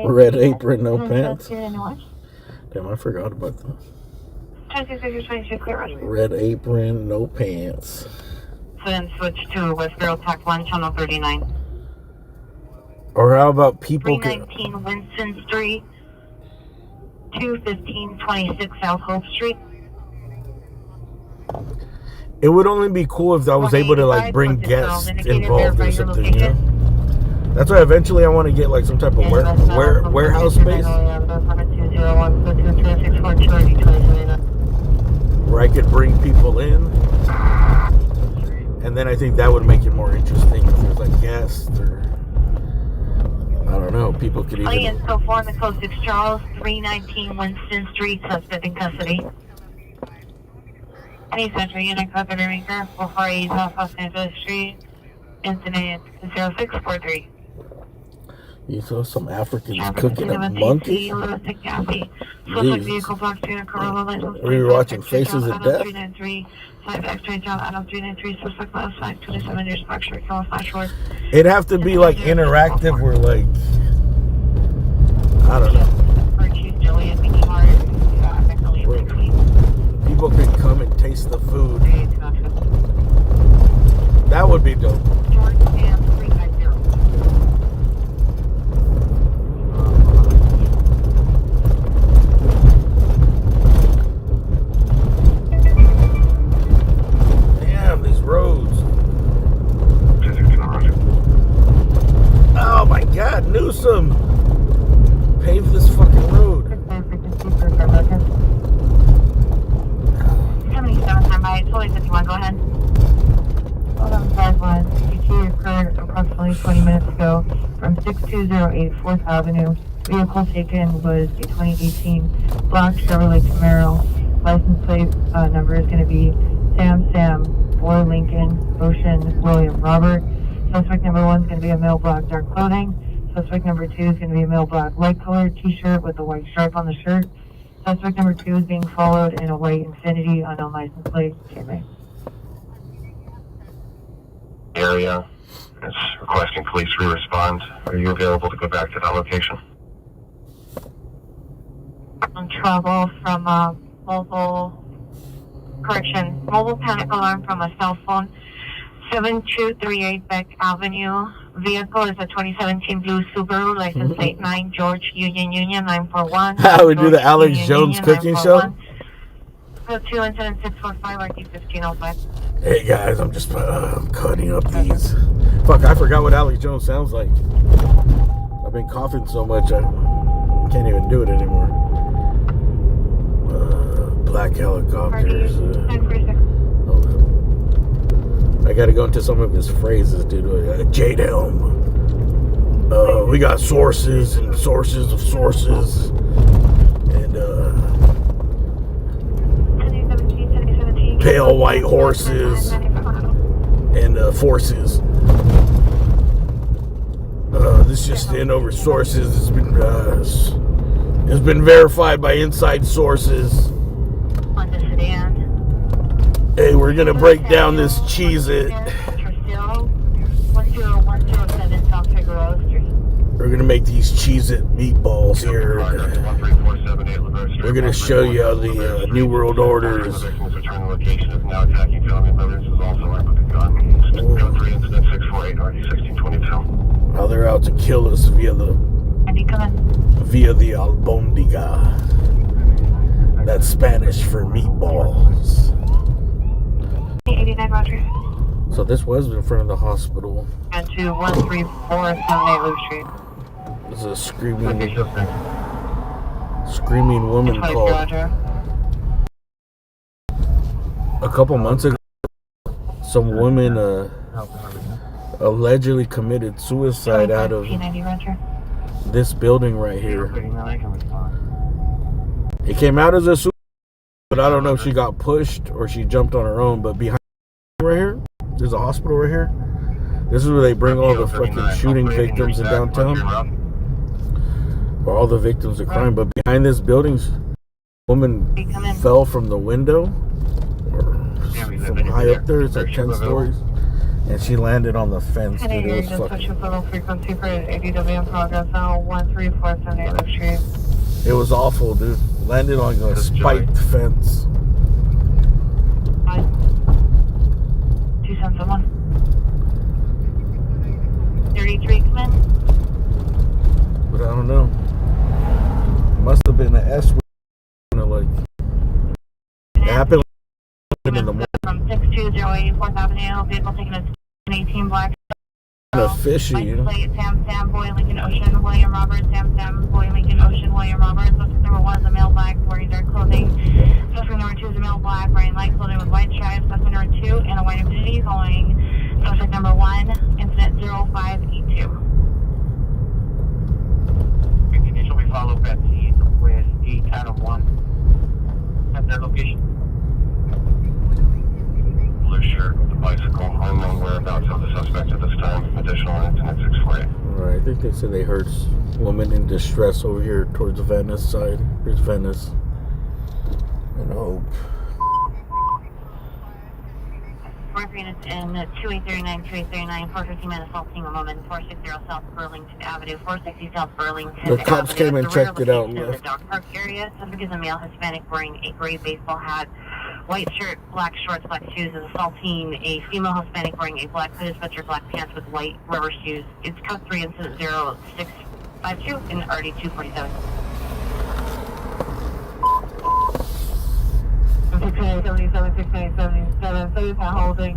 Red apron, no pants. Damn, I forgot about that. Red apron, no pants. So then switch to Westboro Tac 1, Channel 39. Or how about people 319 Winston Street, 21526 South Hope Street. It would only be cool if I was able to like bring guests involved or something, you know? That's why eventually I want to get like some type of warehouse space where I could bring people in, and then I think that would make it more interesting if there's like guests or I don't know, people could even. Audience so far in the code 6 Charles, 319 Winston Street, suspect in custody. Any Central Unit Covered Maker, 448 South Los Angeles Street, incident 0643. You saw some Africans cooking a monkey? We were watching Faces of Death. It'd have to be like interactive where like, I don't know. Where people could come and taste the food. That would be dope. Damn, these roads. 6208 4th Avenue. Vehicle taken was a 2018 black Chevrolet Camaro. License plate number is going to be Sam, Boy Lincoln, Ocean, William Robert. Suspect number 1 is going to be a male black dark clothing. Suspect number 2 is going to be a male black light colored t-shirt with a white stripe on the shirt. Suspect number 2 is being followed in a white Infiniti unknown license plate. Okay, Area is requesting police re-respond. Are you available to go back to that location? On travel from mobile panic alarm from a cell phone. 7238 Beck Avenue. Vehicle is a 2017 blue Subaru, license plate 9 George Union 941. How we do the Alex Jones cooking show? 2 incident 645 RT 1505. Hey guys, I'm just cutting up these. Fuck, I forgot what Alex Jones sounds like. I've been coughing so much I can't even do it anymore. Black helicopters. I gotta go into some of his phrases, dude. Jade Helm. We got sources and sources of sources. And pale white horses and forces. This just in over sources. It's been verified by inside sources. On the sedan. Hey, we're gonna break down this Cheez-It. 10107 South Figueroa Street. We're gonna make these Cheez-It meatballs here. We're gonna show you how the New World Order is. How they're out to kill us via the albondiga. That's Spanish for meatballs. 89 Roger. So this was in front of the hospital. And to 13478 Loop Street. This is a screaming woman called. Roger. A couple months ago, some woman allegedly committed suicide out of this building right here. It came out as a suicide, but I don't know if she got pushed or she jumped on her own. But behind right here, there's a hospital right here. This is where they bring all the fucking shooting victims in downtown, or all the victims of crime. But behind this building, a woman fell from the window, or from high up there. It's like 10 stories. And she landed on the fence. Dude, it was fucking... frequency for ADW in progress now 13478 Loop Street. It was awful, dude. Landed on a spiked fence. 271. 33, come in. But I don't know. Must have been an S. Like, it happened in the morning. From 6208 4th Avenue, vehicle taken as 18 black. Kind of fishy, you know. Sam, Boy, Lincoln, Ocean, William Robert. Sam, Boy, Lincoln, Ocean, William Robert. Suspect number 1 is a male black wearing dark clothing. Suspect number 2 is a male black wearing light clothing with white stripes. Suspect number 2 in a white Infiniti going. Suspect number 1, incident 0582. Initial we follow Betsy with 8 Adam 1 at their location. Blue shirt with the bicycle. Unknown whereabouts of the suspect at this time. Additional incident 648. Alright, I think they said they heard woman in distress over here towards Venice side. Here's Venice. And Hope. 4 units in 2839, 2839, 450 assaulting a woman, 460 South Burlington Avenue, 460 South Burlington The cops Avenue. came and checked it out. In the dog park area, suspect is a male Hispanic wearing a gray baseball hat, white shirt, black shorts, black shoes, is assaulting a female Hispanic wearing a black hooded sweatshirt, black pants with white rubber shoes. It's code 3 incident 0652 in RD 247. 677, 677, holding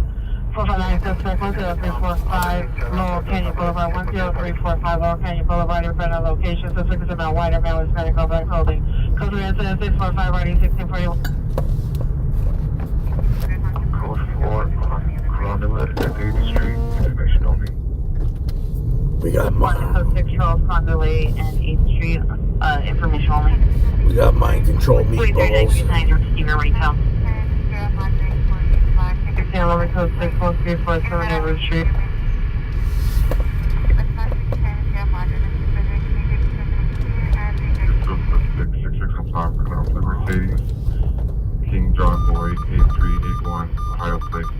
459 suspect 10345 Lowell Canyon Boulevard, 10345 Lowell Canyon Boulevard in front of location. Suspect is a male white or male Hispanic black holding. Code 3 incident 645 RD 1641. Code 4 on Conduit at 8th Street, information only. We got Code 6 Charles Condo Way and 8th Street. Information only. We got mind control meatballs. 339 right now. 1611 Code 6 1347 Edward Street. Mercedes, King John Boy, 8381, Ohio Place.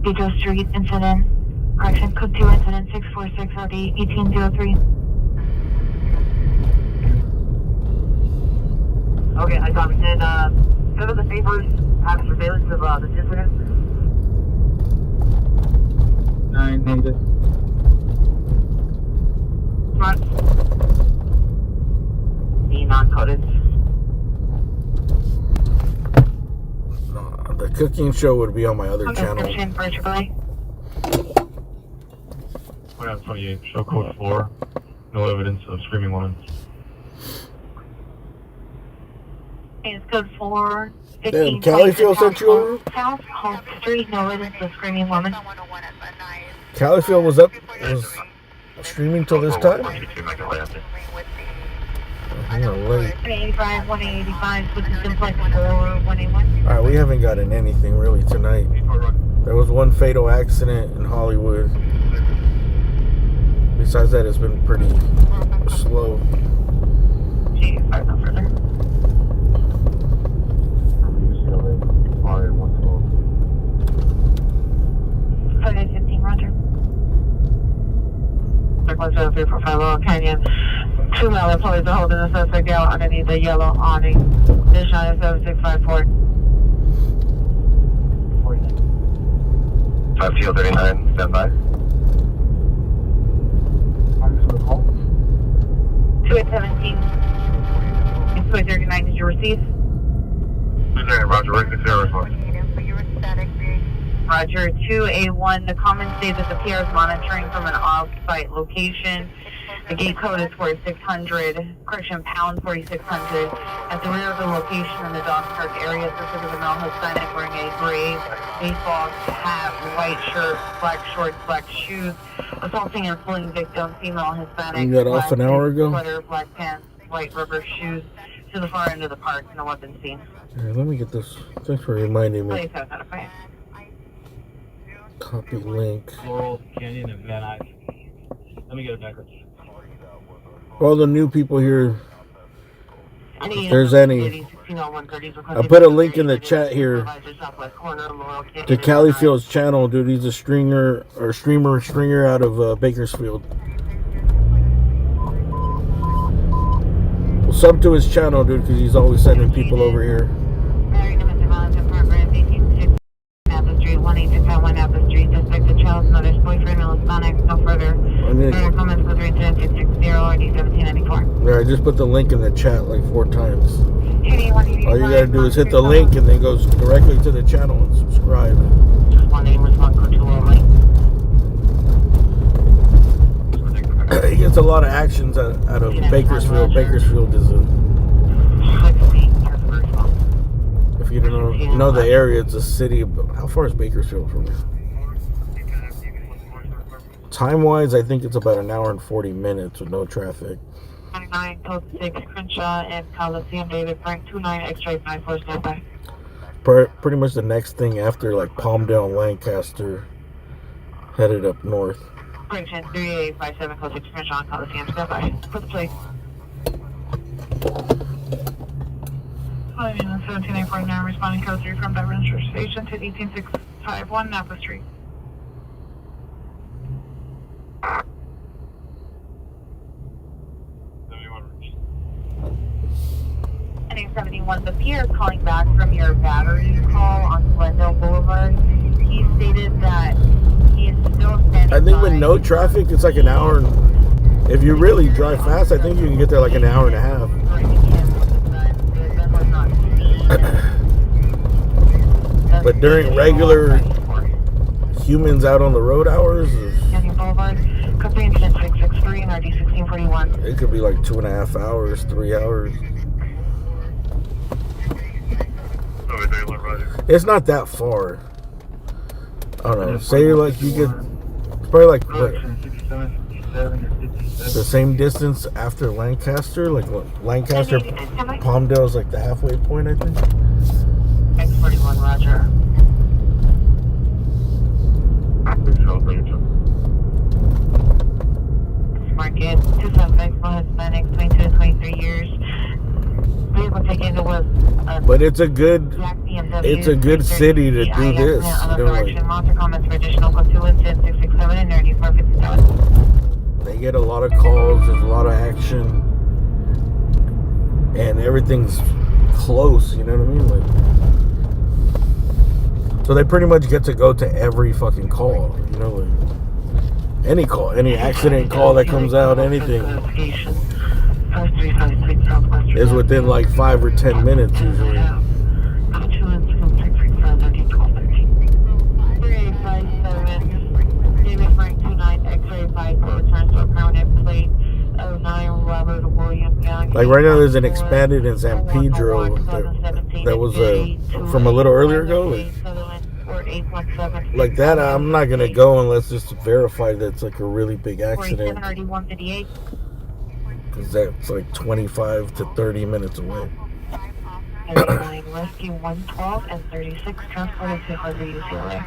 Pedro Street incident. Correction, code 2 incident 646 RD 1803. Okay, I got it. And, give us the favors, have surveillance of this incident. 9 negative. Smart. The non-coded. The cooking show would be on my other channel. Description virtually. 28, show code 4. No evidence of screaming woman. It's code 4. Damn, Califield sent you over? South Hope Street, no evidence of screaming woman. Califield was streaming till this time? I'm late. 185, 185, switches simplex 4181. Alright, we haven't gotten anything really tonight. There was one fatal accident in Hollywood. Besides that, it's been pretty slow. Gee, I no further. 15, Roger. 10345 Canyon. 2 male employees are holding the suspect down underneath the yellow awning. This shot is 7654. 5 TL 39, stand by. 2817. It's 239, did you receive? Roger, where's the zero response? Roger, 2A1. The comments say that the PR is monitoring from an off-site location. The gate code is 4600, correction, pound 4600. At the rear of the location in the dog park area, suspect of a male Hispanic wearing a gray baseball hat, white shirt, black shorts, black shoes, assaulting and pulling victim, female Hispanic. You got off an hour ago? Sweater, black pants, white rubber shoes, to the far end of the park, no weapon seen. Here, let me get this. Thanks for reminding me. Please have that. Copy link. Laurel, Canyon, and Van Nuys. Let me get it backwards. All the new people here, if there's any, I put a link in the chat here to Califield's channel, dude. He's a stringer out of Bakersfield. Well, sub to his channel, dude, because he's always sending people over here. Yeah, I just put the link in the chat like 4 times. All you gotta do is hit the link and then goes directly to the channel and subscribe. He gets a lot of actions out of Bakersfield. Bakersfield is if you don't know the area, it's a city. How far is Bakersfield from here? Time-wise, I think it's about an hour and 40 minutes with no traffic. 99, code 6, Crenshaw, and Coliseum, David Frank, 29, X-ray 94, standby. Pretty much the next thing after, like, Palmdale and Lancaster, headed up north. Correction, 3857, code 6, Crenshaw, and Coliseum, standby. Put the plate. 17849, responding code 3 from Beverly Station to 18651 Napa Street. 71. The peer is calling back from your battery call on Glendale Boulevard. He stated that he is still standing I think with no traffic, it's like an hour. If you really drive fast, I think you can get there like an hour and a half. But during regular humans out on the road hours, it could be like 2.5 hours, 3 hours. It's not that far. I don't know. Say like you get It's probably like what, 67, 57, or 57. the same distance after Lancaster. Like what, Lancaster, Palmdale is like the halfway point, I think. X41, Roger. Market 275 Hispanic, 22 to 23 years. Vehicle taken was But it's a good city to do this. You know, like, comments for additional code 21667 and 9457. they get a lot of calls. There's a lot of action, and everything's close. You know what I mean? Like, so they pretty much get to go to every fucking call. You know, like any call, any accident call that comes out, anything is within like 5 or 10 minutes usually. Like right now, there's an expanded in San Pedro that was from a little earlier ago. Like that, I'm not gonna go unless it's verified that it's like a really big accident. Because that's like 25 to 30 minutes away. Rescue 112 and 36 transported to Harvey UCLA.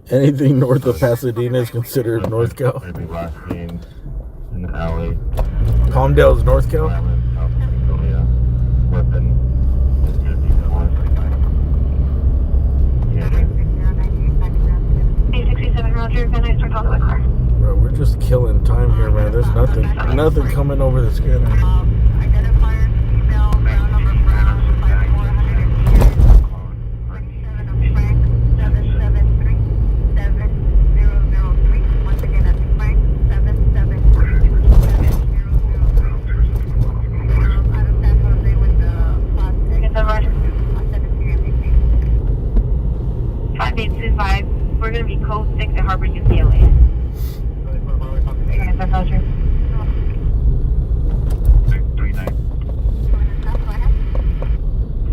Anything north of Pasadena is considered North Cal. Palmdale's North Cal. Bro, we're just killing time here, man. There's nothing coming over the scanner. We're going to be code 6 at Harbor UCLA.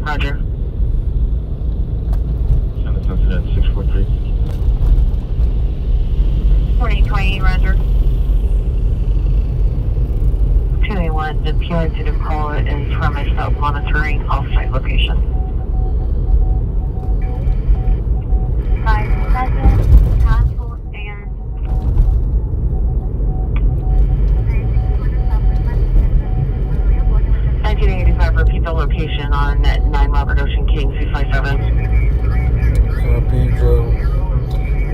Roger. 643. 4020, Roger. 281, the punitive call is from a self-monitoring off-site location. 57, Castle and 1985, repeat the location on 9 Robert Ocean King 257. Copy, Joe.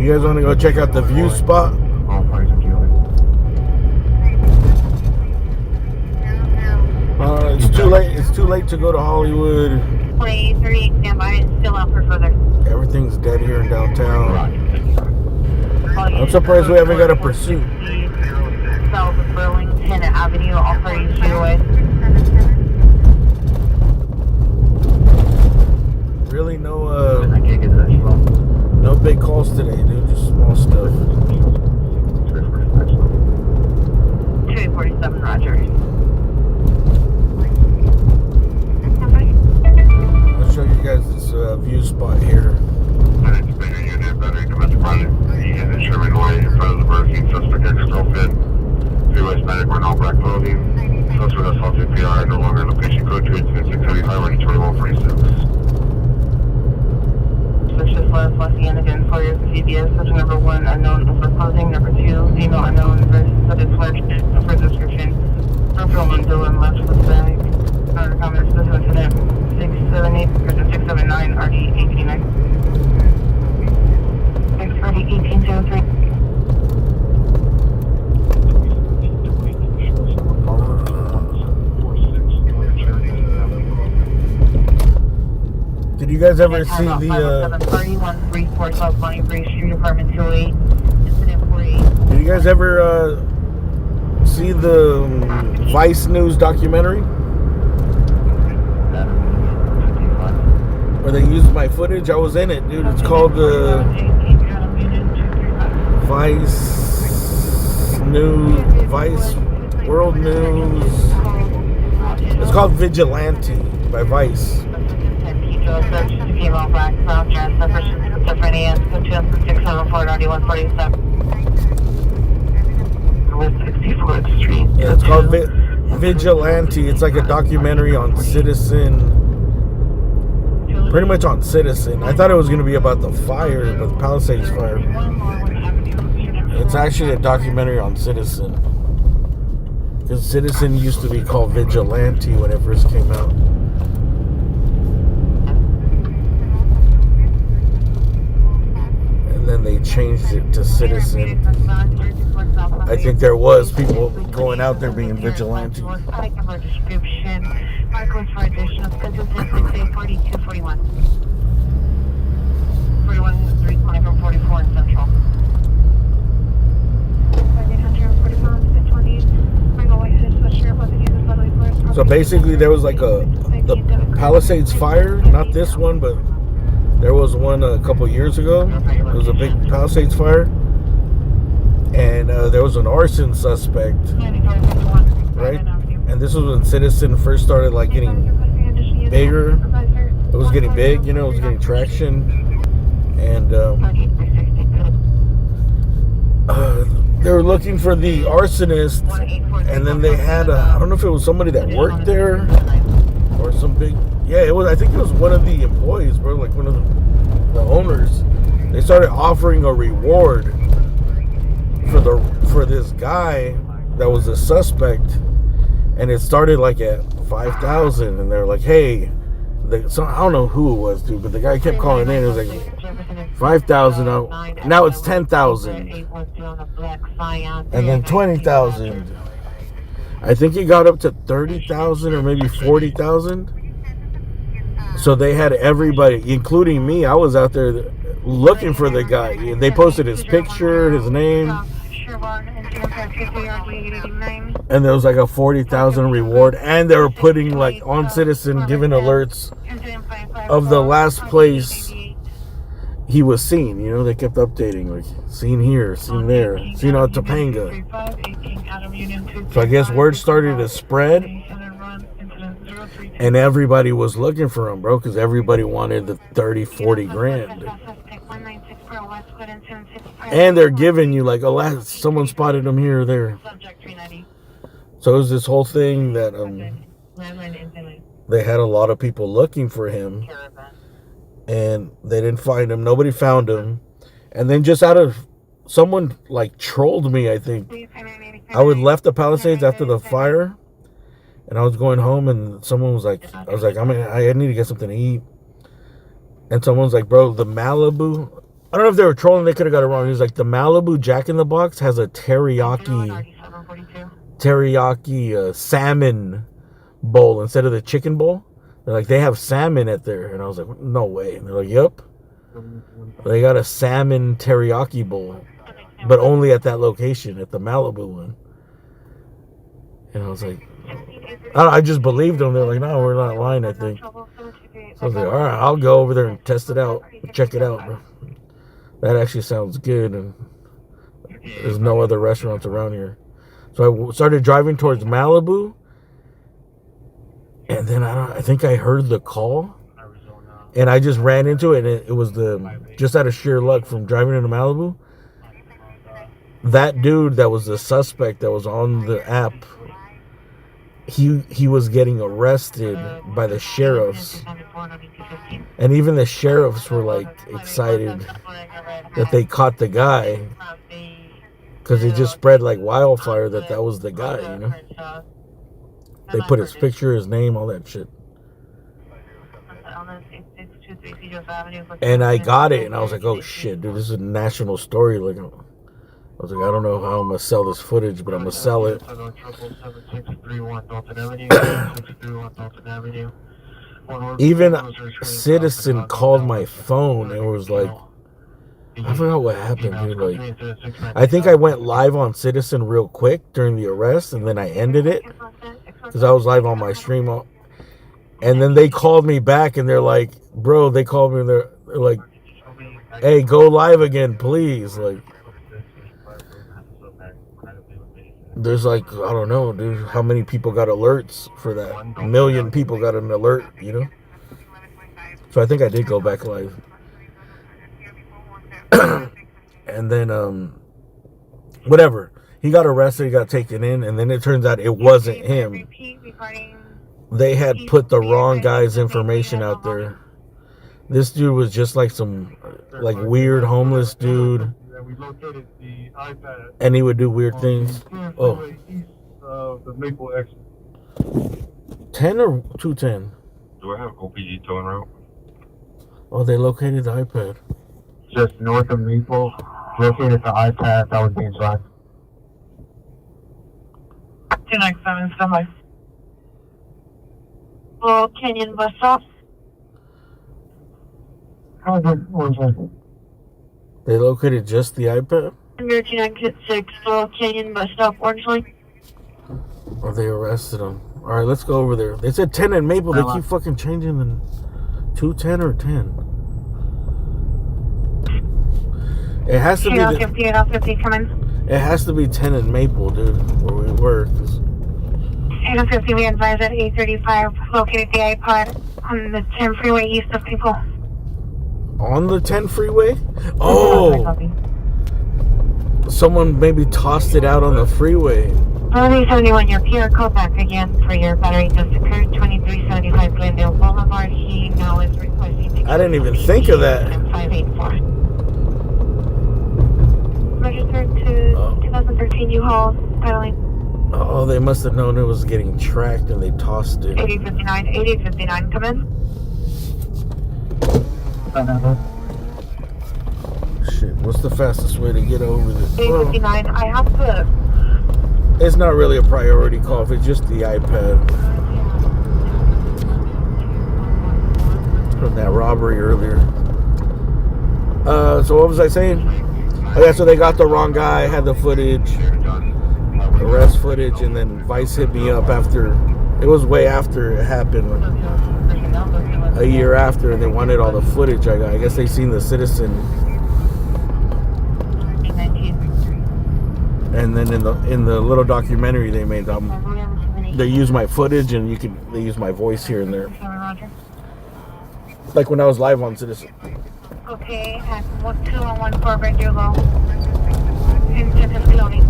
You guys want to go check out the view spot? It's too late. It's too late to go to Hollywood. 23, stand by and still out for further. Everything's dead here in downtown. I'm surprised we haven't got a pursuit. South of Burlington Avenue, all parties GOA. Really no big calls today, dude. Just small stuff. 247, Roger. I'll show you guys this view spot here. Sherman Way in front of the Burger King, suspect ex-girlfriend. 3 Hispanic, we're all black clothing. Suspect assaulted PR, no longer location code 286 highway 2146. Suspicious left Luciana again for your CBS. Subject number 1, unknown over clothing. Number 2, female unknown versus satisfaction for description. Referral on Dylan left with bag. Order comments, this incident 678 versus 679 RD 1889. RD 1803. Did you guys ever see the 3134 South Bonnie Bridge Street, Apartment 208, Incident 48. Did you guys ever see the Vice News documentary? Where they used my footage? I was in it, dude. It's called Vice News, Vice World News. It's called Vigilante by Vice. Yeah, it's called Vigilante. It's like a documentary on Citizen. Pretty much on Citizen. I thought it was going to be about the fire, but the Palisades fire. It's actually a documentary on Citizen. Because Citizen used to be called Vigilante when it first came out. And then they changed it to Citizen. I think there was people going out there being vigilantes. So basically there was like the Palisades fire, not this one, but there was one a couple years ago. There was a big Palisades fire. And there was an arson suspect, right? And this was when Citizen first started like getting bigger. It was getting big, you know, it was getting traction. And they were looking for the arsonist. And then they had, I don't know if it was somebody that worked there or some big, yeah, it was, I think it was one of the employees, bro, like one of the owners. They started offering a reward for this guy that was a suspect, and it started like at 5,000, and they're like, hey, so I don't know who it was, dude, but the guy kept calling in. It was like 5,000. Now it's 10,000, and then 20,000. I think he got up to 30,000 or maybe 40,000. So they had everybody, including me. I was out there looking for the guy. They posted his picture, his name, and there was like a 40,000 reward. And they were putting like on Citizen, giving alerts of the last place he was seen. You know, they kept updating, like seen here, seen there, seen on Topanga. So I guess word started to spread, and everybody was looking for him, bro, because everybody wanted the 30, 40 grand. And they're giving you like, oh, someone spotted him here or there. So it was this whole thing that they had a lot of people looking for him, and they didn't find him. Nobody found him. And then just out of someone like trolled me, I think. I would left the Palisades after the fire, and I was going home, and someone was like, I was like, I need to get something to eat. And someone was like, bro, the Malibu, I don't know if they were trolling, they could have got it wrong. He was like, the Malibu Jack in the Box has a teriyaki salmon bowl instead of the chicken bowl. They're like, they have salmon at there. And I was like, no way. And they're like, yep. They got a salmon teriyaki bowl, but only at that location, at the Malibu one. And I was like, I just believed them. They're like, no, we're not lying, I think. So I was like, all right, I'll go over there and test it out. Check it out, bro. That actually sounds good. And there's no other restaurants around here. So I started driving towards Malibu. And then I think I heard the call. And I just ran into it. And it was just out of sheer luck from driving into Malibu. That dude that was the suspect that was on the app, he was getting arrested by the sheriffs. And even the sheriffs were like excited that they caught the guy, because it just spread like wildfire that was the guy, you know. They put his picture, his name, all that shit. And I got it, and I was like, oh shit, dude, this is a national story. Like, I was like, I don't know how I'm gonna sell this footage, but I'm gonna sell it. Even Citizen called my phone and was like, I forgot what happened, dude. Like, I think I went live on Citizen real quick during the arrest, and then I ended it because I was live on my stream. And then they called me back, and they're like, bro, they called me, and they're like, hey, go live again, please. Like, There's like, I don't know, dude, how many people got alerts for that? A million people got an alert, you know? So I think I did go back live. And then, whatever. He got arrested, he got taken in, and then it turns out it wasn't him. They had put the wrong guy's information out there. This dude was just like some, like, weird homeless dude. And he would do weird things. Oh. The Maple exit. 10 or 210? Do I have OPG towing route? Oh, they located the iPad. Just north of Maple, located the iPad that was being driven. 297, standby. Well, Canyon bus stop. They located just the iPad? Number 296, Well, Canyon bus stop, Orange Line. Oh, they arrested him. Alright, let's go over there. They said 10 and Maple. They keep fucking changing the 210 or 10. It has to be. 50, come in. It has to be 10 and Maple, dude, where we were. 850, we advise at 835, located the iPod on the 10 freeway east of People. On the 10 freeway? Oh! Someone maybe tossed it out on the freeway. 3071, your PR code back again for your battery just occurred. 2375 Glendale Boulevard. He now is requesting. I didn't even think of that. 584. Registered to 2013 U-Haul filing. Oh, they must have known it was getting tracked and they tossed it. 8059, come in. Shit, what's the fastest way to get over this? 8059, I have to. It's not really a priority call if it's just the iPad. From that robbery earlier. So what was I saying? Oh yeah, so they got the wrong guy, had the footage, arrest footage, and then Vice hit me up after, it was way after it happened, a year after, and they wanted all the footage I got. I guess they seen the Citizen. And then in the little documentary they made, they use my footage and they use my voice here and there. Like when I was live on Citizen. Okay, at 2114 Radio Low. In Texas County.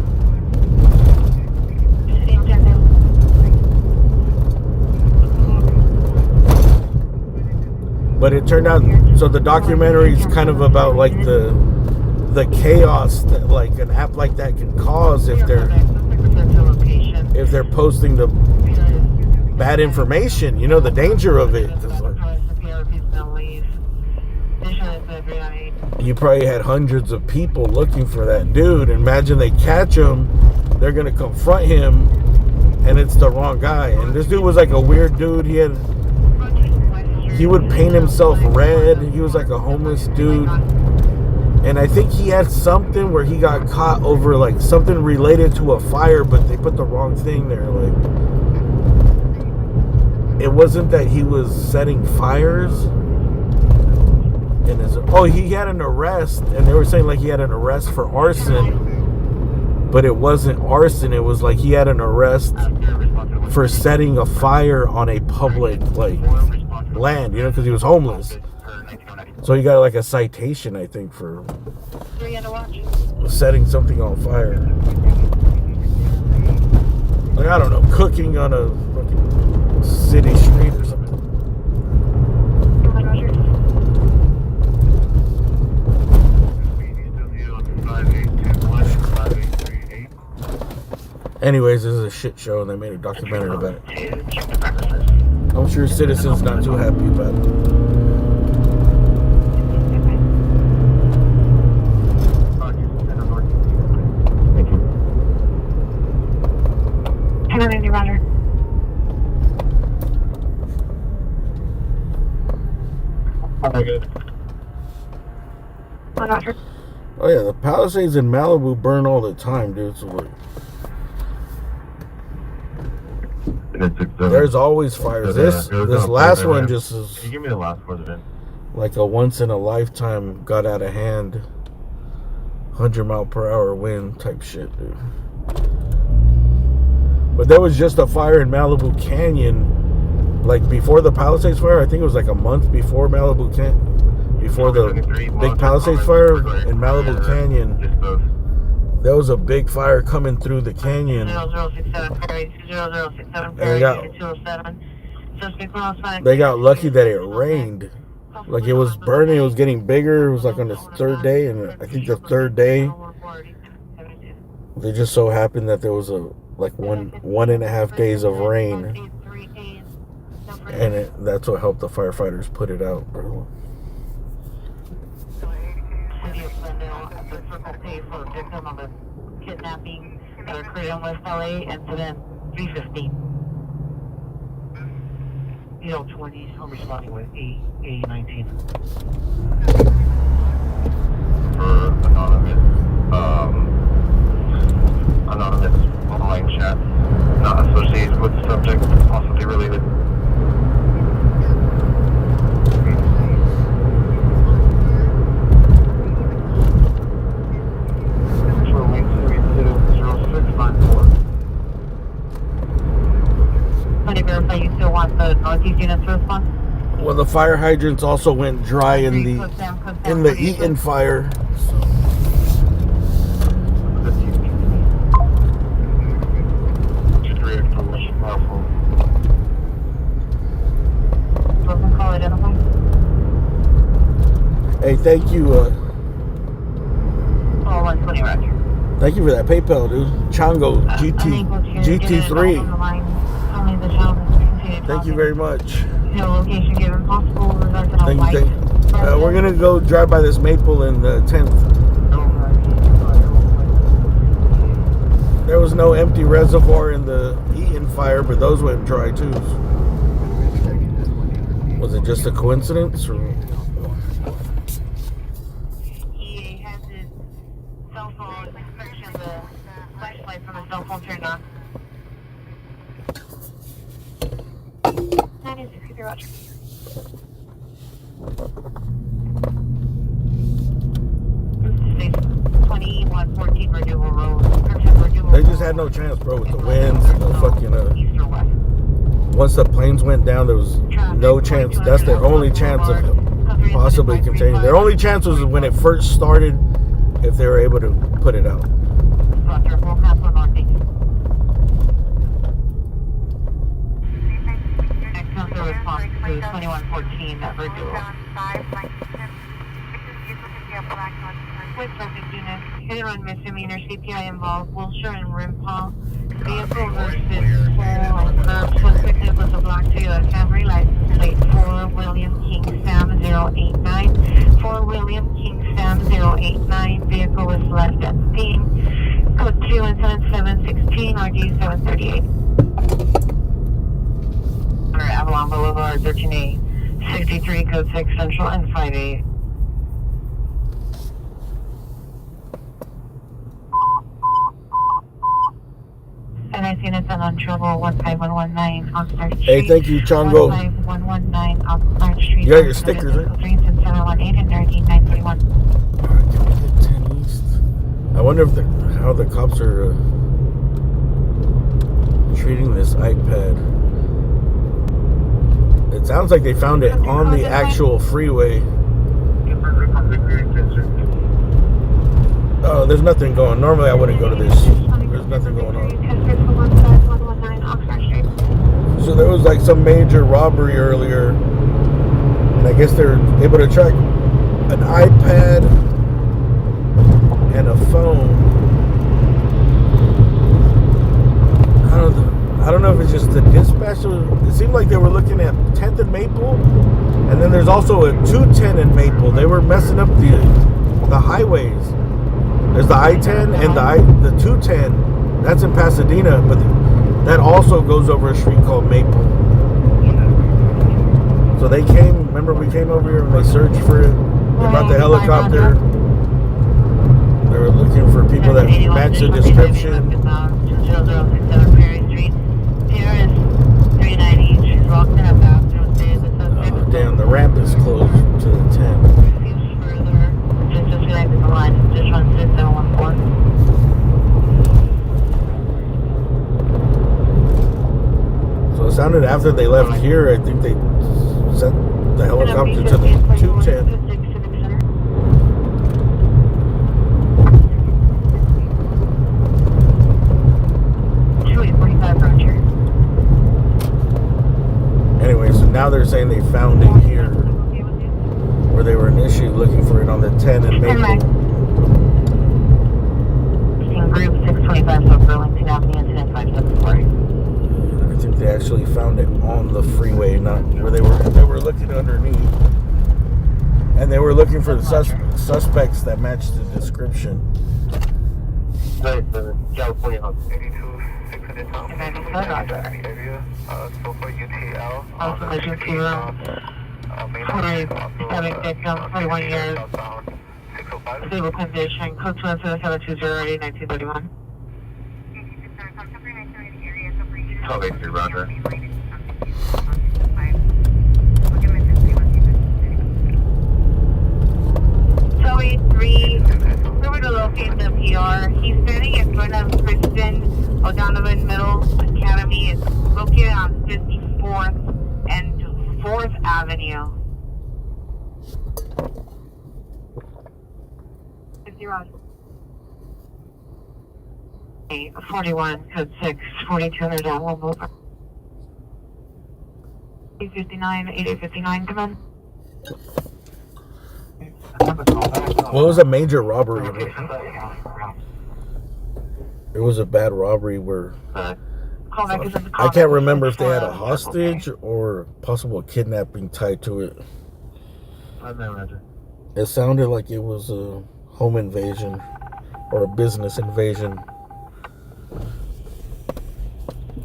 City of Glendale. But it turned out, so the documentary is kind of about like the chaos that like an app like that can cause if they're posting the bad information, you know, the danger of it. You probably had hundreds of people looking for that dude. Imagine they catch him, they're gonna confront him, and it's the wrong guy. And this dude was like a weird dude. He would paint himself red. He was like a homeless dude. And I think he had something where he got caught over like something related to a fire, but they put the wrong thing there. Like, it wasn't that he was setting fires. He had an arrest, and they were saying like he had an arrest for arson, but it wasn't arson. It was like he had an arrest for setting a fire on a public like land, you know, because he was homeless. So he got like a citation, I think, for setting something on fire. Like, I don't know, cooking on a fucking city street or something. Anyways, this is a shit show, and they made a documentary about it. I'm sure Citizen's not too happy about it. Roger. Roger. Oh yeah, the Palisades in Malibu burn all the time, dude. So like, there's always fires. This last one just is. Can you give me the last part of it? Like a once in a lifetime, got out of hand, 100 mile per hour wind type shit, dude. But there was just a fire in Malibu Canyon, like before the Palisades fire. I think it was like a month before Malibu Canyon, before the big Palisades fire in Malibu Canyon. There was a big fire coming through the canyon. 0067 Ferry, 2067 And Ferry, 207. they got lucky that it rained. Like it was burning, it was getting bigger. It was like on the third day, and I think the third day, they just so happened that there was like 1.5 days of rain, and that's what helped the firefighters put it out, bro. The Circle K for the victim of a kidnapping that occurred in West LA, incident 315. 20, I'm responding with A19. For anonymous online chat, not associated with the subject, possibly related. Can you verify you still want the Northeast units to respond? Well, the fire hydrants also went dry in the Eaton fire. Call identified. Hey, thank you. 120 Roger. Thank you for that PayPal, dude. Chango GT3. Thank you very much. No location given possible. Thank you. We're gonna go drive by this maple in the 10th. There was no empty reservoir in the Eaton fire, but those went dry too. Was it just a coincidence? Or? He has his cell phone inspection, the flashlight from his cell phone turned on. 96, Roger. This is 2114 Renewal Road. They just had no chance, bro, with the winds and the fucking. Once the planes went down, there was no chance. That's their only chance of possibly containing. Their only chance was when it first started, if they were able to put it out. Roger, we'll have one northeast. Excellent response to 2114 at Renewal. With traffic units, hit and run misdemeanor, CPI involved, Wilshire and Rimpal. Vehicle versus full curb, suspected with a black Toyota Camry, license plate 4 William King Sam 089. 4 William King Sam 089. Vehicle was left at the scene. Code 2 incident 716, RG 738. Under Avalon Boulevard, 13A, 63, code 6 Central and 5A. And I seen it's on trouble 15119 Oxnard Street. Hey, thank you, Chongo. 15119 Oxnard Street. You got your stickers, right? 718 and 13931. Alright, can we hit 10 East? I wonder if how the cops are treating this iPad. It sounds like they found it on the actual freeway. Oh, there's nothing going. Normally I wouldn't go to this. There's nothing going on. So there was like some major robbery earlier, and I guess they're able to track an iPad and a phone. I don't know if it's just the dispatch. It seemed like they were looking at 10th and Maple, and then there's also a 210 in Maple. They were messing up the highways. There's the I-10 and the 210. That's in Pasadena, but that also goes over a street called Maple. So they came. Remember, we came over here and they searched for it. They brought the helicopter. They were looking for people that match the description. 2067 Perry Street. Here is 390. She's locked in a bathroom. Damn, the ramp is closed to the 10. Further, just disconnected the line. Just run 6714. found it after they left here. I think they sent the helicopter to the 210. Anyway, so now they're saying they found it here, where they were initially looking for it on the 10 and Maple. Group 625 South Burlington Avenue, incident 574. I think they actually found it on the freeway, not where they were looking underneath. And they were looking for the suspects that matched the description. California. 82, 600 area, so for UTL. Also, the UTL. 47 victim, 21 years. Stable condition, code 217-720, 1931. 1283, roger. Towie 3, we were to locate the PR. He's standing in front of Kristen O'Donovan Middle Academy. It's located on 54th and 4th Avenue. 50 Roger. 41, code 6, 4200 down, we'll move. 859, 8859, come in. Well, it was a major robbery. It was a bad robbery where I can't remember if they had a hostage or possible kidnapping tied to it. It sounded like it was a home invasion or a business invasion.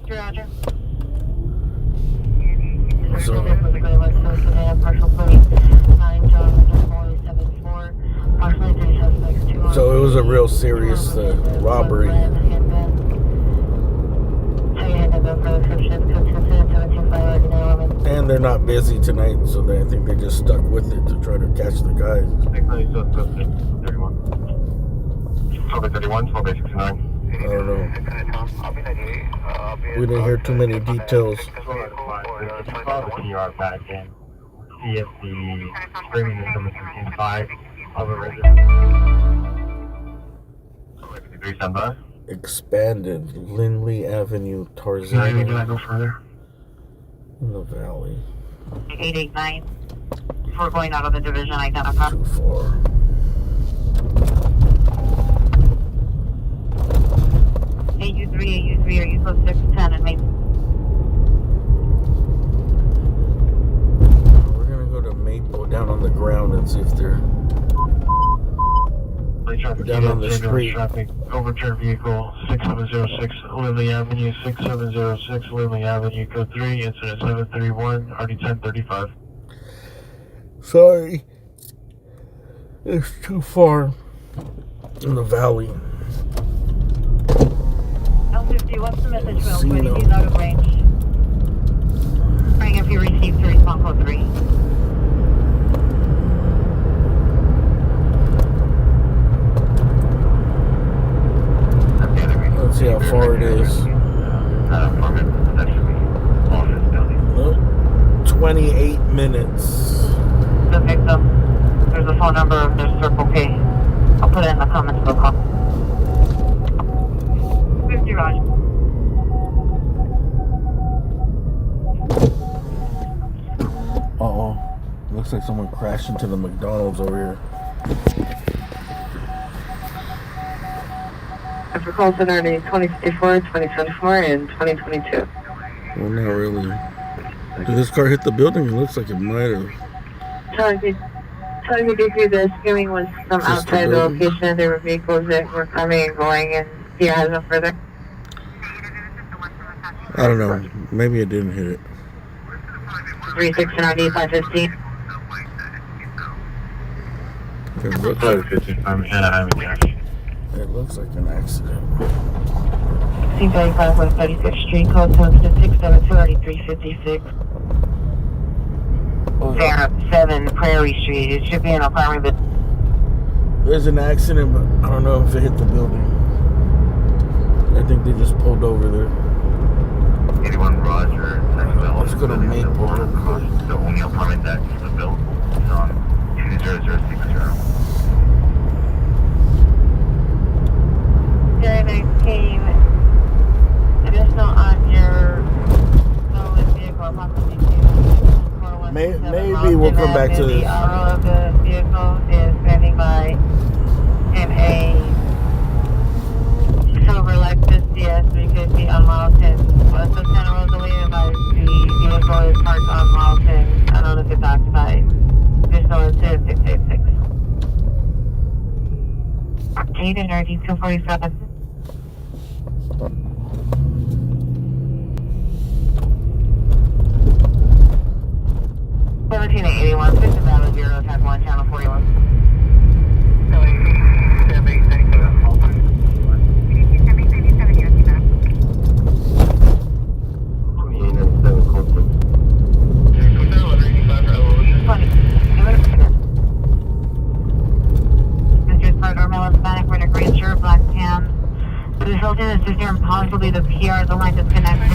Roger. So it was a real serious robbery. And they're not busy tonight, so I think they just stuck with it to try to catch the guys. 31. 1231, 1269. I don't know. We didn't hear too many details. Call the PR back in. See if the streaming is coming from inside of a resident. Expanded Lindley Avenue, Tarzan. Do I go further? In the valley. 889. We're going out of the division, identify. 24. AU3, are you close 610 and maybe? We're gonna go to Maple down on the ground and see if they're down on the street. Traffic, overturned vehicle 6706 Lindley Avenue, 6706 Lindley Avenue, code 3, incident 731, RD 1035. Sorry. It's too far in the valley. L50, what's the message for L50? He's out of range. Praying if you received to response code 3. Let's see how far it is. Nope. 28 minutes. The victim. There's a phone number of their Circle K. I'll put it in the comments below. 50 Roger. Uh-oh. Looks like someone crashed into the McDonald's over here. For call center 2054, 2024, and 2022. Well, not really. Did this car hit the building? It looks like it might have. Telling you the screaming was from Just outside the location. There were vehicles that were coming and going, and yeah, has no further. I don't know. Maybe it didn't hit it. 3690, 515. It looks like an accident. C35 West 35th Street, code 672-3356. 7 Prairie Street. It should be an apartment, but There's an accident, but I don't know if it hit the building. I think they just pulled over there. 81 Roger, Let's go to Maple. The only apartment that's available is on 20060. Very nice team. Additional on your stolen vehicle, possibly Maybe we'll come back to this. The owner of the vehicle is standing by in a silver Lexus DS350 on mile 10. West of Santa Rosa, advised the vehicle is parked on mile 10. I don't know if it's occupied. Additional is 686. Aiden, RD 247. Seventeen to 81, 6 valid 0, type 1, channel 41. Mr. Part normal Hispanic, we're in a green shirt, black tan. The Hilton is just here and possibly the PR, the line disconnected.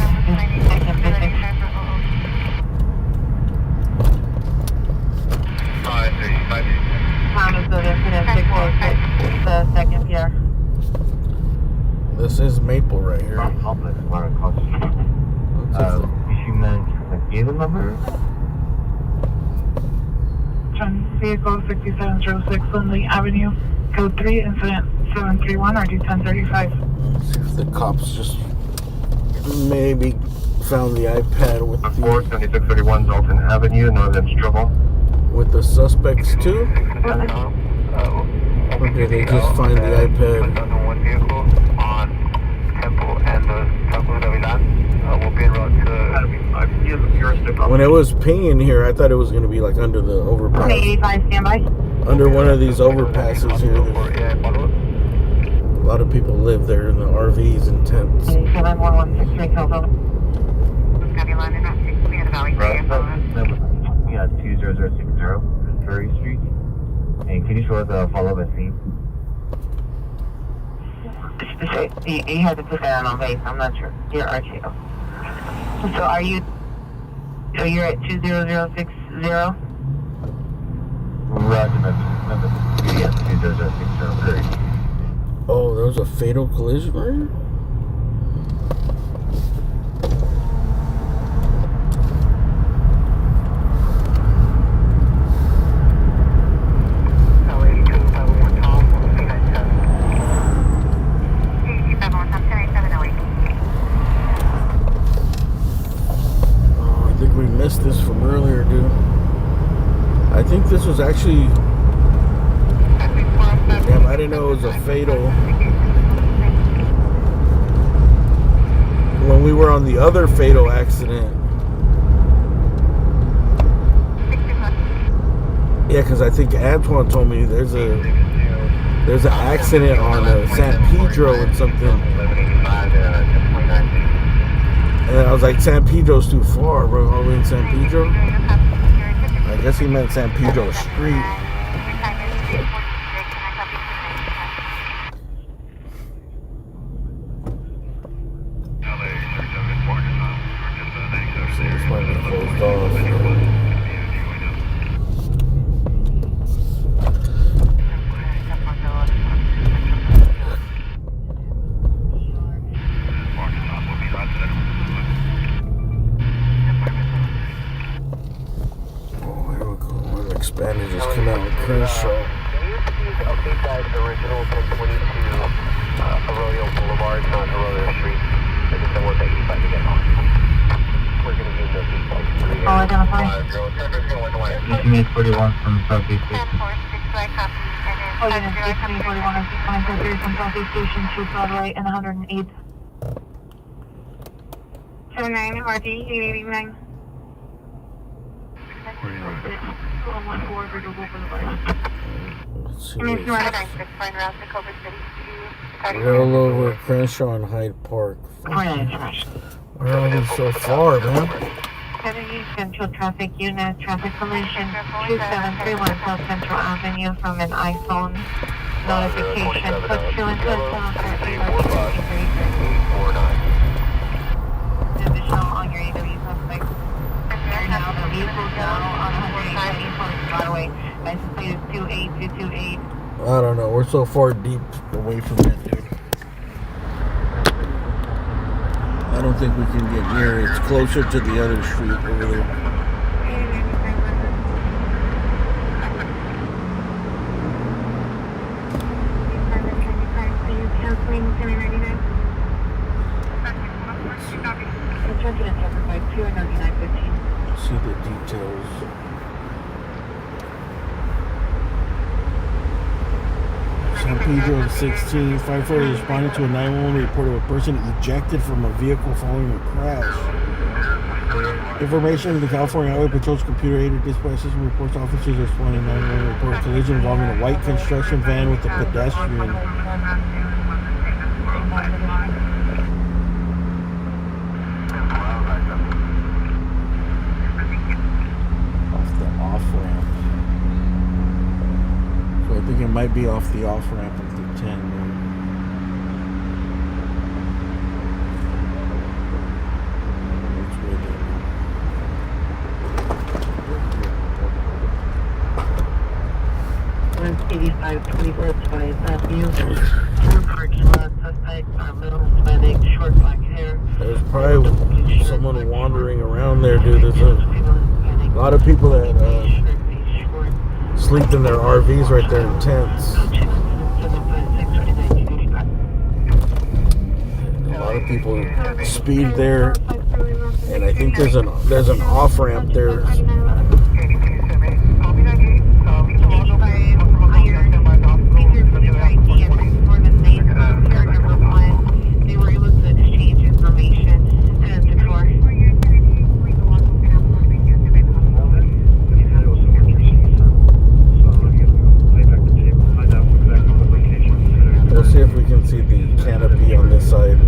Second visit. Time of the incident 606, the second PR. This is Maple right here. Gave the number? Chinese vehicle 6706 Lindley Avenue, code 3, incident 731, RD 1035. The cops just maybe found the iPad with the 7631 Dalton Avenue, Northern Struggle. with the suspects too. Or did they just find the iPad? When it was pinging here, I thought it was going to be like under the overpass. 85, standby. Under one of these overpasses here. A lot of people live there in the RVs and tents. 7116, telephone. Yeah, 20060 Prairie Street. And can you show us a follow-up at scene? You have to put that on base, I'm not sure. You're RTO. So are you... So you're at 20060? Roger, Memphis. Yeah, 20060 Prairie Street. Oh, there was a fatal collision right? Missed this from earlier, dude. I think this was actually... Damn, I didn't know it was a fatal. When we were on the other fatal accident. Yeah, because I think Antoine told me there's an accident on San Pedro and something. And I was like, San Pedro's too far, bro. All the way in San Pedro? I guess he meant San Pedro Street. So this might be closed off. Spanish just came out with Crenshaw. Update that original 1022 Arroyo Boulevard, not Arroyo Street. I just don't want that 85 to get off. We're going to use those defaults. Oh, identify. Unit 41 from Southeast Station. Oh, unit 41 on 693 from Southeast Station, 2 Broadway and 108. 79 RD 889. Let's see. We're over Crenshaw and Hyde Park. Where are we so far, man? Central Traffic Unit, traffic collision 2731 South Central Avenue from an iPhone notification. Put 2 into a additional on your AW suspect. now. The vehicle's now on 105 East Broadway. License plate is 28228. I don't know. We're so far deep away from it, dude. I don't think we can get near it. It's closer to the other street over there. See the details. San Pedro 16, firefighters responding to a 911 report of a person ejected from a vehicle following a crash. Information in the California Highway Patrol's computer-aided dispatch system reports officers responding to 911 report of collision involving a white construction van with a pedestrian. I think it might be off the off-ramp of the 10. There's probably someone wandering around there, dude. There's a lot of people that sleep in their RVs right there in tents. A lot of people speed there, and I think there's an off ramp there. They were able to exchange information and before. We'll see if we can see the canopy on this side.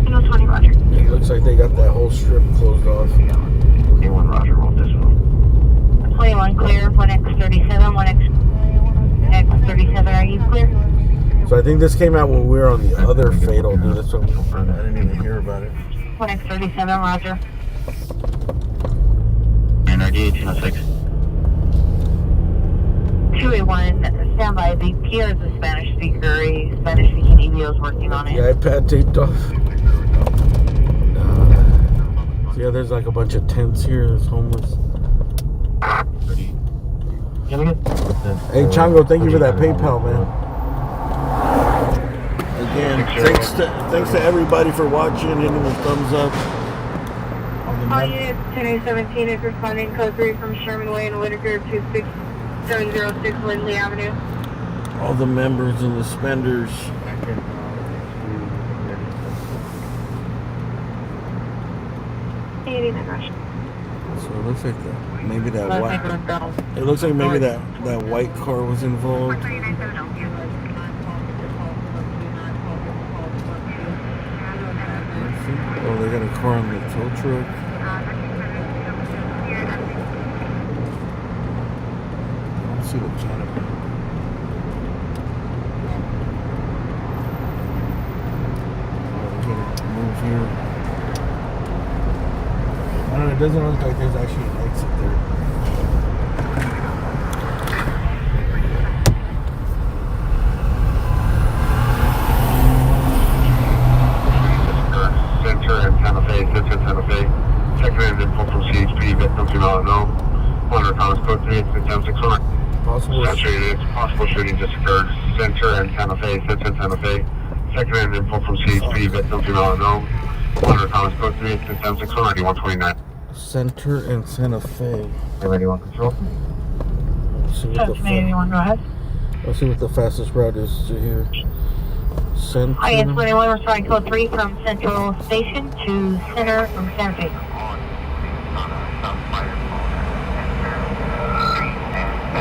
20 Roger. It looks like they got that whole strip closed off. 1 Roger, roll this one. 21 clear, 1X37, 1X37, are you clear? So I think this came out when we were on the other fatal, dude. That's what I didn't even hear about it. 1X37, Roger. NRD 1806. 281, stand by. The Pierre is a Spanish speaker. A Spanish speaking EVO is working on it. The iPad taped off. So yeah, there's like a bunch of tents here. There's homeless. Hey Chango, thank you for that PayPal, man. Again, thanks to everybody for watching, hitting the thumbs up. All units 10-17 is responding code 3 from Sherman Way and Whitaker 26706 Lindley Avenue. All the members and the spenders. So it looks like maybe that white. It looks like maybe that white car was involved. Oh, they got a car on the tow truck. Let's see the canopy. Oh, we gotta move here. I don't know, it doesn't look like there's actually an exit there. Center and Santa Fe, Center Santa Fe. Second and impulse from CHP, victims do not know. 100 Thomas Code 3, 600. Possible shooting just occurred. Center and Santa Fe, Center Santa Fe. Second and impulse from CHP, victims do not know. 100 Thomas Code 3, 600, 129. Center and Santa Fe. 81 control. Let's see what let's see what the fastest route is to here. Center. Hi, it's 21, responding code 3 from Central Station to Center from Santa Fe.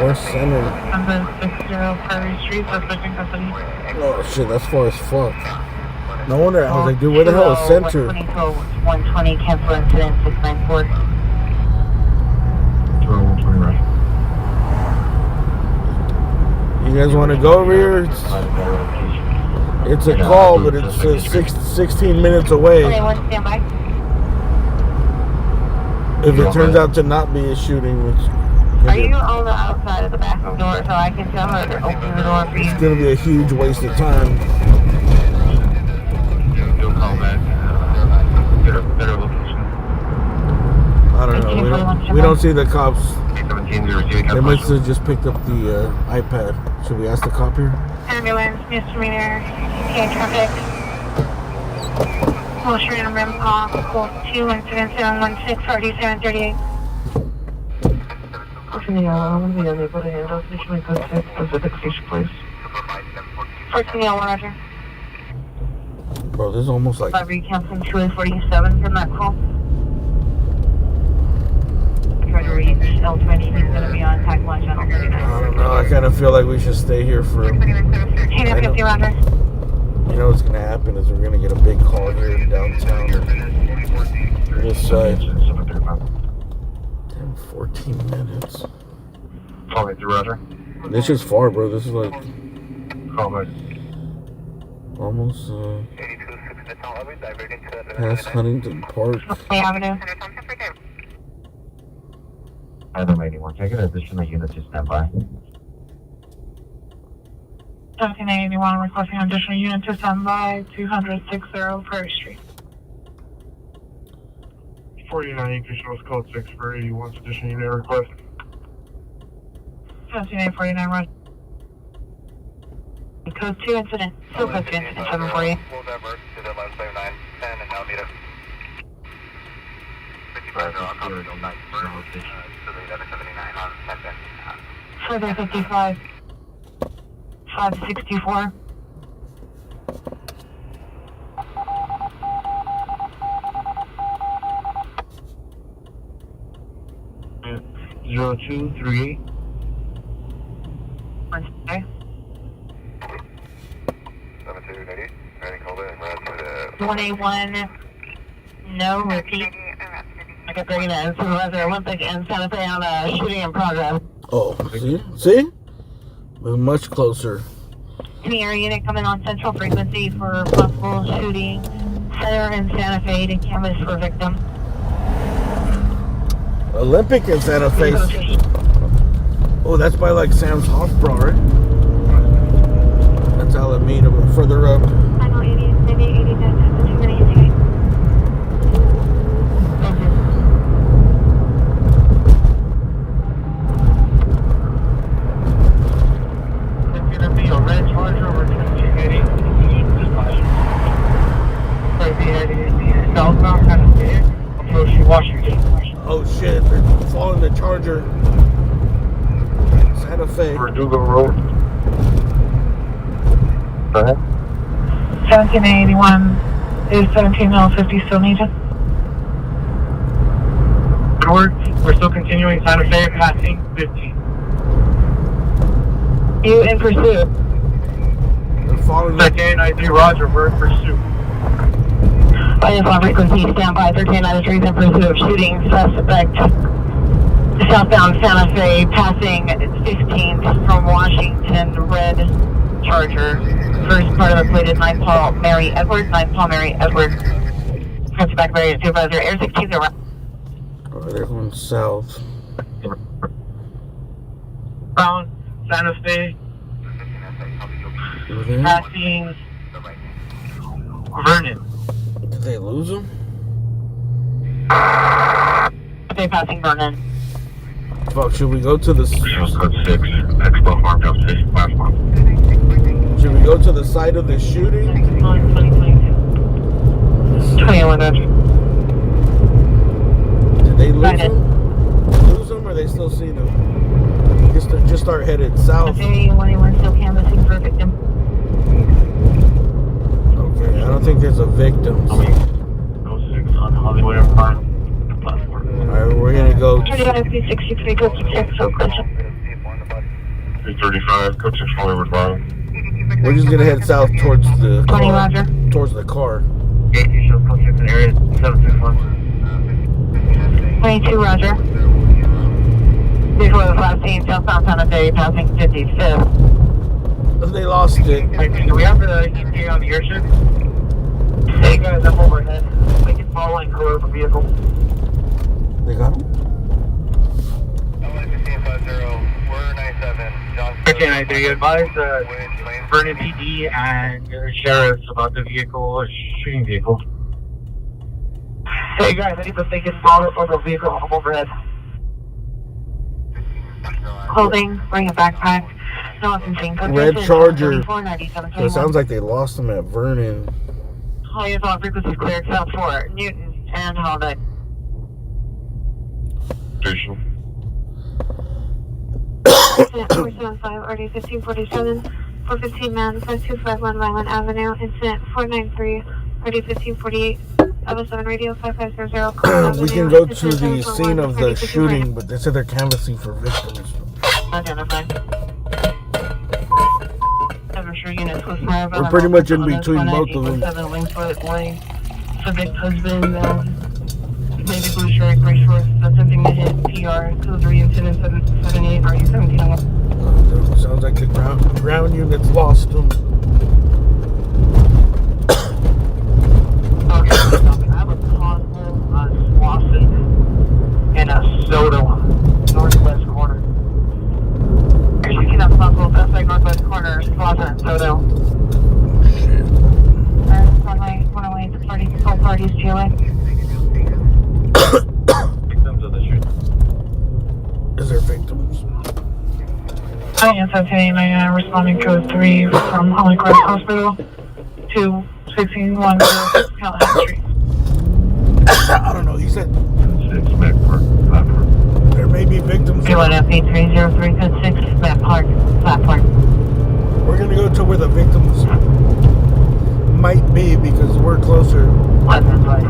Where's Center? I'm the 60 Prairie Street, suspect in custody. Oh shit, that's far as fuck. No wonder I was like, dude, where the hell is Center? 120, cancel incident 694. 120 right. You guys want to go over here? It's a call, but it's 16 minutes away. 21, stand by. If it turns out to not be a shooting, Are you on the outside of the bathroom door so I can tell her to open the door for you? it's going to be a huge waste of time. You'll call back. Get a better location. I don't know. We don't see the cops. 17, we received They must have just picked up the iPad. Should we ask the cop here? Ambulance, misdemeanor, CA traffic. Motion and rim call, code 2, incident 716, RD 738. Listen, I'm going to be unable to handle station code 6, Pacific Station, please. 14 Roger. Bro, this is almost like... Library canceling 247 from that call. Try to reach L20, he's going to be on tack line channel 39. I don't know. I kind of feel like we should stay here for... Chain 50, Roger. You know what's going to happen is we're going to get a big call here downtown or this side. Damn, 14 minutes. Call me through, Roger. This is far, bro. This is like Call back. almost past Huntington Park. Avenue. Item 81, take an additional unit to stand by. 1781 requesting additional unit to stand by 260 Prairie Street. 49 English North Code 6 for 81's additional unit request. 17849 Roger. Code 2 incident. Still code 2 incident 748. We'll divert to the 1179 10 and Alameda. 55 to the 1179 on 10. Further 55. 564. Zero 0238. Wednesday. 7280. Ready, call it and run to the 181. No, repeat. I got bringing in Supervisor Olympic and Santa Fe on a shooting in progress. Oh, see? See? We're much closer. Senior unit coming on central frequency for possible shooting. Center in Santa Fe to canvas for victim. Olympic in Santa Fe. Oh, that's by like Sam's Hofbräu, right? That's Alameda, but further up. I know 80, maybe 80 to 280. It's going to be a red Charger over 280. It's going to be heading southbound kind of big, approaching Washington. Oh shit, they're following the Charger. Santa Fe. Verdugo Road. Go ahead. 1781 is 1750 still needed. We're still continuing Santa Fe passing 15. You in pursuit. They're following the... 1393 Roger, we're in pursuit. By this on frequency, stand by 1393 in pursuit of shooting suspect. Southbound Santa Fe, passing 15th from Washington, red Charger. First part of the plated 9 Paul Mary Edwards, 9 Paul Mary Edwards. Back Mary Supervisor, Air 16 around. Oh, they're going south. Brown, Santa Fe, Over there? passing Vernon. Did they lose them? Okay, passing Vernon. Fuck, should we go to the... Code 6, Expo Farm Job Station platform. Should we go to the site of the shooting? 21 Roger. Did they lose them? Lose them, or they still see them? Just start headed south. Okay, 181 still canvassing for victim. Okay, I don't think there's a victim. Code 6 on Hollywood and Prime platform. Alright, we're gonna go... 63 code 6, so question. 335, Code 6 Hollywood Bottom. We're just gonna head south towards the 20 car. Roger. Towards the car. Gate shows code 6 in area 761. 22 Roger. Before the last scene, southbound Santa Fe, passing 55th. They lost it. Hey, do we have the EPA on the airship? Hey guys, I'm overhead. We can follow and color the vehicle. They got him? We're 97. John. 1393, you advise Vernon PD and your sheriffs about the vehicle, shooting vehicle. Hey guys, I need to take a smaller for the vehicle overhead. Holding, bring a backpack. No one can Red Charger. So it sounds like they lost him at Vernon. All units on frequency clear except for Newton and Holiday. Station. 475 RD 1547 415 man 5251 Violent Avenue. Incident 493 RD 1548 7 radio 5500. We can go to the scene of the shooting, but they said they're canvassing for victims. Identified. We're pretty much in between both of them. Subject husband, navy blue shirt, gray shorts, attempting to hit PR, 203 incident 778, RU 1701. Sounds like the ground units lost them. Okay, I have a possible Slauson and a Soto, northwest corner. You're picking up possible suspect northwest corner, Slauson and Soto. Runaway to party, full parties, GLA. Victims of the shooting. Is there victims? I am 1789, responding code 3 from Holy Cross Hospital to 16106 Callahan Street. I don't know, he said 6 Mac Park platform. there may be victims. P1FP 303 code 6 Mac Park platform. We're gonna go to where the victims might be because we're closer. Left and right.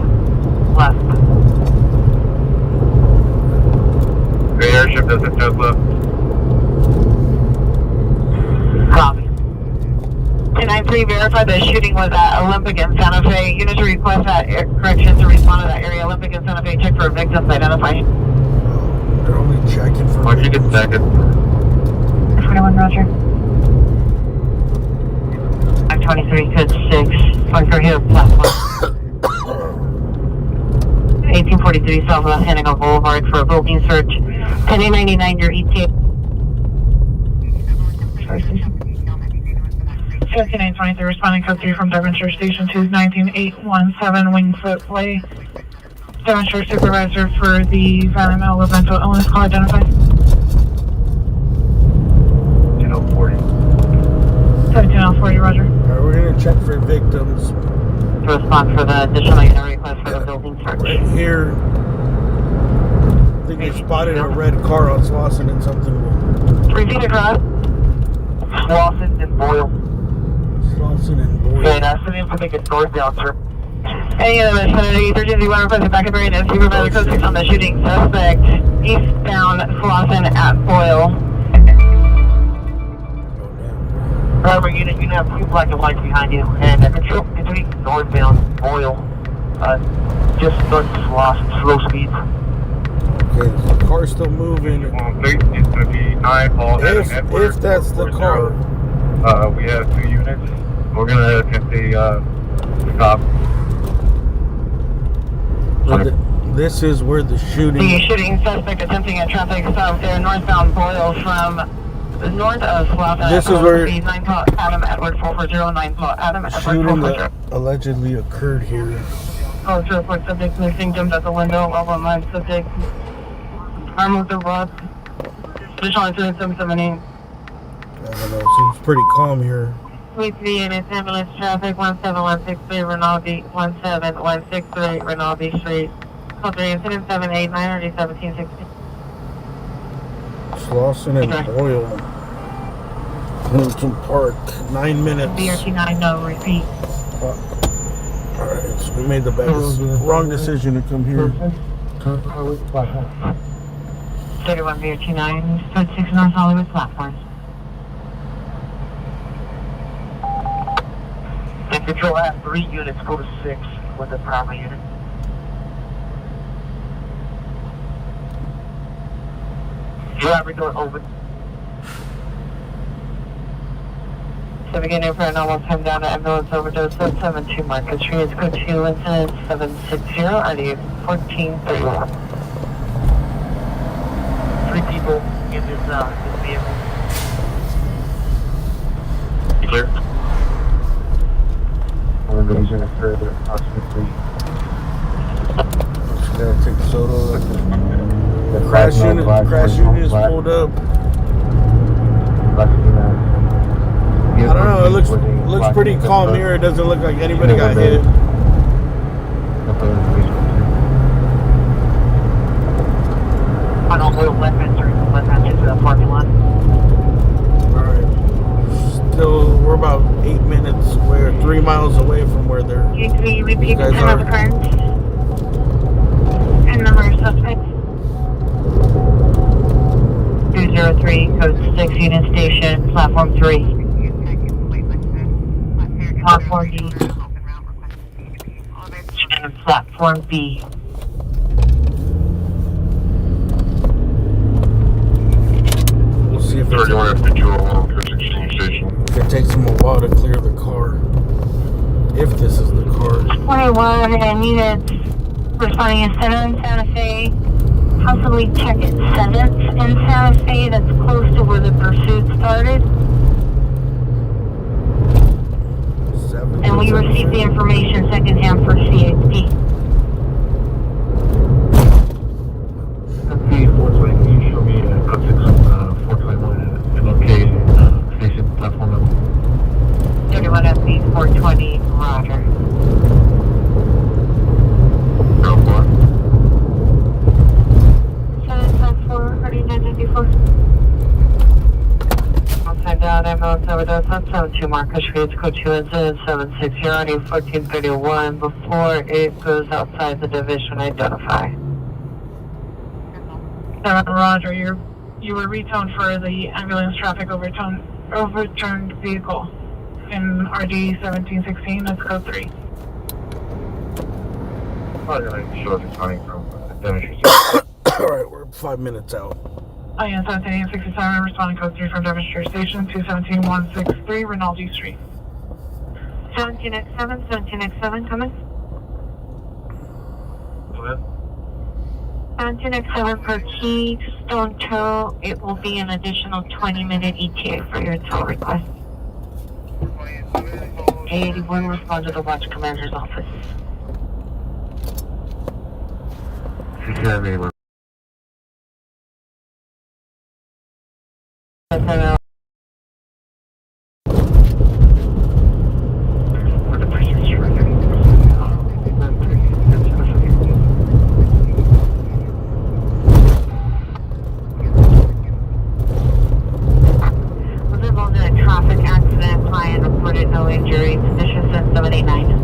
Left. The airship doesn't just left. Copy. Can I pre-verify the shooting was at Olympic and Santa Fe? Units request that correction to respond to that area. Olympic and Santa Fe, check for victims identified. They're only checking for Once you get second. 41 Roger. 523 code 6. Bunker Hill platform. 1843 Southwest Hanigal Boulevard for a building search. 1099 your ETA. 15923 responding code 3 from Devonshire Station 2 19817 Wingfoot Way. Devonshire supervisor for the violent mental illness call identified. 1040. 17040 Roger. Alright, we're gonna check for victims. To respond for the additional unit request for the building search. Right here. I think they spotted a red car on Slauson and something. Repeat across. Slauson and Boyle. Slauson and Boyle. And I sent him to make a northbound turn. Any other vicinity, emergency one requested back and and supervisor code 6 on the shooting suspect. Eastbound Slauson at Boyle. Driver unit, you have 2 black and whites behind you, and control between northbound Boyle, just north of Slauson, slow speed. Okay, the car's still moving. It's going to be 9 Paul If that's the car. We have 2 units. We're going to attempt a stop. This is where the shooting. The shooting suspect attempting a traffic stop there, northbound Boyle from north of Slauson. This is where 9 Paul Adam Edward 440 Paul Adam Edward shooting 440. allegedly occurred here. Oh, to report subject missing, jumped out the window, all online subject. Arm with the rod. Additional incident 778. I don't know, seems pretty calm here. Week 3 units, ambulance traffic 17163 Rinaldi, 17163 Rinaldi Street. Call 3 incident 789 1760. Slauson and Boyle. Hilton Park, 9 minutes. BRT 9, no, repeat. Alright, so we made the wrong decision to come here. 31 BRT 9, stood 6 North Hollywood platforms. And control has 3 units, go to 6 with the primary unit. Driver door open. So beginning for a normal time down to ambulance overdose 772 Market Street. It's code 2 incident 760 ID 1431. people in this vehicle. You clear? Everybody's in a further approximately. Gotta take Soto. The crash unit is pulled up. I don't know. It looks pretty calm here. It doesn't look like anybody got hit. On all oil weapons or weapons into the parking lot. Alright. Still, we're about 8 minutes away or 3 miles away from where they're. Can you repeat the guys time of occurrence? And number of suspects? 203, code 6, unit station, platform 3. Platform D. And platform B. We'll see if 31 after 201, Coast Exchange Station. it takes them a while to clear the car. If this is the car. 21 and units responding in Center in Santa Fe. Possibly check at 7th in Santa Fe. That's close to where the pursuit started. And we received the information secondhand for CHP. Okay, 420, can you show me code 6, 421 and located station platform level? 31 FB 420, roger. 04. 774, 3994. Outside down, ambulance overdose on 72 Marcus Street, code 2 incident 760, 1431. Before it goes outside the division, identify. Roger, you were retoned for the ambulance traffic overturned vehicle in RD 1716. That's code 3. Probably not even sure if it's coming from demonstration. Alright, we're 5 minutes out. IN 1767, responding code 3 from Devonshire Station, 217163, Rinaldi Street. 17X7, coming. Go ahead. 17X7 per Keystone Tow. It will be an additional 20-minute ETA for your tow request. 81, respond to the watch commander's office. Secure me. Was involved in a traffic accident. Client reported no injuries. Position 789.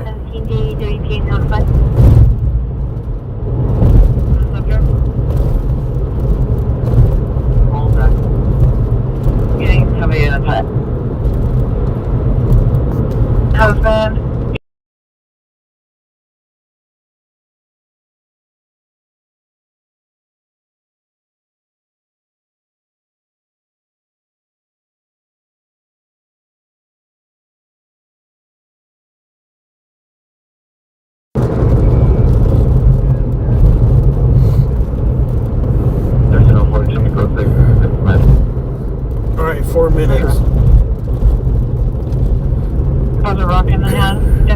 17D WP notified. Hold on. Getting somebody in the pet. Husband. There's no 42 to code 6. Alright, 4 minutes. Cause a rock in their hand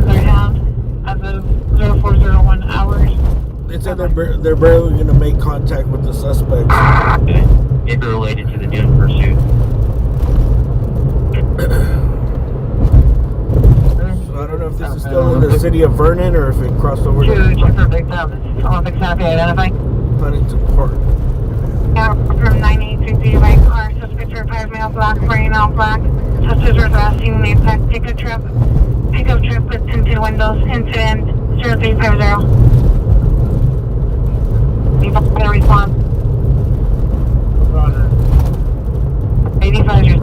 as of 0401 hours. They said they're barely going to make contact with the suspects. Maybe related to the noon pursuit. So I don't know if this is still in the city of Vernon or if it crossed over to Check for victim. Olympic Happy identify. Huntington Park. From 9833 right car. Suspect repairs male black, brain out black. Suspect was asking the impact pickup truck with tinted windows. Incident 0350. People gonna respond. 85 years.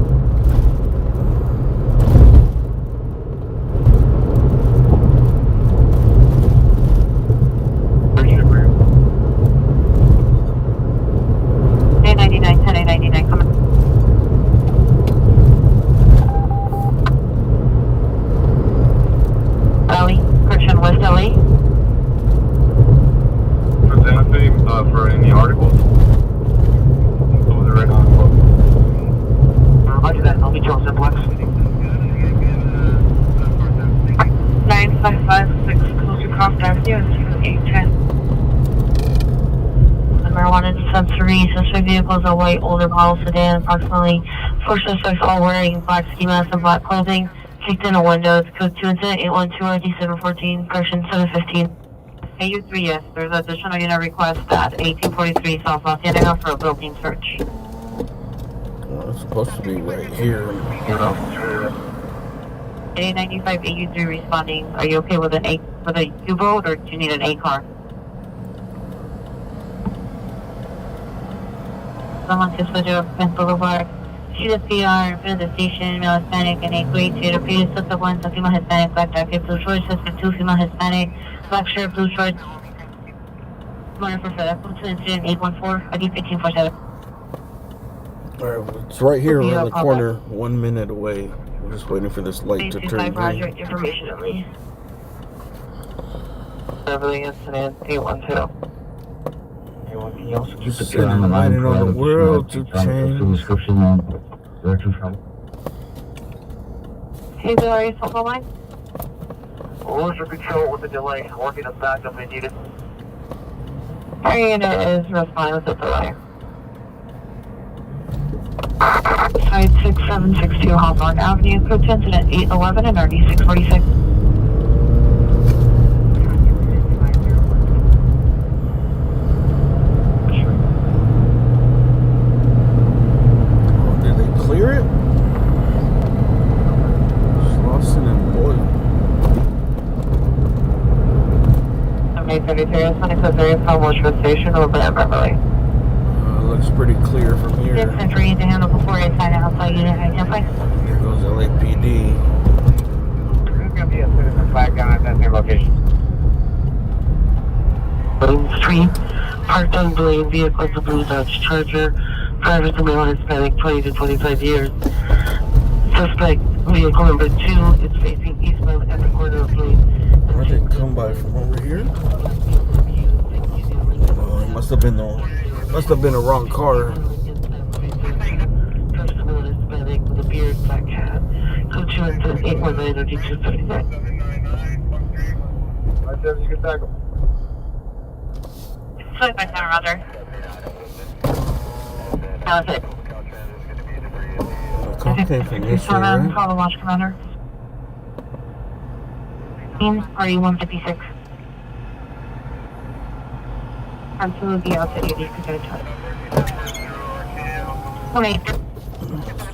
10-3. Suspect vehicle is a white older model sedan. Approximately 4 suspects all wearing black ski masks and black clothing. Kicked in a window. It's code 2 incident 812 RD 714, correction 715. AU3, yes. There's additional unit request at 1843 South Los Angeles for a building search. Well, it's supposed to be right here. 895 AU3 responding. Are you okay with a U-boat or do you need an A-car? Someone to switch up Fence Boulevard. Shoot a PR, in front of the station, male Hispanic, and 832. The previous suspect 1, some female Hispanic, black jacket, blue shorts, suspect 2, female Hispanic, black shirt, blue shorts. Morning for FedEx, to incident 814, ID 1547. Alright, it's right here around the corner, 1 minute away. We're just waiting for this light to turn Roger, green. information only. Beverly incident 812. Just sitting waiting on the world to change. Hey, there, are you on the line? Motion control with the delay. Working us back if we need it. Our unit is responding with the delay. Side 6762 Hawthorne Avenue, code to incident 811 and RD 646. Did they clear it? Slauson and Boyle. 833 is on accessory from Washington Station or Beverly. Looks pretty clear from here. Century to handle before I sign out outside unit identify. There goes LAPD. There's going to be a citizen flag down at that same location. Main Street, parked on Blaine, vehicle is a blue Dodge Charger. Driver is a male Hispanic, 20 to 25 years. Suspect, vehicle number 2, is facing eastbound at the corner of Blaine. Where'd they come by from over here? Oh, it must have been the wrong car. Hispanic with a beard, black hat. Code 2 incident 819 or D239. I said you can tackle. 25 Roger. That's it. The call came from this way, right? Call the watch commander. RE 156. Cancel the outside duty to go to 183.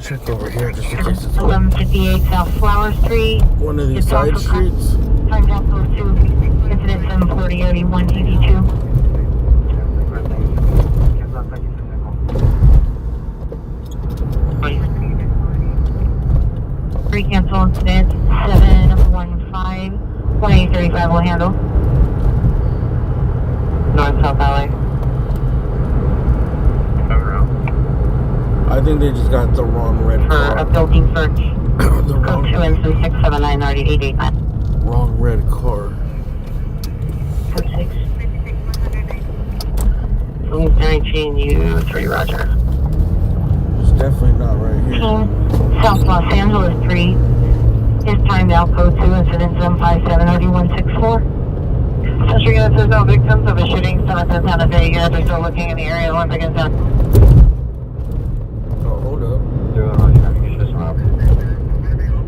Check over here just in case it's 1158 South Flower Street. one of these side streets. Time also to incident 740 RD 182. Cancel incident 715 1835 will handle. North South Alley. I think they just got the wrong red For car. a building search. The Code wrong, 2 incident 679 RD 889. wrong red car. Code 6. 19 U3 Roger. It's definitely not right here. South Los Angeles 3. His time now code 2 incident 757 RD 164. Central unit says no victims of a shooting. Summit says Santa Fe units are still looking in the area. Once again, down. Oh, hold up.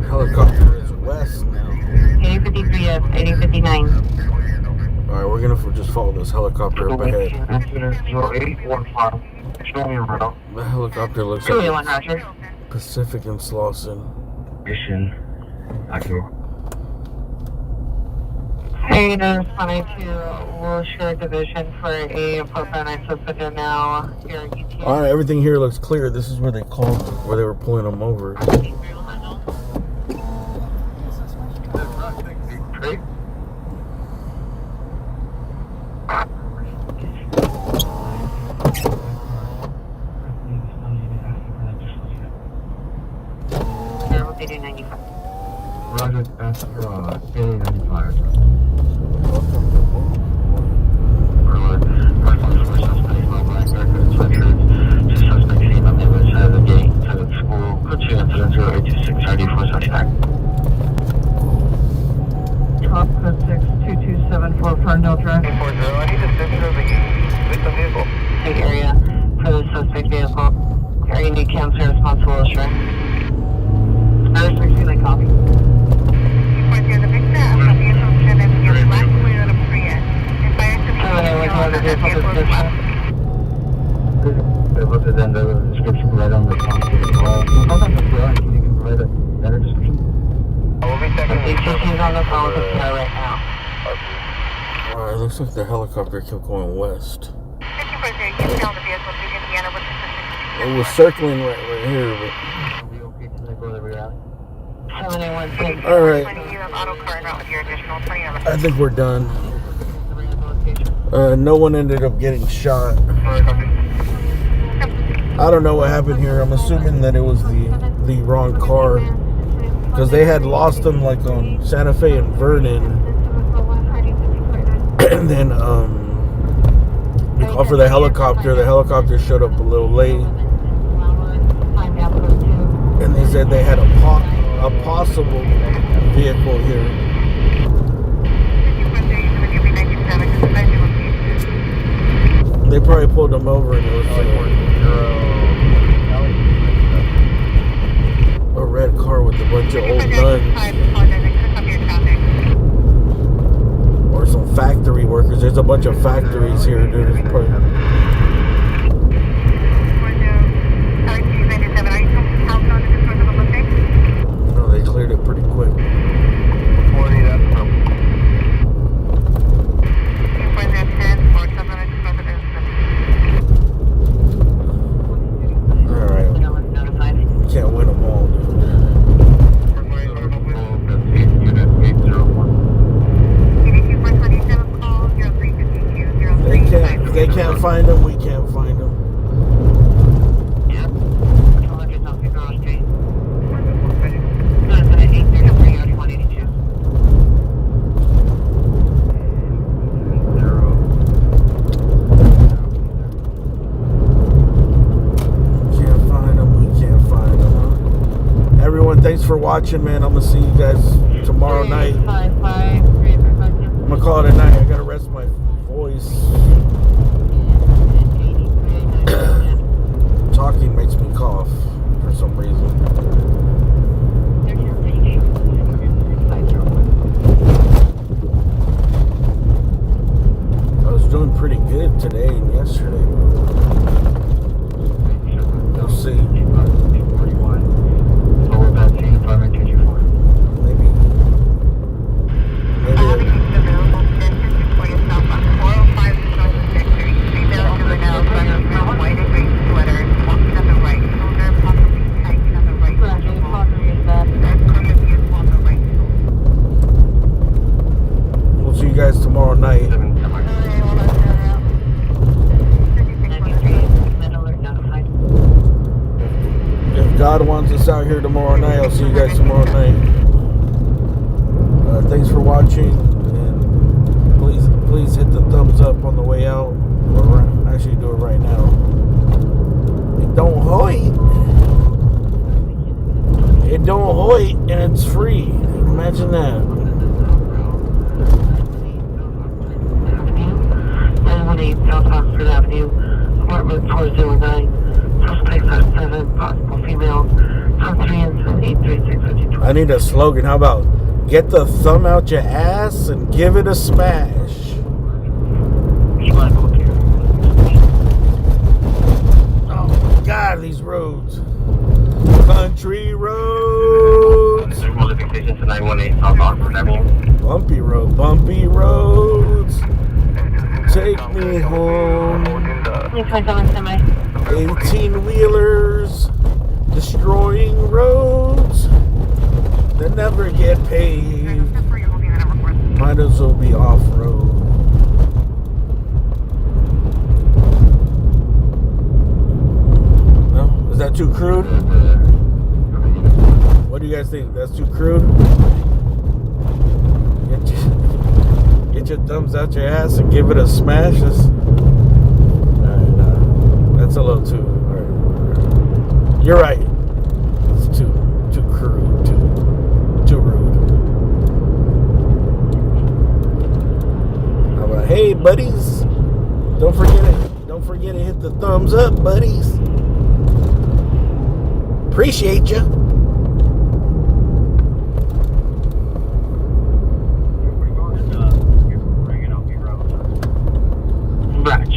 Helicopter is west now. 8053 F, 8059. Alright, we're gonna just follow this helicopter up ahead. Incident 0815. Show me around. The helicopter looks 281 like Roger. Pacific and Slauson. Mission. Accurate. Hey, responding to Wilshire Division for a program suspect now here at UT. Alright, everything here looks clear. This is where they called, where they were pulling them over. Great. Roger, that's A95. Suspect seen on the other side of the gate to the school. Code 2 incident 0826 RD 479. Top code 62274 Ferndale Drive. 840, I need a center of the victim vehicle. Big area. 70 Cam's here, responsible illustrate. Spanish 16, I copy. Then the description right on the front as well. Sometimes it's wrong. Can you provide a better description? He's on the phone with the guy right now. Alright, looks like the helicopter kept going west. It was circling right here, but... Alright. I think we're done. No one ended up getting shot. I don't know what happened here. I'm assuming that it was the wrong car. Because they had lost them like on Santa Fe and Vernon. And then we called for the helicopter. The helicopter showed up a little late. And they said they had a possible vehicle here. They probably pulled them over and it was a red car with a bunch of old nuns. Or some factory workers. There's a bunch of factories here, dude. No, they cleared it pretty quick. Can't win them all, dude. If they can't find them, we can't find them. Thanks for watching, man. I'm gonna see you guys tomorrow night. I'm gonna call it a night. I gotta rest my voice. Talking makes me cough for some reason. I was doing pretty good today and yesterday, bro. We'll see. We'll see you guys tomorrow night. If God wants us out here tomorrow night, I'll see you guys tomorrow night. Thanks for watching, and please hit the thumbs up on the way out, or actually do it right now. It don't hoit. It don't hoit, and it's free. Imagine that. 918 South Oxford Avenue, apartment 409. Suspects are 7, possible females. From 3 and 836. I need a slogan. How about get the thumb out your ass and give it a smash? Oh my God, these roads. Country roads. Bumpy roads. Take me home. 18-wheelers destroying roads that never get paved. Might as well be off-road. No? Is that too crude? What do you guys think? That's too crude? Get your thumbs out your ass and give it a smash. That's a little too. Alright. You're right. It's too crude, too rude. How about, hey buddies, don't forget to hit the thumbs up, buddies. Appreciate you. Batch.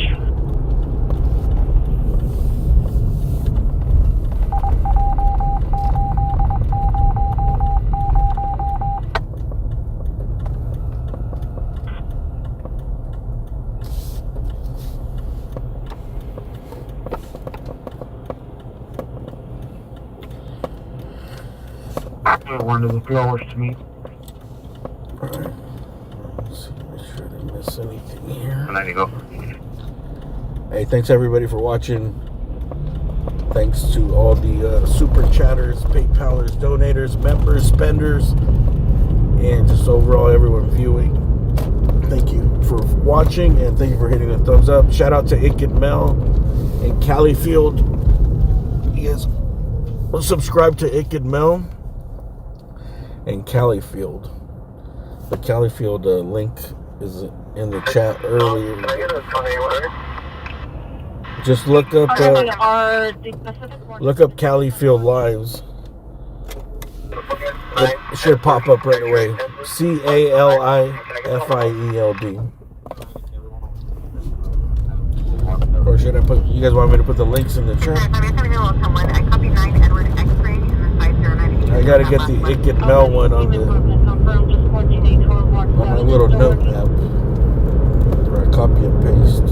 One of the growers to meet. Alright. Let's see, make sure I didn't miss anything here. And there you go. Hey, thanks everybody for watching. Thanks to all the super chatters, PayPalers, donators, members, spenders, and just overall everyone viewing. Thank you for watching and thank you for hitting the thumbs up. Shout out to Ick and Mel and Califield. You guys subscribe to Ick and Mel and Califield. The Califield link is in the chat earlier. Just look up Califield Lives. It should pop up right away. CALIFIELD. Or should I put? You guys want me to put the links in the chat? I gotta get the Ick and Mel one on my little note app. Or I copy and paste.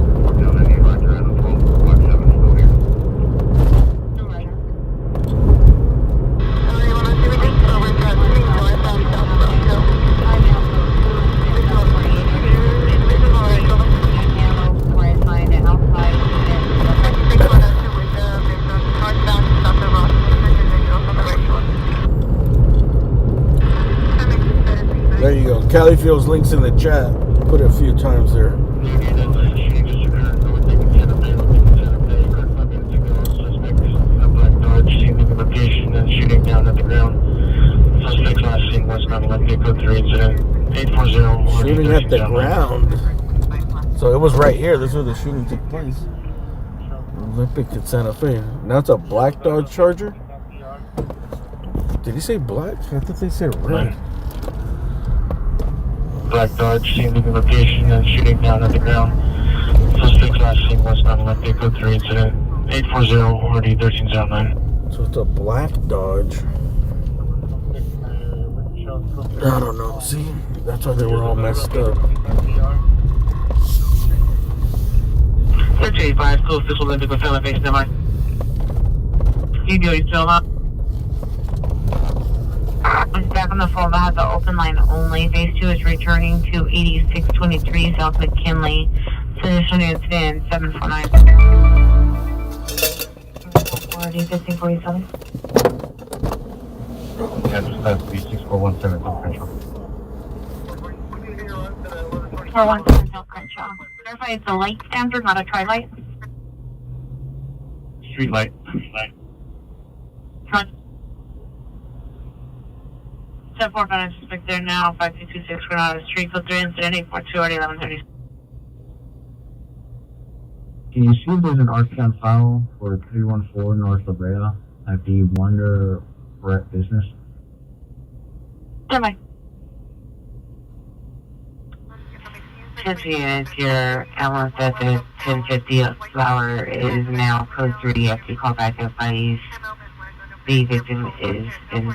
There you go. Califield's links in the chat. Put it a few times there. Location and shooting down at the ground. Suspect last seen West 911 code 3 incident 840. Shooting at the ground. So it was right here. This is where the shooting took place. Olympic at Santa Fe. Now it's a black Dodge Charger. Did he say black? I thought they said red. Black Dodge seen the location and shooting down at the ground. Suspect last seen West 911 code 3 incident 840 1309. So it's a black Dodge. I don't know. See, that's why they were all messed up. 685, close this Olympic with Santa Fe, stand by. You still up? I'm back on the phone. I have the open line only. Phase 2 is returning to 8623 South McKinley. Position incident 749. 1547. Yeah, just that's B6417 Crenshaw. 417 South Crenshaw. Verify it's a light standard, not a tri-light. Street light. Front. 745 suspect there now. 5226 Granada Street. Code 3 incident 842 already 1130. Can you see if there's an RCAM file for 314 North La Brea at the Wonder Brett business? Stand by. 50 units here. Almost at the 1050 flower is now code 3 after call back up by the victim is in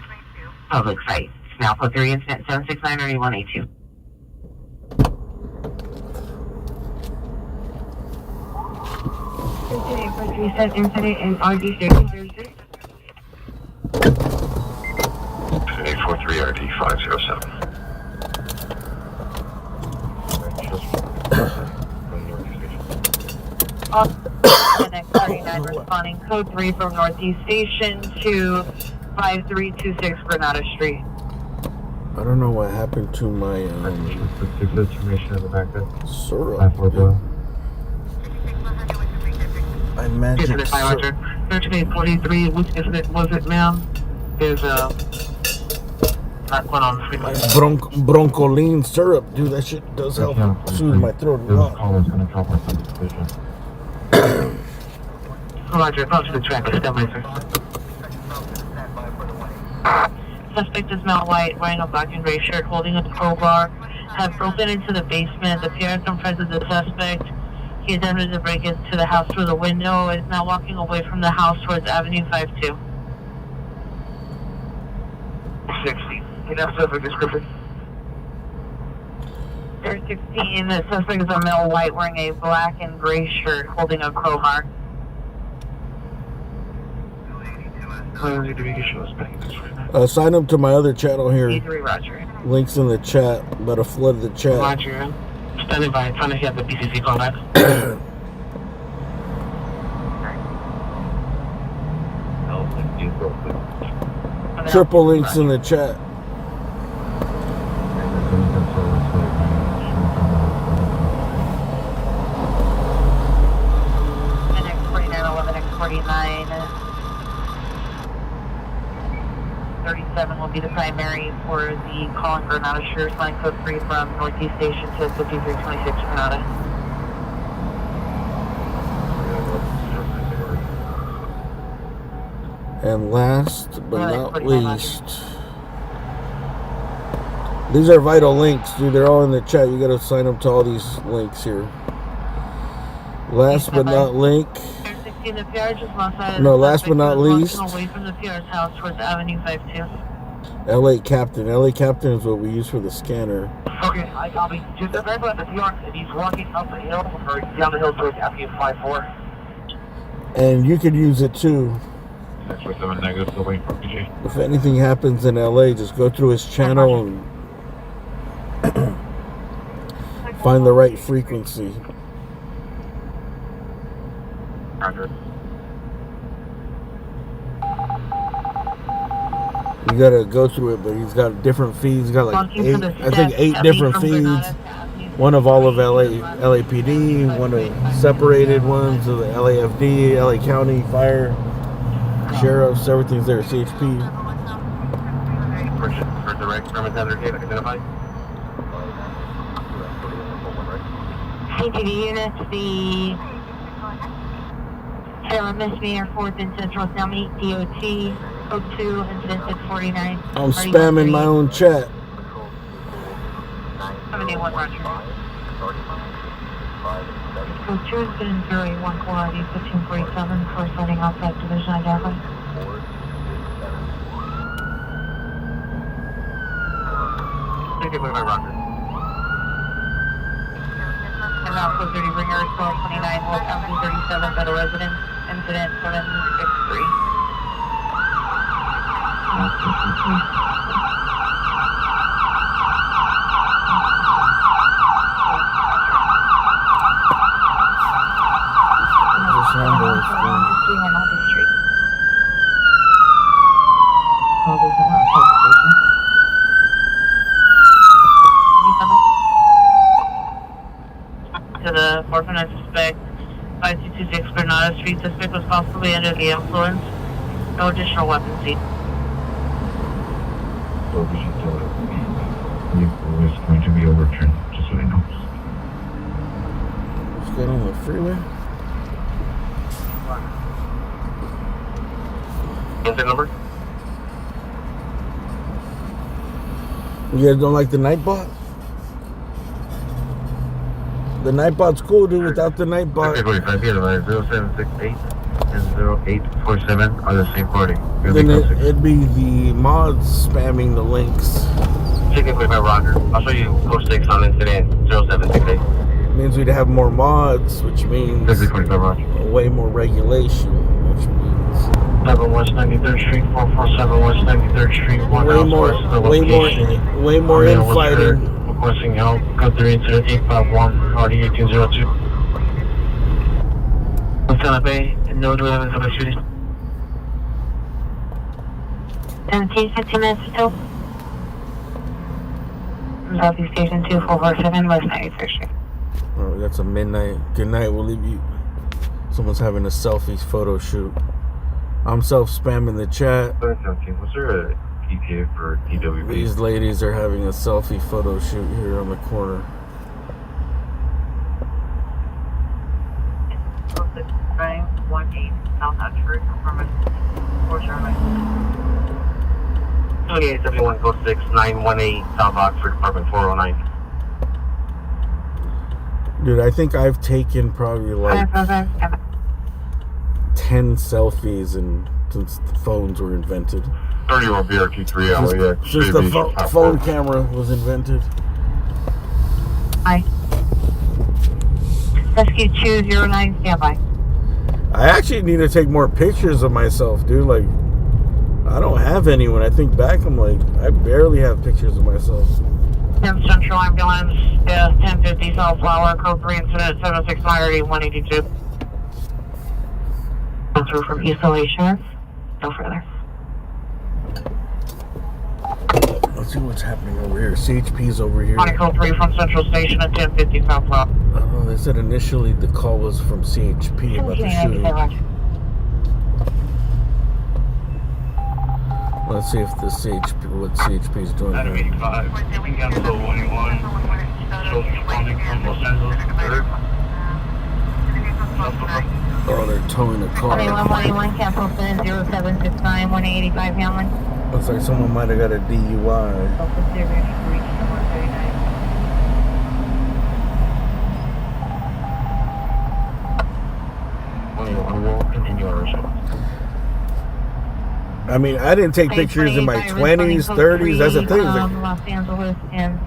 public site. It's now code 3 incident 769 or 8182. Reset incident in RD 3033. 843 RD 507. Next 39 responding code 3 from Northeast Station to 5326 Granada Street. I don't know what happened to my syrup. I magic syrup. 1343, which incident was it, ma'am? There's a not going on free light. Broncholine syrup, dude. That shit does help soothe my throat a lot. Roger, approach to the track. Stand by, sir. Suspect is Mel White, wearing a black and gray shirt, holding a crowbar, have broken into the basement. The PR confronted the suspect. He attempted to break into the house through the window and is now walking away from the house towards Avenue 52. 60. Enough suspect description. 16, the suspect is a male white wearing a black and gray shirt, holding a crowbar. Sign up to my other channel here. E3, Roger. Links in the chat. Better flood the chat. Roger. Standing by, trying to get the BCC call back. Triple links in the chat. X49, 11X49. 37 will be the primary for the call in Granada. Sure, line code 3 from Northeast Station to 5326 Granada. And last but not least, these are vital links, dude. They're all in the chat. You gotta sign up to all these links here. Last but not least. No, last but not least. Away from the PR's house towards Avenue 52. LA Captain. LA Captain is what we use for the scanner. Okay, I copy. Just the driver at the PR, and he's walking up the hill or down the hill towards Avenue 54. And you could use it too. If anything happens in LA, just go through his channel and find the right frequency. Roger. You gotta go through it, but he's got different feeds. He's got like eight different feeds. One of all of LAPD, one of separated ones of the LAFD, LA County Fire, Sheriffs, everything's there. CHP. For direct permit identified. CPD units, the Salem Misdemeanor 4th and Central County, DOT, code 2, incident 649. I'm spamming my own chat. 71 Roger. Code 2 has been 081 quality 1547 for setting outside Division identified. Take it by Roger. And now code 30 ringer 1229 West Avenue 37 Federal Residence, incident 763. To the orphan suspect, 5226 Granada Street. Suspect was possibly under the influence. No additional weapons seen. It's going to be overturned, just so you know. Let's get on the freeway. Incident number? You guys don't like the Nightbot? The Nightbot's cool, dude. Without the Nightbot, 45 here, 0768 and 0847 are the same party. then it'd be the mods spamming the links. Take it with my Roger. I'll show you code 6 on incident 0768. It means we'd have more mods, which means way more regulation, which means 7 West 93rd Street, 447 West 93rd Street, 1 house west of the location. way more infighting. Requesting help, code 3 incident 851, RD 1802. Lieutenant Bay, no new evidence of a shooting. 15 minutes or so. Southeast Station 2447, West 93rd Street. Oh, that's a midnight. Good night. We'll leave you. Someone's having a selfie photo shoot. I'm self-spamming the chat. Was there a ETA for DWB? These ladies are having a selfie photo shoot here on the corner. Frank, 18 South Ashford, from a 409. 2871 code 6 918 South Oxford, apartment 409. Dude, I think I've taken probably like 10 selfies and since the phones were invented. 30-year-old BRT3 LAX. Since the phone camera was invented. Hi. Rescue 209, standby. I actually need to take more pictures of myself, dude. Like, I don't have any. When I think back, I'm like, I barely have pictures of myself. Central Ambulance, 1050 Southflower, code 3 incident, 76 Myrie, 182. Go through from East LA Sheriff. Go further. Let's see what's happening over here. CHP's over here. Code 3 from Central Station at 1050 Southflower. Oh, they said initially the call was from CHP about the shooting. Let's see if the what CHP is doing. Adam 85, cancel 181, shows responding from Los Angeles, 3rd. Oh, they're towing a car. 181, cancel 0769, 185 Hamlin. Looks like someone might have got a DUI. I mean, I didn't take pictures in my 20s, 30s. That's the thing. Los Angeles and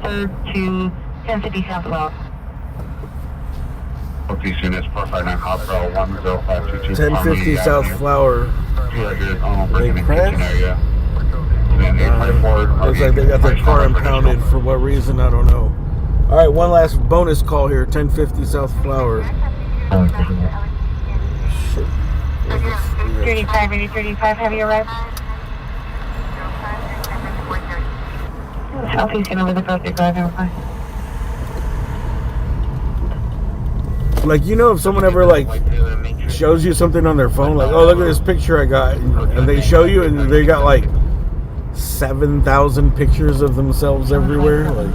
3rd to 1050 Southwell. These units 459 Hopper 10522. 1050 South Flower. They crashed? Looks like they got their car impounded for what reason, I don't know. All right, one last bonus call here. 1050 South Flower. Shit. 35, 35, have you arrived? Southeast over the birthday drive, Like, you know, if someone ever like shows you something on their phone, like, oh, look at this picture I got, and they show you, and they got like 7,000 pictures of themselves everywhere. Like,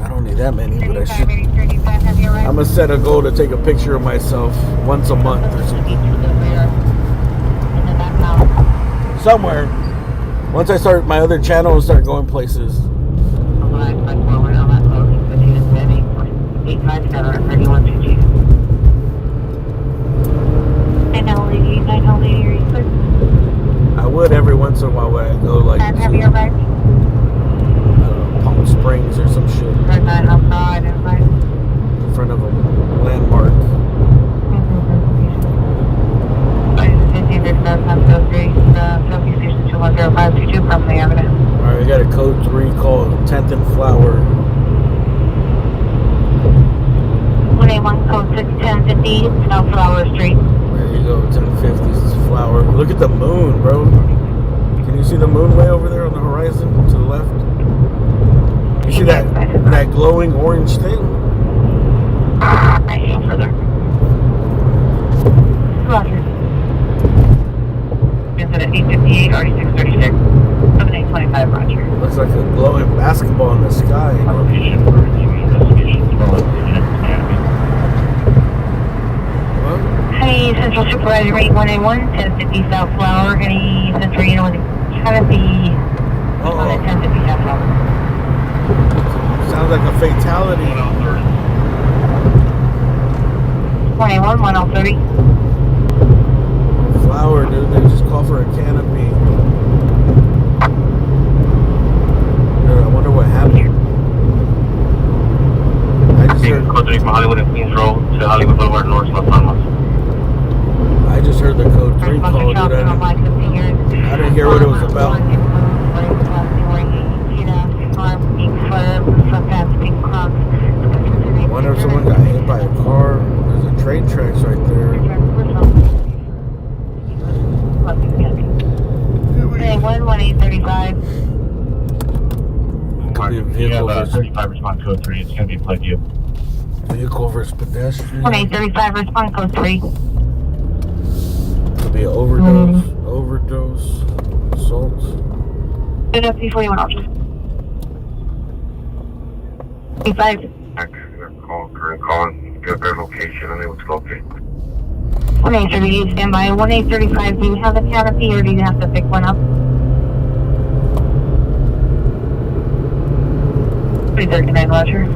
I don't need that many, but I should. I'm gonna set a goal to take a picture of myself once a month or something. Somewhere. Once I start my other channel and start going places. I would every once in a while when I go like Palm Springs or some shit. In front of a landmark. Alright, we got a code 3 called 10th and Flower. 181 code 6 1050 South Flower Street. There you go, 1050 Flower. Look at the moon, bro. Can you see the moon way over there on the horizon to the left? You see that glowing orange thing? Right further. Roger. Incident 858, already 636. 7825, Roger. Looks like a glowing basketball in the sky. Hey, Central Supervisor 8181, 1050 South Flower. Any Central unit with a canopy on the 1050 South Flower. Sounds like a fatality. 21, 1030. Flower, dude. They just call for a canopy. Dude, I wonder what happened. I just heard code 3 from Hollywood and Queens Road to Hollywood Boulevard North, Los Alamos. I just heard the code 3 call, dude. I didn't hear what it was about. I wonder if someone got hit by a car. There's a train tracks right there. Hey, 1835. Could be a vehicle versus 35 respond code 3. It's going to be plug you. vehicle versus pedestrian. 1835, respond code 3. Could be an overdose, assault. NFP41 option. 85. Current calling. Get their location and they would locate. 1838, standby. 1835, do you have a canopy or do you have to pick one up? 339, Roger.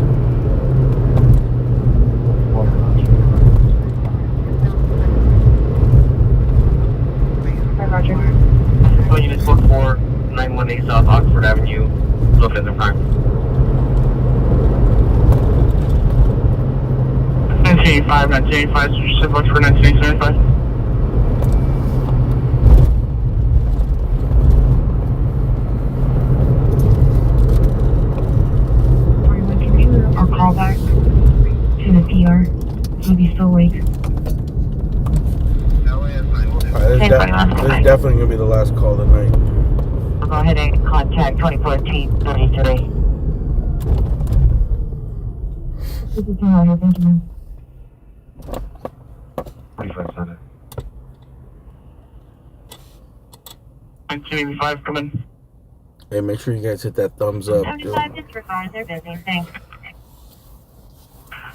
Roger. Unit 44918 South Oxford Avenue, look at the crime. 1985, 1985, so much for 1975. I'll call back to the PR. He'll be still awake. This is definitely going to be the last call of the night. I'll go ahead and contact 2014-33. This is Roger, thank you. 4500. 1985, come in. Hey, make sure you guys hit that thumbs up. 75, disregard, they're busy, thanks.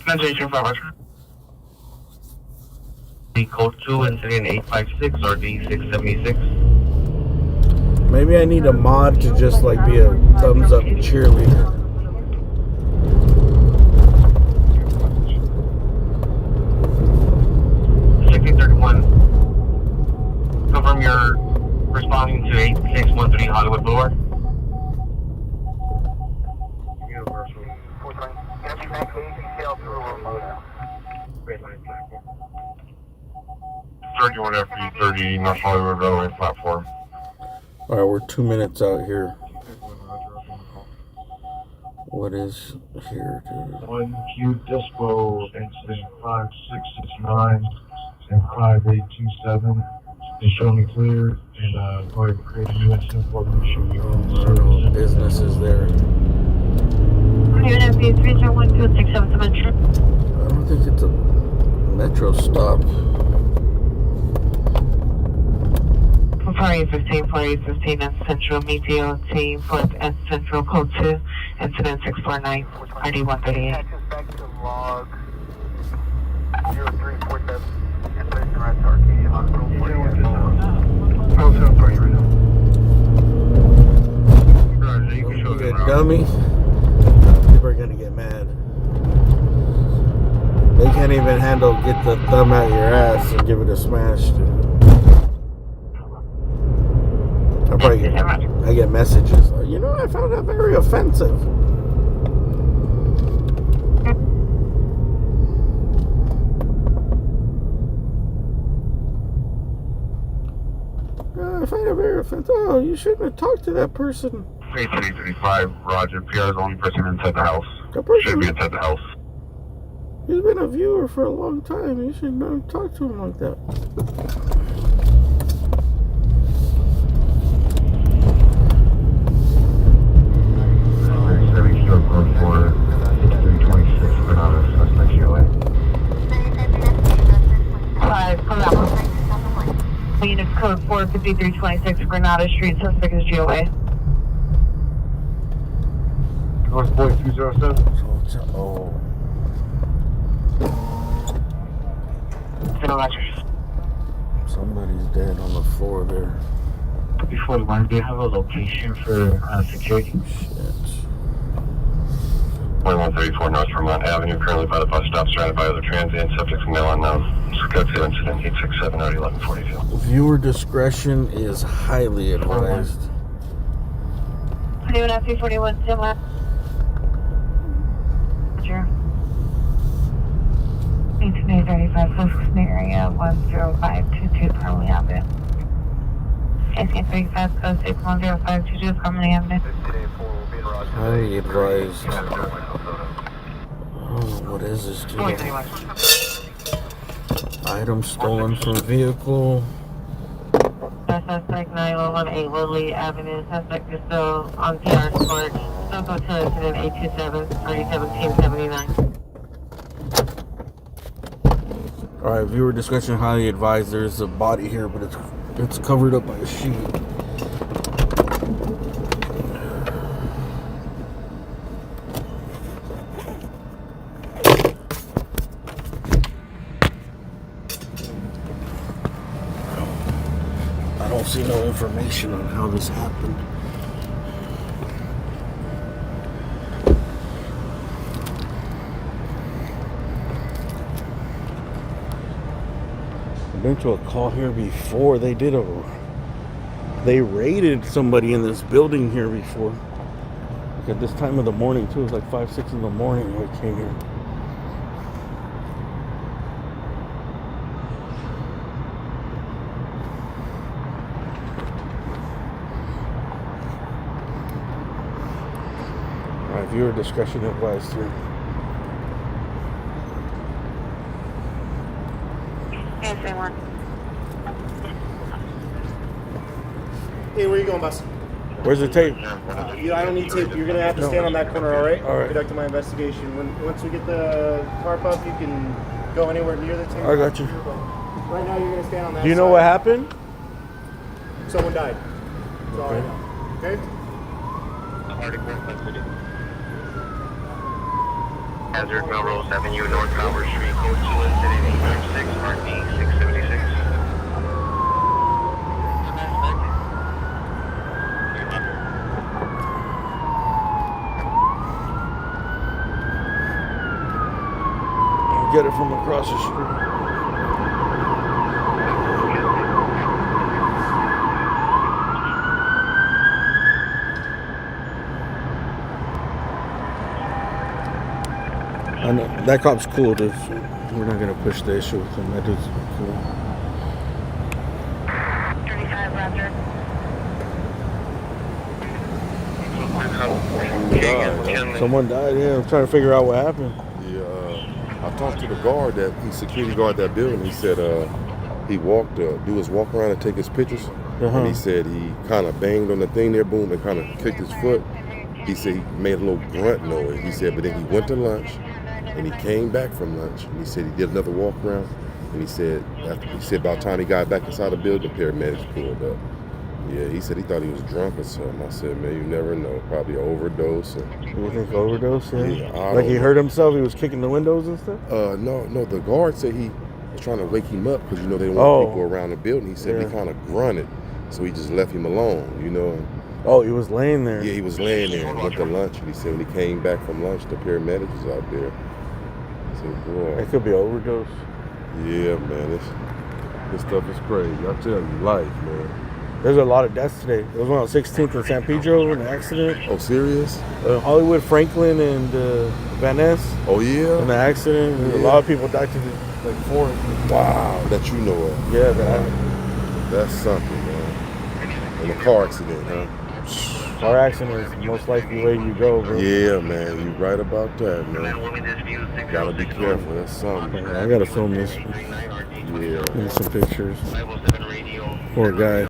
1985, Roger. The code 2, incident 856, RD 676. Maybe I need a mod to just like be a thumbs up cheerleader. Confirm you're responding to 8613 Hollywood Boulevard. One FB30 North Hollywood Railway platform. Alright, we're 2 minutes out here. What is here, dude? 1Q Dispo, incident 5669 and 5827. They show me clear and go ahead and create a new incident for me. Business is there. I don't think it's a metro stop. Sorry, 15, 4815 and Central Meteor Team 4th and Central Code 2, Incident 649, ID 138. Back to log 0347 and place the rest Arcadia Hospital 48. You get dummy. People are gonna get mad. They can't even handle get the thumb out your ass and give it a smash. I get messages like, you know, I found that very offensive. I find it very offensive. Oh, you shouldn't have talked to that person. 3335, Roger. PR is the only person inside the house. That person Should be inside the house. He's been a viewer for a long time. You should not talk to him like that. Unit code 45326 Granada Street, suspect is GOA. North Boy 207. Oh. Somebody's dead on the floor there. Before you want, do you have a location for security? Shit. 2134 North Vermont Avenue, currently by the bus stop, surrounded by other transient subjects, male unknown. Code 2 incident 867 RD 1142. Viewer discretion is highly advised. 21 F 341 similar. Roger. 1835 Coast area 10522 Carly Avenue. 1835 Coast 610522 Carly Avenue. Highly advised. Oh, what is this, dude? Item stolen from vehicle. Suspect 9118 Woodley Avenue. Suspect is still on PR support. Still go to incident 827 301779. Alright, viewer discretion highly advised. There's a body here, but it's covered up by a sheet. don't see no information on how this happened. I've been to a call here before. They raided somebody in this building here before. Like at this time of the morning too. It was like 5, 6 in the morning when we came here. Alright, viewer discretion advised here. Yes, I want. Hey, where you going, boss? Where's the tape? I don't need tape. You're gonna have to stand on that corner, all right? All right. Conducting my investigation. Once we get the tarp up, you can go anywhere near the tape. I got you. Right now, you're gonna stand on that. Do you know what happened? Someone died. That's all I know. Okay. Hazard, Melrose Avenue, North Howard Street, code 2 incident 896, RP 676. Get it from across the street. I know that cop's cool, dude. We're not gonna push the issue with him. That dude's cool. 35 Raptor. Someone died. Yeah, I'm trying to figure out what happened. I talked to the guard, security guard that building. He said he walked, do his walk around and take his pictures. And he said he kind of banged on the thing there, boom, and kind of kicked his foot. He said he made a little grunt noise. He said, but then he went to lunch, and he came back from lunch, and he said he did another walk around, and he said about the time he got back inside the building, the paramedics pulled up. Yeah, he said he thought he was drunk or something. I said, man, you never know. Probably an overdose. You think overdose? Yeah, like he hurt himself. He was kicking the windows and stuff. No. The guard said he was trying to wake him up because they didn't want people around the building. He said he kind of grunted, so he just left him alone. Oh, he was laying there. Yeah, he was laying there and went to lunch. And he said when he came back from lunch, the paramedics was out there. I said, boy, it could be overdose. Yeah, man, this stuff is crazy. I tell you, life, man. There's a lot of deaths today. There was one on 16th in San Pedro, an accident. Oh, serious? Hollywood, Franklin, and Van Ness. Oh, yeah? In the accident. Yeah. A lot of people died today, like 4. Wow, that you know of. Yeah, that that's something, man. In a car accident, huh? Car accident is the most likely way you go, bro. Yeah, man, you're right about that, man. Gotta be careful, that's something. Man, I gotta film this. Yeah. Need some pictures. Poor guy.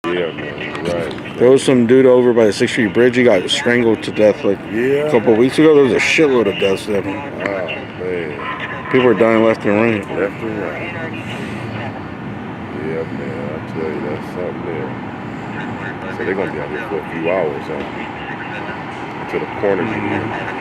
Yeah, man, right. There was some dude over by the 6th Street Bridge. He got strangled to death like a couple of weeks ago. There was a shitload of deaths there. Oh, man. People are dying left and right. Left and right. Yeah, man, I tell you, that's something there. So they're going to be out here for a few hours, huh? To the corner here.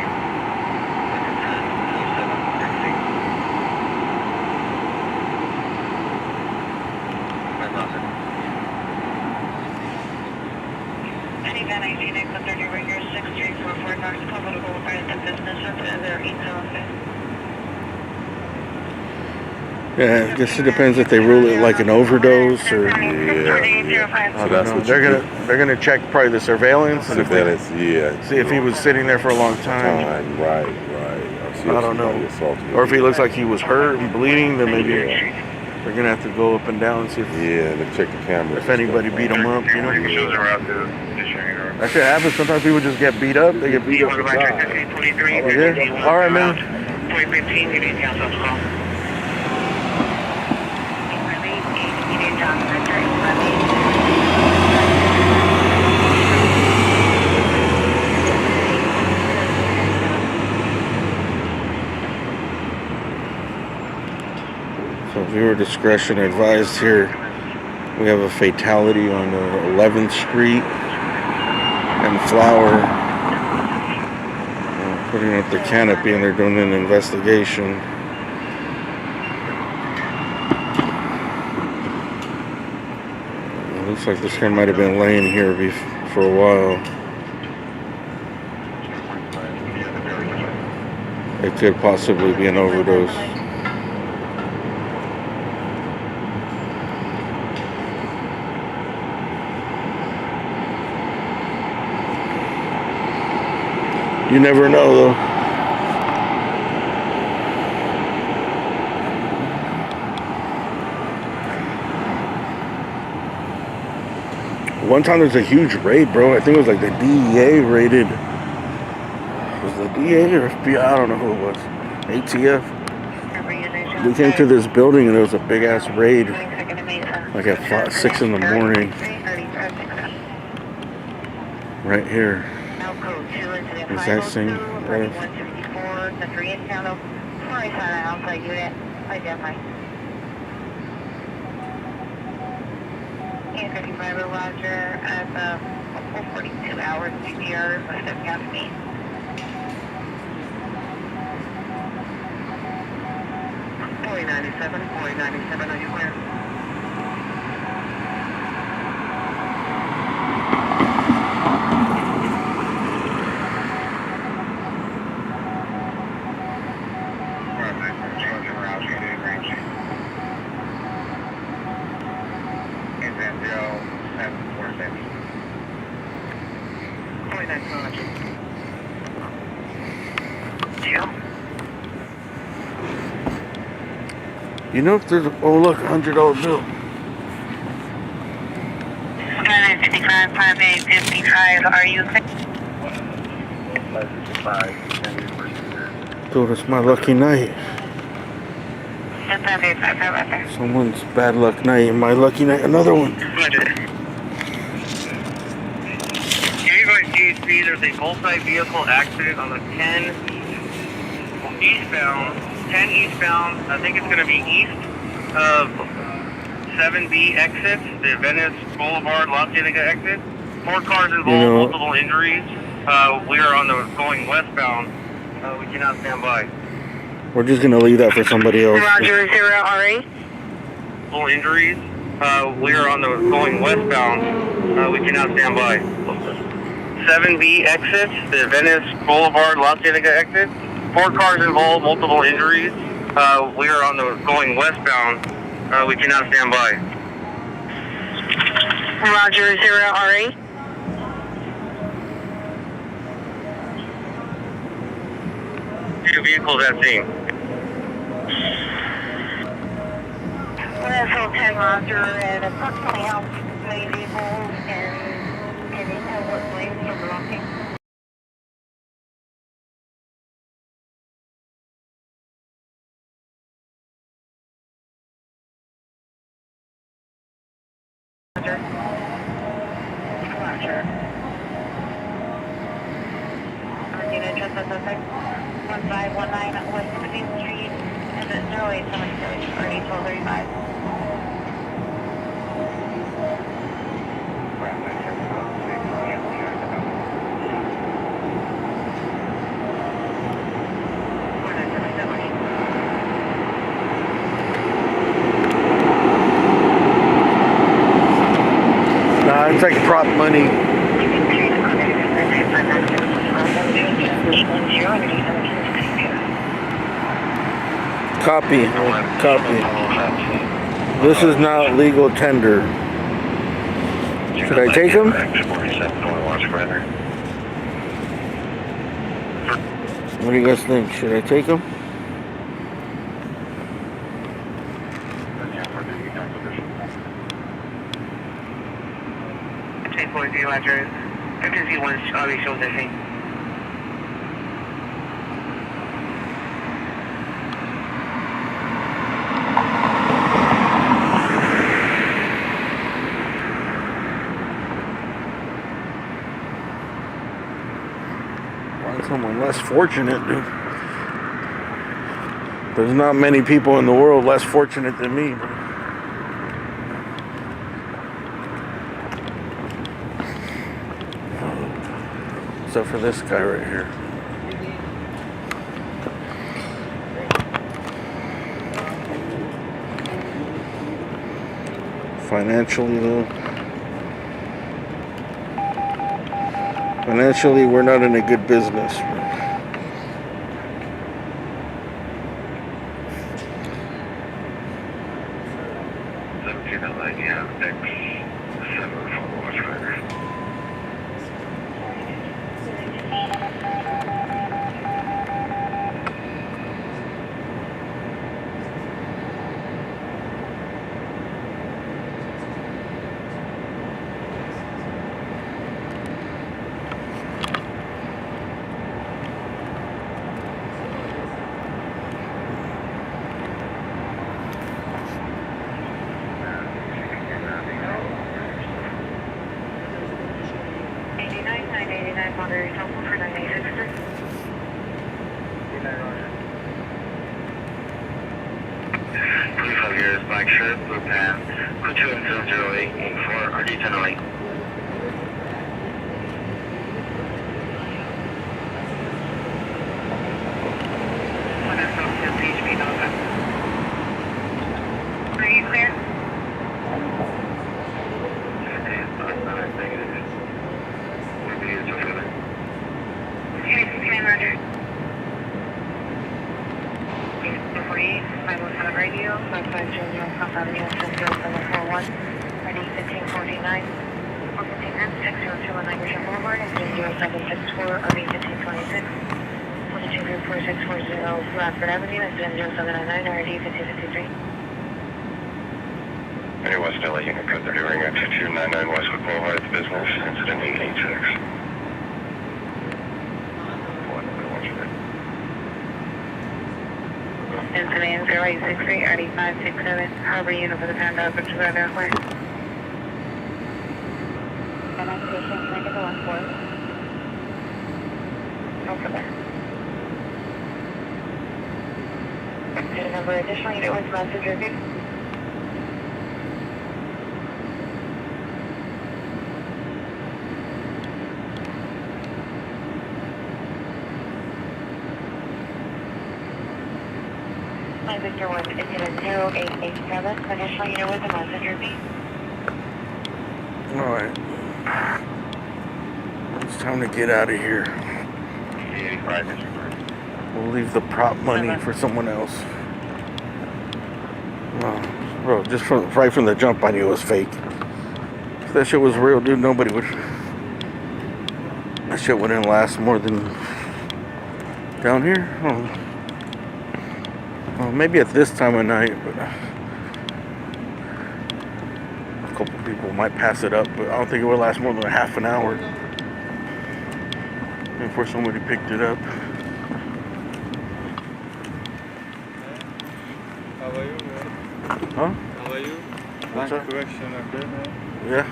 Yeah, I guess it depends if they rule it like an overdose or. Yeah. I don't know. They're gonna check probably the surveillance. And see if he was sitting there for a long time. Right. I don't know. Or if he looks like he was hurt and bleeding, then maybe they're gonna have to go up and down and see if they check the cameras. If anybody beat them up, you know. That shit happens. Sometimes people just get beat up. They get beat up for God. Yeah. All right, man. 2015, you need council call. So viewer discretion advised here. We have a fatality on 11th Street and Flower. Putting up the canopy and they're doing an investigation. It looks like this guy might have been laying here for a while. It could possibly be an overdose. You never know, though. One time there's a huge raid, bro. I think it was like the DEA raided. Was it the DEA or FBI? I don't know who it was. ATF. We came to this building and there was a big ass raid. Like at 6 in the morning. Right here. Is that same? Right? Roger, at 42 hours, CPR, west of Gatsby. Boy 97, are you clear? You know if there's oh look, $100 bill. 55, 5855, are you clear? Dude, it's my lucky night. Someone's bad luck night. My lucky night, another one. There's a multi-vehicle accident on the 10 eastbound. 10 eastbound. I think it's going to be east of 7B exit, the Venice Boulevard, Los Angeles exit. 4 cars involved, multiple injuries. We are on the going westbound. We cannot stand by. We're just going to leave that for somebody else. Roger, 0RA. Multiple injuries. We are on the going westbound. We cannot stand by. 7B exit, the Venice Boulevard, Los Angeles exit. 4 cars involved, multiple injuries. We are on the going westbound. We cannot stand by. Roger, 0RA. Two vehicles at scene. We're 10 Roger, and approximately how many vehicles and can you tell what lanes are blocking? Roger. Unit just at the 1519 West 16th Street, and it's 0876 or 1235. Nah, it's like prop money. Copy. This is not legal tender. Should I take him? What do you guys think? Should I take him? Roger. Emergency 1 Charlie shows the thing. Find someone less fortunate, dude. There's not many people in the world less fortunate than me, bro. Except for this guy right here. Financially, though. Financially, we're not in a good business. Black shirt, blue pants, crew 2 and 00884, RD 1008. Are you clear? Okay, Roger. 517 radio, 5500 South Avenue, 70741, ID 1549, 415 60219 Boulevard, and 0764, RV 1526, 424640 Bradford Avenue, and 0799, RD 1553. Any West LA Unit Code 30 ring at 2299 Westwood Boulevard, the business, incident 886. Incident 0863, RD 567, Harbor Unit for the Panda, Bridge Road Airport. And I'm station, can I get the 1-4? Okay, there. Did a number additional unit with message review? Victor 1, incident 0887, additional unit with the messenger B. Alright. It's time to get out of here. We'll leave the prop money for someone else. Bro, just right from the jump I knew it was fake. If that shit was real, dude, nobody would. That shit wouldn't last more than down here. Well, maybe at this time of night, but a couple people might pass it up, but I don't think it would last more than a half an hour before somebody picked it up. How are you, man? Huh? How are you? What's up? Correction, okay, man? Yeah.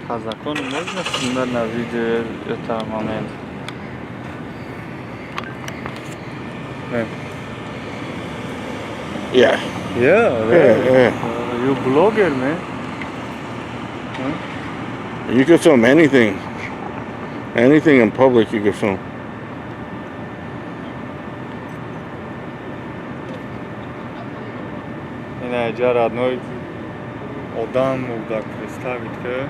А закону можно снимать на видео этот момент? Yeah. Yeah. You blogger, man. Huh? You can film anything. Anything in public you can film. Иначе родной адам мог да представить, ки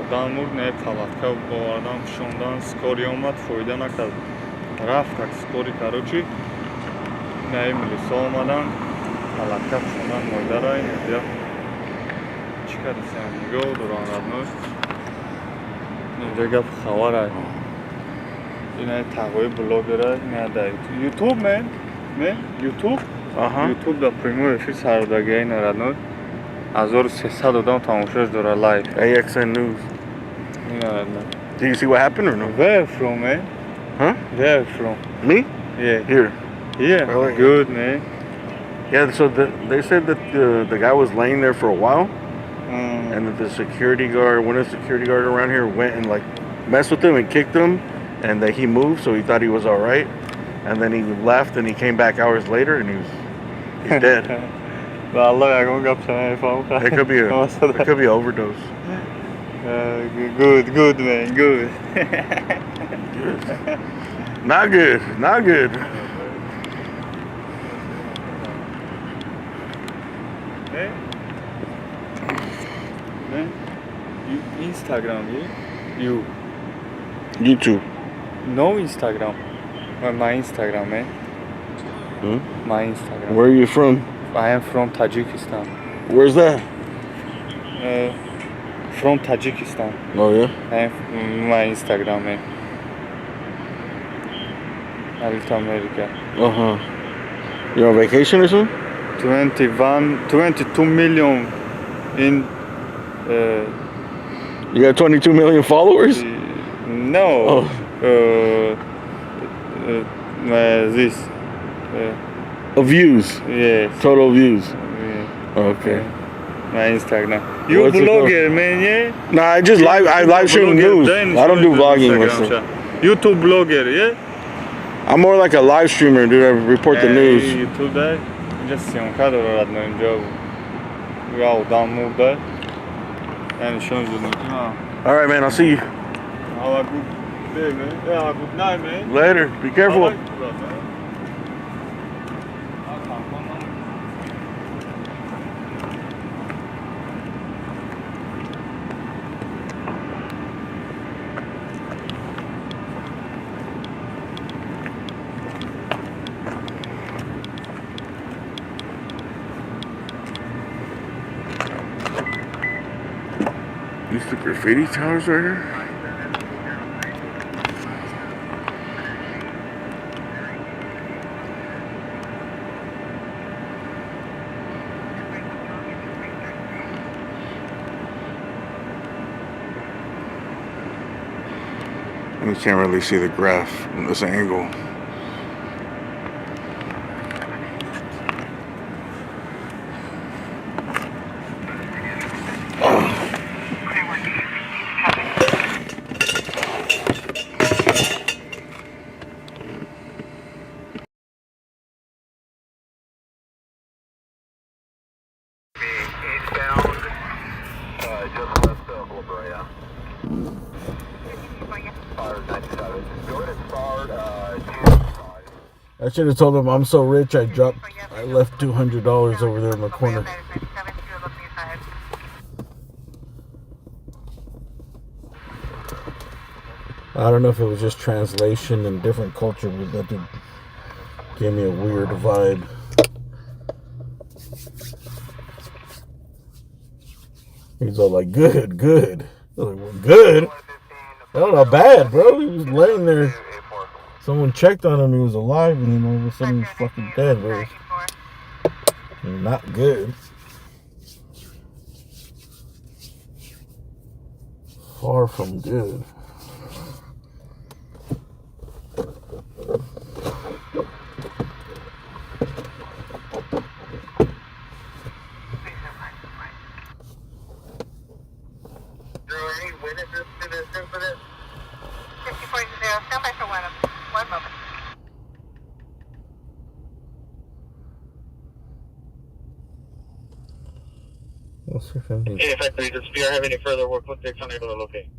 адам мог не талат, ки бо адам шундан скори омад, фоида накард. Рафт так скори, короче, наимли со омадан, талат кад шундан мойдара ин я. Чӣ кардисам? Нигоҳ дорам родной. Инҷа гап хабар аст. Ина тағои блогера, ина да YouTube, man. YouTube. YouTube да прямой эфир сар дага ин родной. 1300 адам тамошош дора live. AXN News. Did you see what happened or no? Where from, man? Huh? Where from? Me? Yeah. Here. Yeah. Really? Good, man. Yeah, so they said that the guy was laying there for a while, and that the security guard, one of the security guard around here, went and like messed with him and kicked him, and that he moved, so he thought he was all right, and then he left, and he came back hours later, and he's dead. It could be an overdose. Good, man. Good. Not good. Not good. Ne? Ne? Instagram, you? YouTube. No Instagram. My Instagram, man. Hmm? My Instagram. Where are you from? I am from Tajikistan. Where's that? From Tajikistan. Oh yeah? I am my Instagram, man. North America. You're on vacation or something? 22 million in... You got 22 million followers? No. This. Views? Yes. Total views? Yeah. Okay. My Instagram. You blogger, man, yeah? Nah, I just live stream news. I don't do vlogging. YouTube blogger, yeah? I'm more like a live streamer, dude. I report the news. YouTube'da اینجا سیانکه رو رد اینجا یا آدم مرده یعنی شون زدنی. All right, man. I'll see you. Have a good day, man. Yeah, good night, man. Later. Be careful. These the graffiti towers right here? You can't really see the graph from this angle. I should have told him I'm so rich I left $200 over there in the corner. I don't know if it was just translation and different culture, but that dude gave me a weird vibe. He's all like, good. I was like, well, good? That was not bad, bro. He was laying there. Someone checked on him, he was alive, and then all of a sudden he's fucking dead, bro. Not good. Far from good. If I could just fear have any further work with their tornado to locate.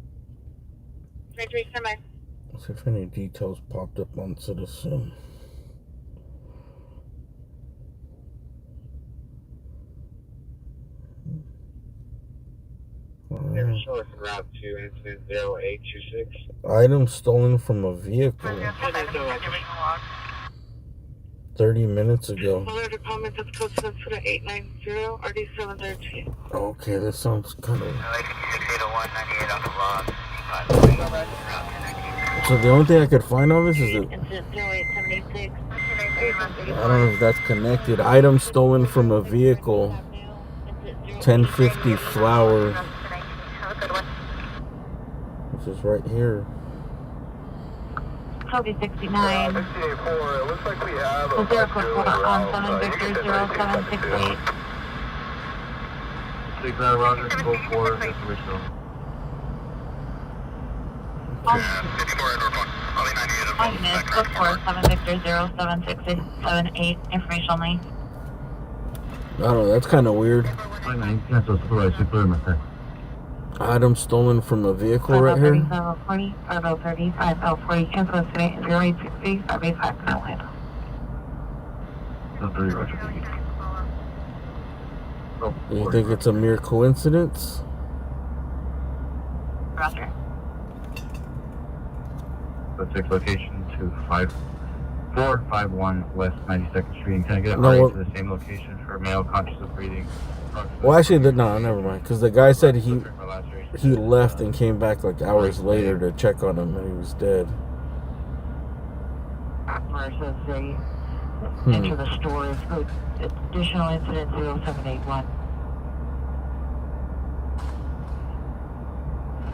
Let's see if any details popped up on Citizen. Route 2, incident 0826. Item stolen from a vehicle 30 minutes ago. Alert comment that's code 890 RD713. Okay, that sounds kind of... So the only thing I could find on this is that... I don't know if that's connected. Item stolen from a vehicle. 1050 Flowers. This is right here. Cody 69. The zero code on 7 Victor 0768. 69 Roger, code 4, information. Unit, code 4, 7 Victor 0768. Information only. I don't know, that's kind of weird. Item stolen from a vehicle right here. 5040, 5030, 5040, cancel estimate 0860, 585 in Atlanta. You think it's a mere coincidence? Roger. Let's take location to 5451 West 92nd Street. And can I get a No, hurry to the same location for male conscious of breathing? Well, actually, no, never mind. Because the guy said he left and came back like hours later to check on him, and he was dead. Where it says they enter the store is code additional incident 0781.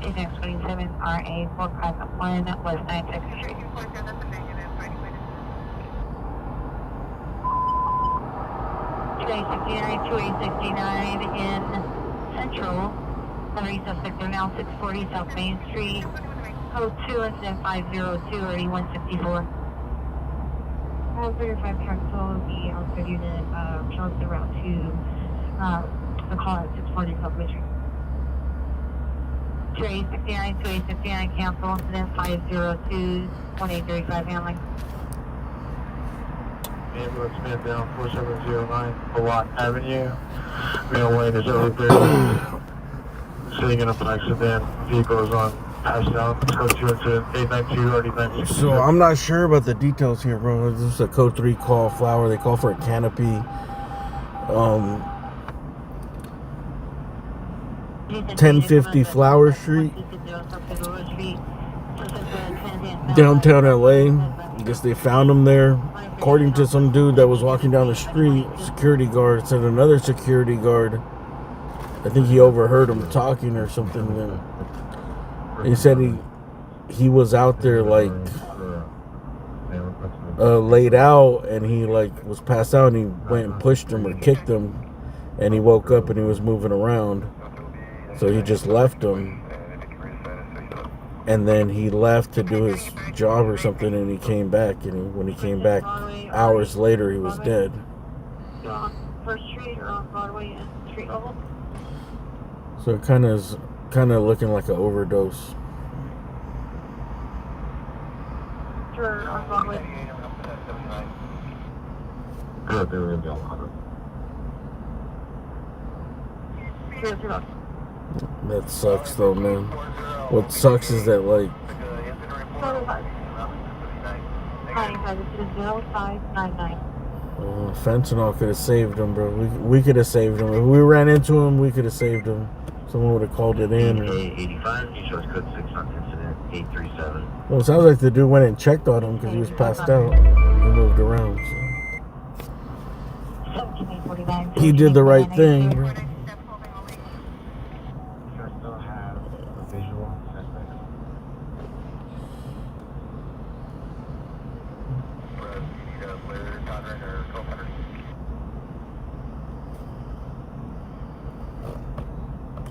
Apex 27 RA 451 West 92nd Street. Today 269 in Central. Summary suspects are now 640 South Main Street. Code 2 incident 502 8154. 35 trucks will be on the unit, shows the route to the call at 640 South Main Street. 269 cancel, incident 502 1835 handling. Ambulance man down 4709 Ballot Avenue. Male lane is over sitting in a black sedan. Vehicle is on passed out. Code 2 incident 892 already 92. So I'm not sure about the details here, bro. This is a code 3 call. Flower. They call for a canopy. 1050 Flower Street, downtown LA. I guess they found him there. According to some dude that was walking down the street, security guard said another security guard, I think he overheard him talking or something. Then he said he was out there like laid out, and he like was passed out, and he went and pushed him or kicked him, and he woke up and he was moving around. So he just left him, and then he left to do his job or something, and he came back, and when he came back hours later, he was dead. First Street or on Broadway and street level? So it kind of looking like an overdose. Sure, on Broadway. Good, they were going to be on 100. That sucks though, man. What sucks is that like fentanyl could have saved him, bro. We could have saved him. If we ran into him, we could have saved him. Someone would have called it in. 85, he shows code 6 on incident 837. Well, it sounds like the dude went and checked on him because he was passed out. He moved around. So. He did the right thing, bro.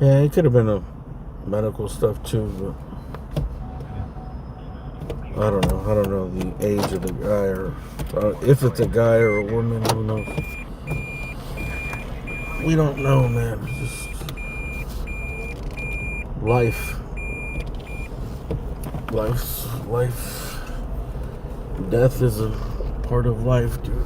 Yeah, it could have been a medical stuff too, but I don't know the age of the guy, or if it's a guy or a woman, who knows? We don't know, man. It's just life. Death is a part of life, dude.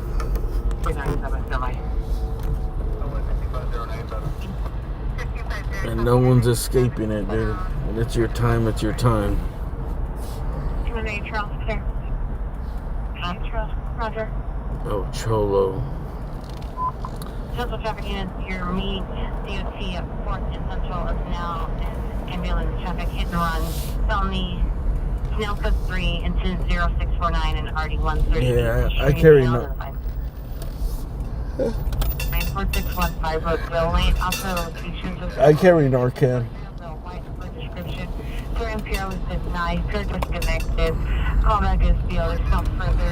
And no one's escaping it, dude. When it's your time, it's your time. Roger. Oh, Cholo. Central traffic units, your meet DOT at 4th and Central is now in ambulance traffic hit and run. Felony, Snell code 3, incident 0649 and RD 130. Yeah, I carry no. 4615 road lane. Also, locations of I carry Narcan.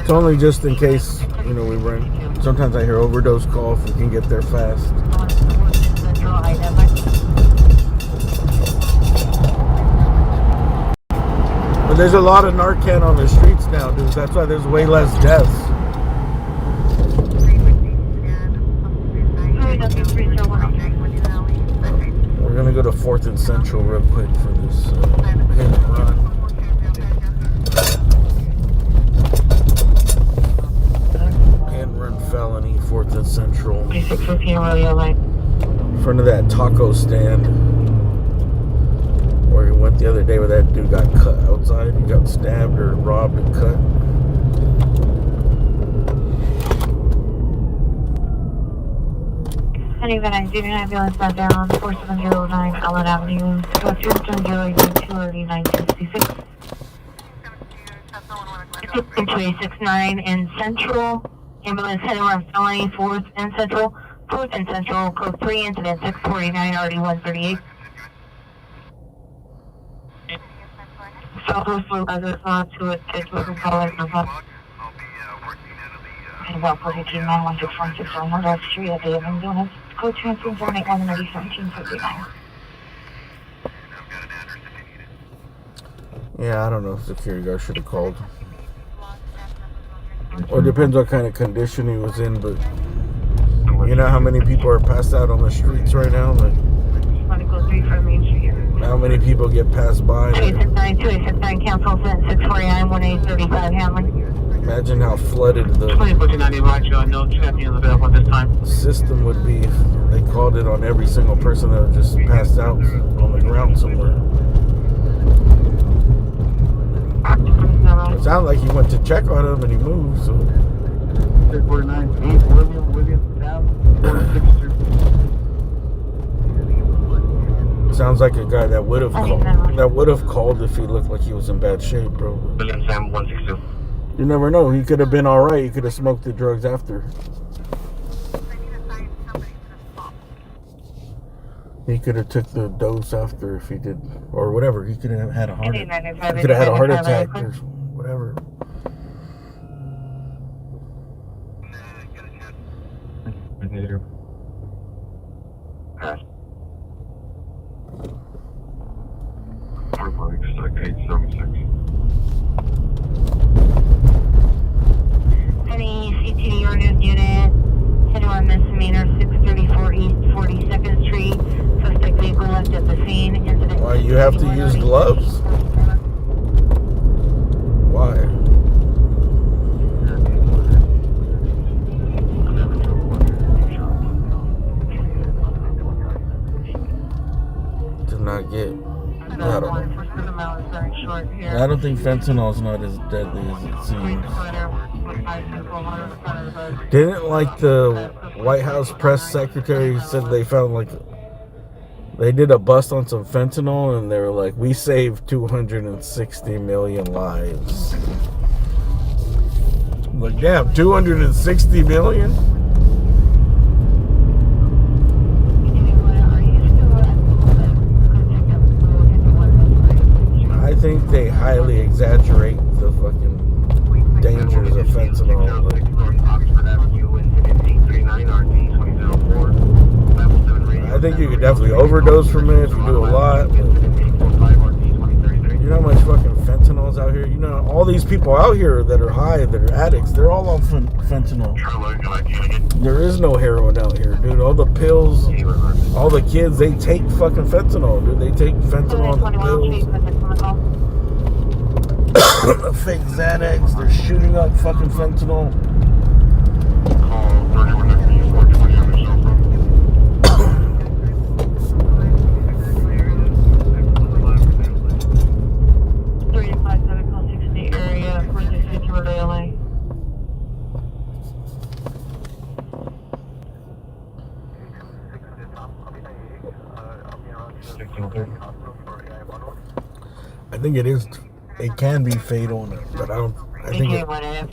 It's only just in case, we run. Sometimes I hear overdose call if we can get there fast. But there's a lot of Narcan on the streets now, dude. That's why there's way less deaths. We're gonna go to 4th and Central real quick for this hit and run. Hit and run felony, 4th and Central. 3615 Rodeo Line. in front of that taco stand where he went the other day where that dude got cut outside. He got stabbed or robbed and cut. Anyone I do not ambulance not down 4709 Allen Avenue, 209 2869 in Central. Ambulance heading around 4th and Central. 4th and Central, code 3, incident 649, RD 138. Southwest Road, others not to it, it's what we call it, no problem. And about 418 916 North Street at the Avenue, code 2 and 781 30 1759. Yeah, I don't know if security guard should have called. Or it depends what kind of condition he was in, but you know how many people are passed out on the streets right now? Like, how many people get passed by? 2869, cancel, sent 649, 1835, Hamlin. Imagine how flooded the 2490 Roger, no champions available at this time. system would be if they called it on every single person that was just passed out on the ground somewhere. It sounded like he went to check on him and he moved, so. 498 William Ave, 462. Sounds like a guy that would have called if he looked like he was in bad shape, bro. William Sam 162. You never know. He could have been all right. He could have smoked the drugs after. He could have took the dose after if he did, or whatever. He could have had a heart. He could have had a heart attack or whatever. Any CT unit, hit on misdemeanor 634 East 42nd Street. Suspect vehicle left at the scene. Incident. Why you have to use gloves? Why? Did not get. I don't think fentanyl is not as deadly as it seems. Didn't like the White House press secretary said they found like they did a bust on some fentanyl and they were like, we saved 260 million lives. I'm like, damn, 260 million? I think they highly exaggerate the fucking dangers of fentanyl. I think you could definitely overdose from it if you do a lot. You know how much fucking fentanyl's out here? You know, all these people out here that are high, that are addicts, they're all on fentanyl. There is no heroin out here, dude. All the pills, all the kids, they take fucking fentanyl, dude. They take fentanyl on the pills. Fake Xanax, they're shooting up fucking fentanyl. I think it is. It can be fatal, but I don't.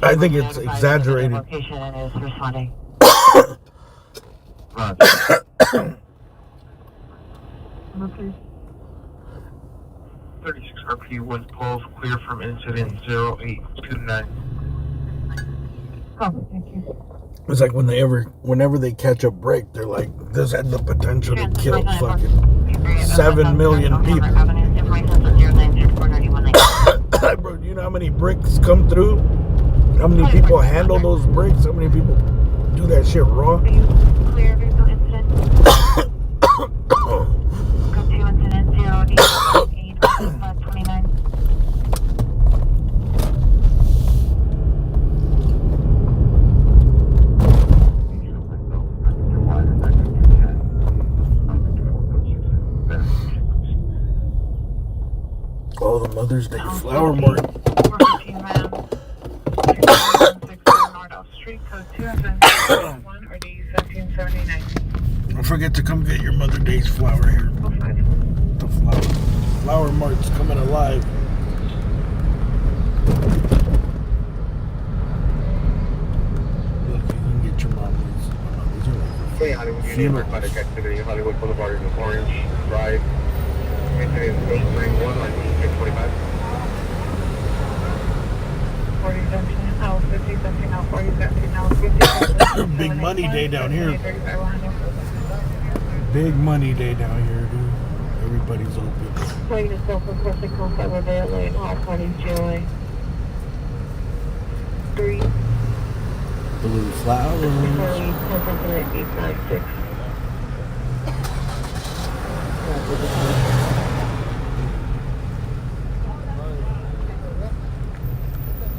I think it's exaggerated. 36 RP 112, clear from incident 0829. Oh, thank you. It's like whenever they catch a break, they're like, this had the potential to kill fucking 7 million people. Bro, do you know how many bricks come through? How many people handle those bricks? How many people do that shit raw? Clear vehicle incident. Go to incident 0D829. Mother's Day flower mart. 415 man. 2164 North Street, code 201 or the 1779. Don't forget to come get your Mother Day's flower here. The flower mart's coming alive. Look, you can get your mom these. Funeral. Activity, Hollywood Boulevard in Orange Drive. Incident 891 on 625. 40 junction, now 50 junction, now 40 junction, now 50. Big money day down here. Big money day down here, dude. Everybody's open. Play yourself for 4605 Rodeo Lane, all parties joy. 3. Blue flowers. 896.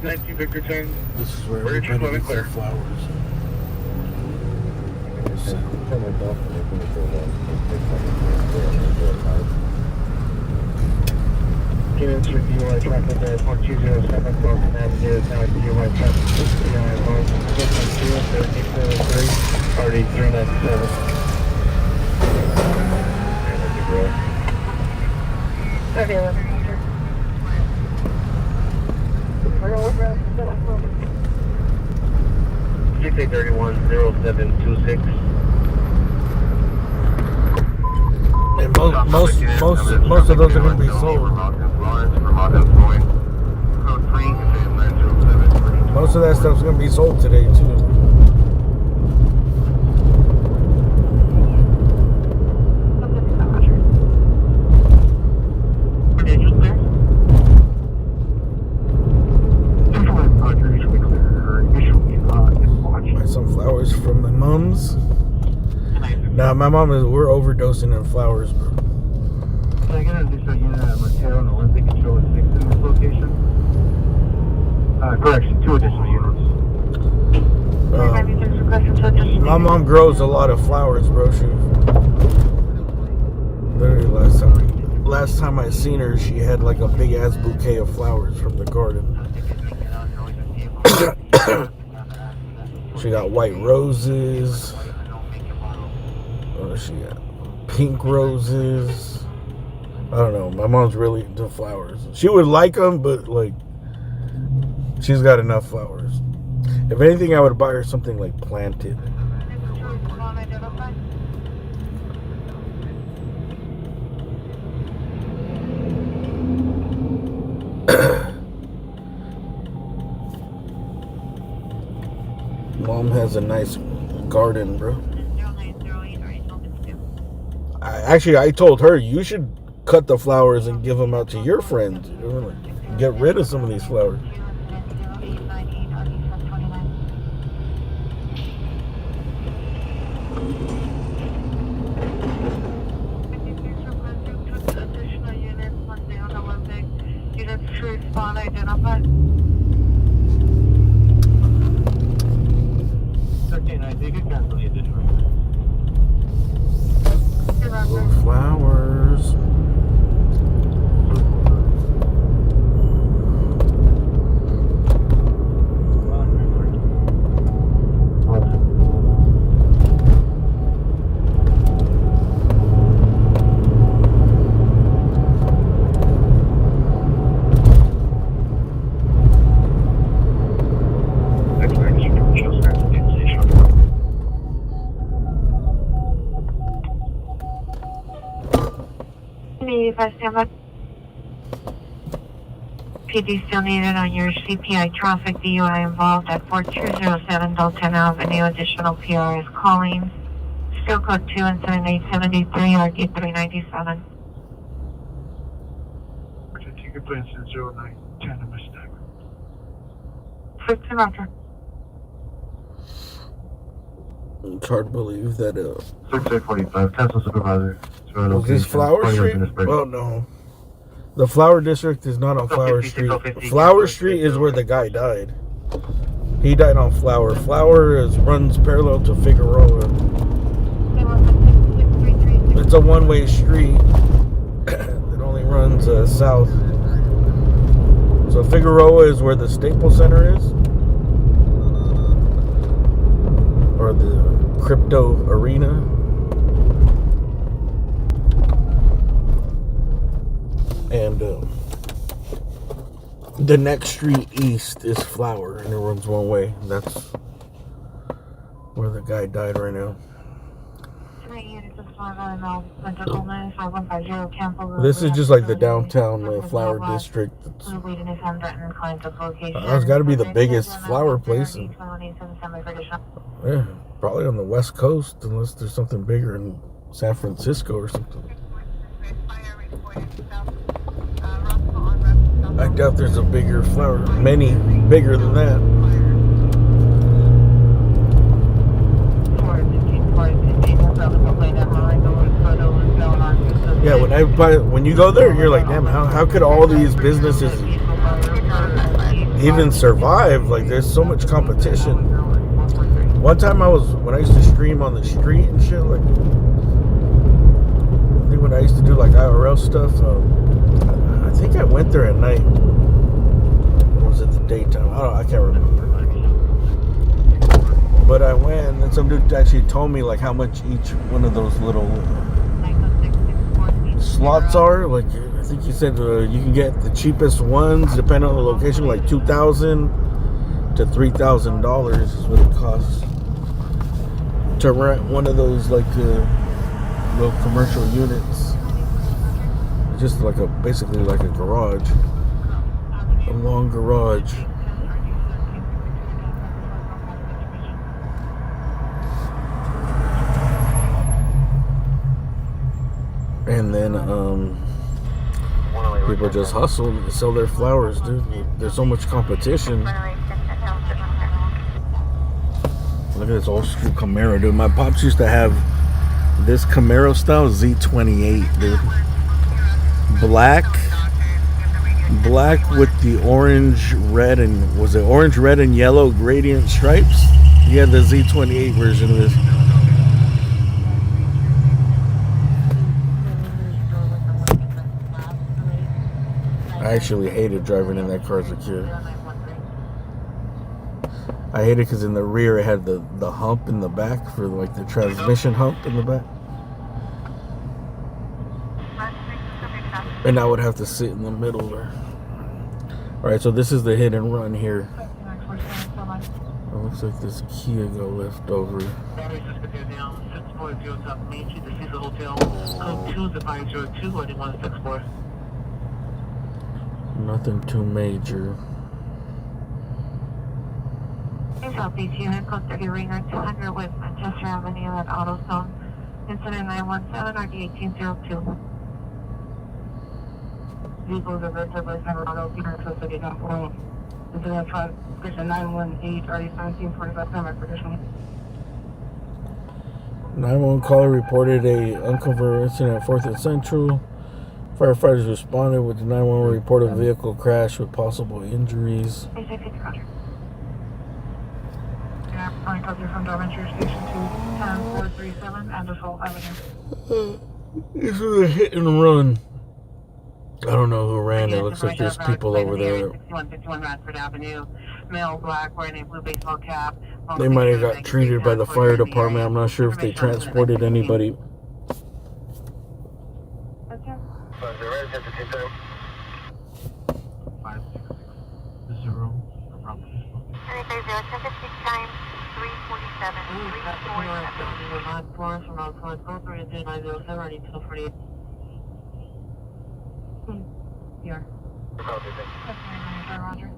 19 Victor 10. This is where everybody gets their flowers. Get into the DUI traffic there, 4207 Dalton Avenue is now DUI traffic 69 North, 612-1373, already 397. Okay, let's go. 6831-0726. And most of those are going to be sold. Most of that stuff's going to be sold today too. Buy some flowers from my mom's. Nah, my mom is. We're overdosing in flowers, bro. Can I get an additional unit at Mateo and Olympic and show 6 in this location? Correction, 2 additional units. My mom grows a lot of flowers, bro. She literally last time I seen her, she had like a big ass bouquet of flowers from the garden. She got white roses. She got pink roses. I don't know. My mom's really into flowers. She would like them, but like, she's got enough flowers. If anything, I would buy her something like planted. Mom has a nice garden, bro. I told her you should cut the flowers and give them out to your friends. Get rid of some of these flowers. Flowers. PD still needed on your CPI traffic DUI involved at 4207 Dalton Avenue. Additional PR is calling. Still code 2 and 7873 RD 397. Ticket plans in 0910 of mistake. 15 Roger. It's hard to believe that 6845, Council Supervisor. Was this Flower Street? Well, no. The Flower District is not on Flower Street. Flower Street is where the guy died. He died on Flower. Flower runs parallel to Figueroa. It's a one-way street that only runs south. So Figueroa is where the Staples Center is, or the Crypto Arena. And the next street east is Flower, and it runs one way. That's where the guy died right now. This is just like the downtown Flower district. It's got to be the biggest flower place. Yeah, probably on the West Coast, unless there's something bigger in San Francisco or something. I doubt there's a bigger flower, many bigger than that. Yeah, when you go there, you're like, damn, how could all these businesses even survive? Like, there's so much competition. One time when I used to stream on the street and shit, like, I think when I used to do like IRL stuff, I think I went there at night. Or was it the daytime? I can't remember. But I went, and then some dude actually told me like how much each one of those little slots are. Like, I think he said you can get the cheapest ones, depending on the location, like $2,000 to $3,000 is what it costs to rent one of those like little commercial units. Just like basically like a garage, a long garage. And then people just hustle and sell their flowers, dude. There's so much competition. Look at this old school Camaro, dude. My pops used to have this Camaro style Z28, dude. Black with the orange, red, and was it orange, red, and yellow gradient stripes? He had the Z28 version of this. I actually hated driving in that car as a kid. I hated it because in the rear it had the hump in the back for like the transmission hump in the back. And I would have to sit in the middle there. Alright, so this is the hit and run here. It looks like this Kia got left over. Nothing too major. Southeast unit, code 30 Ringer 200 with Manchester Avenue at AutoZone. Incident 917 RD 1802. Vehicles are very by San Auto, Peter, so they don't point. Incident 5, Station 918 RD 1745 semi-traditional. 911 caller reported a unconfirmed incident at 4th and Central. Firefighters responded with the 911 report of vehicle crash with possible injuries. Flying copy from Darwinshire Station to 10437 Andersville Avenue. This is a hit and run. I don't know who ran. It looks like there's people over there. 6151 Radford Avenue. Male, black, wearing a blue baseball cap. They might have got treated by the fire department. I'm not sure if they transported anybody. Here. Roger.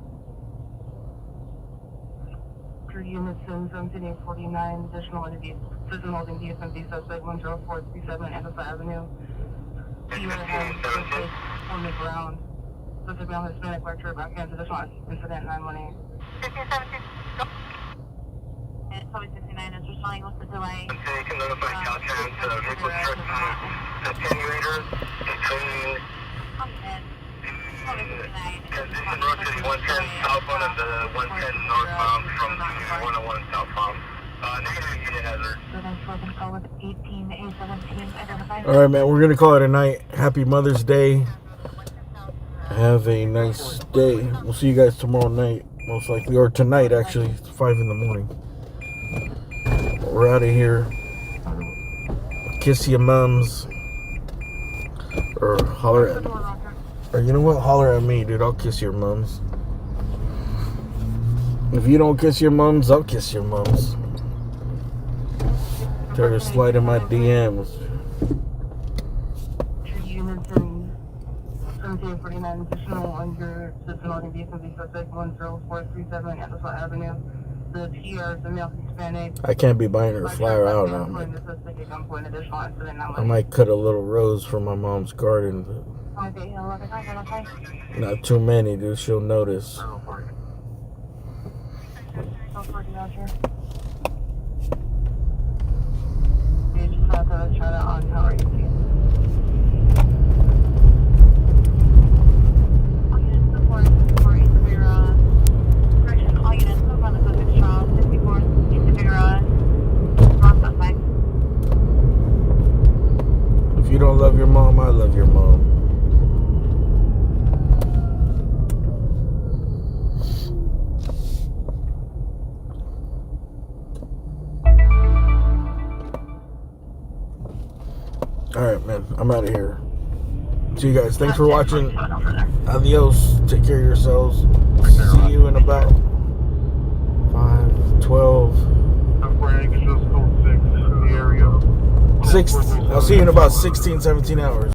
Crew unit 749, additional interviews. Prison holding DSMV suspect 10437 Anderson Avenue. You have on the ground. Specifically on Hispanic lecture about cancer. This one, incident 918. 1517. It's probably 69 is responding with the delay. So you can notify Caltrans vehicle attenuator between transition road to the 110 southbound and the 110 northbound from the 101 southbound. Negative unit hazard. Alright, man, we're gonna call it a night. Happy Mother's Day. Have a nice day. We'll see you guys tomorrow night, most likely, or tonight actually. It's 5 in the morning. We're out of here. Kiss your mums, or holler at, or you know what? Holler at me, dude. I'll kiss your mums. If you don't kiss your mums, I'll kiss your mums. Try to slide in my DMs. Units in 1749 additional under Cincinnati vehicle suspect 10437 Anderson Avenue. The TR is the male Hispanic. I can't be buying her a flower out now. I might cut a little rose from my mom's garden, but not too many, dude. She'll notice. If you don't love your mom, I love your mom. Alright, man. I'm out of here. See you guys. Thanks for watching. Adios. Take care of yourselves. See you in about 5, 12. 6. I'll see you in about 16, 17 hours.